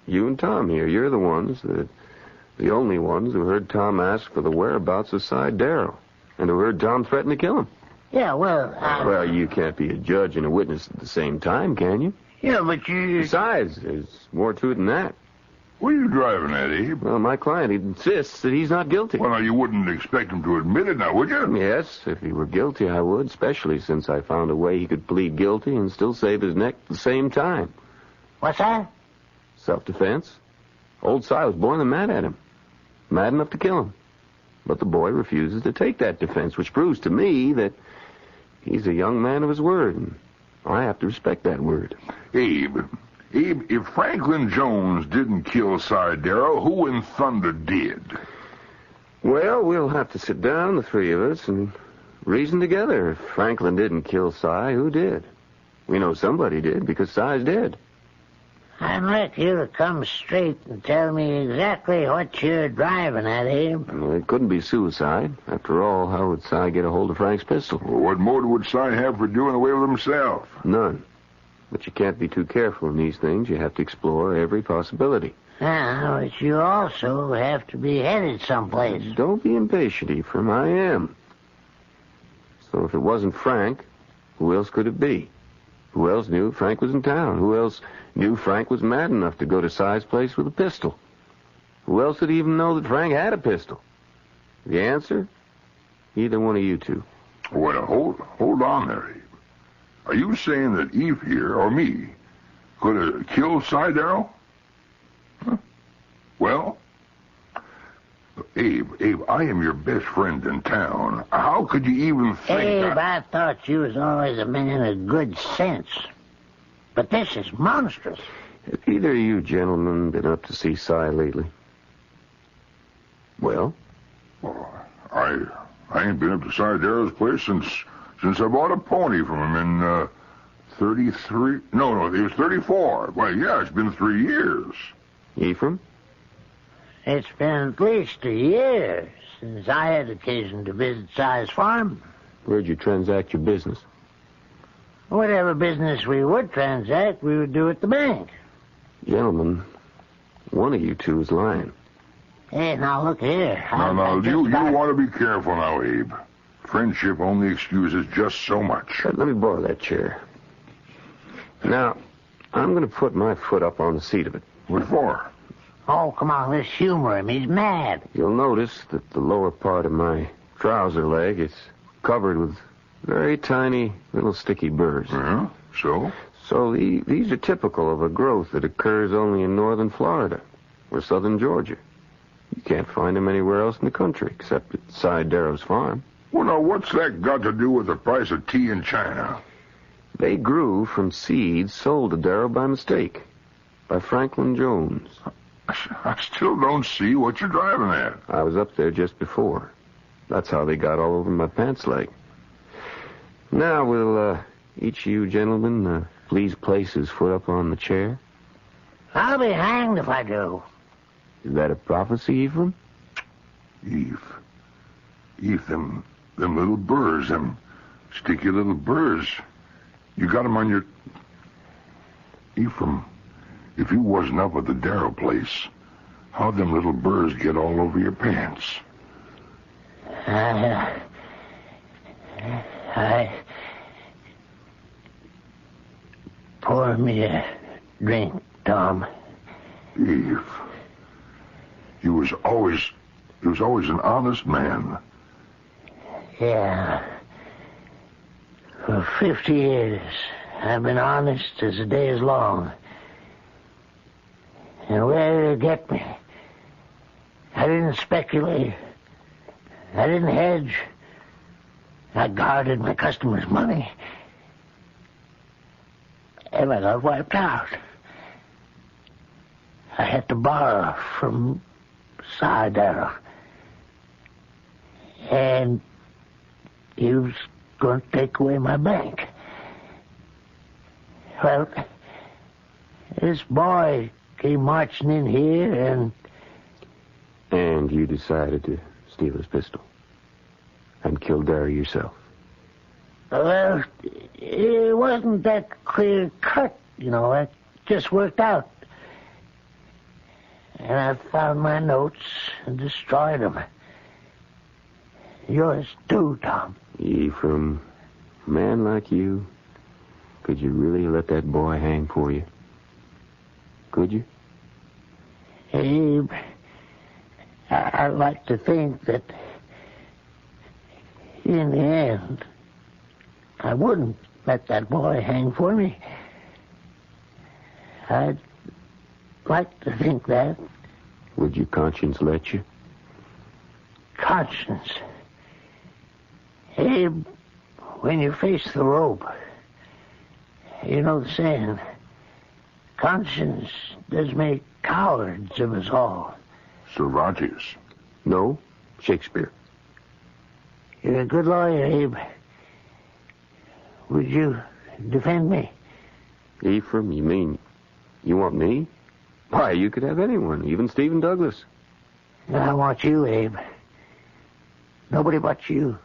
You and Tom here. You're the ones, the only ones who heard Tom ask for the whereabouts of Cy Darrow, and who heard Tom threaten to kill him. Yeah, well, Well, you can't be a judge and a witness at the same time, can you? Yeah, but you... Besides, there's more to it than that. What are you driving at, Abe? Well, my client insists that he's not guilty. Well, now, you wouldn't expect him to admit it now, would you? Yes, if he were guilty, I would, especially since I found a way he could plead guilty and still save his neck at the same time. What's that? Self-defense. Old Cy was born and mad at him. Mad enough to kill him. But the boy refuses to take that defense, which proves to me that he's a young man of his word, and I have to respect that word. Abe, if Franklin Jones didn't kill Cy Darrow, who in thunder did? Well, we'll have to sit down, the three of us, and reason together. If Franklin didn't kill Cy, who did? We know somebody did, because Cy's dead. I'd like you to come straight and tell me exactly what you're driving at, Abe. Well, it couldn't be suicide. After all, how would Cy get a hold of Frank's pistol? Well, what motive would Cy have for doing away with himself? None. But you can't be too careful in these things. You have to explore every possibility. But you also have to be headed someplace. Don't be impatient, Ephraim. I am. So if it wasn't Frank, who else could it be? Who else knew Frank was in town? Who else knew Frank was mad enough to go to Cy's place with a pistol? Who else would even know that Frank had a pistol? The answer? Either one of you two. Well, hold on there, Abe. Are you saying that Eve here, or me, could have killed Cy Darrow? Huh? Well, Abe, I am your best friend in town. How could you even think Abe, I thought you was always a man of good sense. But this is monstrous. Have either of you gentlemen been up to see Cy lately? Well? I ain't been up to Cy Darrow's place since I bought a pony from him in 33... No, it was 34. Well, yeah, it's been 3 years. Ephraim? It's been at least a year since I had occasion to visit Cy's farm. Where'd you transact your business? Whatever business we would transact, we would do at the bank. Gentlemen, one of you two is lying. Hey, now look here. You want to be careful now, Abe. Friendship only excuses just so much. Let me borrow that chair. Now, I'm going to put my foot up on the seat of it. What for? Oh, come on, let's humor him. He's mad. You'll notice that the lower part of my trouser leg is covered with very tiny little sticky burrs. So? So these are typical of a growth that occurs only in northern Florida or southern Georgia. You can't find them anywhere else in the country except at Cy Darrow's farm. Well, now, what's that got to do with the price of tea in China? They grew from seeds sold to Darrow by mistake, by Franklin Jones. I still don't see what you're driving at. I was up there just before. That's how they got all over my pants leg. Now, will each of you gentlemen please place his foot up on the chair? I'll be hanged if I do. Is that a prophecy, Ephraim? Eve, them little burrs, them sticky little burrs. You got them on your... Ephraim, If you wasn't up at the Darrow place, how'd them little burrs get all over your pants? Pour me a drink, Tom. Eve, you was always an honest man. Yeah. For 50 years, I've been honest as the day is long. And where did it get me? I didn't speculate. I didn't hedge. I guarded my customers' money. And I got wiped out. I had to borrow from Darrow. And he was going to take away my bank. Well, this boy came marching in here and... And you decided to steal his pistol and kill Darrow yourself. Well, it wasn't that clear cut, you know. It just worked out. And I found my notes and destroyed them. Yours too, Tom. Ephraim, a man like you, could you really let that boy hang for you? Could you? Abe, I'd like to think that in the end, I wouldn't let that boy hang for me. I'd like to think that. Would your conscience let you? Conscience. Abe, when you face the rope, you know the saying, conscience does make cowards of us all. Cervantes. No, Shakespeare. You're a good lawyer, Abe. Would you defend me? Ephraim, you mean you want me? Why, you could have anyone, even Stephen Douglas. I want you, Abe. Nobody but you.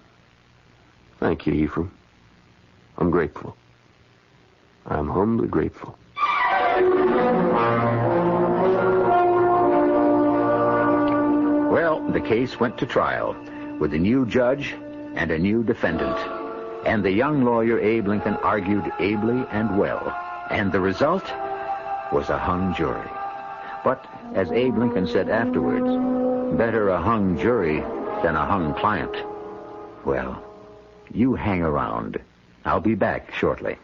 Thank you, Ephraim. I'm grateful. I'm humbly grateful. Well, the case went to trial with a new judge and a new defendant. And the young lawyer Abe Lincoln argued ably and well. And the result was a hung jury. But, as Abe Lincoln said afterwards, better a hung jury than a hung client. Well, you hang around. I'll be back shortly.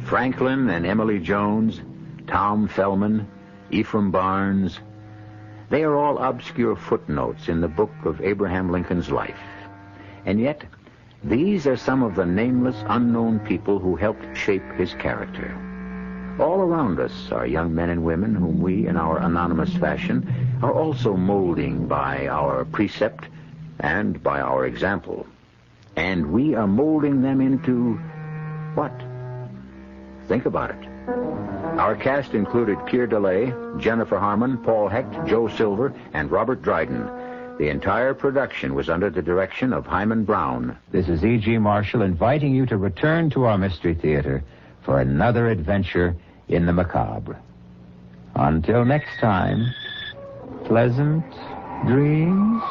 Franklin and Emily Jones, Tom Fellman, Ephraim Barnes, they are all obscure footnotes in the book of Abraham Lincoln's life. And yet, these are some of the nameless, unknown people who helped shape his character. All around us are young men and women whom we, in our anonymous fashion, are also molding by our precept and by our example. And we are molding them into what? Think about it. Our cast included Keir DeLay, Jennifer Harmon, Paul Hecht, Joe Silver, and Robert Dryden. The entire production was under the direction of Hyman Brown. This is E.G. Marshall inviting you to return to our Mystery Theater for another adventure in the macabre. Until next time, pleasant dreams.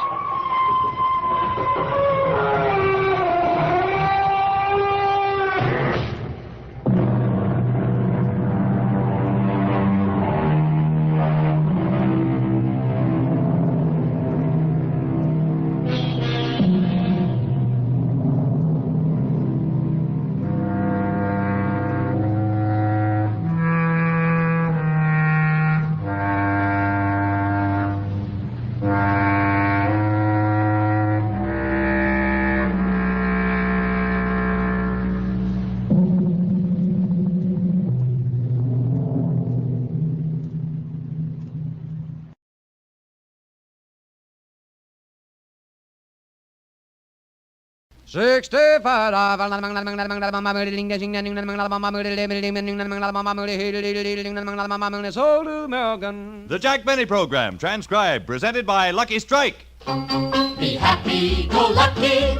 The Jack Benny Program, transcribed, presented by Lucky Strike. Be happy, go lucky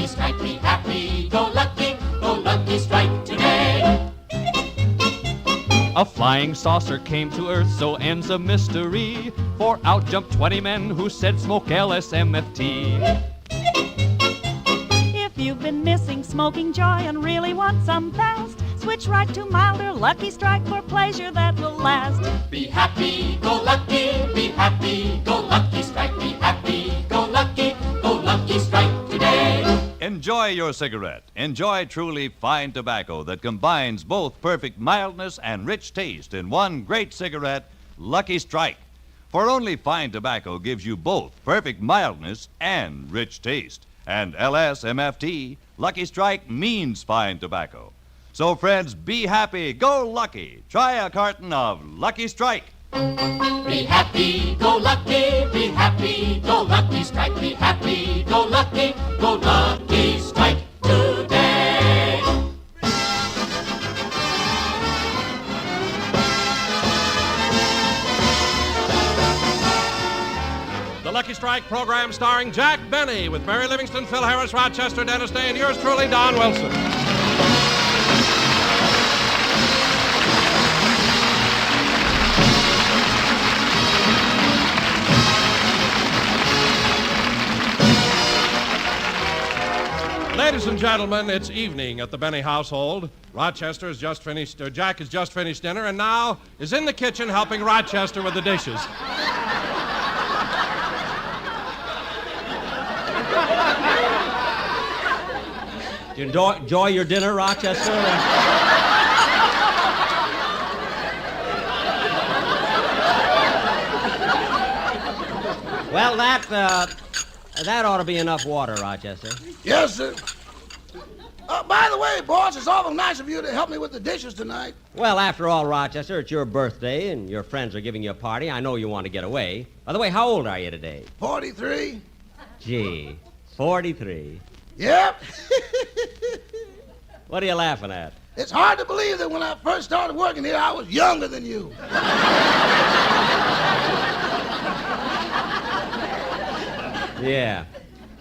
strike. Be happy, go lucky strike today. A flying saucer came to Earth, so ends a mystery. For out jumped 20 men who said smoke LSMFT. If you've been missing smoking joy and really want some fast, switch right to milder Lucky Strike for pleasure that will last. Be happy, go lucky strike. Be happy, go lucky strike today. Enjoy your cigarette. Enjoy truly fine tobacco that combines both perfect mildness and rich taste in one great cigarette, Lucky Strike. For only fine tobacco gives you both perfect mildness and rich taste. And LSMFT, Lucky Strike means fine tobacco. So, friends, be happy, go lucky. Try a carton of Lucky Strike. Be happy, go lucky strike. Be happy, go lucky strike today. The Lucky Strike program starring Jack Benny with Mary Livingston, Phil Harris, Rochester, Dennis Day, and yours truly, Don Wilson. Ladies and gentlemen, it's evening at the Benny household. Jack has just finished dinner and now is in the kitchen helping Rochester with the dishes. Do you enjoy your dinner, Rochester? Well, that ought to be enough water, Rochester. Yes, sir. By the way, boss, it's awful nice of you to help me with the dishes tonight. Well, after all, Rochester, it's your birthday and your friends are giving you a party. I know you want to get away. By the way, how old are you today? 43. Gee, 43. Yep. What are you laughing at? It's hard to believe that when I first started working here, I was younger than you. Yeah.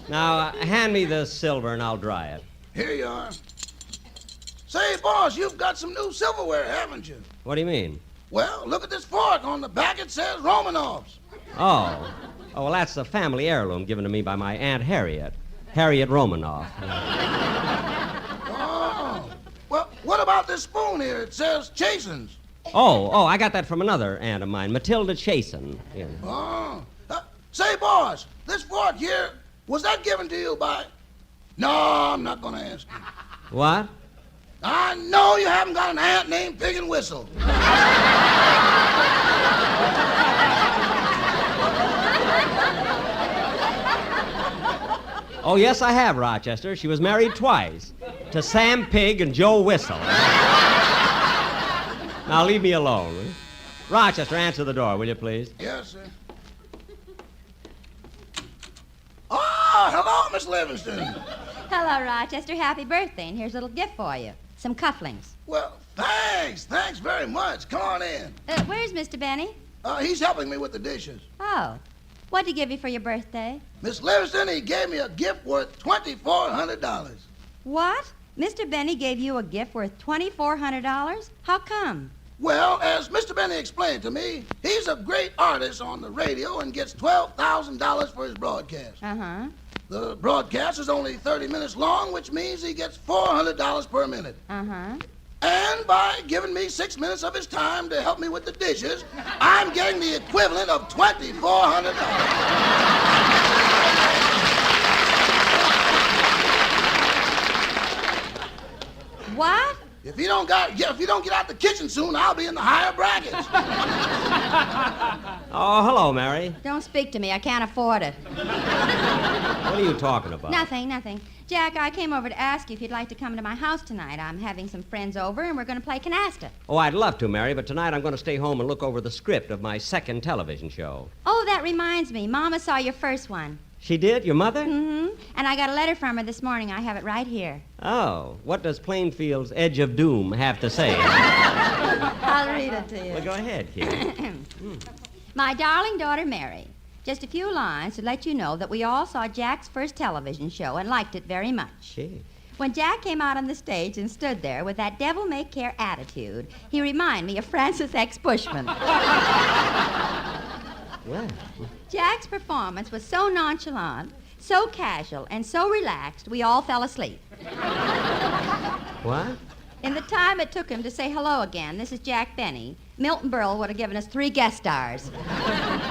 Now, hand me the silver and I'll dry it. Here you are. Say, boss, you've got some new silverware, haven't you? What do you mean? Well, look at this fork. On the back it says Romanovs. Oh, well, that's the family heirloom given to me by my Aunt Harriet. Harriet Romanoff. Oh. Well, what about this spoon here? It says Chasen's. Oh, I got that from another aunt of mine, Matilda Chasen. Yeah. Oh. Say, boss, this fork here, was that given to you by... No, I'm not going to ask you. What? I know you haven't got an aunt named Pig and Whistle. Oh, yes, I have, Rochester. She was married twice, to Sam Pig and Joe Whistle. Now, leave me alone. Rochester, answer the door, will you, please? Yes, sir. Oh, hello, Miss Livingston. Hello, Rochester. Happy birthday, and here's a little gift for you. Some cufflinks. Well, thanks. Thanks very much. Come on in. Where's Mr. Benny? He's helping me with the dishes. Oh. What'd he give you for your birthday? Miss Livingston, he gave me a gift worth $2,400. What? Mr. Benny gave you a gift worth $2,400? How come? Well, as Mr. Benny explained to me, he's a great artist on the radio and gets $12,000 for his broadcast. Uh-huh. The broadcast is only 30 minutes long, which means he gets $400 per minute. Uh-huh. And by giving me 6 minutes of his time to help me with the dishes, I'm getting the equivalent of $2,400. What? If you don't get out the kitchen soon, I'll be in the higher brackets. Oh, hello, Mary. Don't speak to me. I can't afford it. What are you talking about? Nothing. Jack, I came over to ask you if you'd like to come to my house tonight. I'm having some friends over, and we're going to play canasta. Oh, I'd love to, Mary, but tonight I'm going to stay home and look over the script of my second television show. Oh, that reminds me. Mama saw your first one. She did? Your mother? Mm-hmm. And I got a letter from her this morning. I have it right here. Oh, what does Plainfield's Edge of Doom have to say? I'll read it to you. Well, go ahead, kid. My darling daughter, Mary, Just a few lines to let you know that we all saw Jack's first television show and liked it very much. Gee. When Jack came out on the stage and stood there with that devil-may-care attitude, he reminded me of Francis X. Bushman. Well. Jack's performance was so nonchalant, so casual, and so relaxed, we all fell asleep. What? In the time it took him to say hello again, this is Jack Benny, Milton Berle would have given us 3 guest stars.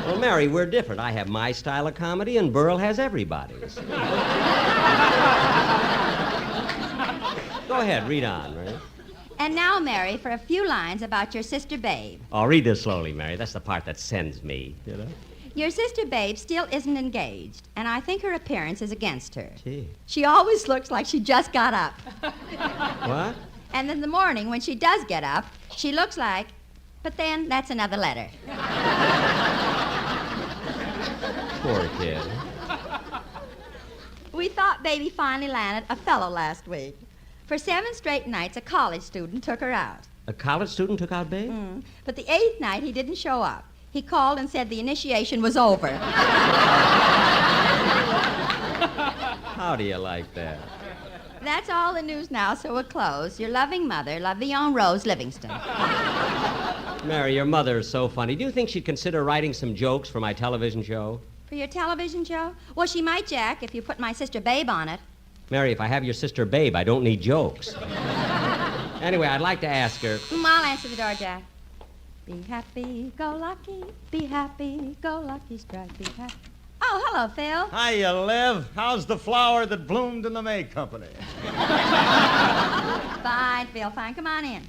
Well, Mary, we're different. I have my style of comedy, and Burl has everybody's. Go ahead, read on, Mary. And now, Mary, for a few lines about your sister Babe. Oh, read this slowly, Mary. That's the part that sends me, you know? Your sister Babe still isn't engaged, and I think her appearance is against her. Gee. She always looks like she just got up. What? And in the morning, when she does get up, she looks like... But then, that's another letter. Poor kid. We thought Baby finally landed a fellow last week. For 7 straight nights, a college student took her out. A college student took out Babe? But the 8th night, he didn't show up. He called and said the initiation was over. How do you like that? That's all the news now, so we'll close. Your loving mother, La Vie en Rose Livingston. Mary, your mother is so funny. Do you think she'd consider writing some jokes for my television show? For your television show? Well, she might, Jack, if you put my sister Babe on it. Mary, if I have your sister Babe, I don't need jokes. Anyway, I'd like to ask her... I'll answer the door, Jack. Be happy, go lucky. Be happy, go lucky, strike, be happy. Oh, hello, Phil. Hiya, Liv. How's the flower that bloomed in the May Company? Fine, Phil, fine. Come on in.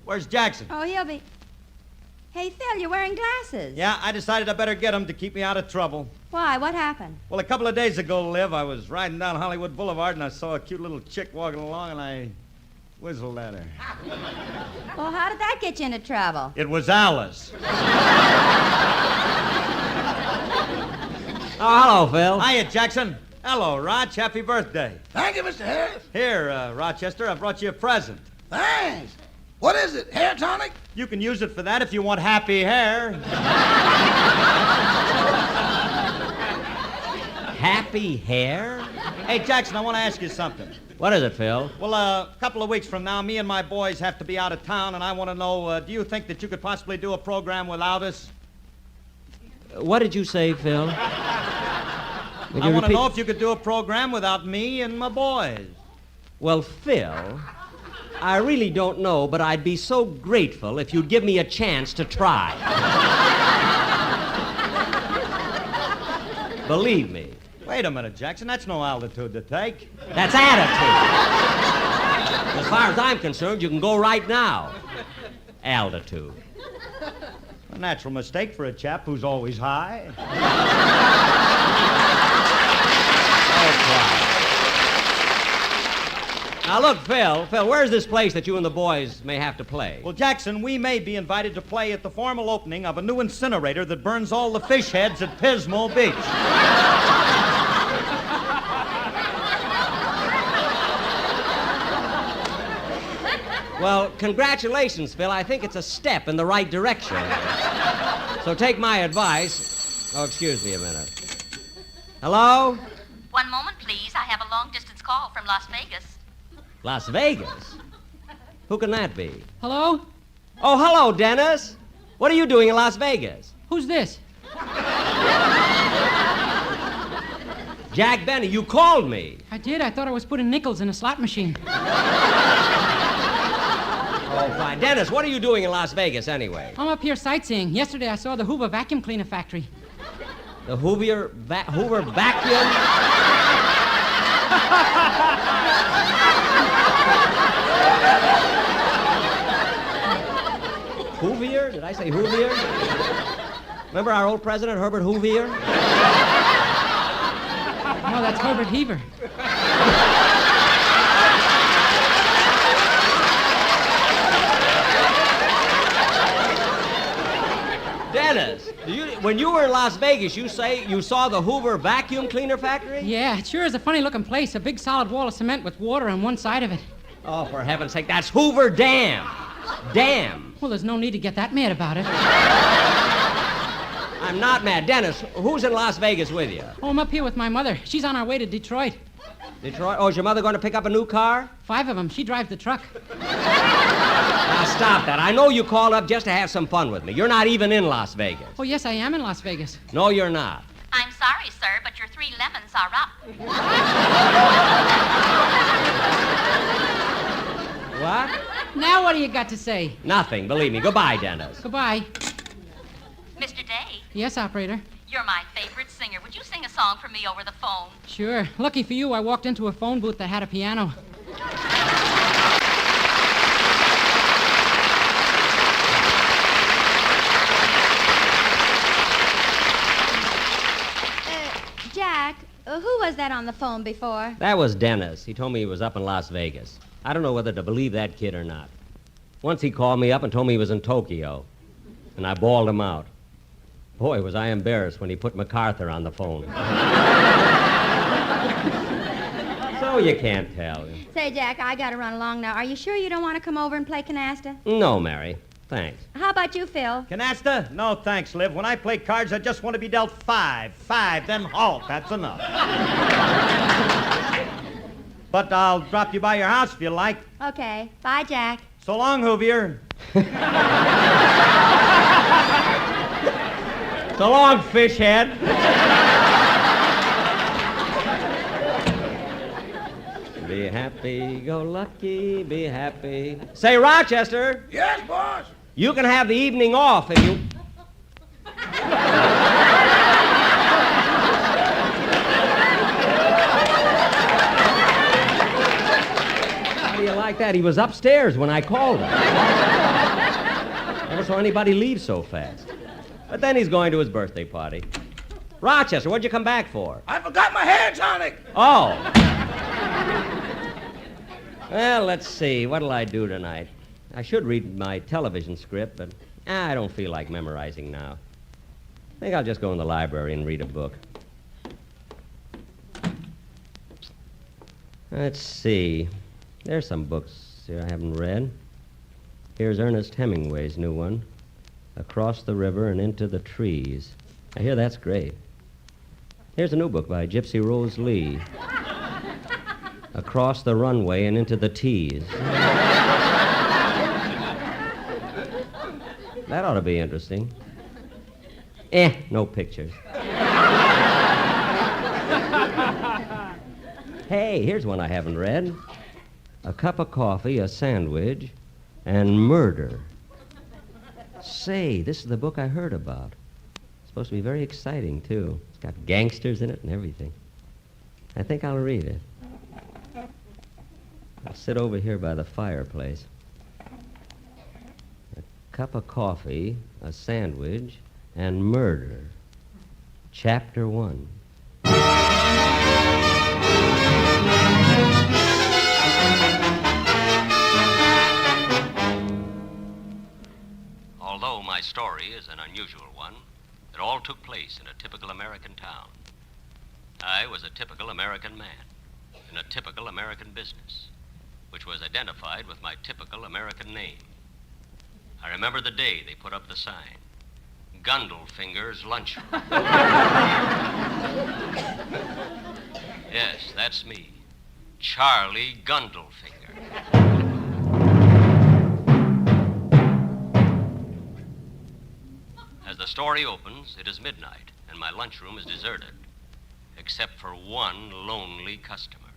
Where's Jackson? Oh, he'll be... Hey, Phil, you're wearing glasses. Yeah, I decided I better get him to keep me out of trouble. Why? What happened? Well, a couple of days ago, Liv, I was riding down Hollywood Boulevard and I saw a cute little chick walking along and I whistled at her. Well, how did that get you into trouble? It was Alice. Oh, hello, Phil. Hiya, Jackson. Hello, Roch. Happy birthday. Thank you, Mr. Harris. Here, Rochester, I brought you a present. Thanks. What is it, hair tonic? You can use it for that if you want happy hair. Happy hair? Hey, Jackson, I want to ask you something. What is it, Phil? Well, a couple of weeks from now, me and my boys have to be out of town, and I want to know, do you think that you could possibly do a program without us? What did you say, Phil? I want to know if you could do a program without me and my boys. Well, Phil, I really don't know, but I'd be so grateful if you'd give me a chance to try. Believe me. Wait a minute, Jackson. That's no altitude to take. That's attitude. As far as I'm concerned, you can go right now. Altitude. A natural mistake for a chap who's always high. Now, look, Phil, where's this place that you and the boys may have to play? Well, Jackson, we may be invited to play at the formal opening of a new incinerator that burns all the fish heads at Pismo Beach. Well, congratulations, Phil. I think it's a step in the right direction. So take my advice. Oh, excuse me a minute. Hello? One moment, please. I have a long-distance call from Las Vegas. Las Vegas? Who can that be? Hello? Oh, hello, Dennis. What are you doing in Las Vegas? Who's this? Jack Benny, you called me. I did. I thought I was putting nickels in a slot machine. Oh, fine. Dennis, what are you doing in Las Vegas, anyway? I'm up here sightseeing. Yesterday I saw the Hoover vacuum cleaner factory. The Hoover vacuum? Hoovier? Did I say Hoovier? Remember our old president, Herbert Hoovier? No, that's Herbert Heaver. Dennis, when you were in Las Vegas, you say you saw the Hoover vacuum cleaner factory? Yeah, it sure is a funny-looking place. A big solid wall of cement with water on one side of it. Oh, for heaven's sake, that's Hoover Dam. Dam. Well, there's no need to get that mad about it. I'm not mad. Dennis, who's in Las Vegas with you? Oh, I'm up here with my mother. She's on our way to Detroit. Detroit? Oh, is your mother going to pick up a new car? 5 of them. She drives the truck. Now, stop that. I know you called up just to have some fun with me. You're not even in Las Vegas. Oh, yes, I am in Las Vegas. No, you're not. I'm sorry, sir, but your 3 lemons are up. What? Now what do you got to say? Nothing, believe me. Goodbye, Dennis. Goodbye. Mr. Day, Yes, operator. you're my favorite singer. Would you sing a song for me over the phone? Sure. Lucky for you, I walked into a phone booth that had a piano. Jack, who was that on the phone before? That was Dennis. He told me he was up in Las Vegas. I don't know whether to believe that kid or not. Once he called me up and told me he was in Tokyo, and I bawled him out. Boy, was I embarrassed when he put MacArthur on the phone. So you can't tell. Say, Jack, I gotta run along now. Are you sure you don't want to come over and play canasta? No, Mary. Thanks. How about you, Phil? Canasta? No, thanks, Liv. When I play cards, I just want to be dealt 5. 5, then halt. That's enough. But I'll drop you by your house if you like. Okay. Bye, Jack. So long, Hoovier. So long, fishhead. Be happy, go lucky, be happy. Say, Rochester. Yes, boss. You can have the evening off if you... How do you like that? He was upstairs when I called him. Never saw anybody leave so fast. But then he's going to his birthday party. Rochester, what'd you come back for? I forgot my hair tonic. Oh. Well, let's see. What'll I do tonight? I should read my television script, but I don't feel like memorizing now. I think I'll just go in the library and read a book. Let's see. There's some books here I haven't read. Here's Ernest Hemingway's new one, Across the River and Into the Trees. I hear that's great. Here's a new book by Gypsy Rose Lee, Across the Runway and Into the Tees. That ought to be interesting. No pictures. Hey, here's one I haven't read. A Cup of Coffee, a Sandwich, and Murder. Say, this is the book I heard about. It's supposed to be very exciting, too. It's got gangsters in it and everything. I think I'll read it. I'll sit over here by the fireplace. A cup of coffee, a sandwich, and murder. Chapter 1. Although my story is an unusual one, it all took place in a typical American town. I was a typical American man in a typical American business, which was identified with my typical American name. I remember the day they put up the sign, Gundlefinger's Lunchroom. Yes, that's me, Charlie Gundlefinger. As the story opens, it is midnight, and my lunchroom is deserted, except for one lonely customer.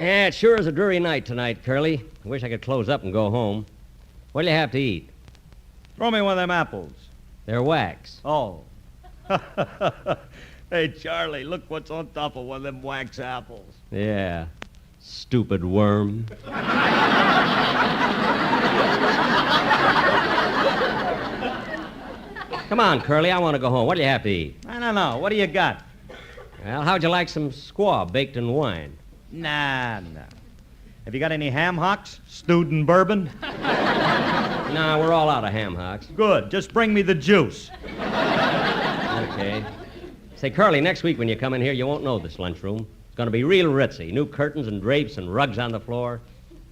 Yeah, it sure is a dreary night tonight, Curly. I wish I could close up and go home. What'll you have to eat? Throw me one of them apples. They're wax. Oh. Hey, Charlie, look what's on top of one of them wax apples. Yeah. Stupid worm. Come on, Curly, I want to go home. What'll you have to eat? I don't know. What do you got? Well, how'd you like some squab baked in wine? Nah. Have you got any ham hocks? Stewed in bourbon? Nah, we're all out of ham hocks. Good. Just bring me the juice. Okay. Say, Curly, next week when you come in here, you won't know this lunchroom. It's going to be real ritzy. New curtains and drapes and rugs on the floor.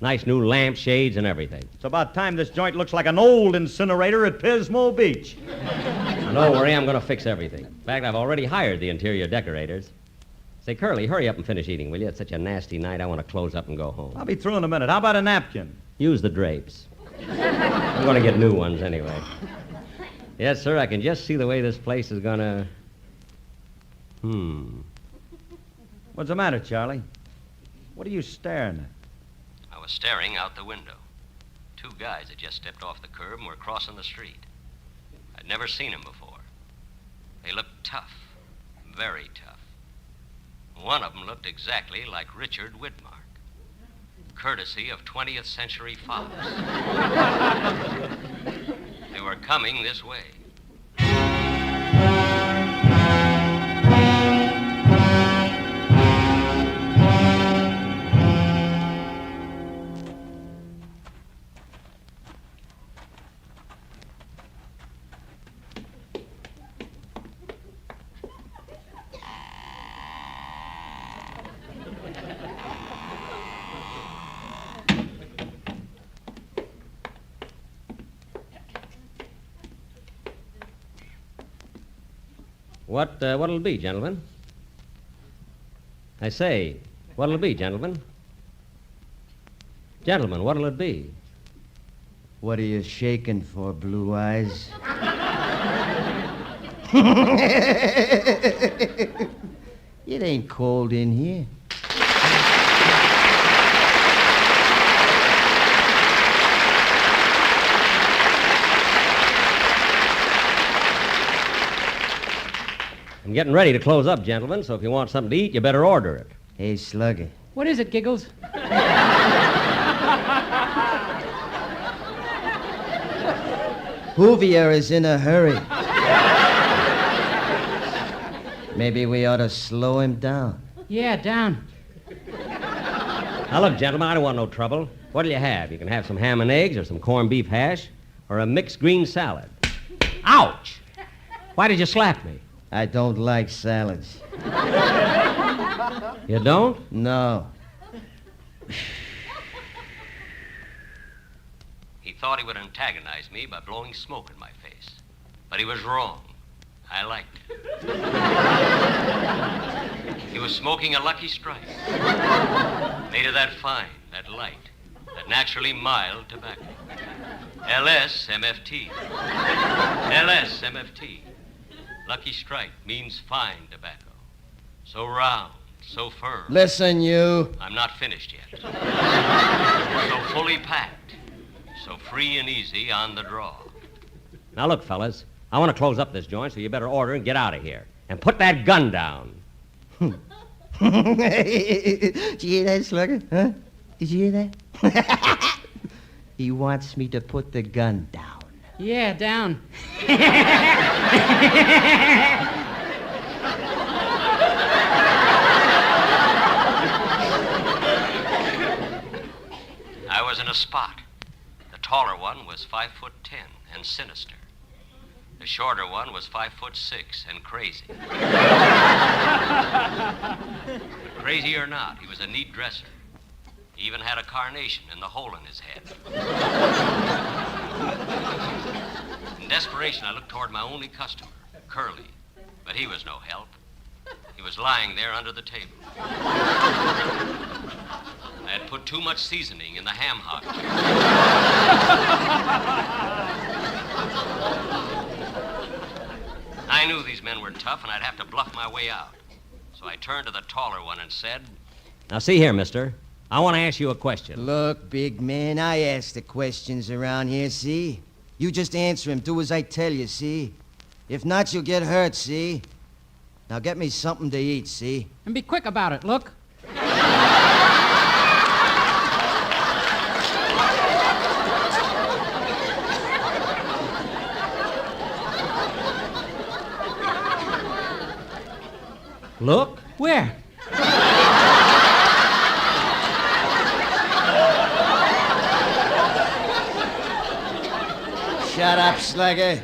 Nice new lampshades and everything. It's about time this joint looks like an old incinerator at Pismo Beach. Don't worry, I'm going to fix everything. In fact, I've already hired the interior decorators. Say, Curly, hurry up and finish eating, will you? It's such a nasty night, I want to close up and go home. I'll be through in a minute. How about a napkin? Use the drapes. I'm going to get new ones anyway. Yes, sir, I can just see the way this place is going to... What's the matter, Charlie? What are you staring at? I was staring out the window. Two guys had just stepped off the curb and were crossing the street. I'd never seen them before. They looked tough, very tough. One of them looked exactly like Richard Widmark, courtesy of 20th Century Fox. They were coming this way. What'll it be, gentlemen? I say, what'll it be, gentlemen? Gentlemen, what'll it be? What are you shaking for, Blue Eyes? It ain't cold in here. I'm getting ready to close up, gentlemen, so if you want something to eat, you better order it. Hey, Slugger. What is it, Giggles? Hoovier is in a hurry. Maybe we ought to slow him down. Yeah, down. Now, look, gentlemen, I don't want no trouble. What'll you have? You can have some ham and eggs or some corned beef hash or a mixed green salad. Ouch! Why did you slap me? I don't like salads. You don't? No. He thought he would antagonize me by blowing smoke in my face. But he was wrong. I liked it. He was smoking a Lucky Strike. Made of that fine, that light, that naturally mild tobacco. LSMFT. LSMFT. Lucky Strike means fine tobacco. So round, so firm. Listen, you. I'm not finished yet. So fully packed. So free and easy on the draw. Now, look, fellas, I want to close up this joint, so you better order and get out of here. And put that gun down. Did you hear that, Slugger? Huh? Did you hear that? He wants me to put the gun down. Yeah, down. I was in a spot. The taller one was 5'10" and sinister. The shorter one was 5'6" and crazy. But crazy or not, he was a neat dresser. He even had a carnation in the hole in his head. In desperation, I looked toward my only customer, Curly, but he was no help. He was lying there under the table. I had put too much seasoning in the ham hock. I knew these men were tough, and I'd have to bluff my way out. So I turned to the taller one and said, Now, see here, mister. I want to ask you a question. Look, big man, I ask the questions around here, see? You just answer him. Do as I tell you, see? If not, you'll get hurt, see? Now get me something to eat, see? And be quick about it, look. Look? Where? Shut up, Slugger.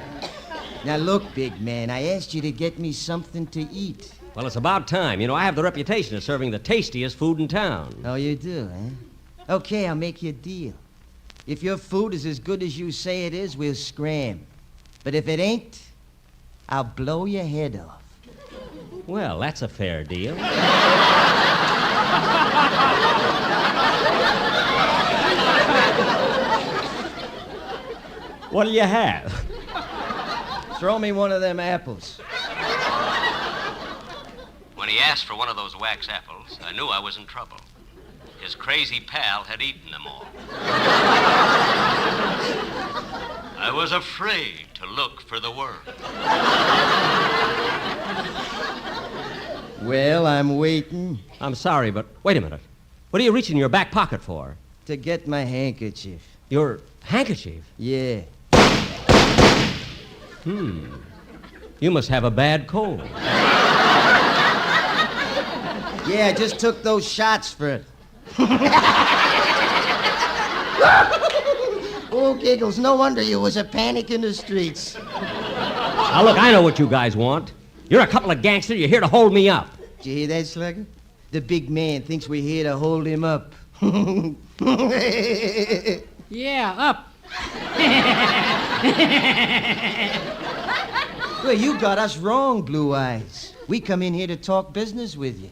Now look, big man, I asked you to get me something to eat. Well, it's about time. You know, I have the reputation of serving the tastiest food in town. Oh, you do, eh? Okay, I'll make you a deal. If your food is as good as you say it is, we'll scram. But if it ain't, I'll blow your head off. Well, that's a fair deal. What'll you have? Throw me one of them apples. When he asked for one of those wax apples, I knew I was in trouble. His crazy pal had eaten them all. I was afraid to look for the word. Well, I'm waiting. I'm sorry, but wait a minute. What are you reaching in your back pocket for? To get my handkerchief. Your handkerchief? Yeah. You must have a bad cold. Yeah, I just took those shots for it. Oh, giggles, no wonder you was a panic in the streets. Now, look, I know what you guys want. You're a couple of gangsters. You're here to hold me up. Did you hear that, Slugger? The big man thinks we're here to hold him up. Yeah, up. Well, you got us wrong, Blue Eyes. We come in here to talk business with you.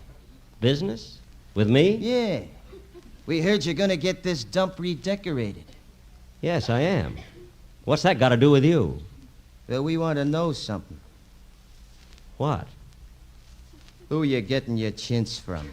Business? With me? Yeah. We heard you're gonna get this dump redecorated. Yes, I am. What's that got to do with you? Well, we want to know something. What? Who you getting your chintz from?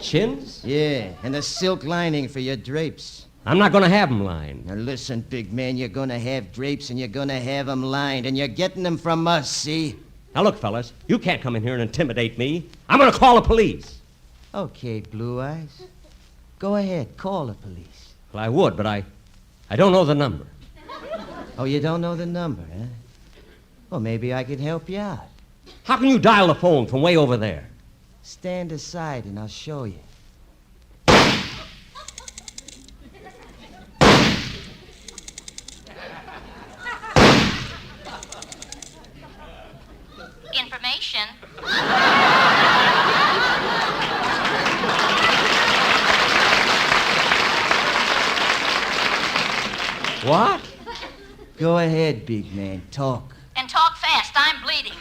Chins? Yeah, and a silk lining for your drapes. I'm not going to have them lined. Now listen, big man, you're going to have drapes and you're going to have them lined, and you're getting them from us, see? Now look, fellas, you can't come in here and intimidate me. I'm going to call the police. Okay, Blue Eyes. Go ahead, call the police. Well, I would, but I don't know the number. Oh, you don't know the number, huh? Well, maybe I could help you out. How can you dial the phone from way over there? Stand aside and I'll show you. Information. What? Go ahead, big man, talk. And talk fast. I'm bleeding.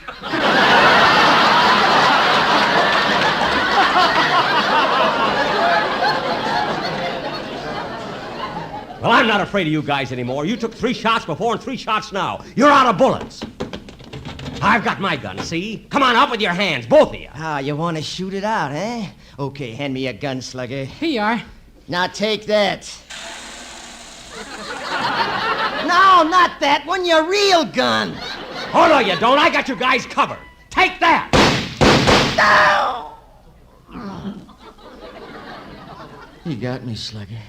Well, I'm not afraid of you guys anymore. You took 3 shots before and 3 shots now. You're out of bullets. I've got my gun, see? Come on, up with your hands, both of you. Ah, you want to shoot it out, eh? Okay, hand me a gun, Slugger. Here you are. Now take that. No, not that one, your real gun. Oh, no, you don't. I got you guys covered. Take that. No! You got me, Slugger.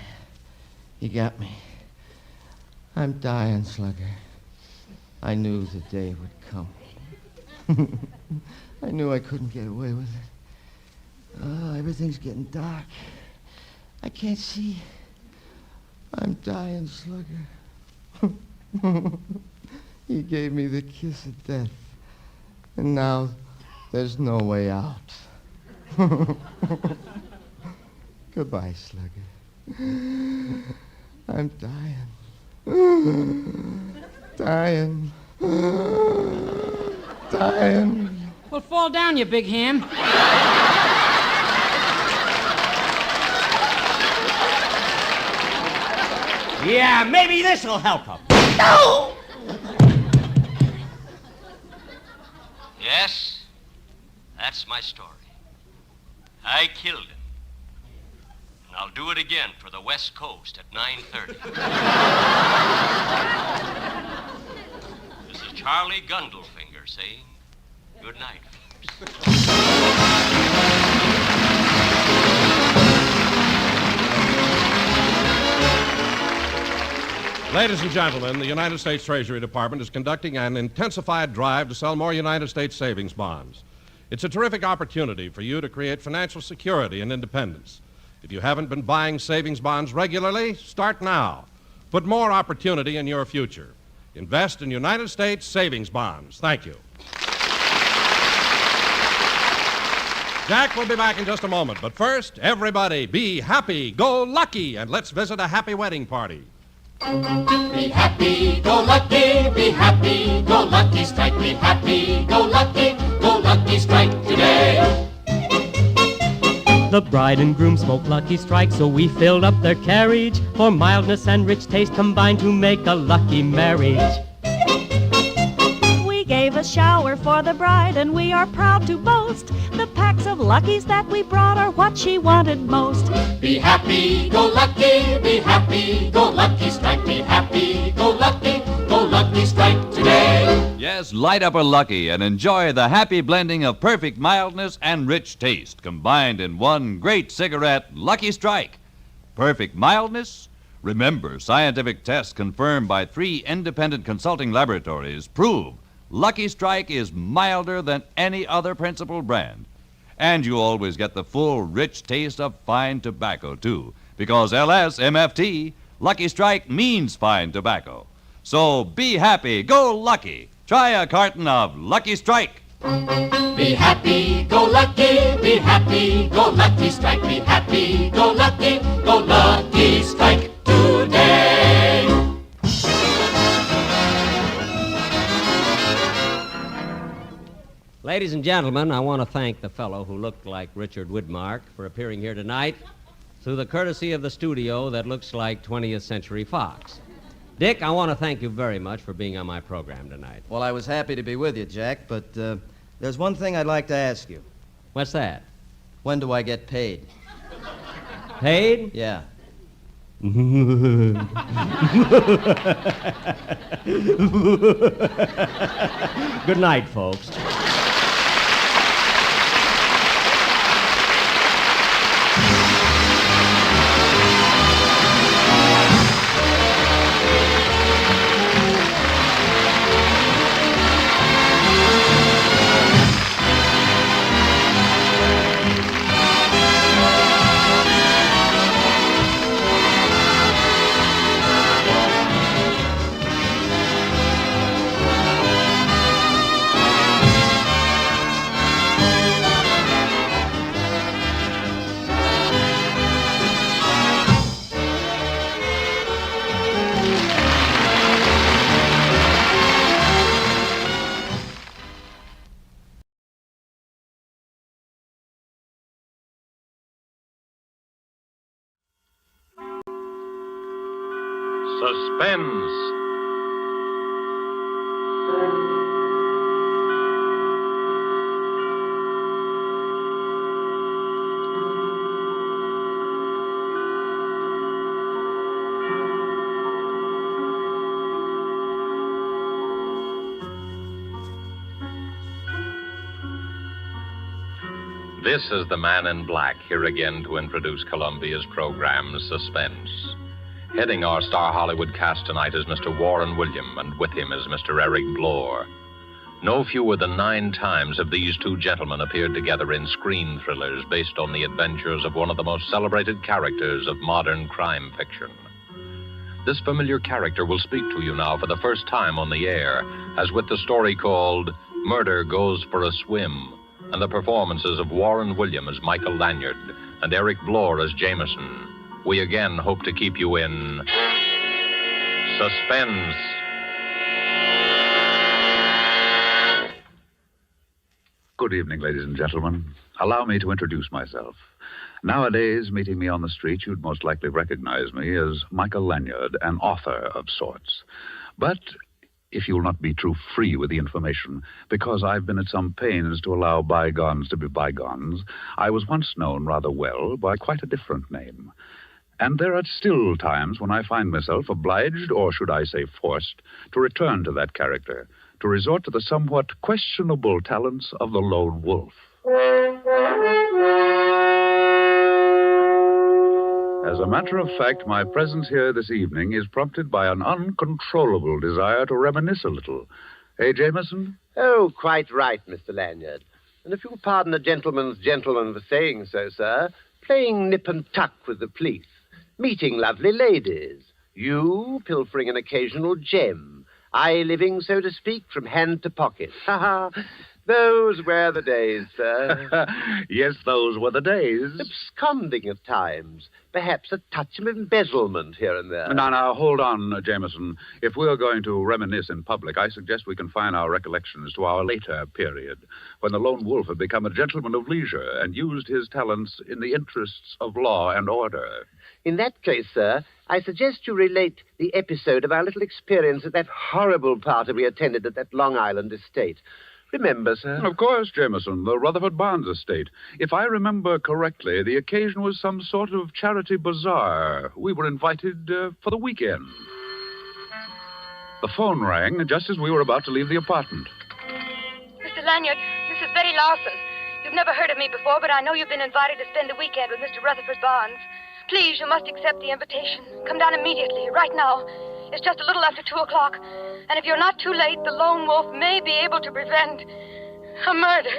You got me. I'm dying, Slugger. I knew the day would come. I knew I couldn't get away with it. Oh, everything's getting dark. I can't see. I'm dying, Slugger. He gave me the kiss of death. And now there's no way out. Goodbye, Slugger. I'm dying. Dying. Dying. Well, fall down, you big ham. Yeah, maybe this'll help him. No! Yes, that's my story. I killed him. And I'll do it again for the West Coast at 9:30. This is Charlie Gundlefinger saying good night, folks. Ladies and gentlemen, the United States Treasury Department is conducting an intensified drive to sell more United States savings bonds. It's a terrific opportunity for you to create financial security and independence. If you haven't been buying savings bonds regularly, start now. Put more opportunity in your future. Invest in United States savings bonds. Thank you. Jack will be back in just a moment, but first, everybody be happy, go lucky, and let's visit a happy wedding party. Be happy, go lucky strike. Be happy, go lucky strike today. The bride and groom smoked Lucky Strike, so we filled up their carriage, for mildness and rich taste combined to make a lucky marriage. We gave a shower for the bride, and we are proud to boast the packs of Luckies that we brought are what she wanted most. Be happy, go lucky strike. Be happy, go lucky strike today. Yes, light up a Lucky and enjoy the happy blending of perfect mildness and rich taste combined in one great cigarette, Lucky Strike. Perfect mildness? Remember, scientific tests confirmed by 3 independent consulting laboratories prove Lucky Strike is milder than any other principal brand. And you always get the full, rich taste of fine tobacco, too, because LSMFT, Lucky Strike means fine tobacco. So be happy, go lucky. Try a carton of Lucky Strike. Be happy, go lucky strike. Be happy, go lucky strike today. Ladies and gentlemen, I want to thank the fellow who looked like Richard Widmark for appearing here tonight through the courtesy of the studio that looks like 20th Century Fox. Dick, I want to thank you very much for being on my program tonight. Well, I was happy to be with you, Jack, but there's one thing I'd like to ask you. What's that? When do I get paid? Paid? Yeah. Good night, folks. Suspense. This is the Man in Black, here again to introduce Columbia's program, Suspense. Heading our star Hollywood cast tonight is Mr. Warren William, and with him is Mr. Eric Blore. No fewer than 9 times have these two gentlemen appeared together in screen thrillers based on the adventures of one of the most celebrated characters of modern crime fiction. This familiar character will speak to you now for the first time on the air, as with the story called Murder Goes for a Swim, and the performances of Warren William as Michael Lanyard and Eric Blore as Jameson. We again hope to keep you in suspense. Good evening, ladies and gentlemen. Allow me to introduce myself. Nowadays, meeting me on the street, you'd most likely recognize me as Michael Lanyard, an author of sorts. But if you'll not be too free with the information, because I've been at some pains to allow bygones to be bygones, I was once known rather well by quite a different name. And there are still times when I find myself obliged, or should I say forced, to return to that character, to resort to the somewhat questionable talents of the lone wolf. As a matter of fact, my presence here this evening is prompted by an uncontrollable desire to reminisce a little. Eh, Jameson? Oh, quite right, Mr. Lanyard. And if you'll pardon a gentleman's gentleman for saying so, sir, playing nip and tuck with the police, meeting lovely ladies, You pilfering an occasional gem. I living, so to speak, from hand to pocket. Ha ha. Those were the days, sir. Yes, those were the days. Absconding at times. Perhaps a touch of embezzlement here and there. Now, hold on, Jameson. If we're going to reminisce in public, I suggest we confine our recollections to our later period, when the lone wolf had become a gentleman of leisure and used his talents in the interests of law and order. In that case, sir, I suggest you relate the episode of our little experience at that horrible party we attended at that Long Island estate. Remember, sir? Of course, Jameson, the Rutherford Barnes estate. If I remember correctly, the occasion was some sort of charity bazaar. We were invited for the weekend. The phone rang just as we were about to leave the apartment. Mr. Lanyard, this is Betty Lawson. You've never heard of me before, but I know you've been invited to spend the weekend with Mr. Rutherford Barnes. Please, you must accept the invitation. Come down immediately, right now. It's just a little after 2 o'clock. And if you're not too late, the lone wolf may be able to prevent a murder.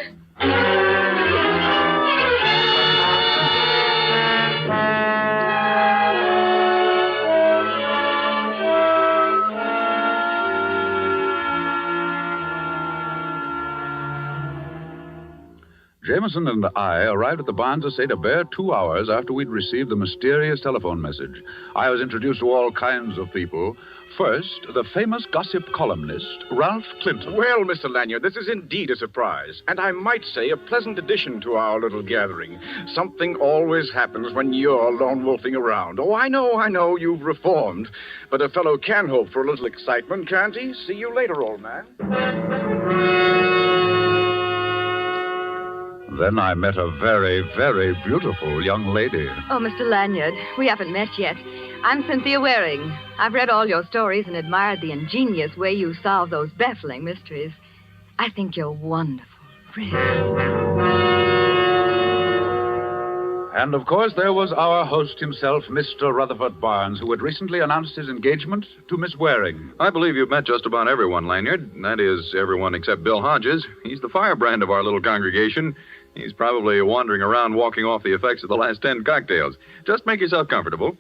Jameson and I arrived at the Barnes estate a bare 2 hours after we'd received the mysterious telephone message. I was introduced to all kinds of people. First, the famous gossip columnist, Ralph Clinton. Well, Mr. Lanyard, this is indeed a surprise, and I might say a pleasant addition to our little gathering. Something always happens when you're lone wolfing around. Oh, I know, you've reformed. But a fellow can hope for a little excitement, can't he? See you later, old man. Then I met a very, very beautiful young lady. Oh, Mr. Lanyard, we haven't met yet. I'm Cynthia Waring. I've read all your stories and admired the ingenious way you solve those baffling mysteries. I think you're wonderful, really. And, of course, there was our host himself, Mr. Rutherford Barnes, who had recently announced his engagement to Miss Waring. I believe you've met just about everyone, Lanyard. That is, everyone except Bill Hodges. He's the firebrand of our little congregation. He's probably wandering around walking off the effects of the last 10 cocktails. Just make yourself comfortable.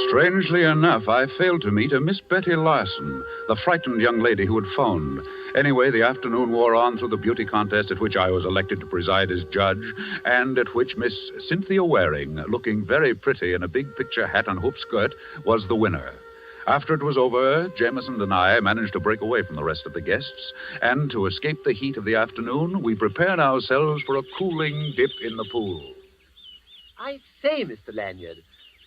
Strangely enough, I failed to meet a Miss Betty Larson, the frightened young lady who had phoned. Anyway, the afternoon wore on through the beauty contest at which I was elected to preside as judge, and at which Miss Cynthia Waring, looking very pretty in a big picture hat and hoop skirt, was the winner. After it was over, Jameson and I managed to break away from the rest of the guests, and to escape the heat of the afternoon, we prepared ourselves for a cooling dip in the pool. I say, Mr. Lanyard,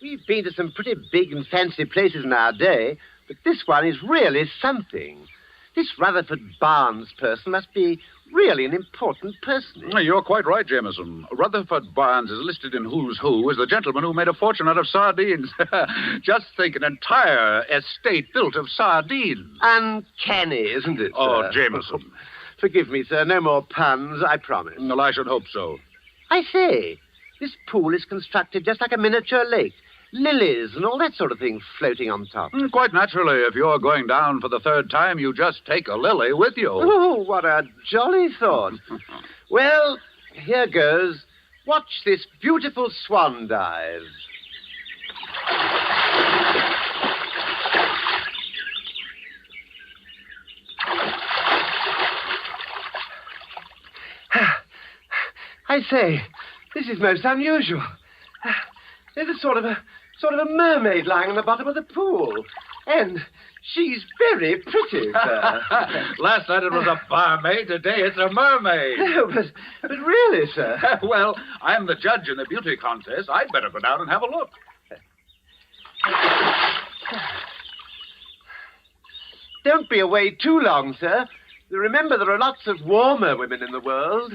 we've been to some pretty big and fancy places in our day, but this one is really something. This Rutherford Barnes person must be really an important person. You're quite right, Jameson. Rutherford Barnes is listed in Who's Who as the gentleman who made a fortune out of sardines. Just think, an entire estate built of sardines. Uncanny, isn't it, sir? Oh, Jameson. Forgive me, sir. No more puns, I promise. Well, I should hope so. I say, this pool is constructed just like a miniature lake. Lilies and all that sort of thing floating on top. Quite naturally, if you're going down for the 3rd time, you just take a lily with you. Oh, what a jolly thought. Well, here goes. Watch this beautiful swan dive. I say, this is most unusual. There's a sort of a mermaid lying in the bottom of the pool. And she's very pretty, sir. Last night it was a barmaid. Today it's a mermaid. No, but really, sir. Well, I'm the judge in the beauty contest. I'd better go down and have a look. Don't be away too long, sir. Remember, there are lots of warmer women in the world.